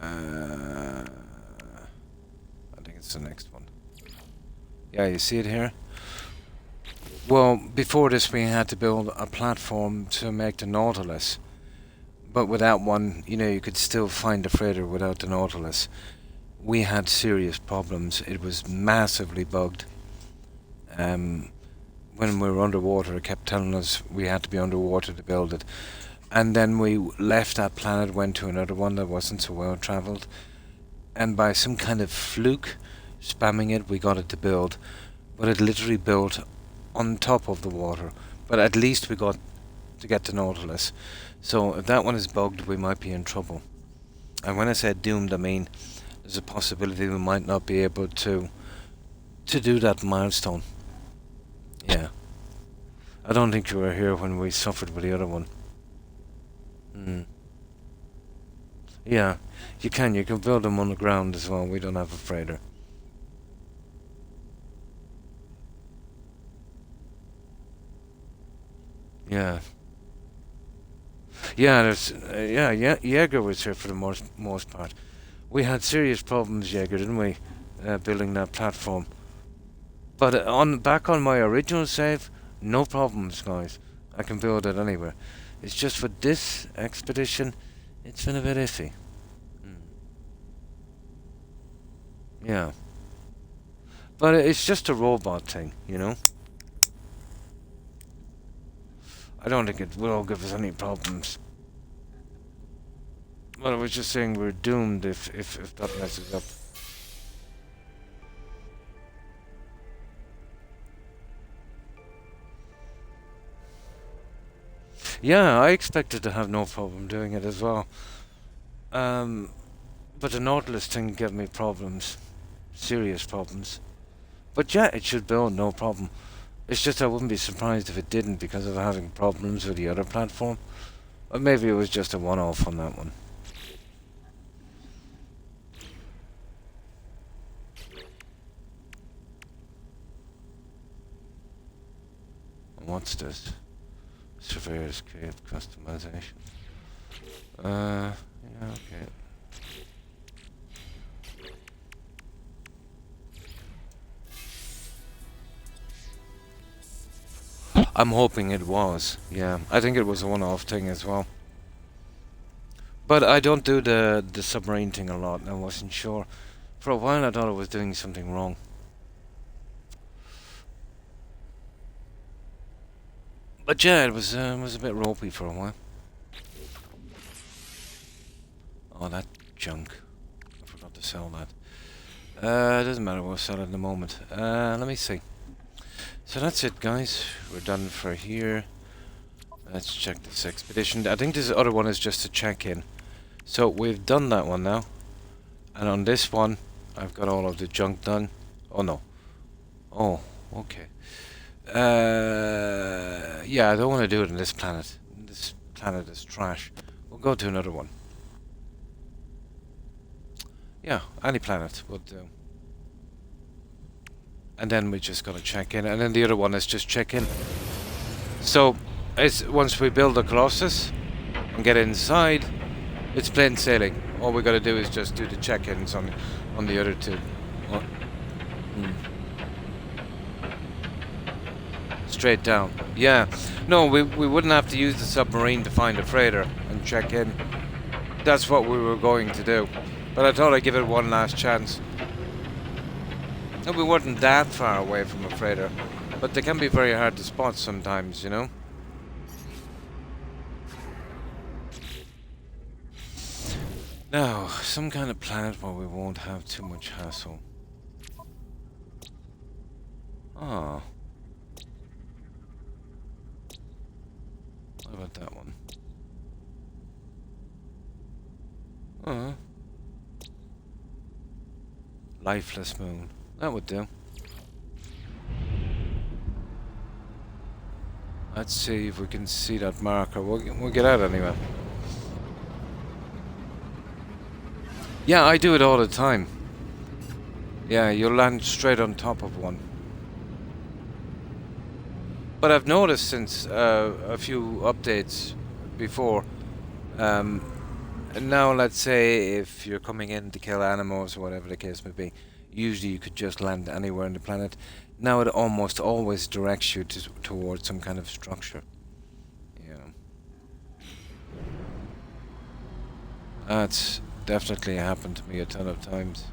I think it's the next one. Yeah, you see it here? Well, before this we had to build a platform to make the Nautilus. But without one, you know, you could still find the freighter without the Nautilus. We had serious problems. It was massively bugged. When we were underwater, it kept telling us we had to be underwater to build it. And then we left that planet, went to another one that wasn't so well travelled. And by some kind of fluke, spamming it, we got it to build. But it literally built on top of the water. But at least we got to get the Nautilus. So if that one is bugged, we might be in trouble. And when I said doomed, I mean there's a possibility we might not be able to do that milestone. Yeah. I don't think you were here when we suffered with the other one. Yeah, you can build them on the ground as well. We don't have a freighter. Yeah. Yeah, there's Jaeger was here for the most part. We had serious problems, Jaeger, didn't we? Building that platform. But back on my original save, no problems, guys. I can build it anywhere. It's just for this expedition, it's been a bit iffy. Yeah. But it's just a robot thing, you know? I don't think it will give us any problems. But I was just saying we're doomed if that messes up. Yeah, I expected to have no problem doing it as well. But the Nautilus thing gave me problems. Serious problems. But yeah, it should build, no problem. It's just I wouldn't be surprised if it didn't because of having problems with the other platform. Or maybe it was just a one-off on that one. What's this? Surveyor's Cape customization. Yeah, okay. I'm hoping it was. Yeah, I think it was a one-off thing as well. But I don't do the submarine thing a lot, and I wasn't sure. For a while I thought I was doing something wrong. But yeah, it was a bit ropey for a while. Oh, that junk. I forgot to sell that. It doesn't matter, we'll sell it in a moment. Let me see. So that's it, guys. We're done for here. Let's check this expedition. I think this other one is just a check-in. So we've done that one now. And on this one, I've got all of the junk done. Oh, no. Oh, okay. Yeah, I don't want to do it on this planet. This planet is trash. We'll go to another one. Yeah, any planet would do. And then we just gotta check in, and then the other one is just check in. So, it's once we build the Colossus and get inside, it's plain sailing. All we gotta do is just do the check-ins on the other two. Oh. Straight down. Yeah. No, we wouldn't have to use the submarine to find a freighter and check in. That's what we were going to do. But I thought I'd give it one last chance. And we weren't that far away from a freighter, but they can be very hard to spot sometimes, you know? Now, some kind of planet where we won't have too much hassle. Ah. What about that one? Lifeless moon. That would do. Let's see if we can see that marker. We'll get out anyway. Yeah, I do it all the time. Yeah, you'll land straight on top of one. But I've noticed since a few updates before, and now let's say if you're coming in to kill animals or whatever the case may be, usually you could just land anywhere on the planet. Now it almost always directs you towards some kind of structure. You know. That's definitely happened to me a ton of times.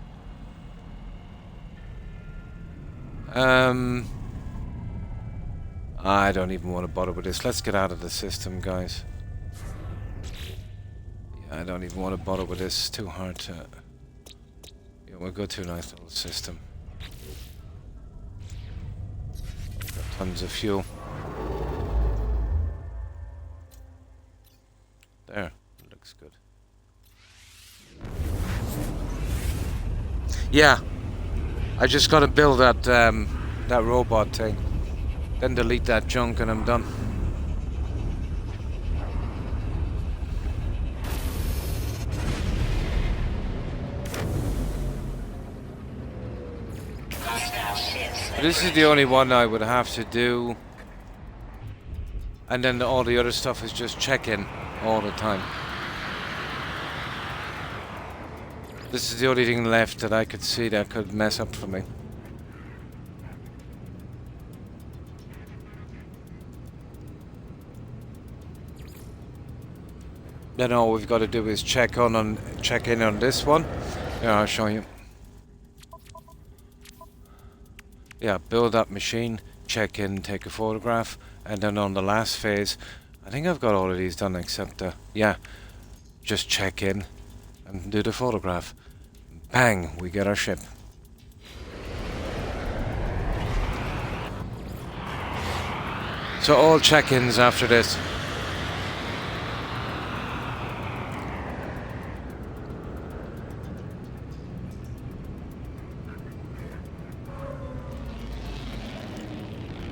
I don't even want to bother with this. Let's get out of the system, guys. Yeah, I don't even want to bother with this. It's too hard to... Yeah, we'll go to a nice little system. Got tons of fuel. There. Looks good. Yeah. I just gotta build that, that robot thing. Then delete that junk and I'm done. This is the only one I would have to do. And then all the other stuff is just check-in all the time. This is the only thing left that I could see that could mess up for me. Then all we've got to do is check in on this one. Yeah, I'll show you. Yeah, build that machine, check in, take a photograph, And then on the last phase, I think I've got all of these done except, yeah, just check in and do the photograph. Bang, we get our ship. So all check-ins after this.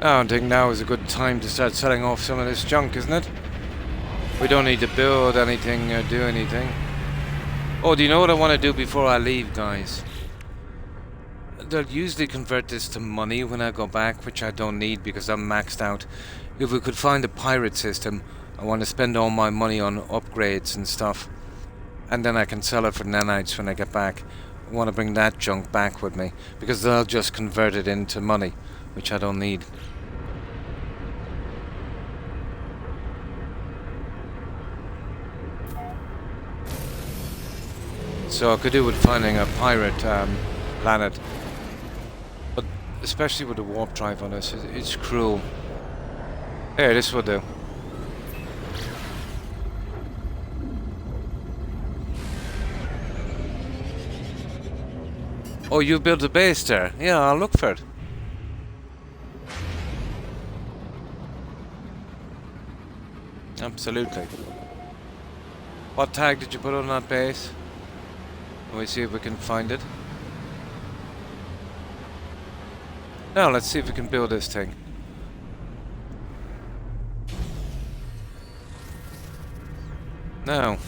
I think now is a good time to start selling off some of this junk, isn't it? We don't need to build anything or do anything. Oh, do you know what I want to do before I leave, guys? They'll usually convert this to money when I go back, which I don't need because I'm maxed out. If we could find a pirate system, I want to spend all my money on upgrades and stuff. And then I can sell it for nanites when I get back. I want to bring that junk back with me, because they'll just convert it into money, which I don't need. So I could do with finding a pirate planet. But especially with the warp drive on this, it's cruel. Here, this will do. Oh, you built a base there? Yeah, I'll look for it. Absolutely. What tag did you put on that base? Let me see if we can find it. Now, let's see if we can build this thing. Now.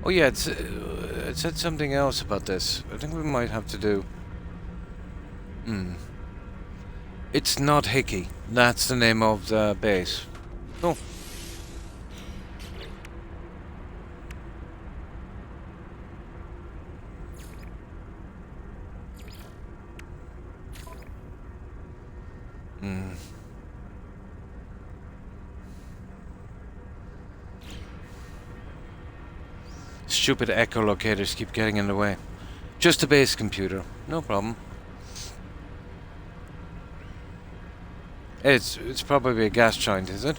Oh yeah, it said something else about this. I think we might have to do... It's not Hickey. That's the name of the base. Oh. Stupid echolocators keep getting in the way. Just a base computer. No problem. It's probably a gas giant, is it?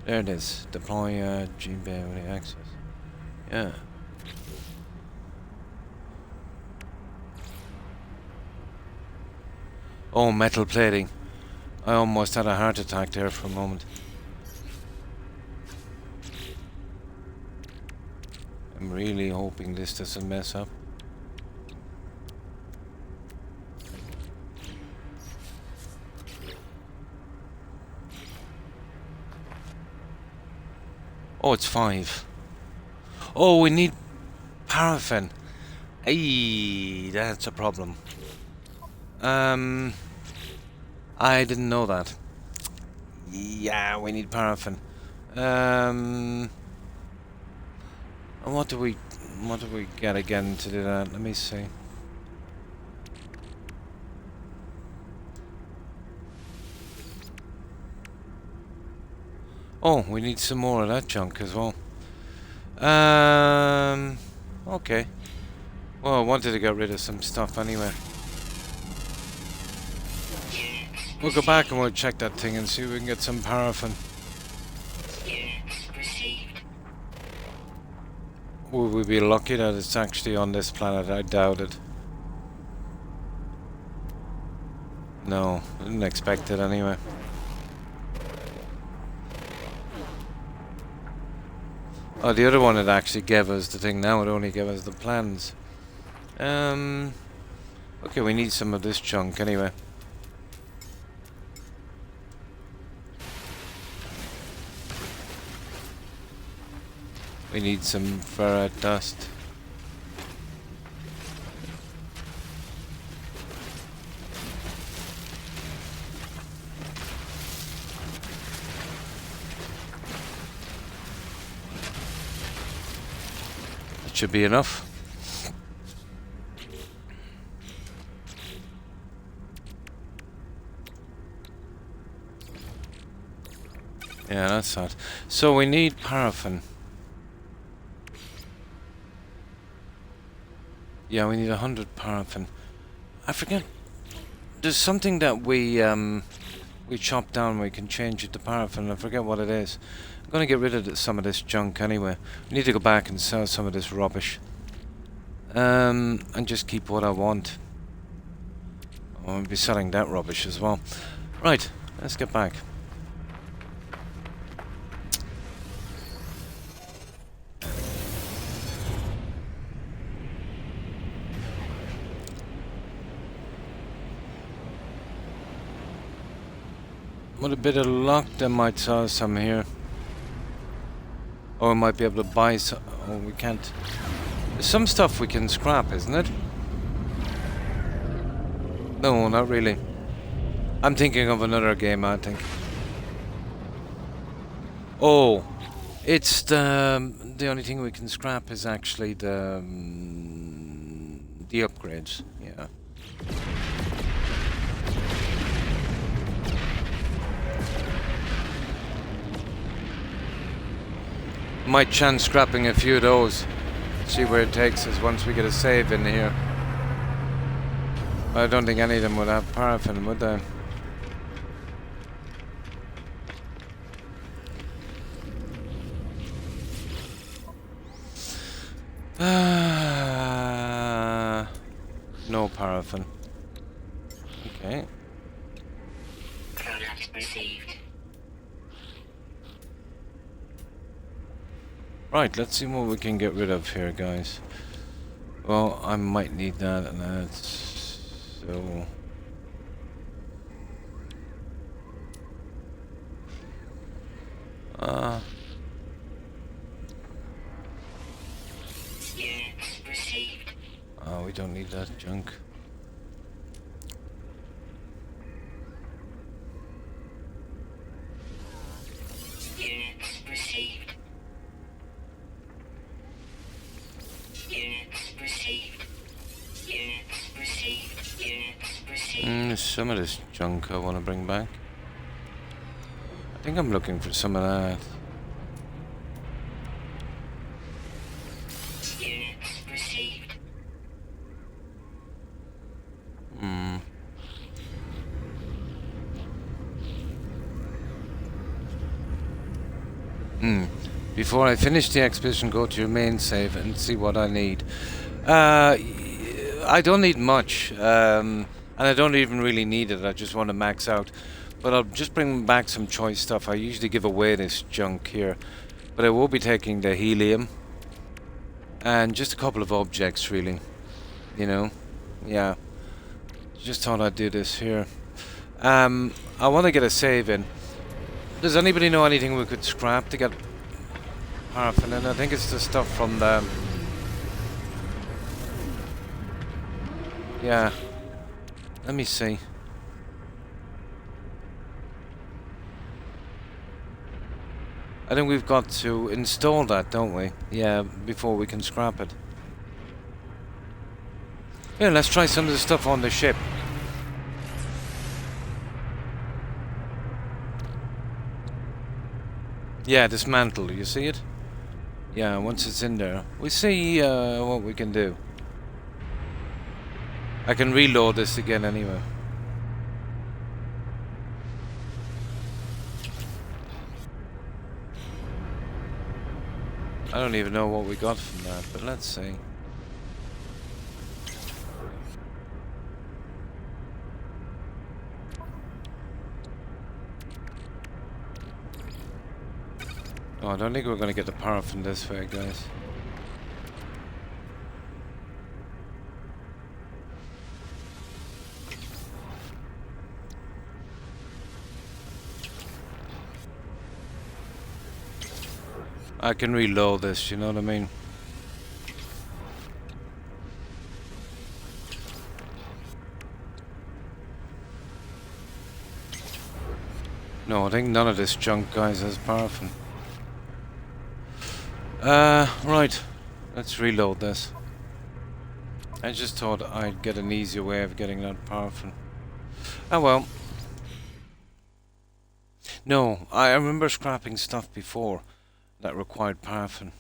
There it is. Deploy G-Bay with access. Yeah. Oh, metal plating. I almost had a heart attack there for a moment. I'm really hoping this doesn't mess up. Oh, it's 5. Oh, we need paraffin. Hey, that's a problem. I didn't know that. Yeah, we need paraffin. And what do we get again to do that? Let me see. Oh, we need some more of that junk as well. Okay. Well, I wanted to get rid of some stuff anyway. We'll go back and we'll check that thing and see if we can get some paraffin. Would we be lucky that it's actually on this planet? I doubt it. No, didn't expect it anyway. Oh, the other one it actually gave us the thing. Now it only gave us the plans. Okay, we need some of this junk anyway. We need some ferrite dust. That should be enough. Yeah, that's that. So we need paraffin. Yeah, we need 100 paraffin. I forget. There's something that we chop down. We can change it to paraffin. I forget what it is. I'm gonna get rid of some of this junk anyway. We need to go back and sell some of this rubbish. And just keep what I want. I'll be selling that rubbish as well. Right, let's get back. With a bit of luck, they might sell some here. Or we might be able to buy some. Oh, we can't. There's some stuff we can scrap, isn't it? No, not really. I'm thinking of another game, I think. Oh, it's the only thing we can scrap is actually the upgrades. Yeah. Might chance scrapping a few of those. See where it takes us once we get a save in here. I don't think any of them would have paraffin, would they? No paraffin. Okay. Product received. Right, let's see what we can get rid of here, guys. Well, I might need that, and that's so. Units received. Oh, we don't need that junk. Units received. Units received. Units received. Units received. Some of this junk I want to bring back. I think I'm looking for some of that. Units received. Before I finish the expedition, go to your main save and see what I need. I don't need much, and I don't even really need it. I just want to max out. But I'll just bring back some choice stuff. I usually give away this junk here, but I will be taking the helium and just a couple of objects, really. You know, yeah. Just thought I'd do this here. I want to get a save in. Does anybody know anything we could scrap to get paraffin in? I think it's the stuff from the... Yeah. Let me see. I think we've got to install that, don't we? Yeah, before we can scrap it. Yeah, let's try some of the stuff on the ship. Yeah, dismantle, you see it? Yeah, once it's in there, we see what we can do. I can reload this again anyway. I don't even know what we got from that, but let's see. Oh, I don't think we're going to get the paraffin this way, guys. I can reload this, you know what I mean? No, I think none of this junk, guys, has paraffin. Right. Let's reload this. I just thought I'd get an easier way of getting that paraffin. Oh well. No, I remember scrapping stuff before that required paraffin.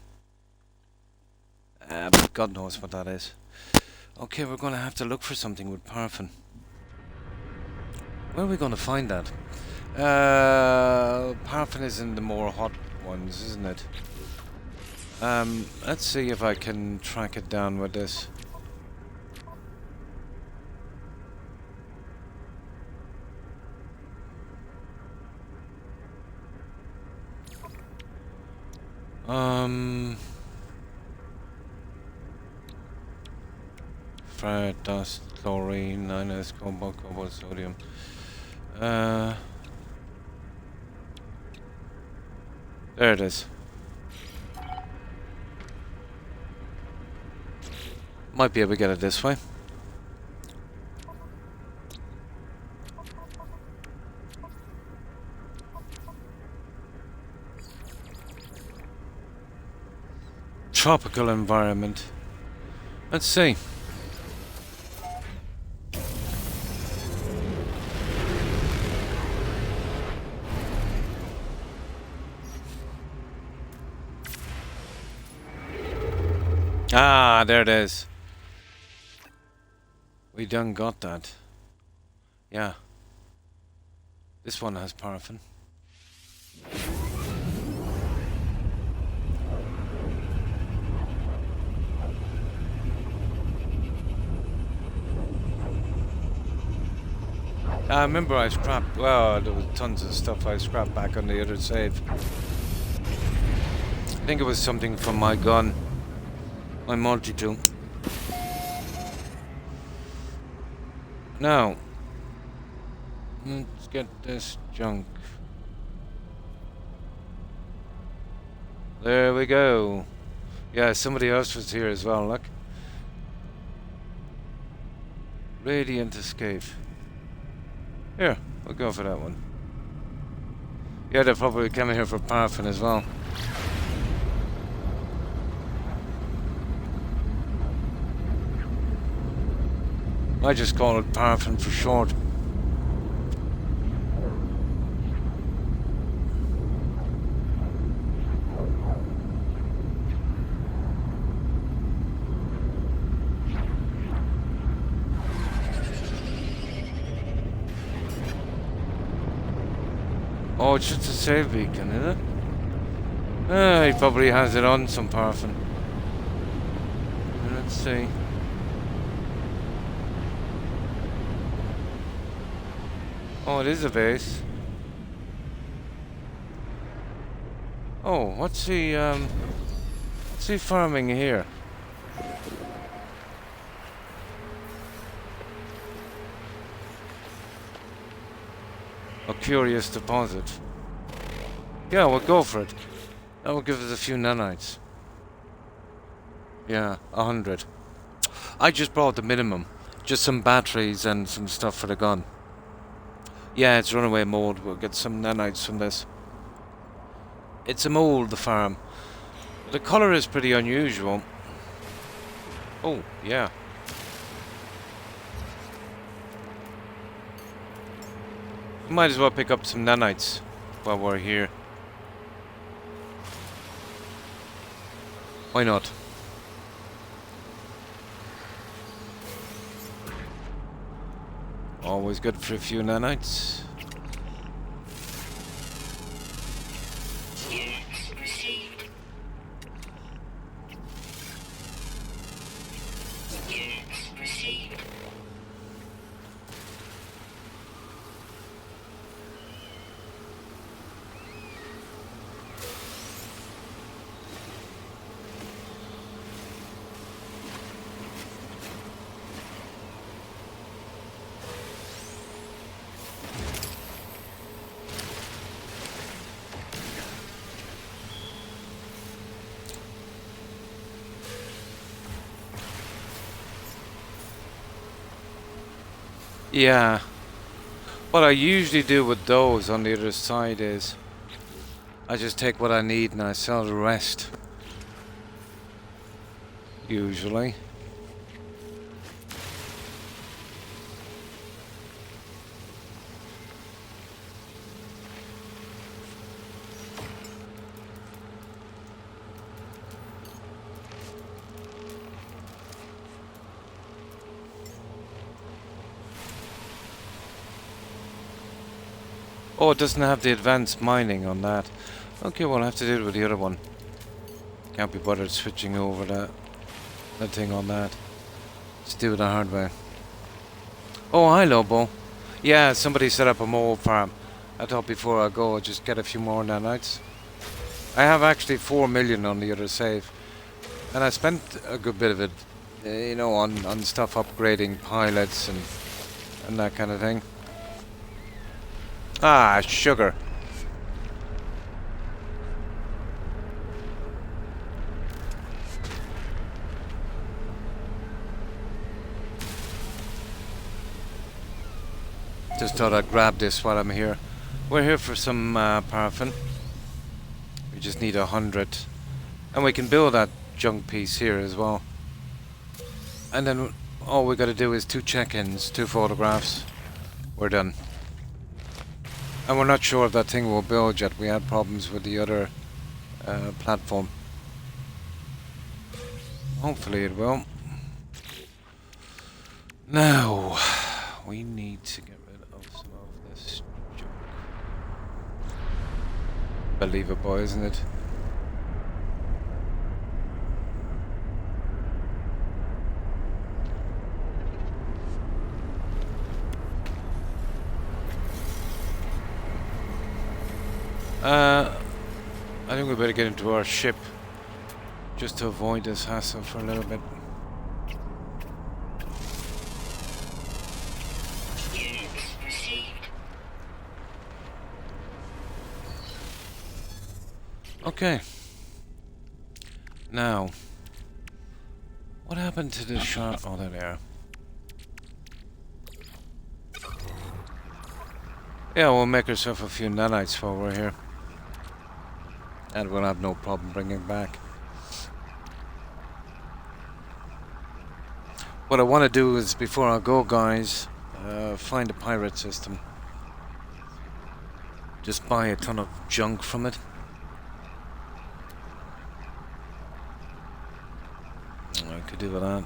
But God knows what that is. Okay, we're going to have to look for something with paraffin. Where are we going to find that? Paraffin is in the more hot ones, isn't it? Let's see if I can track it down with this. Ferrite dust, chlorine, 9S, cobalt, sodium. There it is. Might be able to get it this way. Tropical environment. Let's see. Ah, there it is. We done got that. Yeah. This one has paraffin. I remember I scrapped, well, there was tons of stuff I scrapped back on the other save. I think it was something from my gun. My multi-tool. Now, let's get this junk. There we go. Yeah, somebody else was here as well, look. Radiant escape. Here, we'll go for that one. Yeah, they're probably coming here for paraffin as well. I just call it paraffin for short. Oh, it's just a save beacon, is it? He probably has it on some paraffin. Let's see. Oh, it is a base. Oh, what's he farming here? A curious deposit. Yeah, we'll go for it. That will give us a few nanites. Yeah, 100. I just brought the minimum. Just some batteries and some stuff for the gun. Yeah, it's runaway mold. We'll get some nanites from this. It's a mold, the farm. The colour is pretty unusual. Oh, yeah. Might as well pick up some nanites while we're here. Why not? Always good for a few nanites. Units received. Units received. Yeah. What I usually do with those on the other side is I just take what I need and I sell the rest. Usually. Oh, it doesn't have the advanced mining on that. Okay, well, I'll have to do it with the other one. Can't be bothered switching over that thing on that. Let's do it the hard way. Oh, hi, Lobo. Yeah, somebody set up a mole farm. I thought before I go, I'll just get a few more nanites. I have actually 4 million on the other save. And I spent a good bit of it, you know, on stuff upgrading pilots and that kind of thing. Ah, sugar. Just thought I'd grab this while I'm here. We're here for some paraffin. We just need 100. And we can build that junk piece here as well. And then all we gotta do is 2 check-ins, 2 photographs. We're done. And we're not sure if that thing will build yet. We had problems with the other platform. Hopefully it will. Now, we need to get rid of some of this junk. Believable, isn't it? I think we better get into our ship just to avoid this hassle for a little bit. Units received. Okay. Now, what happened to the shark? Oh, there they are. Yeah, we'll make ourselves a few nanites while we're here. And we'll have no problem bringing back. What I want to do is, before I go, guys, find a pirate system. Just buy a ton of junk from it. I could do with that.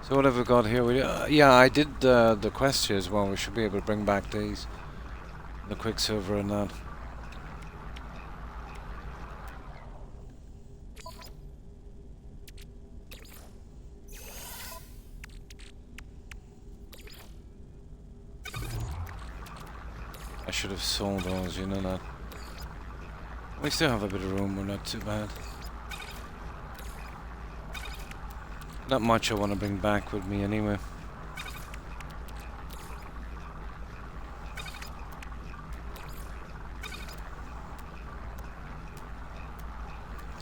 So what have we got here? Yeah, I did the quest here as well. We should be able to bring back these. The Quicksilver and that. I should have sold those, you know that. We still have a bit of room, we're not too bad. Not much I want to bring back with me anyway.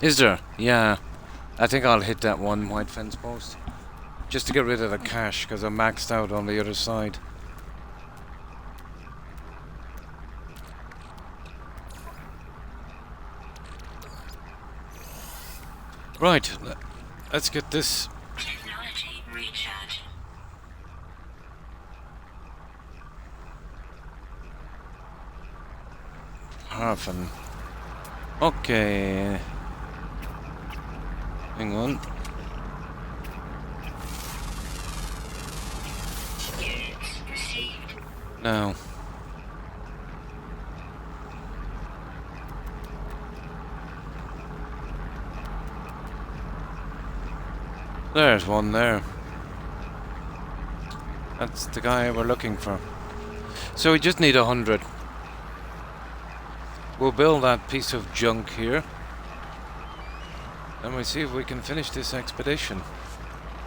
Is there? Yeah. I think I'll hit that one white fence post. Just to get rid of the cash, because I'm maxed out on the other side. Right, let's get this. Technology recharge. Paraffin. Okay. Hang on. Units received. Now. There's one there. That's the guy we're looking for. So we just need 100. We'll build that piece of junk here. And we see if we can finish this expedition.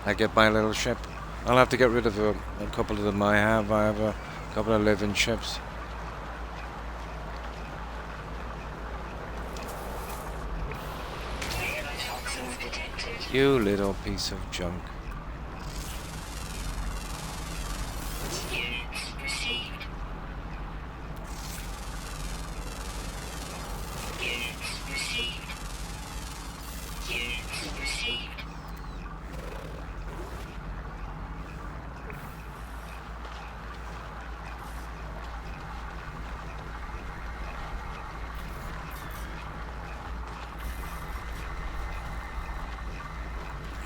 I get my little ship. I'll have to get rid of a couple of them I have. I have a couple of living ships. Toxins detected. You little piece of junk. Units received. Units received. Units received.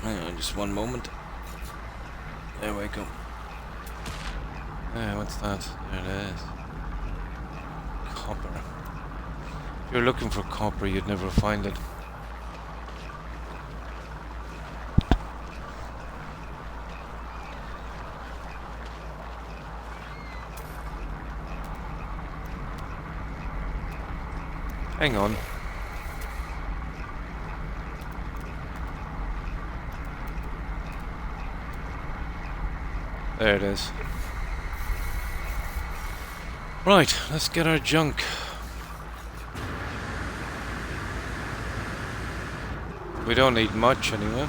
Hang on, just one moment. There we go. What's that? There it is. copper. If you're looking for copper, you'd never find it. Hang on. There it is. Right, let's get our junk. We don't need much anyway.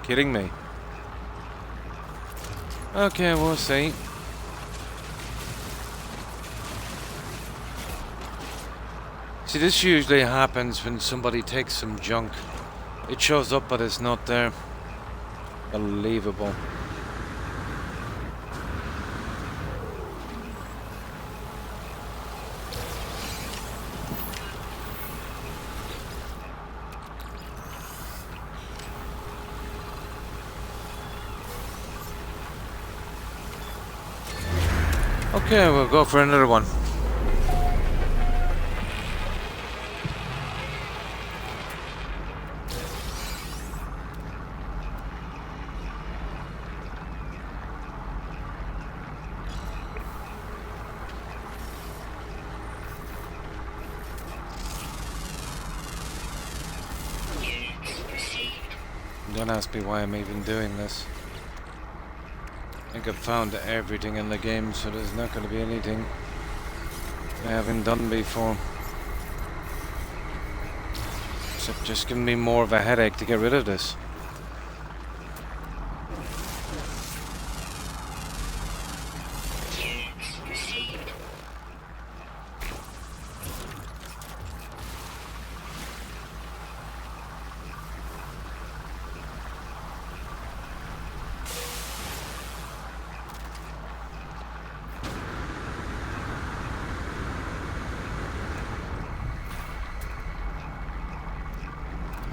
Kidding me? Okay, we'll see. See, this usually happens when somebody takes some junk. It shows up, but it's not there. Unbelievable. Okay, we'll go for another one. Don't ask me why I'm even doing this. I think I've found everything in the game, so there's not going to be anything I haven't done before. Except just giving me more of a headache to get rid of this.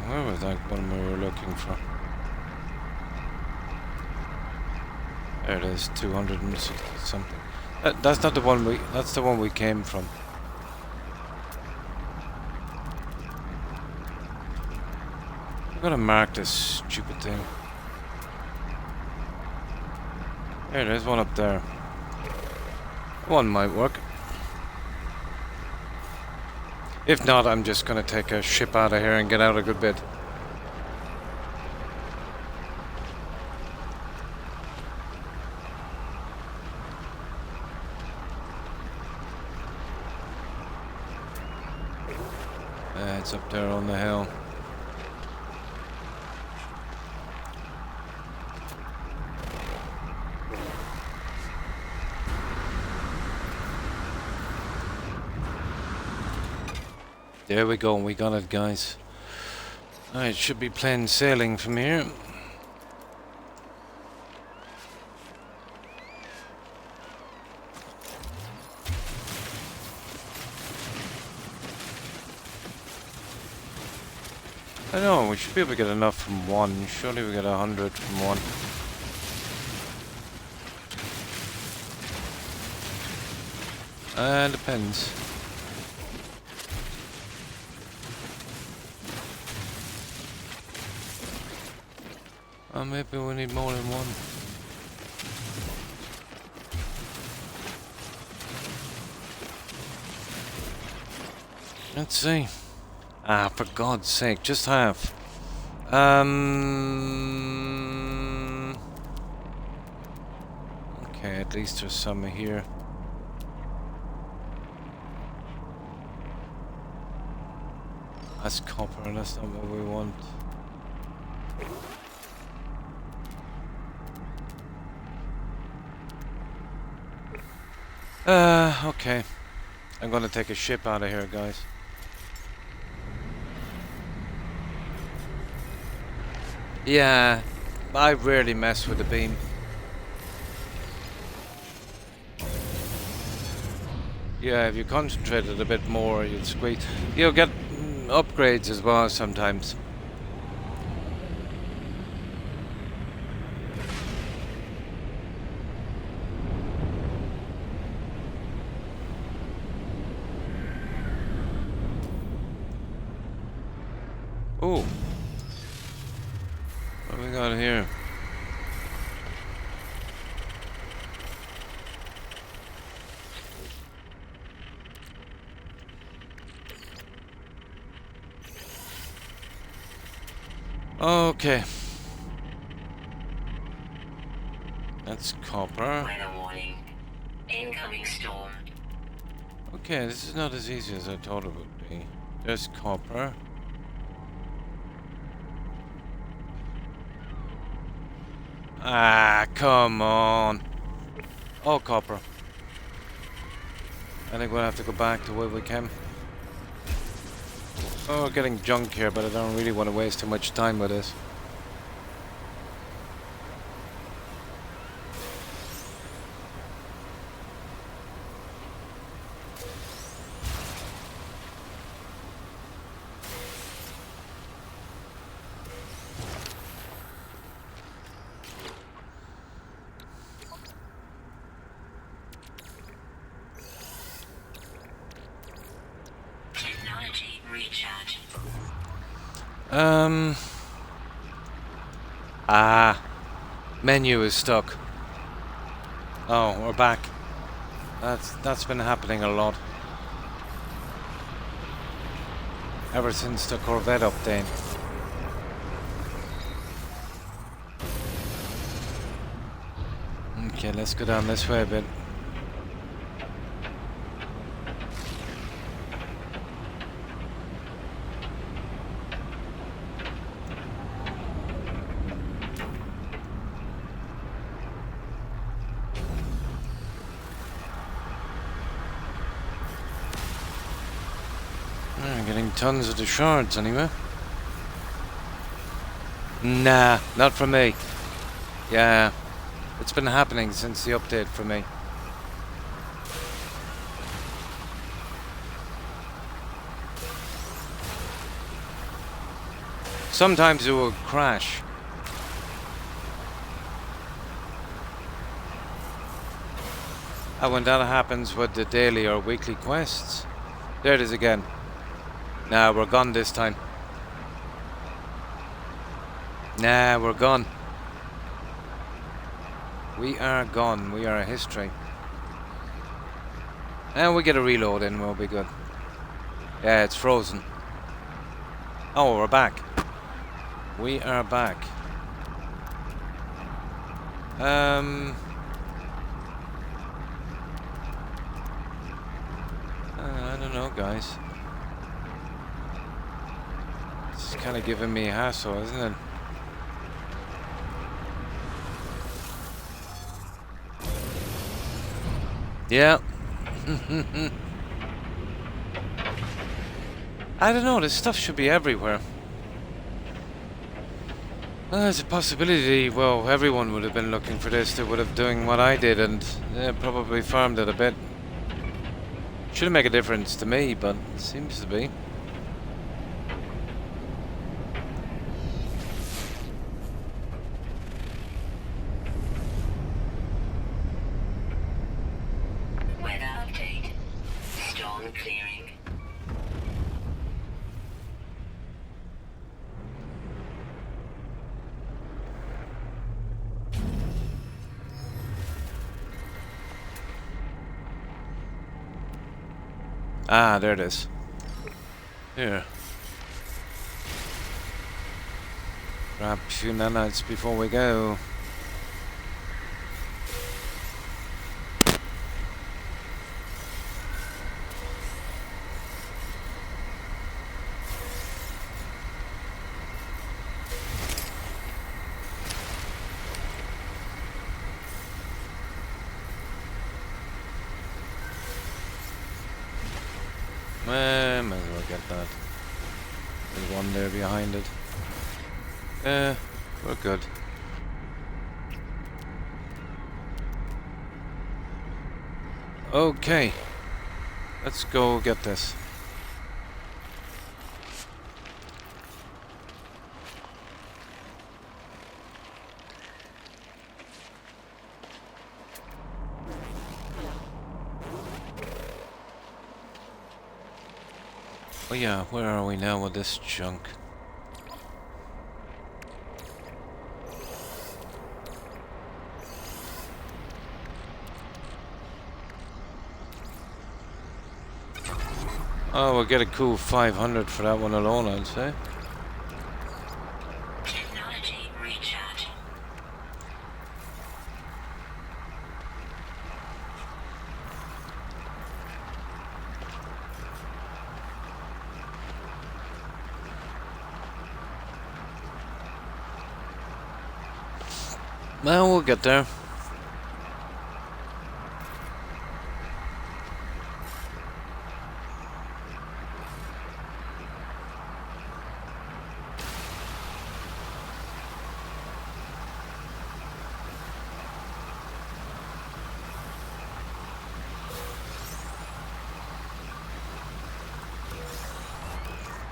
Where was that one we were looking for? There it is, 260 something. That's not the one that's the one we came from. I'm gonna mark this stupid thing. There it is, one up there. One might work. If not, I'm just gonna take a ship out of here and get out a good bit. It's up there on the hill. There we go, we got it, guys. Alright, should be plain sailing from here. I know, we should be able to get enough from one. Surely we get 100 from one. Depends. Maybe we need more than one. Let's see. Ah, for God's sake, just half. Okay, at least there's some here. That's copper, that's not what we want. Okay. I'm gonna take a ship out of here, guys. Yeah, I rarely mess with the beam. Yeah, if you concentrated a bit more, you'd squeak. You'll get upgrades as well sometimes. Cool. What do we got here? Okay. That's copper. Weather warning. Incoming storm. Okay, this is not as easy as I thought it would be. There's copper. Ah, come on. Oh, copper. I think we'll have to go back to where we came. Oh, we're getting junk here, but I don't really want to waste too much time with this. Technology recharge. Menu is stuck. Oh, we're back. That's been happening a lot. Ever since the Corvette update. Okay, let's go down this way a bit. I'm getting tons of the shards anyway. Nah, not for me. Yeah, it's been happening since the update for me. Sometimes it will crash. And when that happens with the daily or weekly quests, there it is again. Nah, we're gone this time. Nah, we're gone. We are gone. We are a history. And we get a reload in, we'll be good. Yeah, it's frozen. Oh, we're back. We are back. I don't know, guys. It's kind of giving me a hassle, isn't it? Yeah. I don't know, this stuff should be everywhere. Well, there's a possibility, well, everyone would have been looking for this. They would have doing what I did and probably farmed it a bit. Shouldn't make a difference to me, but it seems to be. Weather update. Storm clearing. Ah, there it is. Here. Grab a few nanites before we go. Might as well get that. There's one there behind it. We're good. Okay. Let's go get this. Oh yeah, where are we now with this junk? Oh, we'll get a cool 500 for that one alone, I'd say. Technology recharging. Well, we'll get there.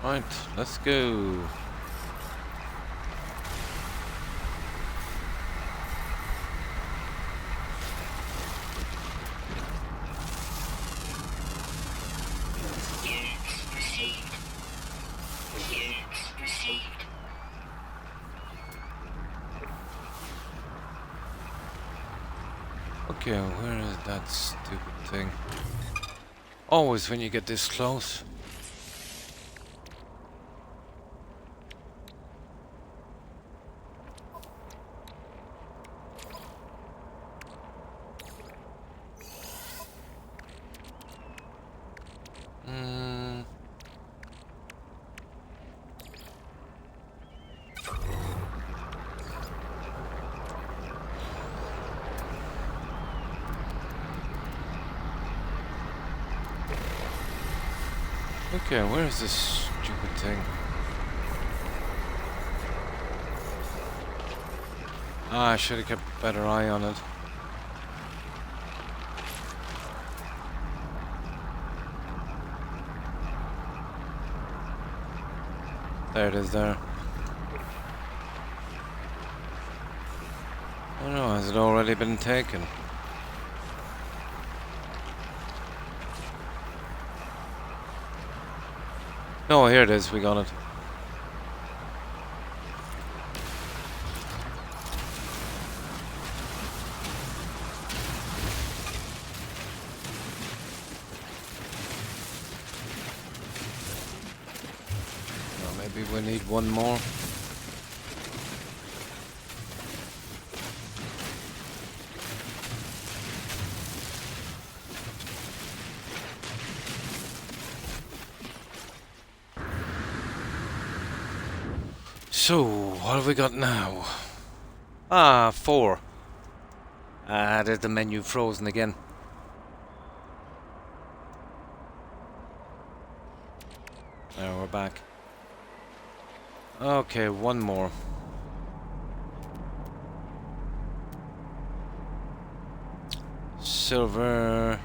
Right, let's go. Units received. Units received. Okay, where is that stupid thing? Always when you get this close. Okay, where is this stupid thing? Ah, I should have kept a better eye on it. There it is there. Oh no, has it already been taken? No, here it is, we got it. Well, maybe we need one more. So, what have we got now? Ah, 4. Ah, there's the menu frozen again. There, we're back. Okay, one more. Silver.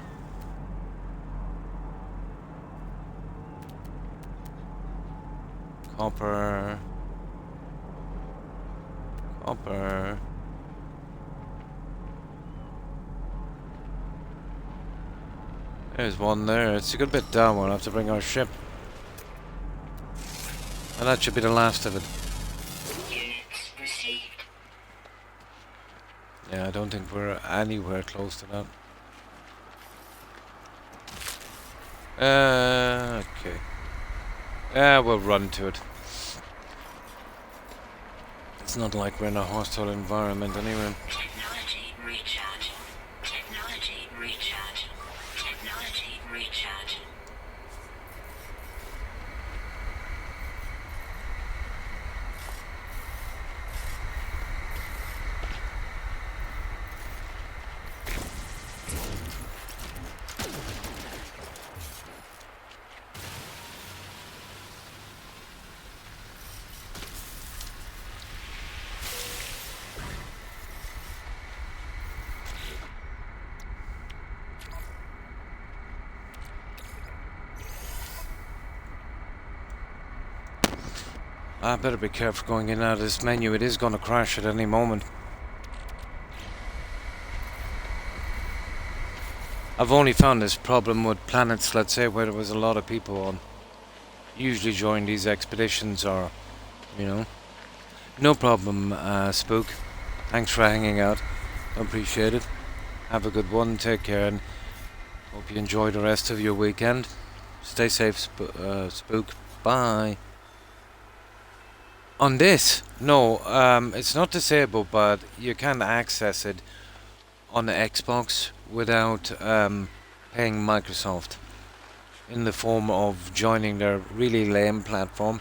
Copper. Copper. There's one there. It's a good bit down. We'll have to bring our ship. And that should be the last of it. Units received. Yeah, I don't think we're anywhere close to that. Okay. Yeah, we'll run to it. It's not like we're in a hostile environment anyway. Technology recharging. Technology recharging. Technology recharging. I better be careful going in and out of this menu. It is going to crash at any moment. I've only found this problem with planets, let's say, where there was a lot of people on. Usually during these expeditions or, you know. No problem, Spook. Thanks for hanging out. Appreciate it. Have a good one. Take care and hope you enjoy the rest of your weekend. Stay safe, Spook. Bye. On this, no, it's not disabled, but you can access it on the Xbox without paying Microsoft in the form of joining their really lame platform.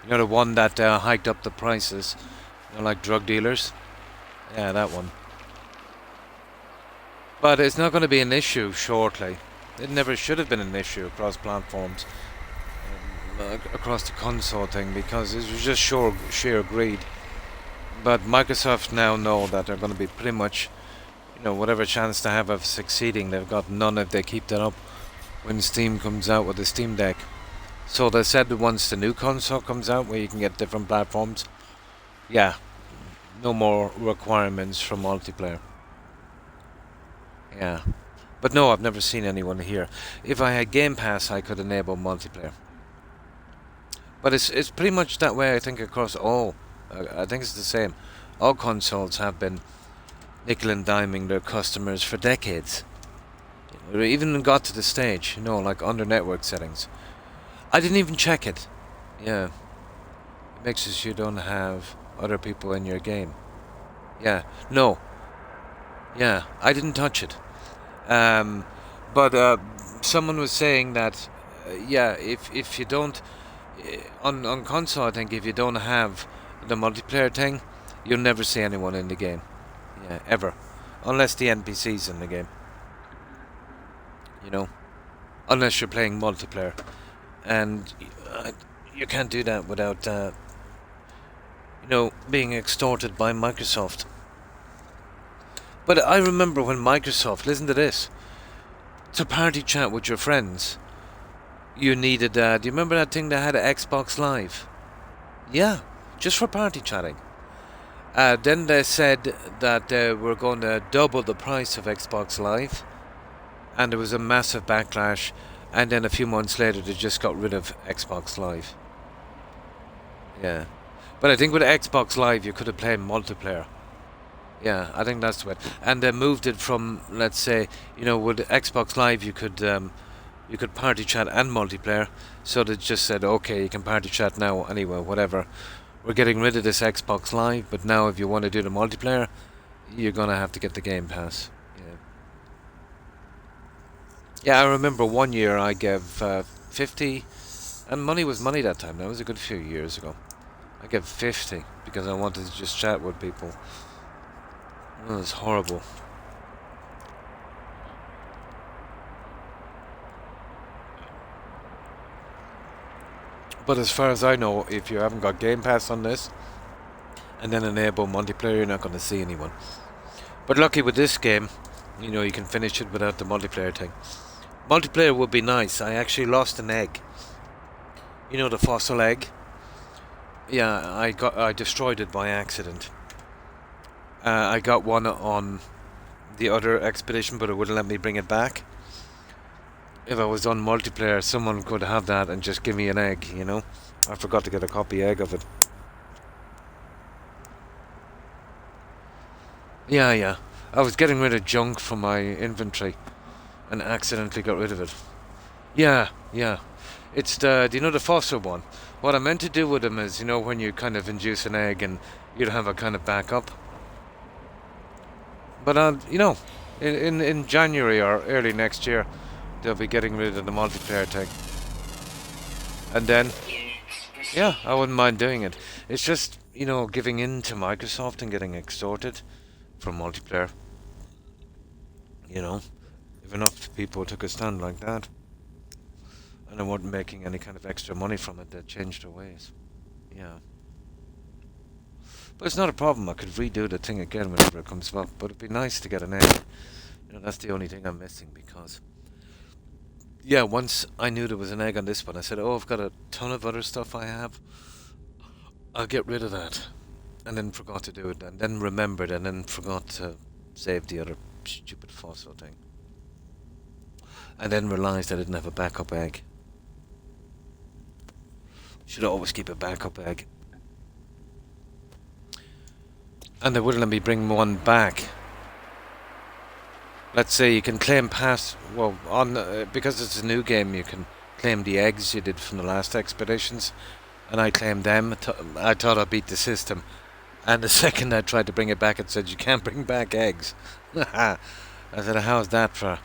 You know, the one that hiked up the prices, you know, like drug dealers. Yeah, that one. But it's not going to be an issue shortly. It never should have been an issue across platforms, across the console thing, because it was just sheer greed. But Microsoft now know that they're going to be pretty much, you know, whatever chance they have of succeeding, they've got none if they keep that up when Steam comes out with the Steam Deck. So they said that once the new console comes out, where you can get different platforms, yeah, no more requirements for multiplayer. Yeah. But no, I've never seen anyone here. If I had Game Pass, I could enable multiplayer. But it's pretty much that way, I think, across all. I think it's the same. All consoles have been nickel and diming their customers for decades. It even got to the stage, you know, like under network settings. I didn't even check it. Yeah. It makes it so you don't have other people in your game. Yeah. No. Yeah. I didn't touch it. But someone was saying that, yeah, if you don't, on console, I think if you don't have the multiplayer thing, you'll never see anyone in the game. Yeah, ever. Unless the NPC's in the game. You know? Unless you're playing multiplayer. And you can't do that without, you know, being extorted by Microsoft. But I remember when Microsoft, listen to this, to party chat with your friends, you needed, do you remember that thing that had Xbox Live? Yeah, just for party chatting. Then they said that they were going to double the price of Xbox Live, and there was a massive backlash, and then a few months later they just got rid of Xbox Live. Yeah. But I think with Xbox Live you could have played multiplayer. Yeah, I think that's what. And they moved it from, let's say, you know, with Xbox Live you could party chat and multiplayer. So they just said, okay, you can party chat now anyway, whatever. We're getting rid of this Xbox Live, but now if you want to do the multiplayer, you're gonna have to get the Game Pass. Yeah. Yeah, I remember one year I gave 50, and money was money that time. That was a good few years ago. I gave 50 because I wanted to just chat with people. It was horrible. But as far as I know, if you haven't got Game Pass on this, and then enable multiplayer, you're not going to see anyone. But lucky with this game, you know, you can finish it without the multiplayer thing. Multiplayer would be nice. I actually lost an egg. You know, the fossil egg? Yeah, I destroyed it by accident. I got one on the other expedition, but it wouldn't let me bring it back. If I was on multiplayer, someone could have that and just give me an egg, you know? I forgot to get a copy egg of it. Yeah. I was getting rid of junk from my inventory and accidentally got rid of it. Yeah. It's do you know the fossil one? What I meant to do with them is, you know, when you kind of induce an egg and you'd have a kind of backup. But you know, in January or early next year, they'll be getting rid of the multiplayer thing. And then, yeah, I wouldn't mind doing it. It's just, you know, giving in to Microsoft and getting extorted from multiplayer. You know, if enough people took a stand like that, and they weren't making any kind of extra money from it, they'd change their ways. Yeah. But it's not a problem. I could redo the thing again whenever it comes up. But it'd be nice to get an egg. You know, that's the only thing I'm missing because... Yeah, once I knew there was an egg on this one, I said, oh, I've got a ton of other stuff I have. I'll get rid of that. And then forgot to do it. And then remembered and then forgot to save the other stupid fossil thing. And then realised I didn't have a backup egg. Should always keep a backup egg. And they wouldn't let me bring one back. let's say you can claim past, well, on because it's a new game, you can claim the eggs you did from the last expeditions, and I claimed them. I thought I beat the system, and the second I tried to bring it back, it said you can't bring back eggs. I said, how's that for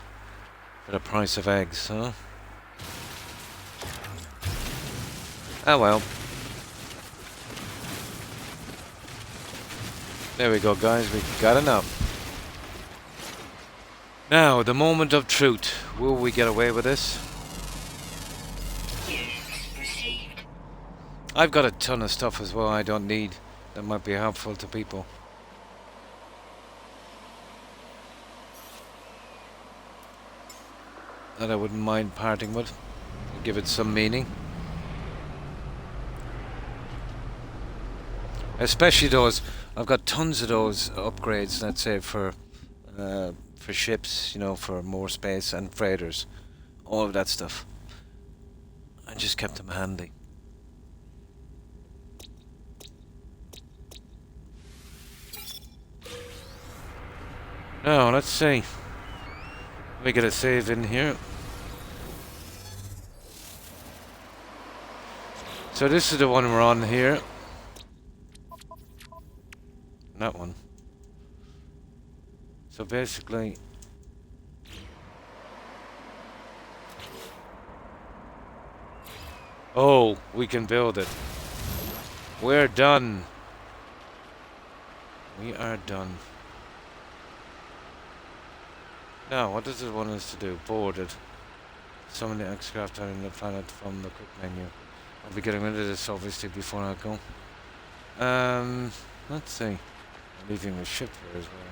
the price of eggs, huh? Oh well. There we go, guys. We got enough. Now, the moment of truth. Will we get away with this? Units received. I've got a ton of stuff as well I don't need. That might be helpful to people. That I wouldn't mind parting with. Give it some meaning. Especially those, I've got tons of those upgrades, let's say, for ships, you know, for more space and freighters. All of that stuff. I just kept them handy. Now, let's see. Let me get a save in here. So this is the one we're on here. That one. So basically... Oh, we can build it. We're done. We are done. Now, what does it want us to do? Board it. Summon the X-craft on the planet from the quick menu. I'll be getting rid of this obviously before I go. Let's see. I'm leaving the ship here as well,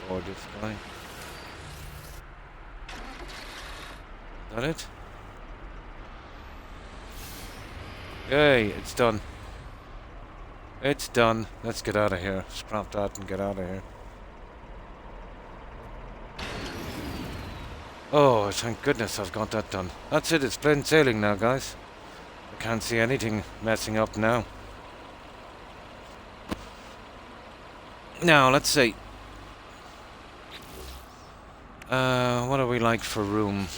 obviously. Board this guy. Is that it? Yay, it's done. It's done. Let's get out of here. Scrap that and get out of here. Oh, thank goodness I've got that done. That's it, it's plain sailing now, guys. I can't see anything messing up now. Now, let's see. What are we like for room?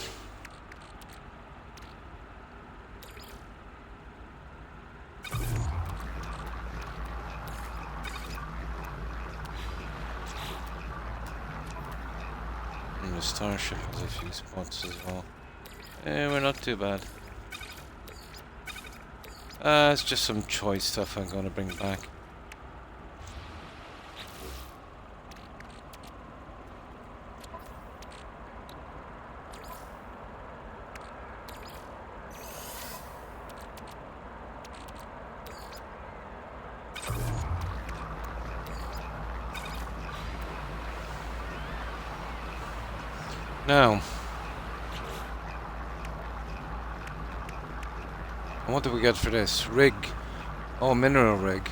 And the starship has a few spots as well. We're not too bad. It's just some choice stuff I'm gonna bring back. Now, and what do we get for this? Rig. Oh, mineral rig.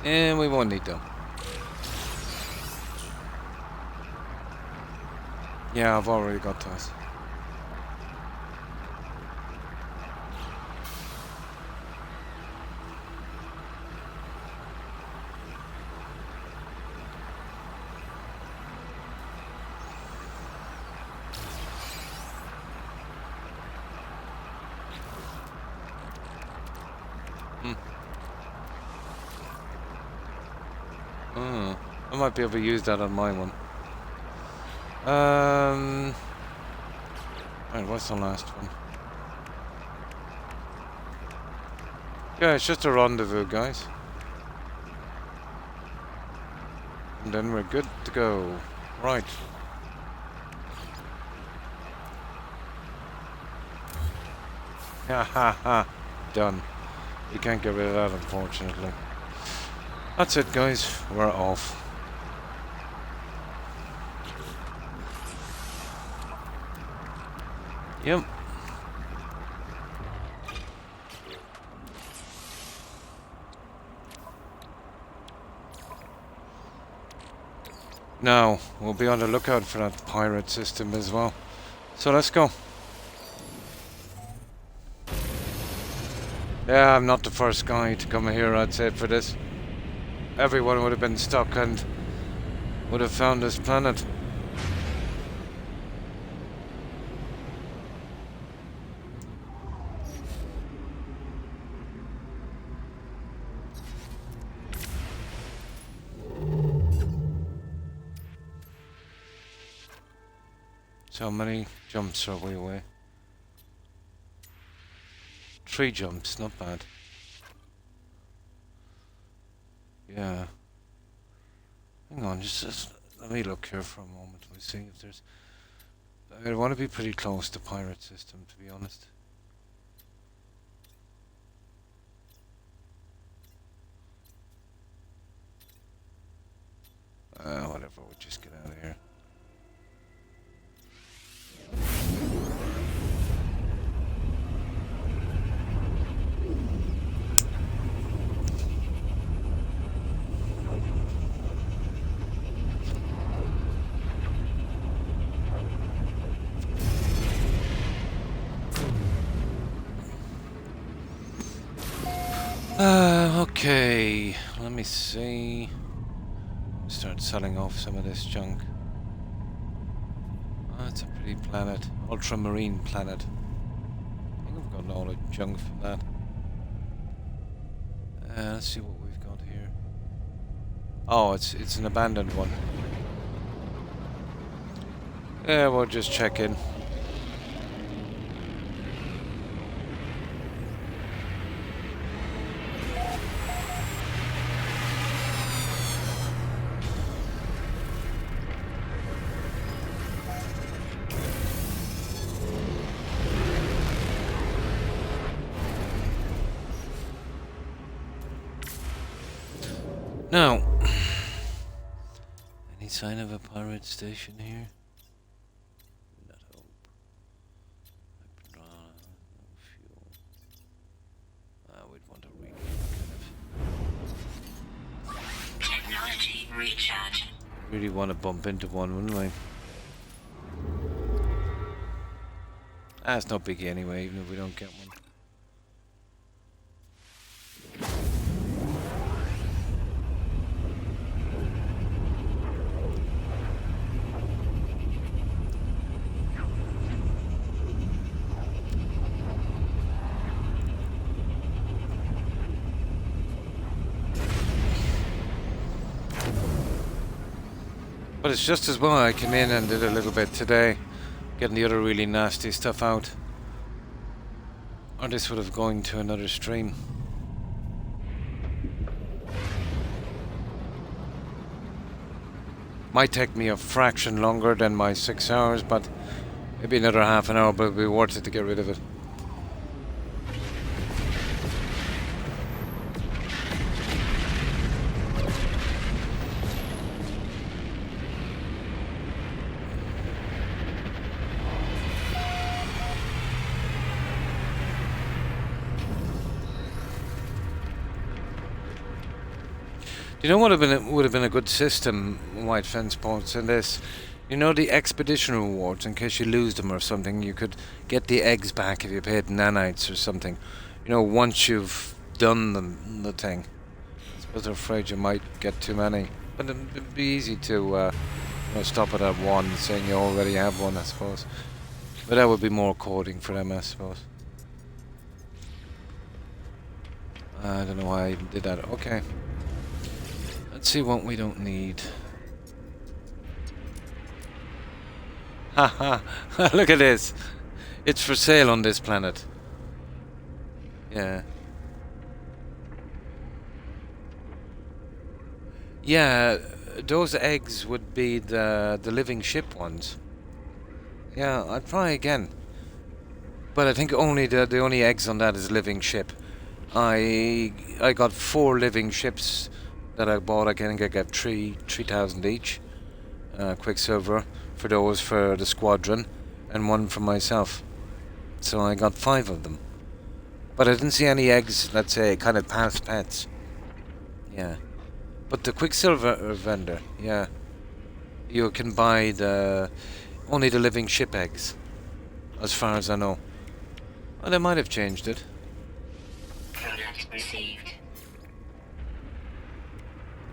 We won't need them. Yeah, I've already got those. I might be able to use that on my one. Right, what's the last one? Yeah, it's just a rendezvous, guys. And then we're good to go. Right. Ha ha ha. Done. You can't get rid of that, unfortunately. That's it, guys. We're off. Yep. Now, we'll be on the lookout for that pirate system as well. So let's go. Yeah, I'm not the first guy to come here, I'd say, for this. Everyone would have been stuck and would have found this planet. So how many jumps are we away? 3 jumps, not bad. Yeah. Hang on, just let me look here for a moment. We'll see if there's... I want to be pretty close to pirate system, to be honest. Whatever, we'll just get out of here. Okay, let me see. Start selling off some of this junk. Oh, it's a pretty planet. Ultramarine planet. I think I've got a lot of junk from that. Let's see what we've got here. Oh, it's an abandoned one. Yeah, we'll just check in. Now, any sign of a pirate station here? Not hope. Hyperdrive, no fuel. We'd want to read kind of. Technology recharge. Really want to bump into one, wouldn't we? It's not biggie anyway, even if we don't get one. But it's just as well I came in and did a little bit today, getting the other really nasty stuff out. Or this would have gone to another stream. Might take me a fraction longer than my 6 hours, but maybe another half an hour, but it'll be worth it to get rid of it. You know what would have been a good system, White Fence Points, in this? You know the expedition rewards, in case you lose them or something, you could get the eggs back if you paid nanites or something. You know, once you've done the thing. I suppose they're afraid you might get too many. But it'd be easy to you know, stop it at one, saying you already have one, I suppose. But that would be more coding for them, I suppose. I don't know why I even did that. Okay. Let's see what we don't need. Haha, look at this. It's for sale on this planet. Yeah. Yeah, those eggs would be the living ship ones. Yeah, I'll try again. But I think only the only eggs on that is living ship. I got 4 living ships that I bought. I think I got 3,000 each. Quicksilver for those for the squadron, and 1 for myself. So I got 5 of them. But I didn't see any eggs, let's say, kind of past pets. Yeah. But the Quicksilver vendor, yeah. You can buy only the living ship eggs, as far as I know. Well, they might have changed it. Product received.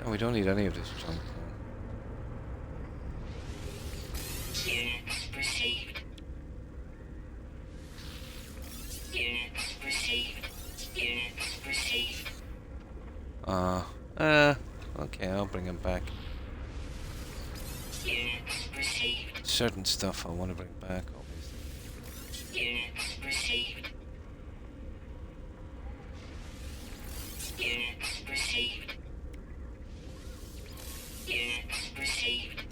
No, we don't need any of this junk. Units received. Units received. Units received. Okay, I'll bring him back. Units received. Certain stuff I want to bring back, obviously. Units received. Units received. Units received.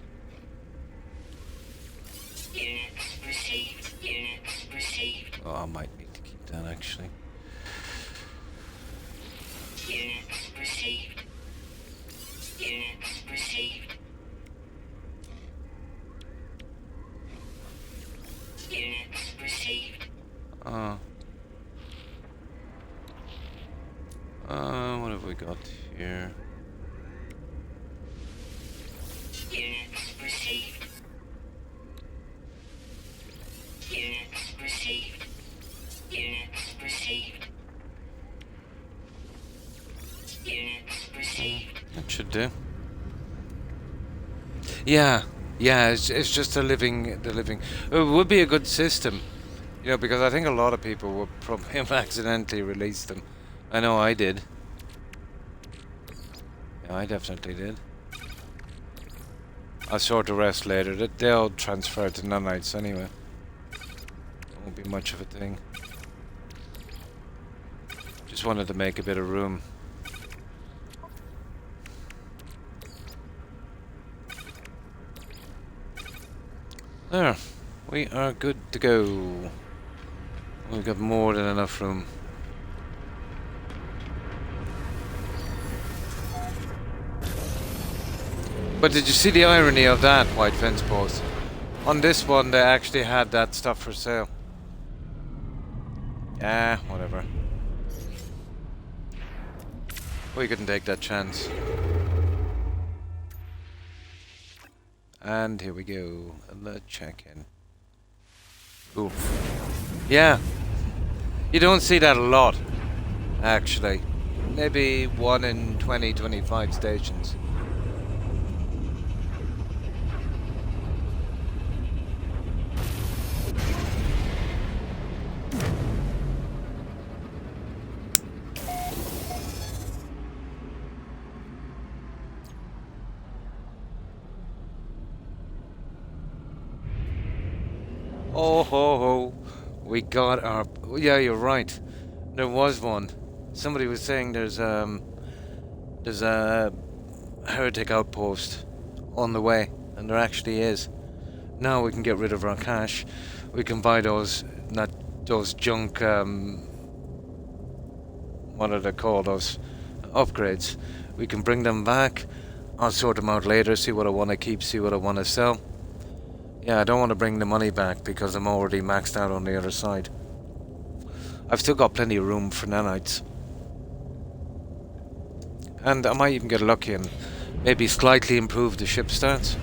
Units received. Units received. Oh, I might need to keep that actually. Units received. Units received. Units received. What have we got here? Units received. Units received. Units received. Units received. That should do. Yeah, it's just the living. It would be a good system, you know, because I think a lot of people would probably have accidentally released them. I know I did. Yeah, I definitely did. I'll sort the rest later. They'll transfer to nanites anyway. Won't be much of a thing. Just wanted to make a bit of room. There, we are good to go. We've got more than enough room. But did you see the irony of that, white fence post? On this one, they actually had that stuff for sale. Ah, whatever. We couldn't take that chance. And here we go. Alert check-in. Cool. Yeah. You don't see that a lot, actually. Maybe 1 in 20, 25 stations. Oh ho ho, we got our... Yeah, you're right. There was one. Somebody was saying there's a heretic outpost on the way, and there actually is. Now we can get rid of our cash. We can buy those, not those junk, what are they called, those upgrades. We can bring them back. I'll sort them out later, see what I want to keep, see what I want to sell. Yeah, I don't want to bring the money back because I'm already maxed out on the other side. I've still got plenty of room for nanites. And I might even get lucky and maybe slightly improve the ship stats.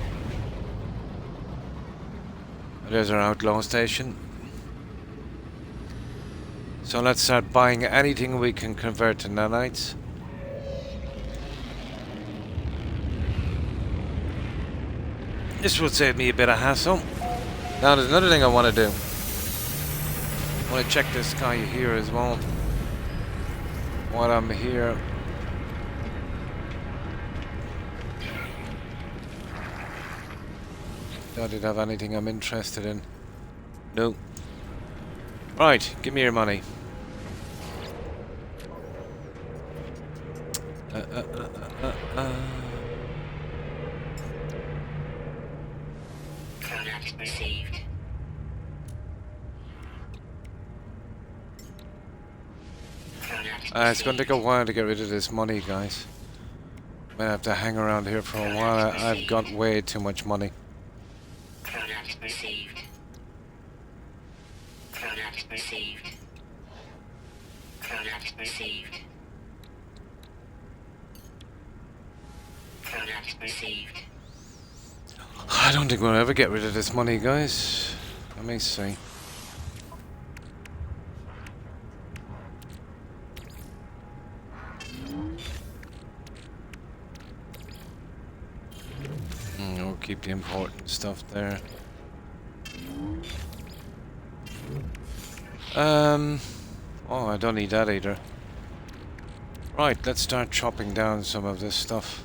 There's our outlaw station. So let's start buying anything we can convert to nanites. This will save me a bit of hassle. Now there's another thing I want to do. I want to check this guy here as well. While I'm here. Doubt it have anything I'm interested in. No. Right, give me your money. Product received. It's going to take a while to get rid of this money, guys. Might have to hang around here for a while. I've got way too much money. Product received. Product received. Product received. Product received. I don't think we'll ever get rid of this money, guys. Let me see. We'll keep the important stuff there. Oh, I don't need that either. Right, let's start chopping down some of this stuff.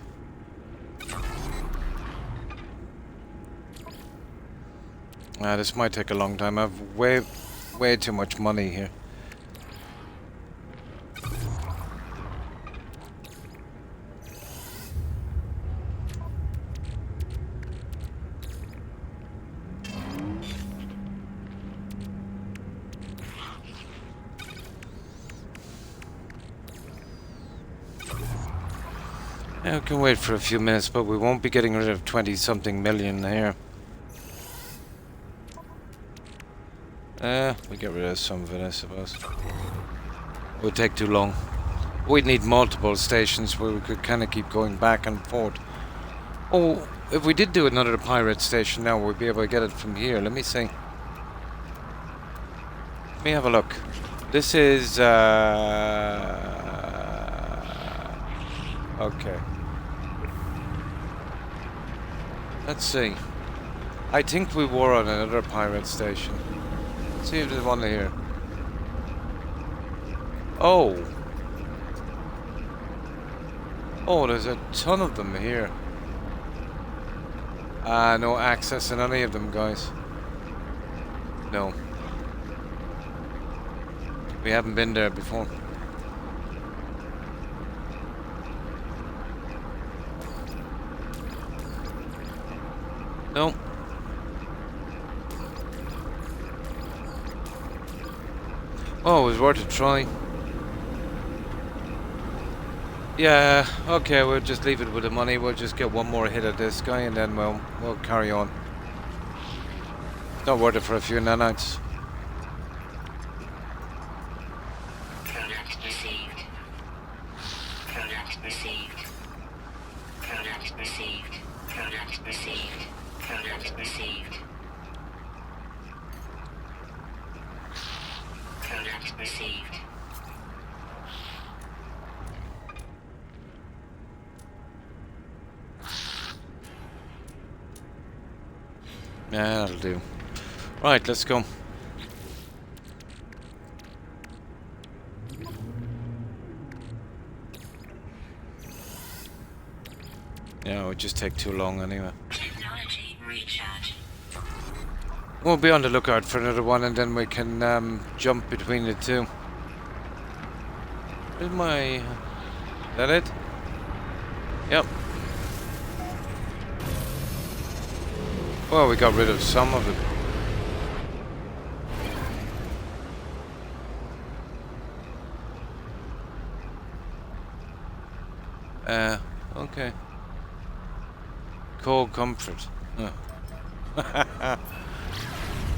This might take a long time. I've way too much money here. Yeah, we can wait for a few minutes, but we won't be getting rid of 20-something million here. We get rid of some of it, I suppose. It would take too long. We'd need multiple stations where we could kind of keep going back and forth. Oh, if we did do another pirate station now, we'd be able to get it from here. Let me see. Let me have a look. This is, okay. Let's see. I think we were on another pirate station. Let's see if there's one here. Oh. Oh, there's a ton of them here. No access in any of them, guys. No. We haven't been there before. No. Oh, it was worth a try. Yeah, okay, we'll just leave it with the money. We'll just get one more hit at this guy and then we'll carry on. Not worth it for a few nanites. Product received. Product received. Product received. Product received. Product received. Product received. Yeah, that'll do. Right, let's go. Yeah, it would just take too long anyway. Technology recharge. We'll be on the lookout for another one and then we can jump between the two. Where's my... Is that it? Yep. Well, we got rid of some of it. Okay. Cold Comfort. Oh.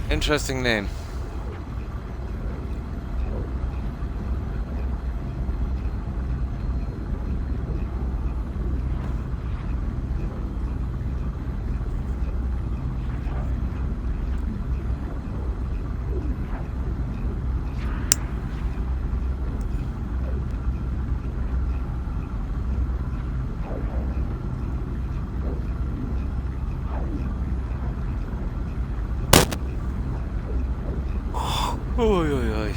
Interesting name. Oy, oy, oy.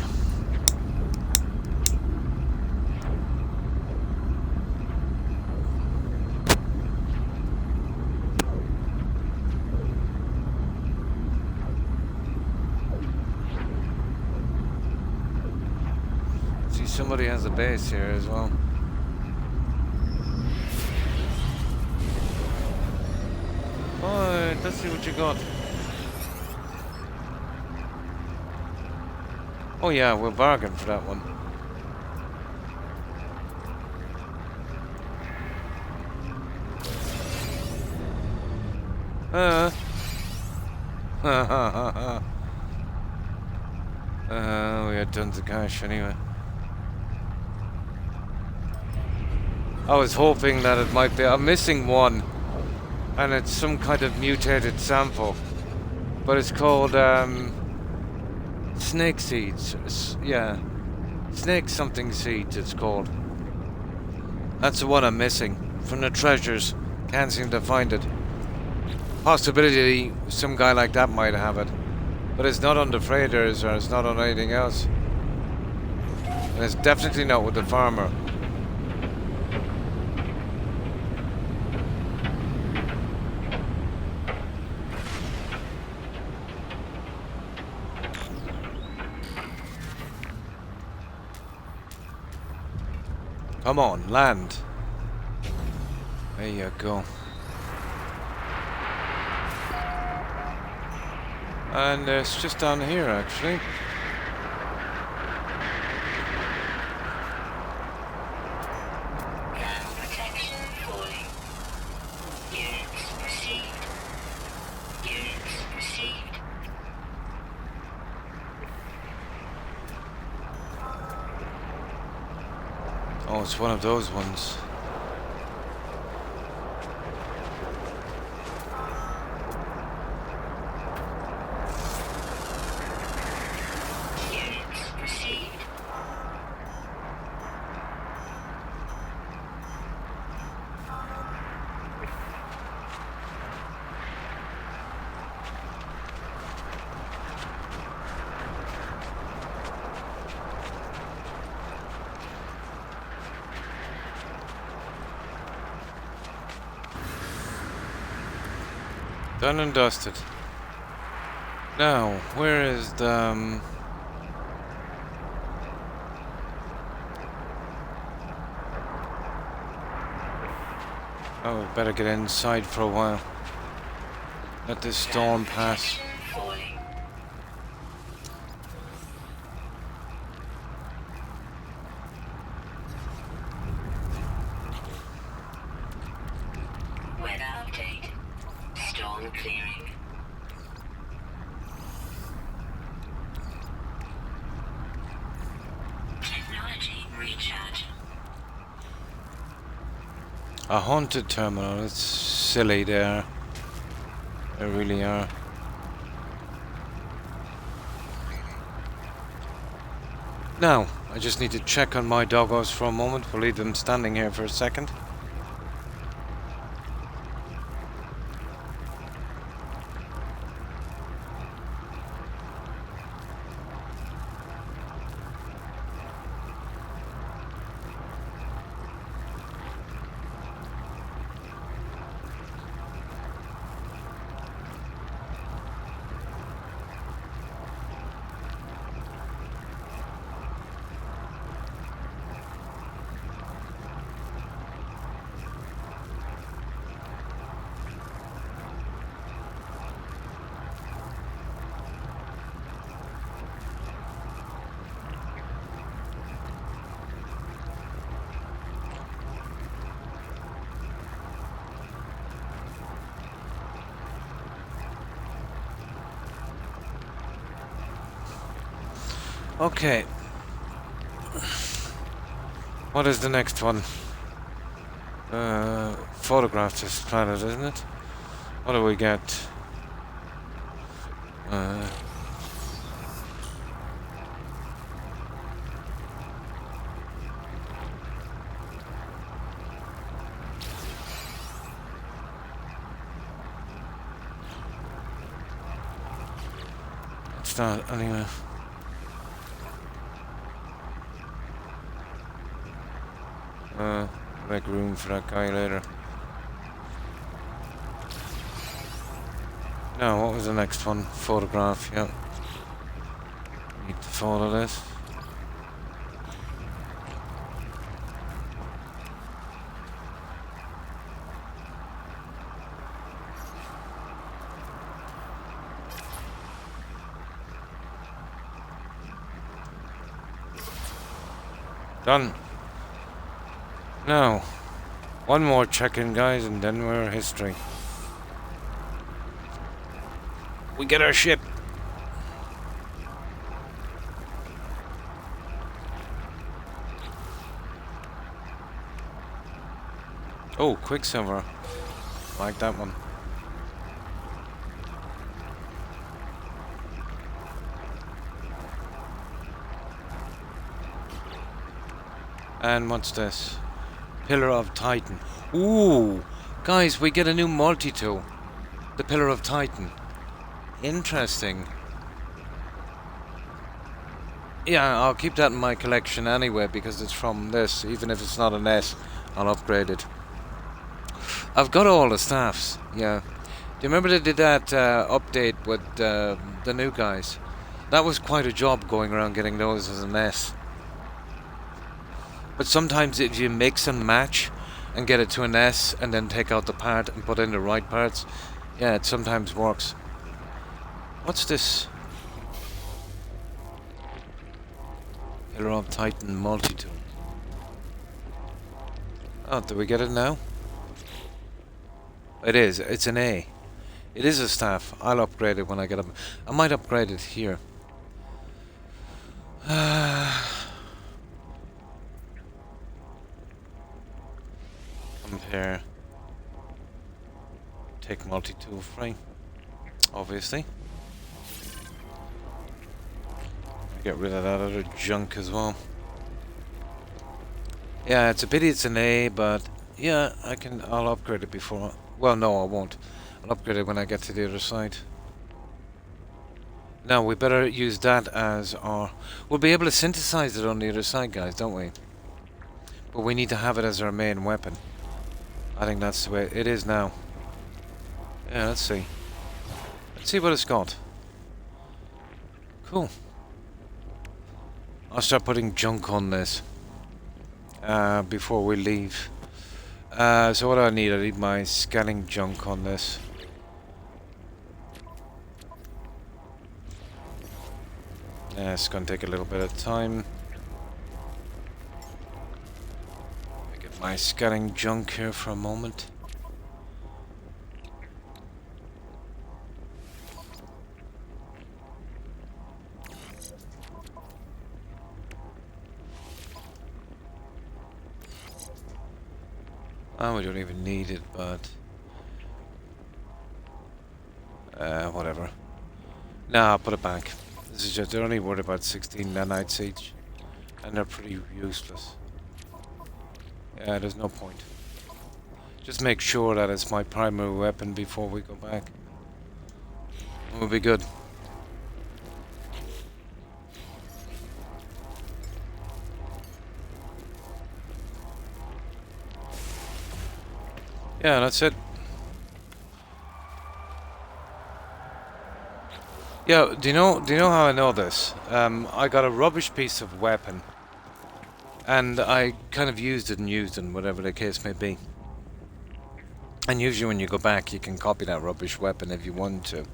See, somebody has a base here as well. Alright, let's see what you got. Oh yeah, we'll bargain for that one. We had tons of cash anyway. I was hoping that it might be... I'm missing one. And it's some kind of mutated sample. But it's called, snake seeds. Yeah. Snake something seeds it's called. That's the one I'm missing. From the treasures. Can't seem to find it. Possibility some guy like that might have it. But it's not on the freighters or it's not on anything else. And it's definitely not with the farmer. Come on, land. There you go. And it's just down here, actually. Ground protection falling. Units received. Units received. Oh, it's one of those ones. Units received. Done and dusted. Now, where is the... Oh, we better get inside for a while. Let this storm pass. Protection falling. Weather update. Storm clearing. Technology recharge. A haunted terminal. It's silly there. They really are. Now, I just need to check on my doggos for a moment. We'll leave them standing here for a second. Okay. What is the next one? Photograph this planet, isn't it? What do we get? What's that, anyway? Make room for that guy later. Now, what was the next one? Photograph, yeah. Need to follow this. Done. Now, one more check-in, guys, and then we're history. We get our ship. Oh, Quicksilver. Like that one. And what's this? Pillar of Titan. Ooh! Guys, we get a new multi-tool. The Pillar of Titan. Interesting. Yeah, I'll keep that in my collection anyway because it's from this. Even if it's not an S, I'll upgrade it. I've got all the staffs, yeah. Do you remember they did that update with the new guys? That was quite a job going around getting those as an S. But sometimes if you mix and match and get it to an S and then take out the part and put in the right parts, yeah, it sometimes works. What's this? Hiller of Titan multi-tool. Oh, do we get it now? It is. It's an A. It is a staff. I'll upgrade it when I get up. I might upgrade it here. Compare. Take multi-tool free. Obviously. Get rid of that other junk as well. Yeah, it's a pity it's an A, but yeah, I'll upgrade it before. Well, no, I won't. I'll upgrade it when I get to the other side. Now, we better use that as our... We'll be able to synthesize it on the other side, guys, don't we? But we need to have it as our main weapon. I think that's the way it is now. Yeah, let's see. Let's see what it's got. Cool. I'll start putting junk on this before we leave. So what do I need? I need my scanning junk on this. Yeah, it's going to take a little bit of time. Get my scanning junk here for a moment. Oh, we don't even need it, but... whatever. Nah, I'll put it back. This is just, they're only worth about 16 nanites each. And they're pretty useless. Yeah, there's no point. Just make sure that it's my primary weapon before we go back. We'll be good. Yeah, that's it. Yeah, do you know how I know this? I got a rubbish piece of weapon, and I kind of used it, whatever the case may be. And usually when you go back, you can copy that rubbish weapon if you want to.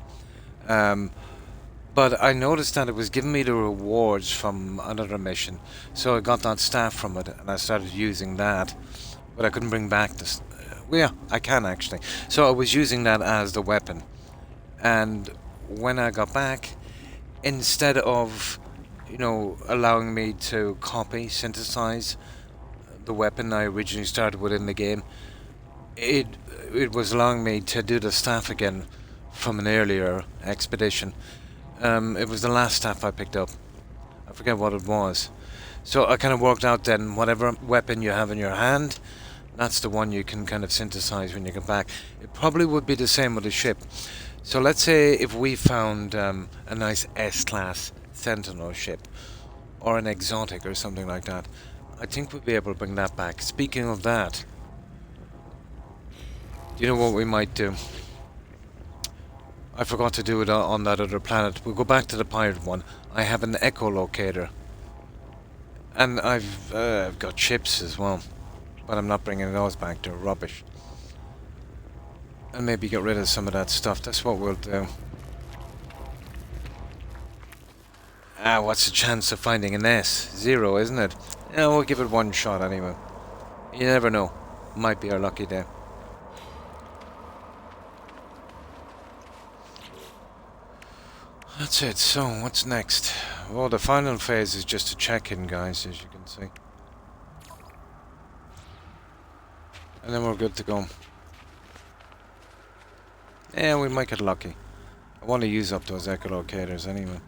But I noticed that it was giving me the rewards from another mission, so I got that staff from it, and I started using that. But I couldn't bring back this. Well, yeah, I can actually. So I was using that as the weapon, and when I got back, instead of, you know, allowing me to synthesize the weapon I originally started with in the game, it was allowing me to do the staff again from an earlier expedition. It was the last staff I picked up. I forget what it was. So I kind of worked out then, whatever weapon you have in your hand, that's the one you can kind of synthesize when you get back. It probably would be the same with the ship. So let's say if we found a nice S-class Sentinel ship, or an exotic or something like that, I think we'd be able to bring that back. Speaking of that, do you know what we might do? I forgot to do it on that other planet. We'll go back to the pirate one. I have an echolocator. And I've got chips as well. But I'm not bringing those back. They're rubbish. And maybe get rid of some of that stuff. That's what we'll do. What's the chance of finding an S? 0, isn't it? Yeah, we'll give it one shot anyway. You never know. Might be our lucky day. That's it. So, what's next? Well, the final phase is just a check-in, guys, as you can see. And then we're good to go. Yeah, we might get lucky. I want to use up those echolocators anyway.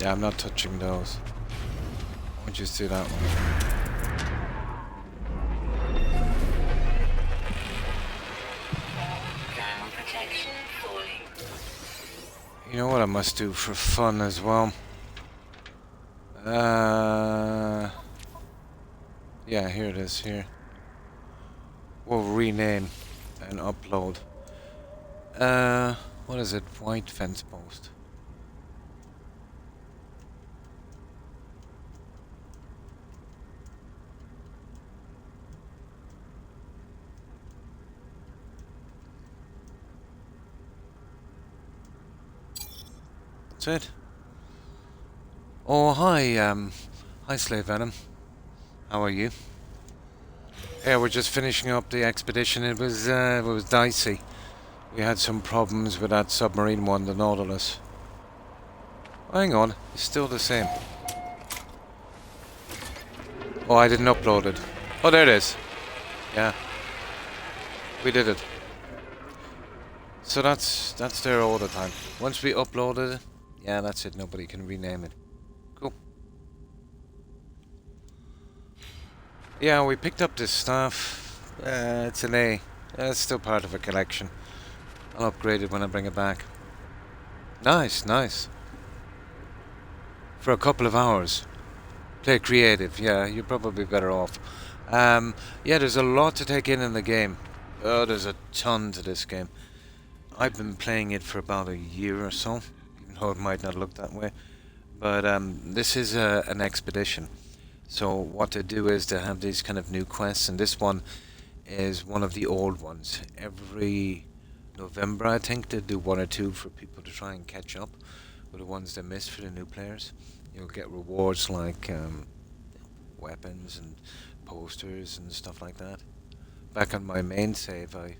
Yeah, I'm not touching those. I want you to see that one. You know what I must do for fun as well? Yeah, here it is, here. We'll rename and upload. What is it? White fence post. That's it. Oh, hi, hi, Slave Venom. How are you? Yeah, we're just finishing up the expedition. It was dicey. We had some problems with that submarine one, the Nautilus. Oh, hang on, it's still the same. Oh, I didn't upload it. Oh, there it is. Yeah, we did it. So that's there all the time. Once we uploaded it, yeah, that's it. Nobody can rename it. Cool. Yeah, we picked up this stuff. It's an A. It's still part of a collection. I'll upgrade it when I bring it back. Nice, nice. For a couple of hours. Play creative, yeah, you're probably better off. Yeah, there's a lot to take in the game. Oh, there's a ton to this game. I've been playing it for about a year or so, even though it might not look that way. But this is an expedition. So what they do is they have these kind of new quests, and this one is one of the old ones. Every November, I think, they do one or two for people to try and catch up with the ones they missed for the new players. You'll get rewards like weapons and posters and stuff like that. Back on my main save, I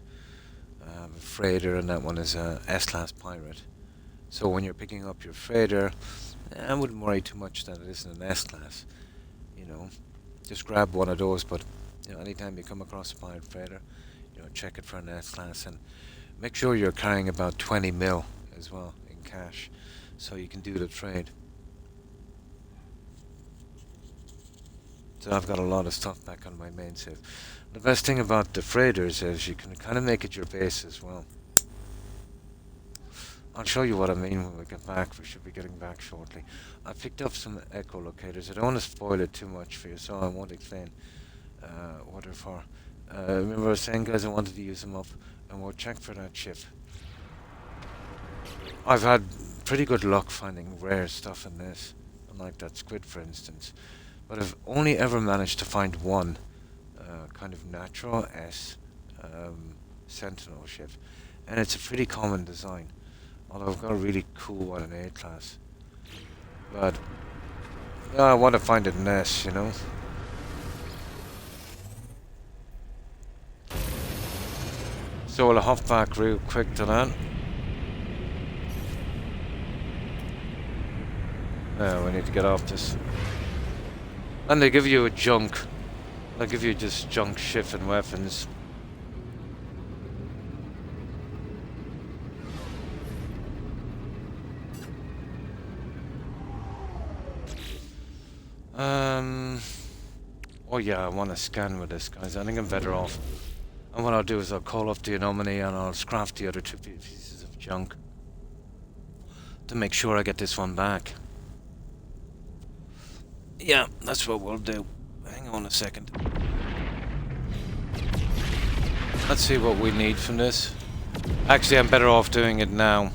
have a freighter, and that one is a S-class pirate. So when you're picking up your freighter, I wouldn't worry too much that it isn't an S-class. You know, just grab one of those. But anytime you come across a pirate freighter, check it for an S-class, and make sure you're carrying about 20 mil as well in cash, so you can do the trade. So I've got a lot of stuff back on my main save. The best thing about the freighters is you can kind of make it your base as well. I'll show you what I mean when we get back. We should be getting back shortly. I picked up some echolocators. I don't want to spoil it too much for you, so I won't explain what they're for. Remember I was saying, guys, I wanted to use them up, and we'll check for that ship. I've had pretty good luck finding rare stuff in this, unlike that squid, for instance. But I've only ever managed to find one kind of natural S Sentinel ship, and it's a pretty common design. Although I've got a really cool one in A class, but I want to find it in S, So we'll hop back real quick to that. We need to get off this. And they give you a junk. They'll give you just junk ship and weapons. Oh yeah, I want to scan with this, guys. I think I'm better off. And what I'll do is I'll call up the anomaly and I'll scrap the other two pieces of junk to make sure I get this one back. Yeah, that's what we'll do. Hang on a second. Let's see what we need from this. Actually, I'm better off doing it now.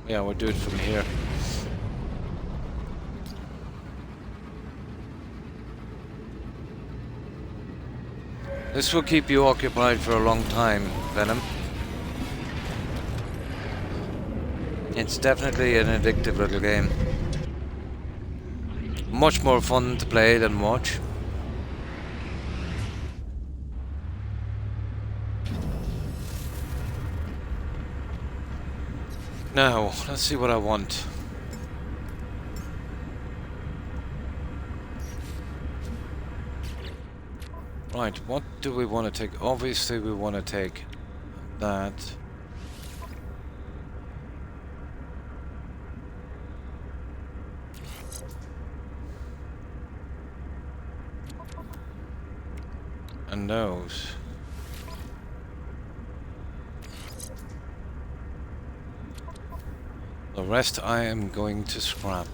Yeah, we'll do it from here. This will keep you occupied for a long time, Venom. It's definitely an addictive little game. Much more fun to play than watch. Now, let's see what I want. Right, what do we want to take? Obviously we want to take that. And those. The rest I am going to scrap.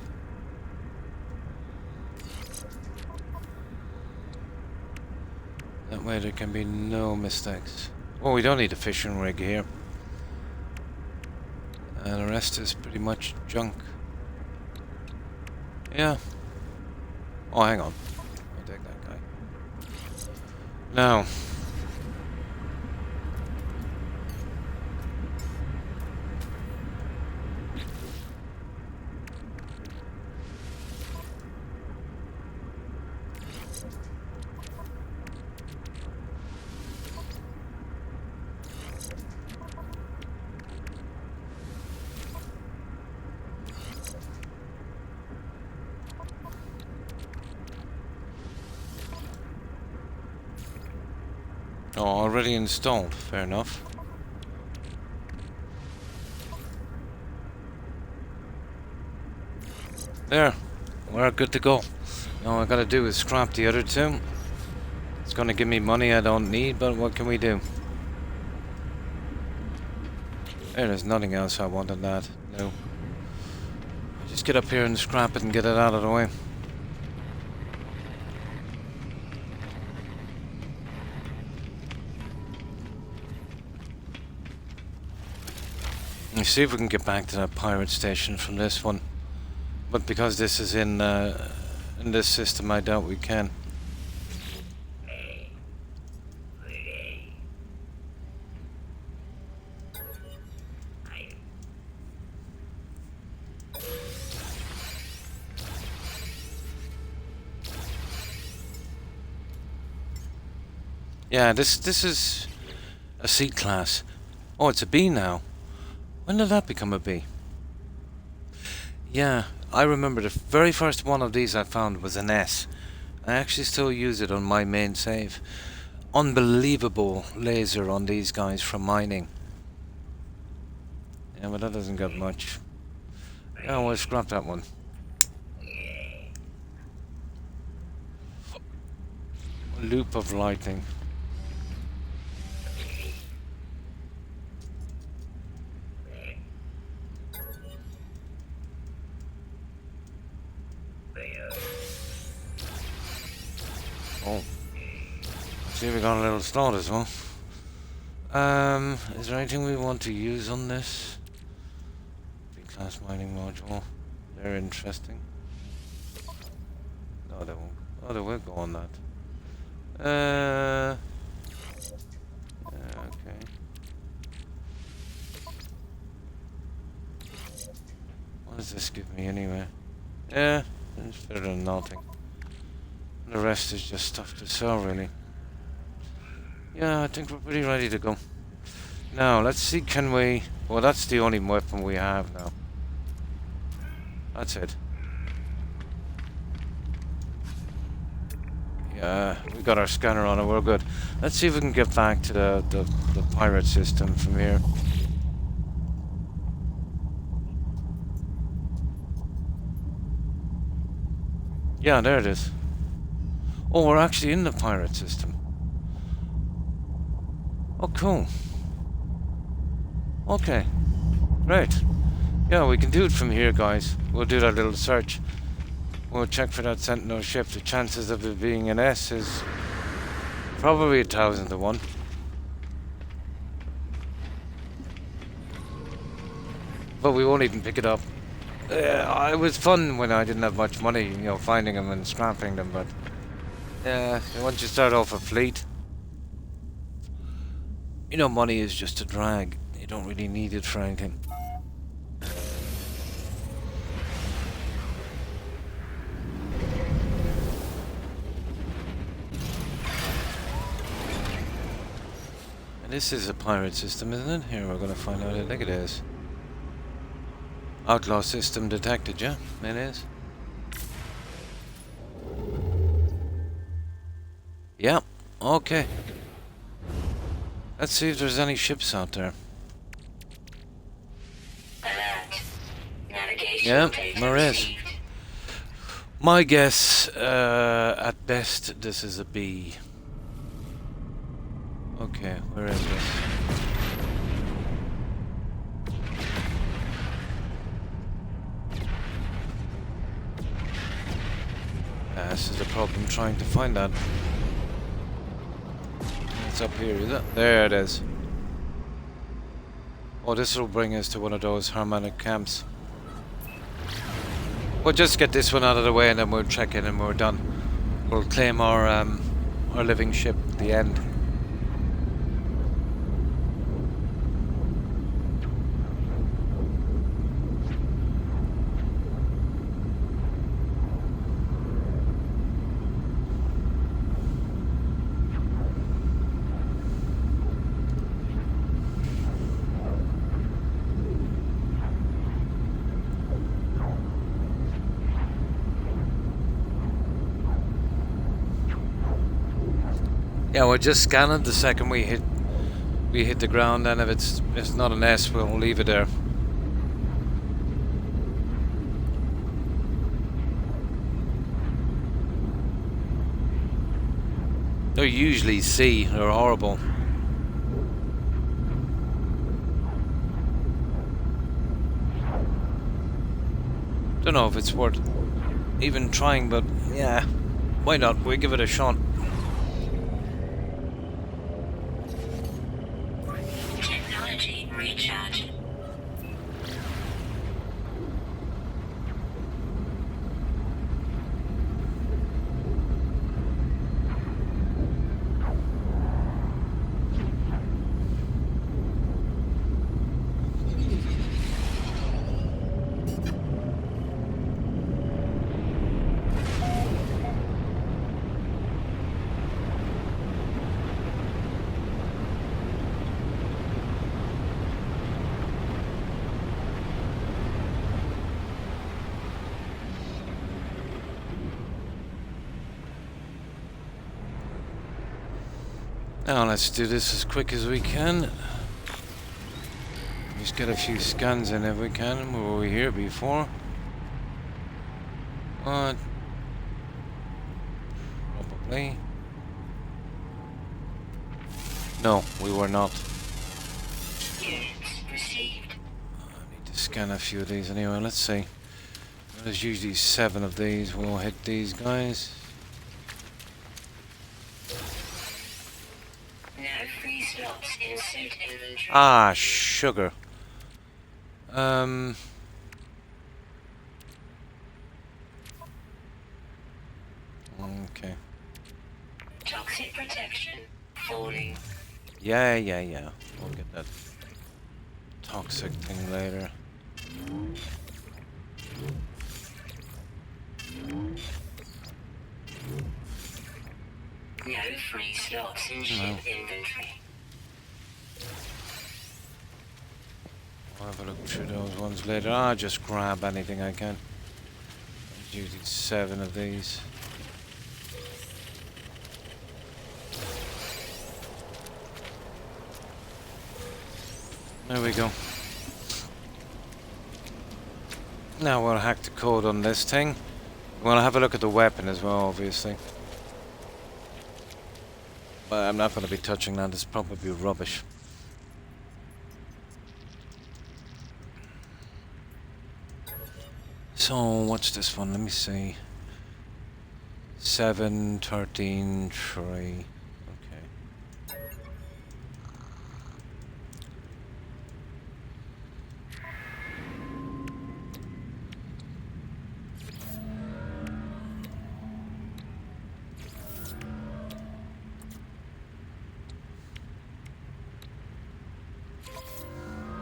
That way there can be no mistakes. Oh, we don't need a fishing rig here. And the rest is pretty much junk. Yeah. Oh, hang on. I'll take that guy. Now. Oh, already installed. Fair enough. There. We're good to go. Now all I gotta do is scrap the other two. It's gonna give me money I don't need, but what can we do? There's nothing else I want on that. No. Just get up here and scrap it and get it out of the way. Let's see if we can get back to that pirate station from this one. But because this is in this system, I doubt we can. Yeah, this is a C class. Oh, it's a B now. When did that become a B? Yeah, I remember the very first one of these I found was an S. I actually still use it on my main save. Unbelievable laser on these guys from mining. Yeah, but that doesn't get much. Yeah, we'll scrap that one. A loop of lightning. Oh. See, we got a little slot as well. Is there anything we want to use on this? B-class mining module. They're interesting. No, they won't. Oh, they will go on that. Okay. What does this give me anyway? Yeah, it's better than nothing. The rest is just stuff to sell, really. Yeah, I think we're pretty ready to go. Now, let's see, can we... Well, that's the only weapon we have now. That's it. Yeah, we got our scanner on it, we're good. Let's see if we can get back to the pirate system from here. Yeah, there it is. Oh, we're actually in the pirate system. Oh, cool. Okay. Great. Yeah, we can do it from here, guys. We'll do that little search. We'll check for that Sentinel ship. The chances of it being an S is probably 1,000 to 1. But we won't even pick it up. It was fun when I didn't have much money, you know, finding them and scrapping them, but... Yeah, once you start off a fleet, you know, money is just a drag. You don't really need it for anything. And this is a pirate system, isn't it? Here, we're going to find out. I think it is. Outlaw system detected, yeah? It is. Yeah, okay. Let's see if there's any ships out there. Alert. Navigation Yeah, data there is. received. My guess, at best, this is a B. Okay, where is this? This is the problem trying to find that. It's up here, is it? There it is. Oh, this will bring us to one of those harmonic camps. We'll just get this one out of the way and then we'll check in and we're done. We'll claim our living ship at the end. Yeah, we'll just scan it the second we hit the ground, and if it's not an S, we'll leave it there. They're usually C. They're horrible. Don't know if it's worth even trying, but yeah, why not? We'll give it a shot. Technology recharge. Now let's do this as quick as we can. Just get a few scans in if we can. Were we here before? What? Probably. No, we were not. Units received. I need to scan a few of these anyway. Let's see. There's usually 7 of these. We'll hit these guys. No free slots in suit inventory. Ah, sugar. Okay. Toxic protection falling. Yeah. We'll get that toxic thing later. No free slots in ship inventory. I'll have a look through those ones later. I'll just grab anything I can. There's usually 7 of these. There we go. Now we'll hack the code on this thing. We'll have a look at the weapon as well, obviously. But I'm not going to be touching that. It's probably rubbish. So, what's this one? Let me see. 7, 13, 3. Okay.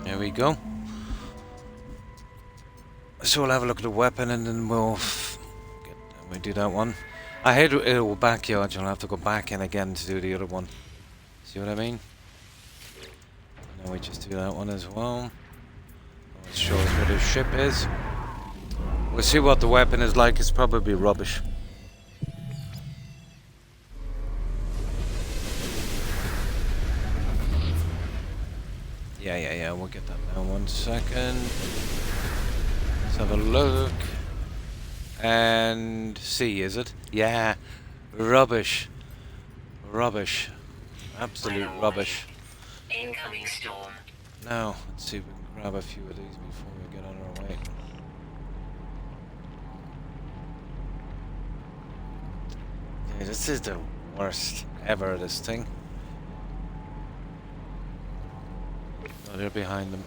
There we go. So we'll have a look at the weapon and then we'll do that one. I hate it will back you out. You'll have to go back in again to do the other one. See what I mean? And then we just do that one as well. It shows where the ship is. We'll see what the weapon is like. It's probably rubbish. Yeah. We'll get that now. 1 second. Let's have a look. And C, is it? Yeah. Rubbish. Absolute rubbish. Incoming storm. Now, let's see if we can grab a few of these before we get on our way. Yeah, this is the worst ever, this thing. Oh, they're behind them.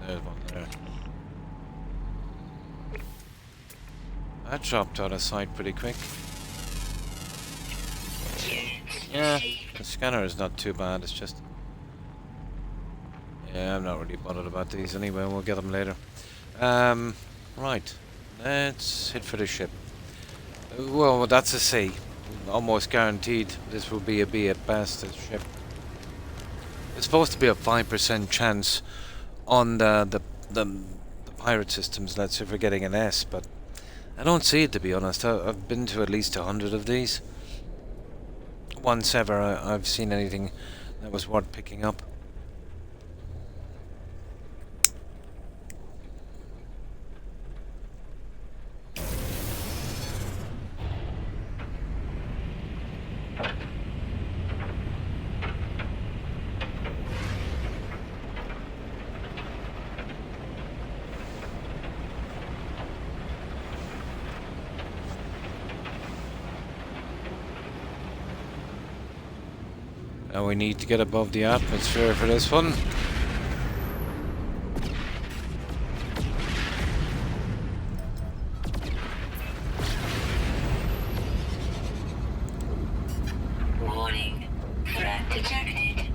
There's one there. That dropped out of sight pretty quick. Yeah, the scanner is not too bad, it's just... Yeah, I'm not really bothered about these anyway, we'll get them later. Right. Let's hit for the ship. Well, that's a C. Almost guaranteed this will be a B at best, this ship. It's supposed to be a 5% chance on the pirate systems, let's say, for getting an S, but I don't see it, to be honest. I've been to at least 100 of these. Once ever I've seen anything that was worth picking up. Now we need to get above the atmosphere for this one. Warning. Threat detected.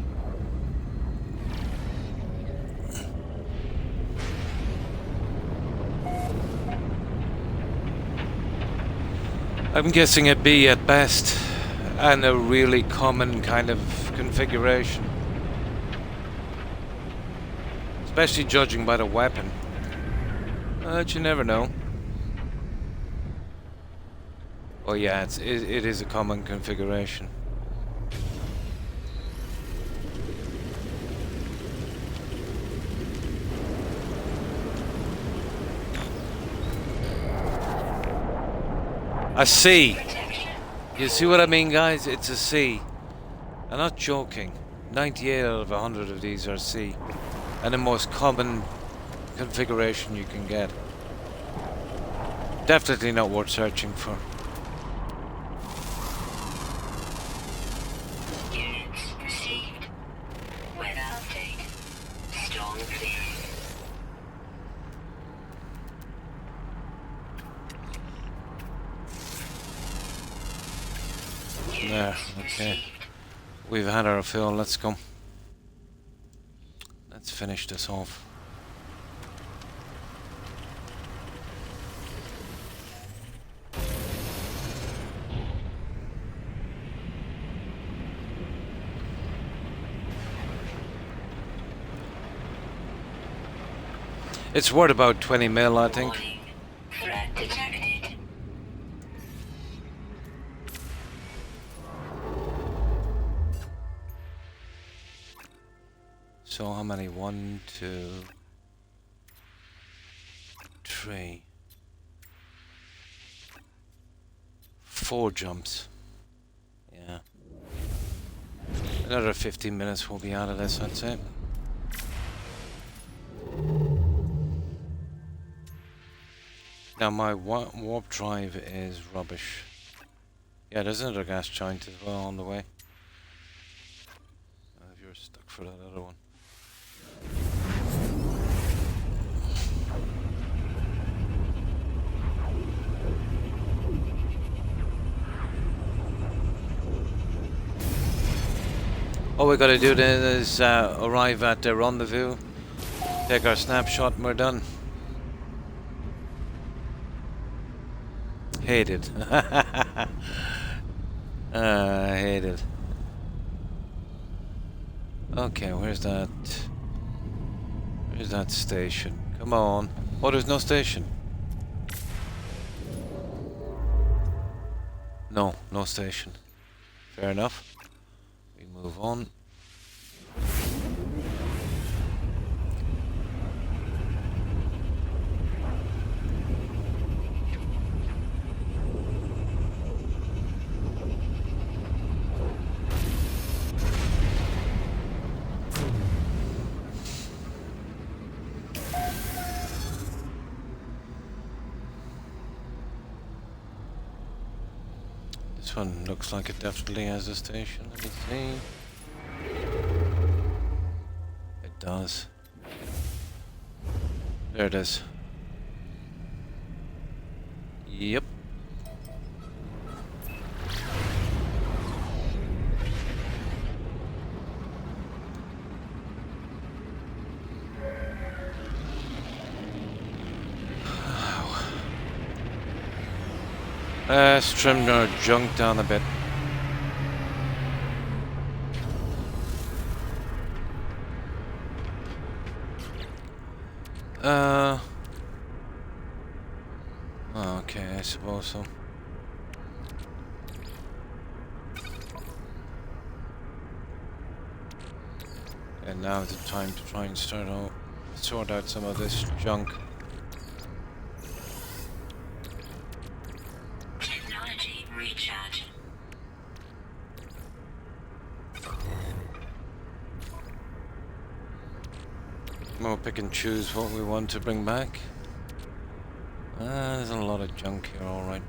I'm guessing a B at best, and a really common kind of configuration. Especially judging by the weapon. But you never know. Oh yeah, it is a common configuration. A C. You see what I mean, guys? It's a C. I'm not joking. 98 out of 100 of these are C. And the most common configuration you can get. Definitely not worth searching for. Units received. Weather update. Storm clearing. There, okay. We've had our fill, let's go. Let's finish this off. It's worth about 20 mil, I think. Warning. Threat detected. So how many? 1, 2, 3, 4 jumps. Yeah. Another 15 minutes we'll be out of this, I'd say. Now my warp drive is rubbish. Yeah, there's another gas giant as well on the way. If you're stuck for that other one. All we gotta do then is arrive at the rendezvous, take our snapshot, and we're done. Hate it. I hate it. Okay, where's that? Where's that station? Come on. Oh, there's no station. No, no station. Fair enough. We move on. This one looks like it definitely has a station. Let me see. It does. There it is. Yep. Let's trim our junk down a bit. Okay, I suppose so. And now is the time to try and sort out some of this junk. Technology recharge. We'll pick and choose what we want to bring back. There's a lot of junk here, alright.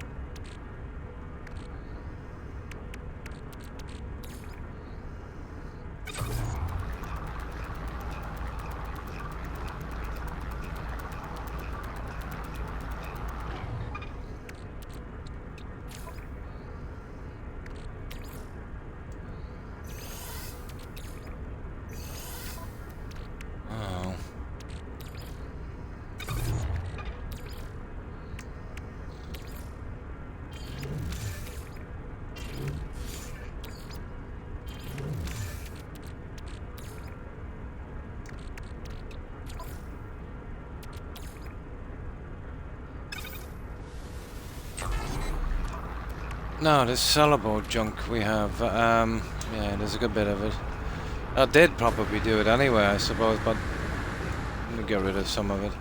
Now, this sellable junk we have, yeah, there's a good bit of it. I did probably do it anyway, I suppose, but let me get rid of some of it.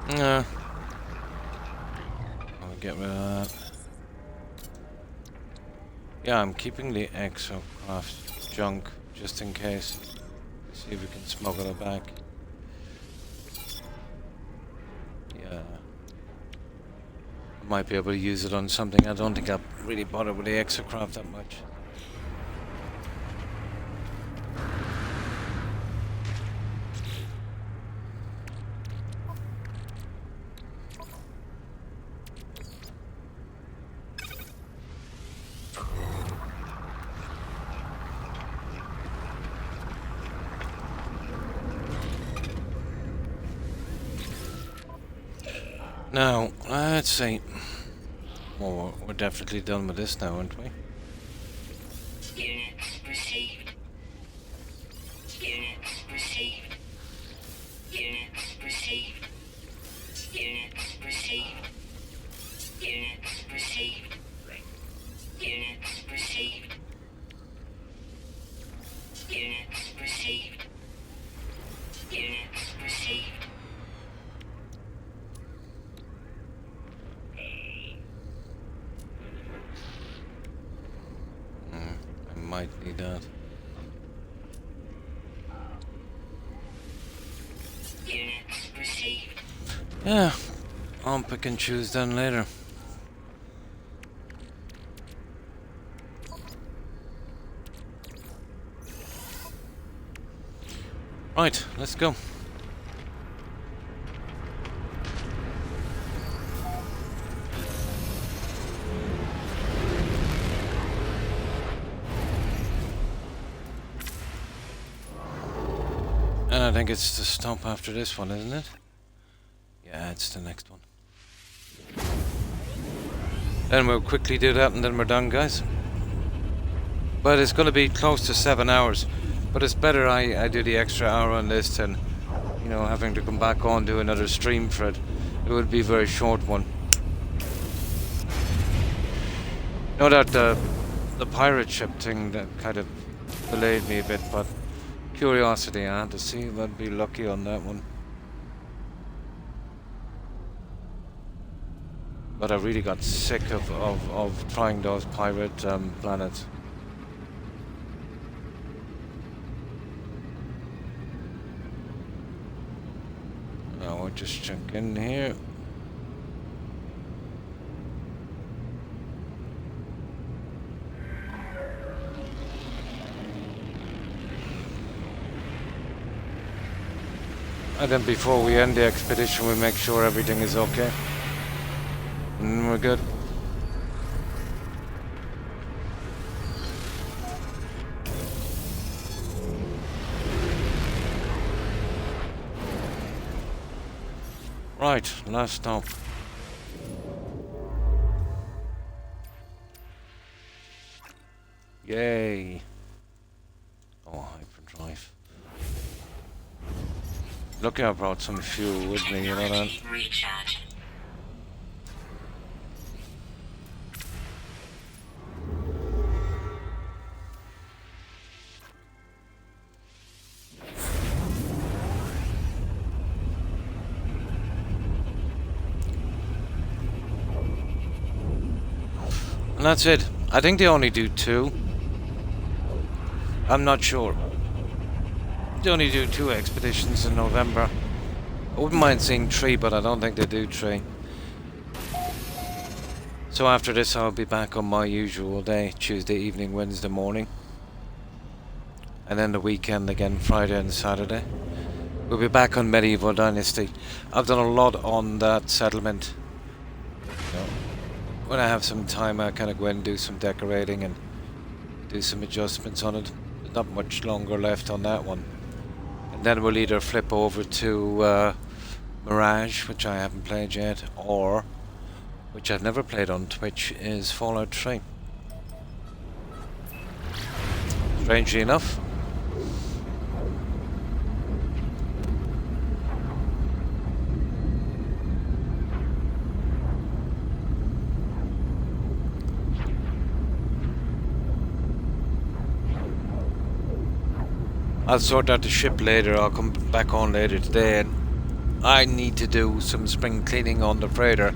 Yeah. I'll get rid of that. Yeah, I'm keeping the exocraft junk just in case. See if we can smuggle it back. Yeah. I might be able to use it on something. I don't think I'll really bother with the exocraft that much. Now, let's see. Well, we're definitely done with this now, aren't we? Units received. Units received. Units received. Units received. Units received. Units received. Units received. Units received. I might need that. Units received. Yeah, I'll pick and choose then later. Right, let's go. And I think it's the stop after this one, isn't it? Yeah, it's the next one. Then we'll quickly do that and then we're done, guys. But it's going to be close to 7 hours. But it's better I do the extra hour on this than, you know, having to come back on do another stream for it. It would be a very short one. No doubt the pirate ship thing that kind of delayed me a bit, but curiosity, I had to see if I'd be lucky on that one. But I really got sick of trying those pirate planets. Now we'll just check in here. And then before we end the expedition, we make sure everything is okay. And we're good. Right, last stop. Yay. Oh, hyperdrive. Lucky I brought some fuel with me, you know that? Recharge. And that's it. I think they only do 2. I'm not sure. They only do 2 expeditions in November. I wouldn't mind seeing 3, but I don't think they do 3. So after this I'll be back on my usual day, Tuesday evening, Wednesday morning. And then the weekend again, Friday and Saturday. We'll be back on Medieval Dynasty. I've done a lot on that settlement. You know, when I have some time I kind of go in and do some decorating and do some adjustments on it. There's not much longer left on that one. And then we'll either flip over to Mirage, which I haven't played yet, or, which I've never played on Twitch, is Fallout 3. Strangely enough. I'll sort out the ship later. I'll come back on later today, and I need to do some spring cleaning on the freighter.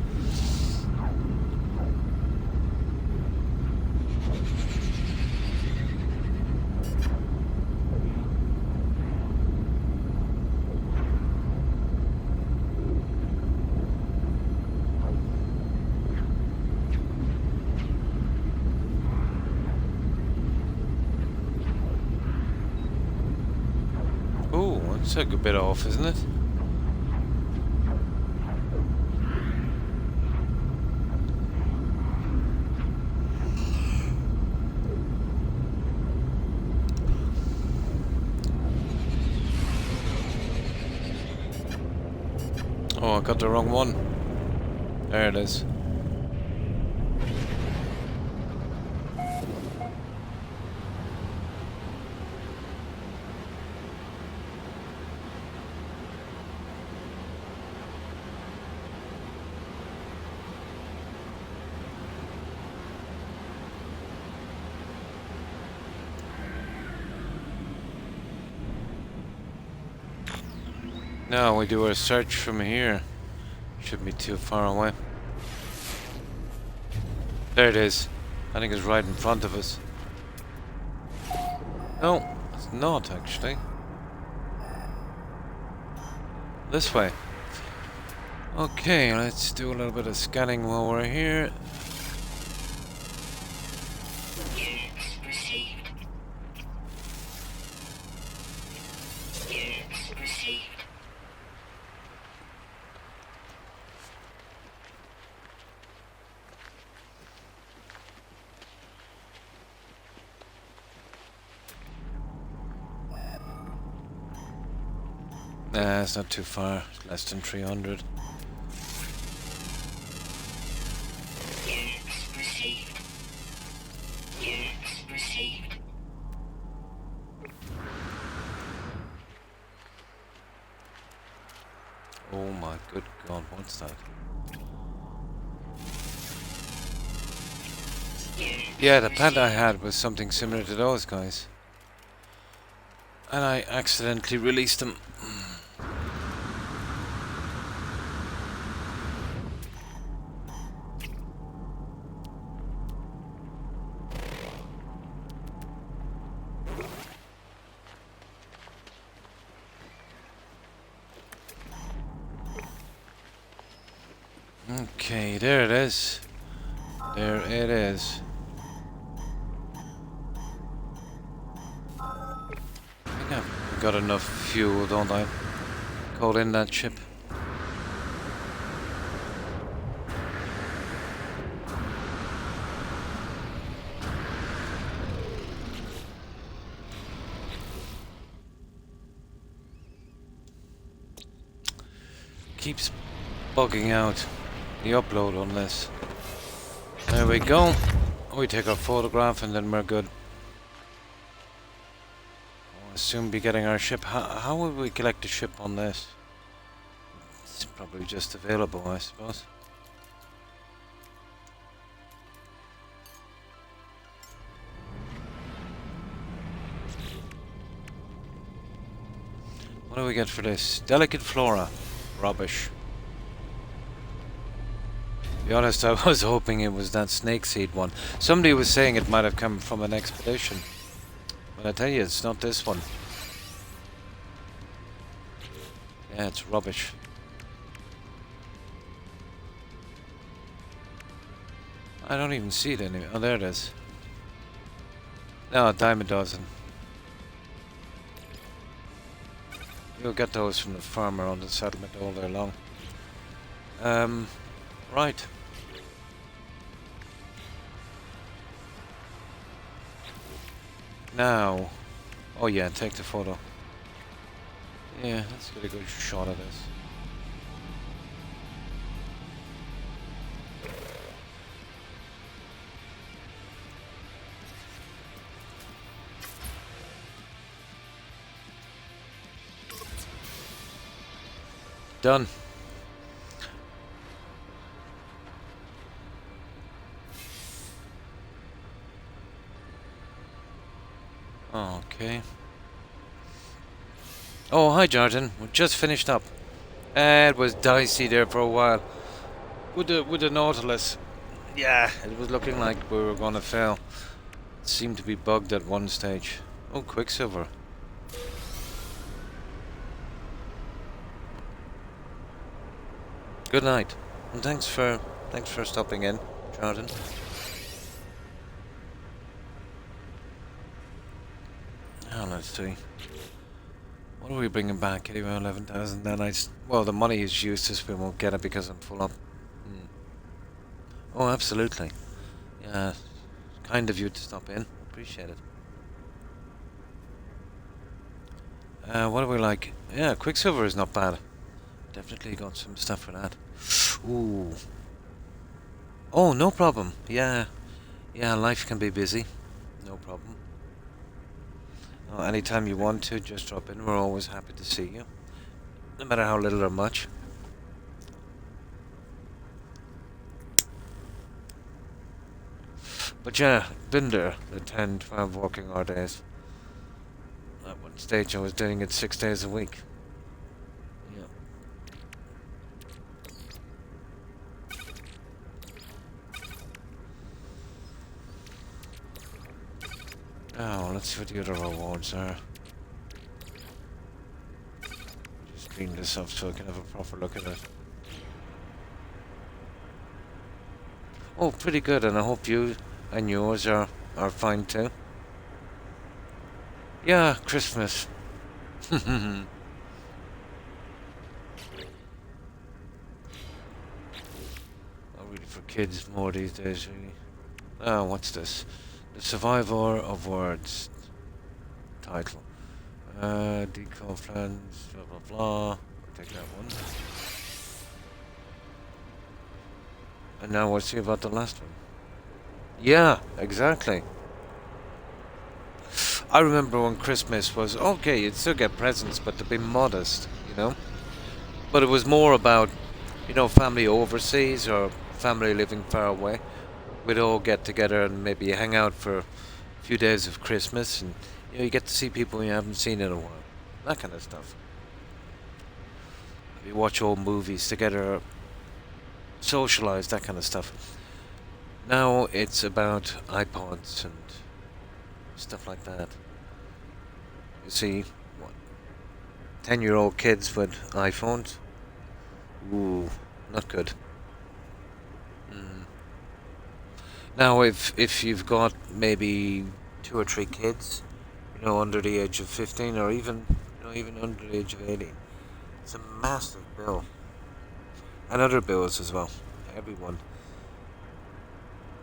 It's a good bit off, isn't it? Oh, I got the wrong one. There it is. Now we do our search from here. Shouldn't be too far away. There it is. I think it's right in front of us. No, it's not actually. This way. Okay, let's do a little bit of scanning while we're here. Units received. Units received. Nah, it's not too far. It's less than 300. Units received. Units received. Oh my good god, what's that? Units Yeah, the plant I had was something similar to those guys. And I accidentally released them. Okay, there it is. There it is. I think I've got enough fuel, don't I? Call in that ship. Keeps bugging out the upload on this. There we go. We take our photograph and then we're good. We'll soon be getting our ship. How would we collect a ship on this? It's probably just available, I suppose. What do we get for this? Delicate flora. Rubbish. To be honest, I was hoping it was that snake seed one. Somebody was saying it might have come from an expedition. But I tell you, it's not this one. Yeah, it's rubbish. I don't even see it anyway. Oh, there it is. No, a dime a dozen. You'll get those from the farmer on the settlement all day long. Right. Now. Oh yeah, take the photo. Yeah, let's get a good shot of this. Done. Okay. Oh, hi Jordan. We just finished up. It was dicey there for a while. With the Nautilus. Yeah, it was looking like we were gonna fail. It seemed to be bugged at one stage. Oh, Quicksilver. Good night. And thanks for stopping in, Jordan. Oh, let's see. What are we bringing back? Anyway, 11,000. Then well, the money is useless. We won't get it because I'm full up. Oh, absolutely. Yeah, kind of you to stop in. Appreciate it. What do we like? Yeah, Quicksilver is not bad. Definitely got some stuff for that. Ooh. Oh, no problem. Yeah. Yeah, life can be busy. No problem. Oh, anytime you want to, just drop in. We're always happy to see you. No matter how little or much. But yeah, been there. The 10, 12 working hour days. At one stage I was doing it 6 days a week. Yeah. Oh, let's see what the other rewards are. Just clean this up so I can have a proper look at it. Oh, pretty good, and I hope you and yours are fine too. Yeah, Christmas. Not really for kids more these days, really. Oh, what's this? The Survivor of Words title. Decal plans, blah blah blah. I'll take that one. And now we'll see about the last one. Yeah, exactly. I remember when Christmas was okay, you'd still get presents, but to be modest, you know? But it was more about, family overseas or family living far away. We'd all get together and maybe hang out for a few days of Christmas, and you get to see people you haven't seen in a while. That kind of stuff. We watch old movies together, socialize, that kind of stuff. Now it's about iPods and stuff like that. You see, what? 10-year-old kids with iPhones? Ooh, not good. Now, if you've got maybe 2 or 3 kids, under the age of 15, or even under the age of 18, it's a massive bill, and other bills as well. Everyone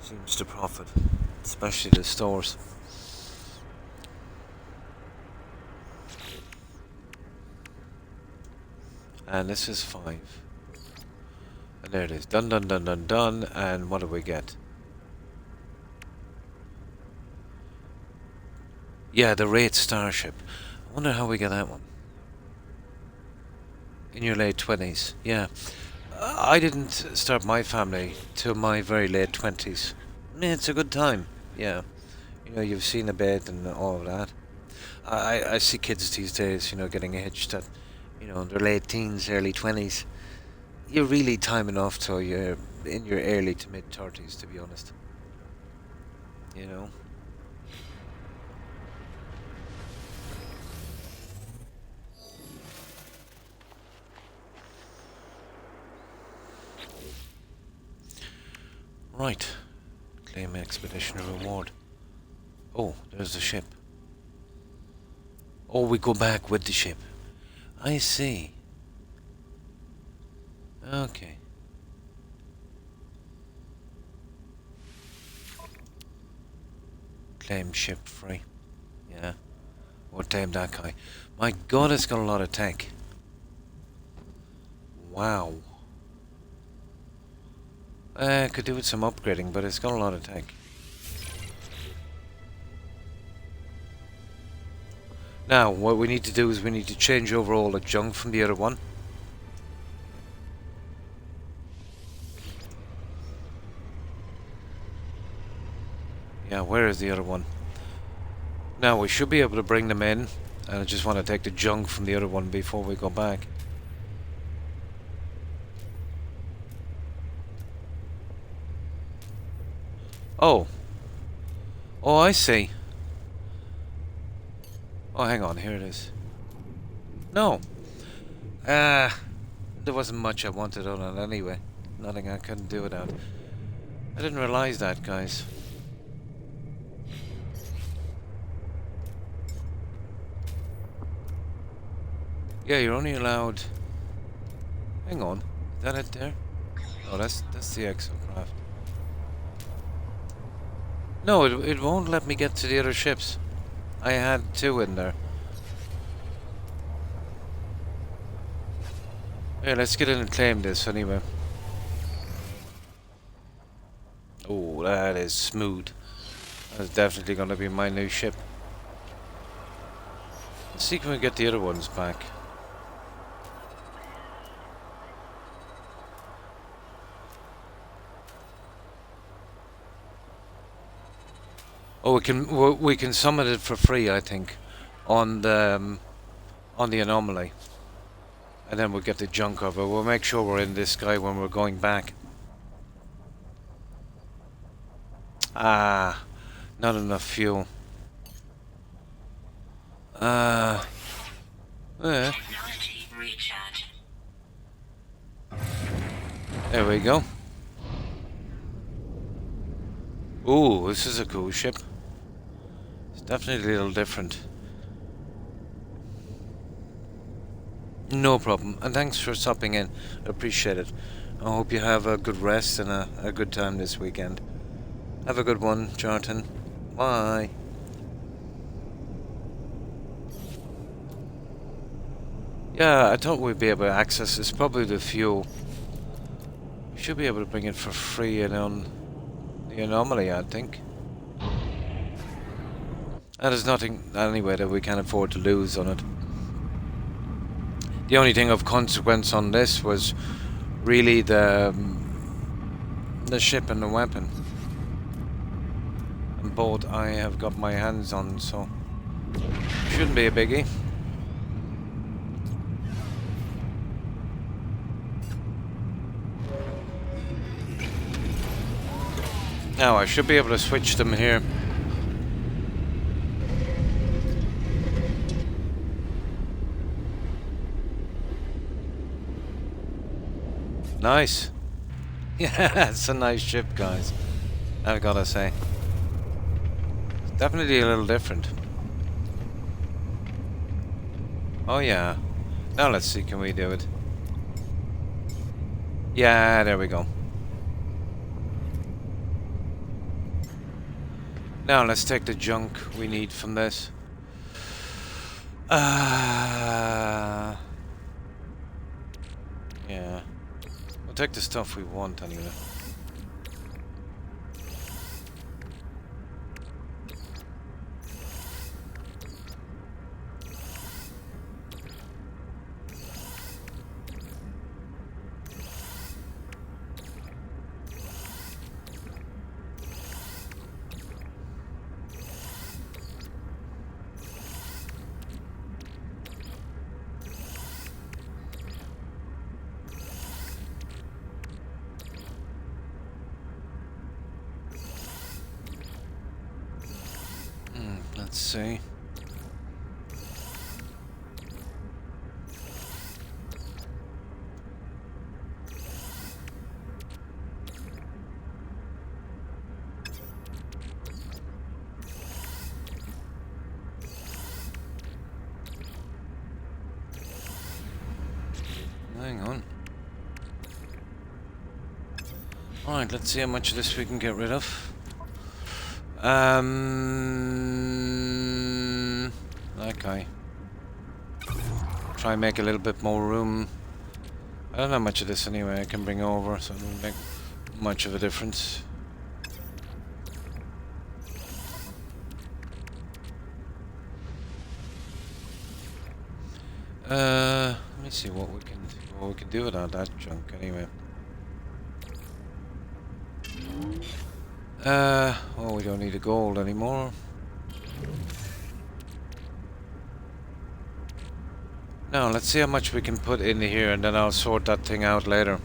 seems to profit, especially the stores. And this is 5. And there it is. Done, done, done, done, done. And what do we get? Yeah, the Wraith Starship. I wonder how we get that one. In your late 20s. Yeah. I didn't start my family till my very late 20s. It's a good time. Yeah. You've seen a bit and all of that. I see kids these days, getting hitched at, their late teens, early 20s. You're really time enough till you're in your early to mid 30s, to be honest. You know? Right. Claim expedition reward. Oh, there's the ship. Oh, we go back with the ship. I see. Okay. Claim ship free. Yeah. Or tame that guy. My god, it's got a lot of tech. Wow. Could do with some upgrading, but it's got a lot of tech. Now, what we need to do is we need to change over all the junk from the other one. Yeah, where is the other one? Now, we should be able to bring them in. And I just want to take the junk from the other one before we go back. Oh. Oh, I see. Oh, hang on, here it is. No. There wasn't much I wanted on it anyway. Nothing I couldn't do without. I didn't realize that, guys. Yeah, you're only allowed... Hang on. Is that it there? Oh, that's the exocraft. No, it won't let me get to the other ships. I had 2 in there. Yeah, let's get in and claim this anyway. Oh, that is smooth. That's definitely gonna be my new ship. Let's see can we get the other ones back. Oh, we can summon it for free, I think, on the anomaly, and then we'll get the junk of it. We'll make sure we're in this guy when we're going back. Ah, not enough fuel. Yeah. Technology recharge. There we go. Ooh, this is a cool ship. It's definitely a little different. No problem, and thanks for stopping in. I appreciate it. I hope you have a good rest and a good time this weekend. Have a good one, Jonathan. Bye. Yeah, I thought we'd be able to access this. Probably the fuel. We should be able to bring it for free and on the anomaly, I think. And there's nothing, anyway, that we can afford to lose on it. The only thing of consequence on this was really the ship and the weapon. And both I have got my hands on, so shouldn't be a biggie. Now I should be able to switch them here. Nice. Yeah, it's a nice ship, guys. I've gotta say. It's definitely a little different. Oh yeah. Now let's see, can we do it? Yeah, there we go. Now let's take the junk we need from this. Yeah. We'll take the stuff we want anyway. Let's see. Hang on. Alright, let's see how much of this we can get rid of. That guy. Try and make a little bit more room. I don't know how much of this anyway I can bring over, so it won't make much of a difference. Let me see what we can do without that junk anyway. Oh, we don't need the gold anymore. Now, let's see how much we can put in here, and then I'll sort that thing out later.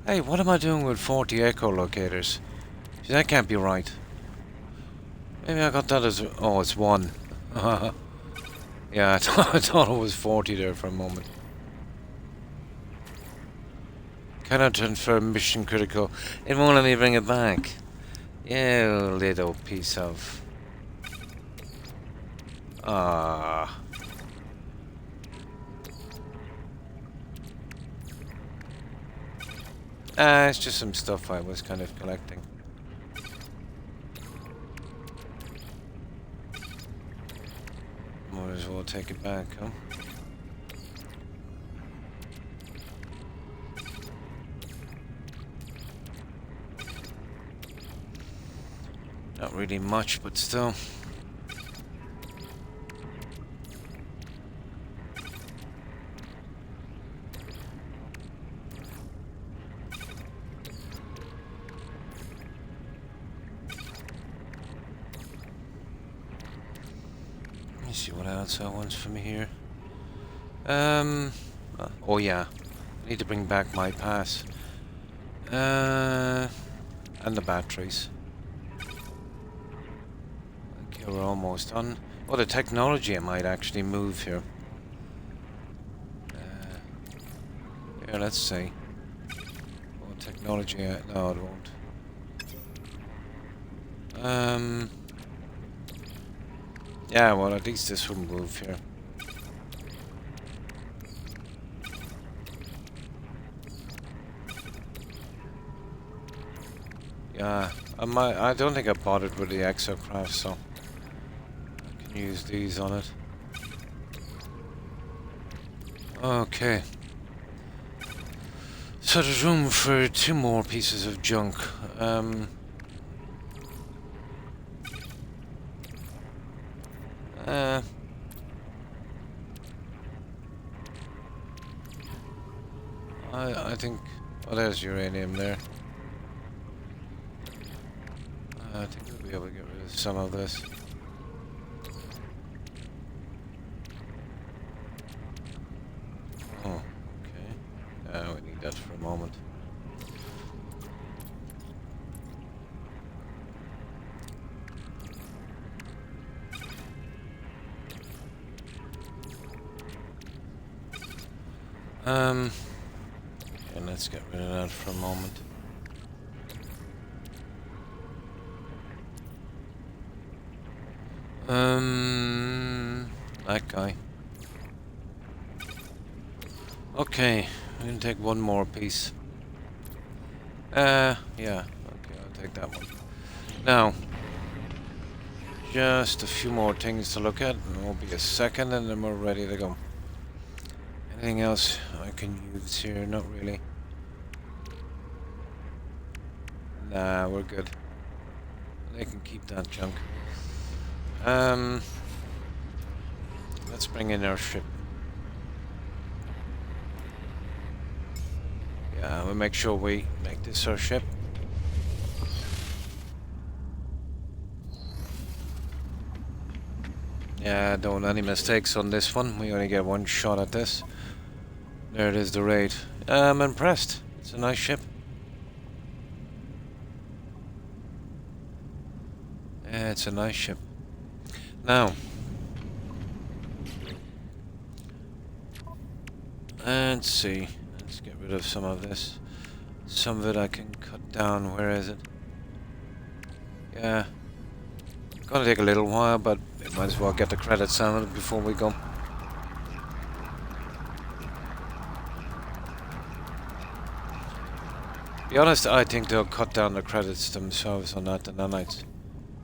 Hey, what am I doing with 40 echolocators? See, that can't be right. Maybe I got that as... Oh, it's 1. Yeah, I thought it was 40 there for a moment. Cannot transfer mission critical. It won't let me bring it back. You little piece of... Ah. It's just some stuff I was kind of collecting. Might as well take it back, huh? Not really much, but still. Let me see what else I want from here. Oh yeah, I need to bring back my pass. And the batteries. Okay, we're almost done. Oh, the technology I might actually move here. Yeah, let's see. Oh, technology, no, it won't. Yeah, well, at least this will move here. Yeah, I don't think I bothered with the exocraft, so I can use these on it. Okay. So there's room for 2 more pieces of junk. I think... Oh, there's uranium there. I think we'll be able to get rid of some of this. Oh, okay. We need that for a moment. And let's get rid of that for a moment. That guy. Okay, I'm gonna take one more piece. Yeah, okay, I'll take that one. Now, just a few more things to look at, and it will be a second, and then we're ready to go. Anything else I can use here? Not really. Nah, we're good. They can keep that junk. Let's bring in our ship. Yeah, we'll make sure we make this our ship. Yeah, don't any mistakes on this one. We only get one shot at this. There it is, the raid. I'm impressed. It's a nice ship. Yeah, it's a nice ship. Now, let's see. Let's get rid of some of this. Some of it I can cut down. Where is it? Yeah. Gonna take a little while, but we might as well get the credits on it before we go. To be honest, I think they'll cut down the credits themselves on that the nanites.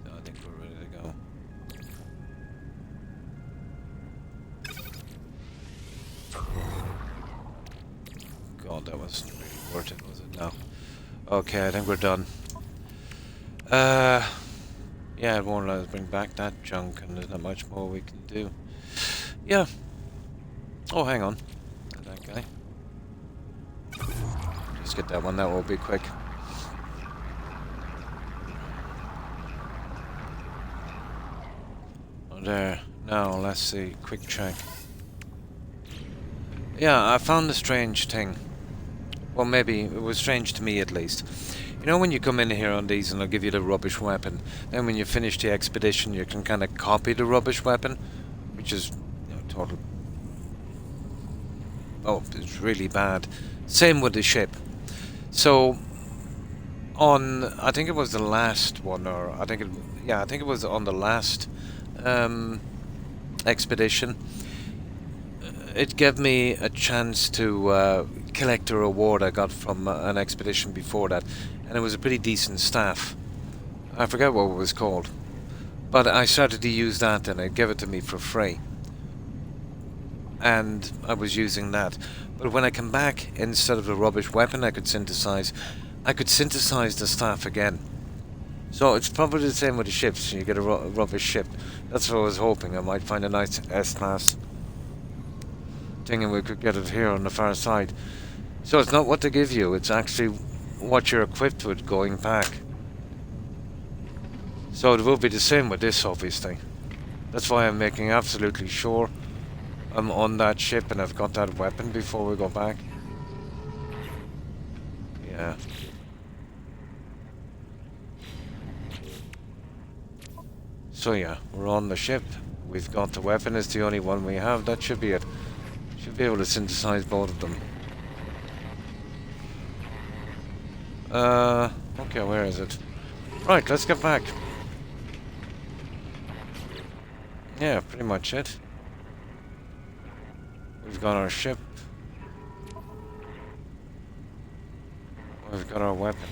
So I think we're ready to go. God, that wasn't really worth it, was it? No. Okay, I think we're done. Yeah, it won't let us bring back that junk, and there's not much more we can do. Yeah. Oh, hang on. That guy. Just get that one, that will be quick. Oh, there. Now, let's see. Quick check. Yeah, I found a strange thing. Well, maybe it was strange to me at least. You know when you come in here on these and they'll give you the rubbish weapon, then when you finish the expedition you can kind of copy the rubbish weapon, which is, you know, total... Oh, it's really bad. Same with the ship. So, on, I think it was the last one, or I think it was on the last expedition, it gave me a chance to collect a reward I got from an expedition before that, and it was a pretty decent staff. I forget what it was called, but I started to use that and it gave it to me for free, and I was using that. But when I come back, instead of the rubbish weapon I could synthesize the staff again. So it's probably the same with the ships. You get a rubbish ship. That's what I was hoping. I might find a nice S-class thing and we could get it here on the far side. So it's not what they give you, it's actually what you're equipped with going back. So it will be the same with this, obviously. That's why I'm making absolutely sure I'm on that ship and I've got that weapon before we go back. Yeah. So yeah, we're on the ship. We've got the weapon, it's the only one we have. That should be it. Should be able to synthesize both of them. Okay, where is it? Right, let's get back. Yeah, pretty much it. We've got our ship. We've got our weapon.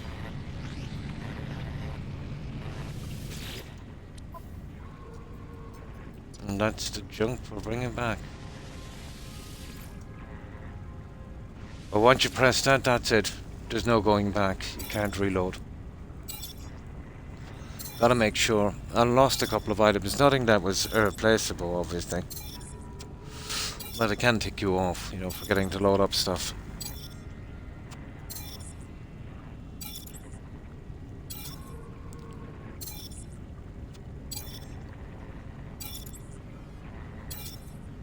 And that's the junk we're bringing back. But once you press that, that's it. There's no going back. You can't reload. Gotta make sure. I lost a couple of items. Nothing that was irreplaceable, obviously. But it can tick you off, you know, forgetting to load up stuff.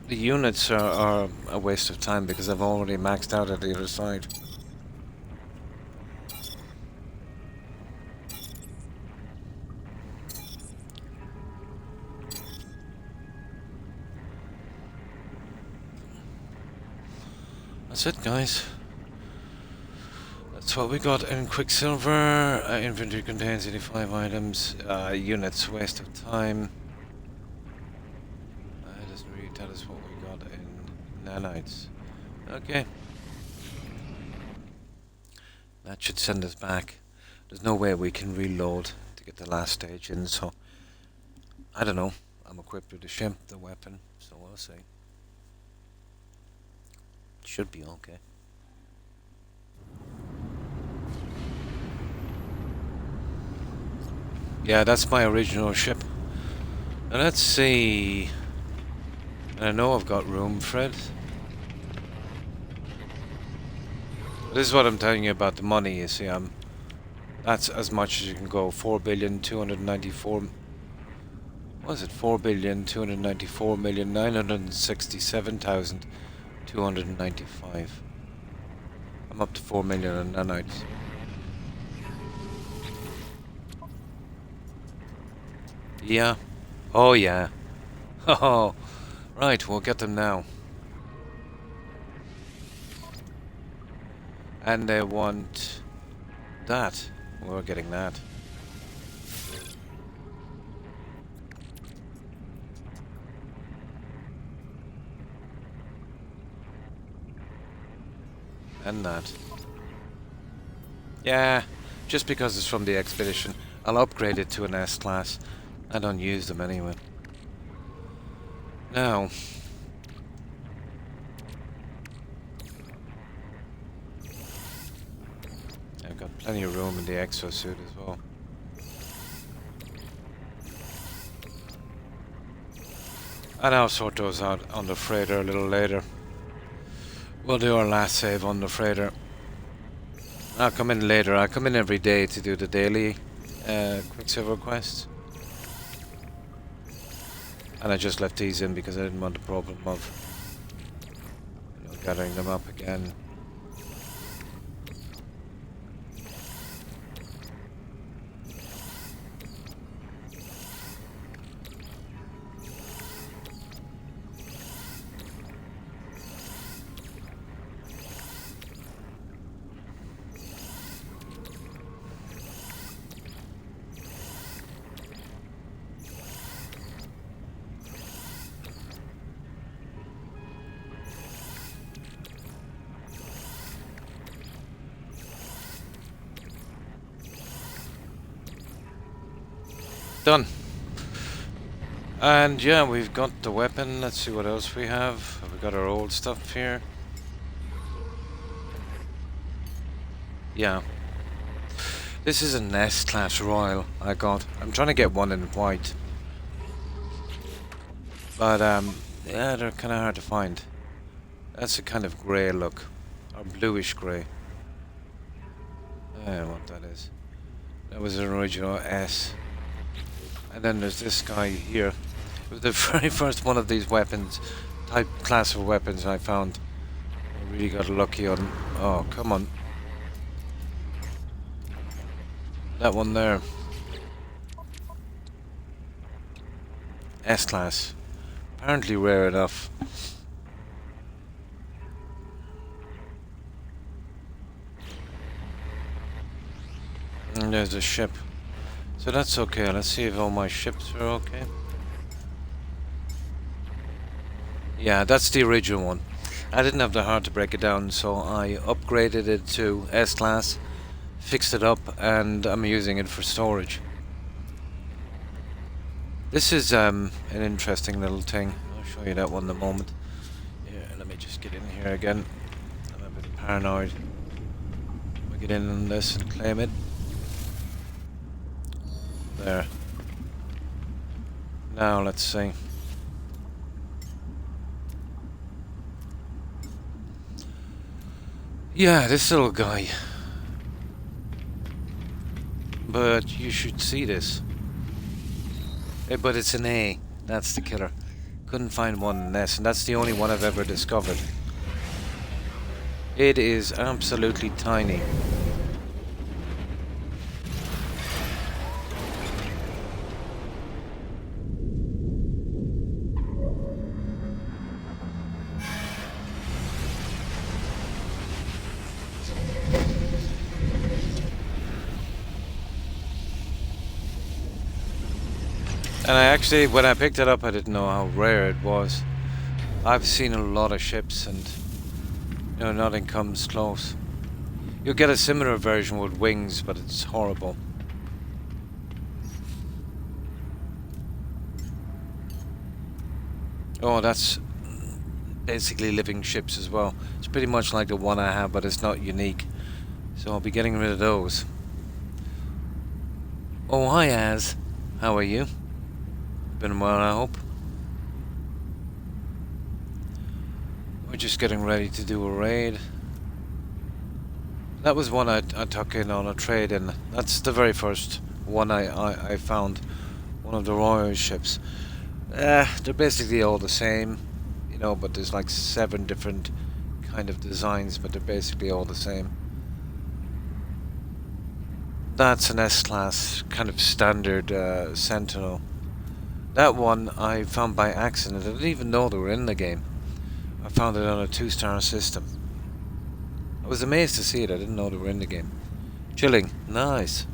The units are a waste of time because I've already maxed out at the other side. That's it, guys. That's what we got in Quicksilver. Inventory contains 85 items. Units, waste of time. It doesn't really tell us what we got in nanites. Okay. That should send us back. There's no way we can reload to get the last stage in, so I don't know. I'm equipped with the ship, the weapon, so we'll see. Should be okay. Yeah, that's my original ship. Now let's see. I know I've got room for it. This is what I'm telling you about the money, you see. That's as much as you can go. 4,294. What is it? 4,294,967,295. I'm up to 4 million in nanites. Yeah. Oh yeah. Oh, right. We'll get them now. And they want that. We're getting that. And that. Yeah, just because it's from the expedition. I'll upgrade it to an S-class. I don't use them anyway. Now, I've got plenty of room in the exosuit as well. And I'll sort those out on the freighter a little later. We'll do our last save on the freighter. I'll come in later. I'll come in every day to do the daily Quicksilver quests. And I just left these in because I didn't want the problem of gathering them up again. Done. And yeah, we've got the weapon. Let's see what else we have. We got our old stuff here. Yeah. This is an S-class Royal I got. I'm trying to get one in white. But yeah, they're kind of hard to find. That's a kind of grey look. Or bluish grey. I don't know what that is. That was an original S. And then there's this guy here. It was the very first one of these weapons, type class of weapons I found. I really got lucky on. Oh, come on. That one there. S-class. Apparently rare enough. And there's a ship. So that's okay. Let's see if all my ships are okay. Yeah, that's the original one. I didn't have the heart to break it down, so I upgraded it to S-class, fixed it up, and I'm using it for storage. This is an interesting little thing. I'll show you that one in a moment. Yeah, let me just get in here again. I'm a bit paranoid. We get in on this and claim it. There. Now let's see. Yeah, this little guy. But you should see this. But it's an A. That's the killer. Couldn't find one in S, and that's the only one I've ever discovered. It is absolutely tiny. And I actually, when I picked it up, I didn't know how rare it was. I've seen a lot of ships and, you know, nothing comes close. You'll get a similar version with wings, but it's horrible. Oh, that's basically living ships as well. It's pretty much like the one I have, but it's not unique. So I'll be getting rid of those. Oh, hi, Az. How are you? Been well, I hope. We're just getting ready to do a raid. That was one I took in on a trade, and that's the very first one I found. One of the Royal ships. They're basically all the same, you know, but there's like 7 different kind of designs, but they're basically all the same. That's an S-class, kind of standard Sentinel. That one I found by accident. I didn't even know they were in the game. I found it on a 2-star system. I was amazed to see it. I didn't know they were in the game. Chilling. Nice.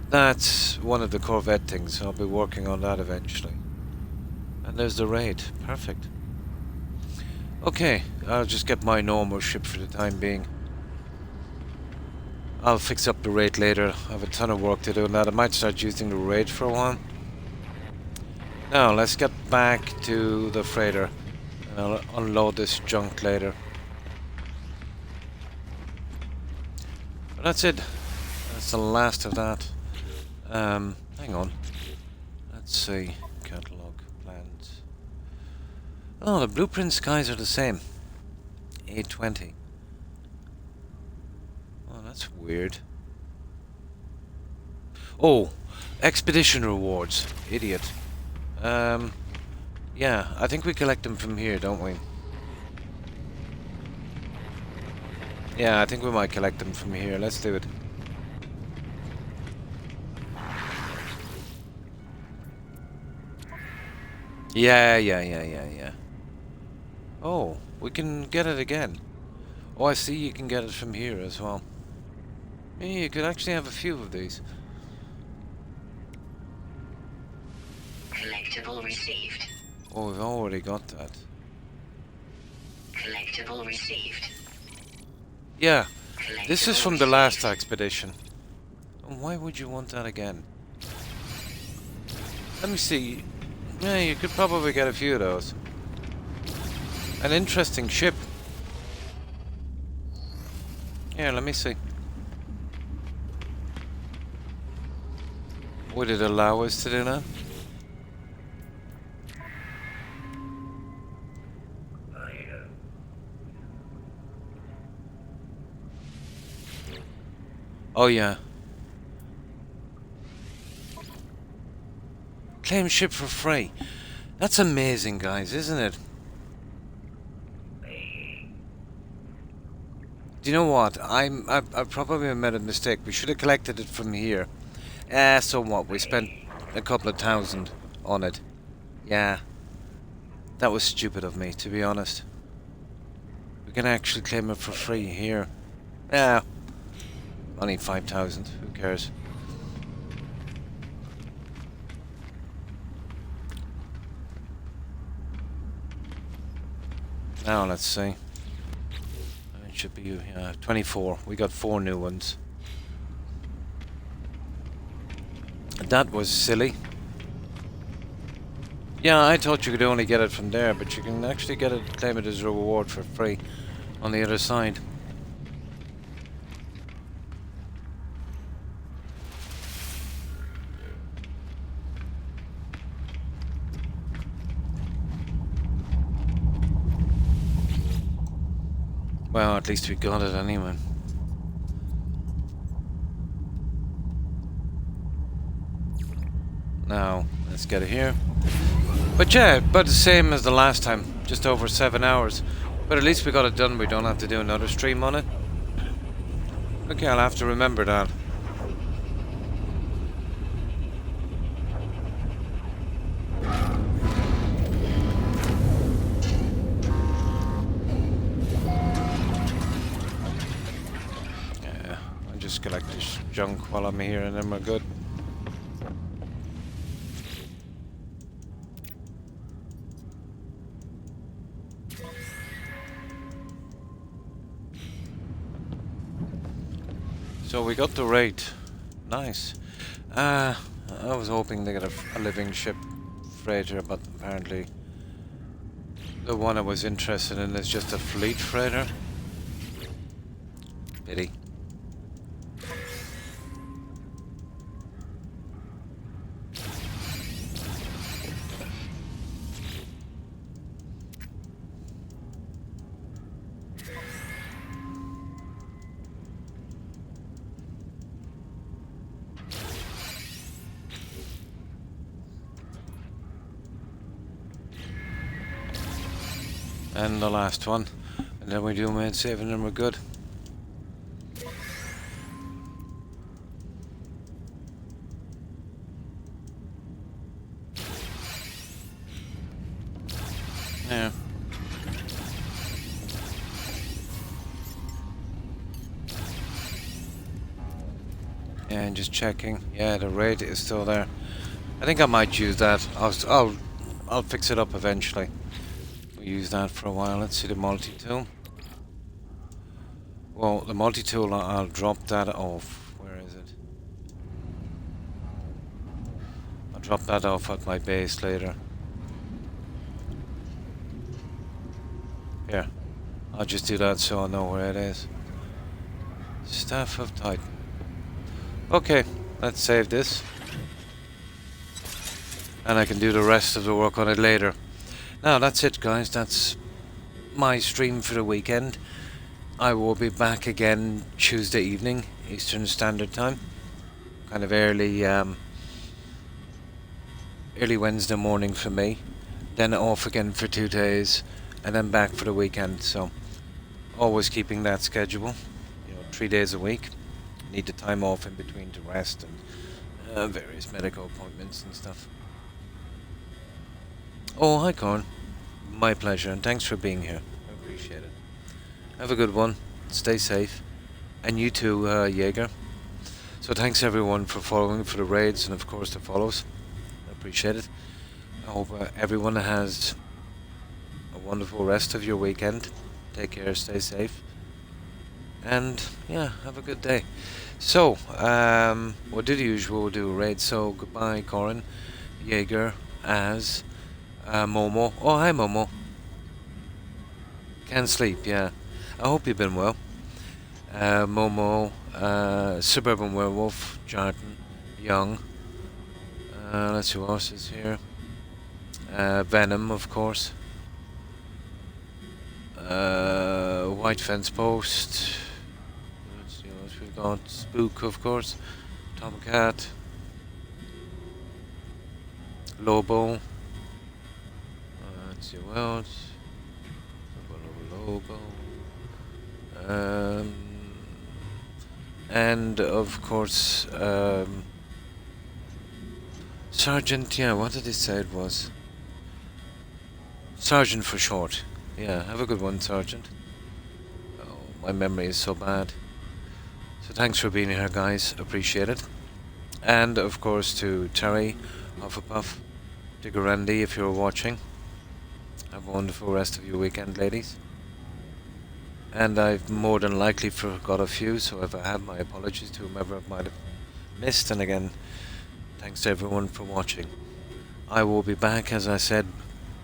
That's one of the Corvette things, so I'll be working on that eventually. And there's the raid. Perfect. Okay, I'll just get my normal ship for the time being. I'll fix up the raid later. I have a ton of work to do on that. I might start using the raid for a while. Now, let's get back to the freighter. And I'll unload this junk later. But that's it. That's the last of that. Hang on. Let's see. Catalog, plans. Oh, the blueprint skies are the same. 820. Oh, that's weird. Oh, expedition rewards. Idiot. Yeah, I think we collect them from here, don't we? Yeah, I think we might collect them from here. Let's do it. Yeah. Oh, we can get it again. Oh, I see you can get it from here as well. Yeah, you could actually have a few of these. Collectible received. Oh, we've already got that. Collectible received. Yeah, this is Collectible from the received. last expedition. Why would you want that again? Let me see. Yeah, you could probably get a few of those. An interesting ship. Here, let me see. Would it allow us to do that? Oh yeah. Claim ship for free. That's amazing, guys, isn't it? Do you know what? I probably made a mistake. We should have collected it from here. So what? We spent a couple of thousand on it. Yeah. That was stupid of me, to be honest. We can actually claim it for free here. Yeah. Only 5,000. Who cares? Now let's see. It should be 24. We got 4 new ones. That was silly. Yeah, I thought you could only get it from there, but you can actually get it, claim it as a reward for free on the other side. Well, at least we got it anyway. Now, let's get it here. But yeah, about the same as the last time. Just over 7 hours. But at least we got it done. We don't have to do another stream on it. Okay, I'll have to remember that. Yeah, I'll just collect this junk while I'm here and then we're good. So we got the raid. Nice. I was hoping to get a living ship freighter, but apparently the one I was interested in is just a fleet freighter. Pity. And the last one. And then we do main saving and we're good. Yeah. Yeah, and just checking. Yeah, the rate is still there. I think I might use that. I'll fix it up eventually. We'll use that for a while. Let's see the multi-tool. Well, the multi-tool, I'll drop that off. Where is it? I'll drop that off at my base later. Here. I'll just do that so I know where it is. Staff of Titan. Okay, let's save this. And I can do the rest of the work on it later. Now, that's it, guys. That's my stream for the weekend. I will be back again Tuesday evening, Eastern Standard Time. Kind of early Wednesday morning for me. Then off again for 2 days, and then back for the weekend. So, always keeping that schedule. 3 days a week. Need the time off in between to rest and various medical appointments and stuff. Oh, hi, Corn. My pleasure, and thanks for being here. I appreciate it. Have a good one. Stay safe. And you too, Jaeger. So thanks everyone for following, for the raids, and of course the follows. I appreciate it. I hope everyone has a wonderful rest of your weekend. Take care, stay safe. And yeah, have a good day. So, we'll do the usual, we'll do a raid. So, goodbye, Corin, Jaeger, Az, Momo. Oh, hi, Momo. Can't sleep, yeah. I hope you've been well. Momo, Suburban Werewolf, Jarton, Young. Let's see who else is here. Venom, of course. White Fence Post. Let's see what else we've got. Spook, of course. Tomcat. Lobo. Let's see what else. Lobo. And of course, Sergeant. Yeah, what did he say it was? Sergeant for short. Yeah, have a good one, Sergeant. Oh, my memory is so bad. So thanks for being here, guys. Appreciate it. And of course to Terry, Hufflepuff, Digger Randy, if you're watching. Have a wonderful rest of your weekend, ladies. And I've more than likely forgot a few, so if I have, my apologies to whomever I might have missed. And again, thanks to everyone for watching. I will be back, as I said,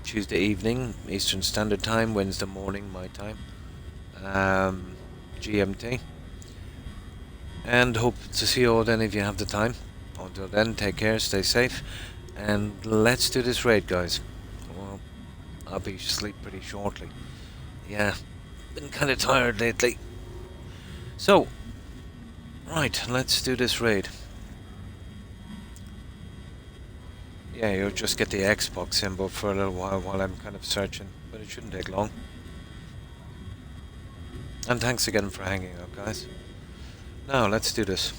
Tuesday evening, Eastern Standard Time, Wednesday morning, my time, GMT. And hope to see you all then if you have the time. Until then, take care, stay safe, and let's do this raid, guys. Well, I'll be asleep pretty shortly. Yeah, been kind of tired lately. So, right, let's do this raid. Yeah, you'll just get the Xbox symbol for a little while I'm kind of searching, but it shouldn't take long. And thanks again for hanging out, guys. Now, let's do this.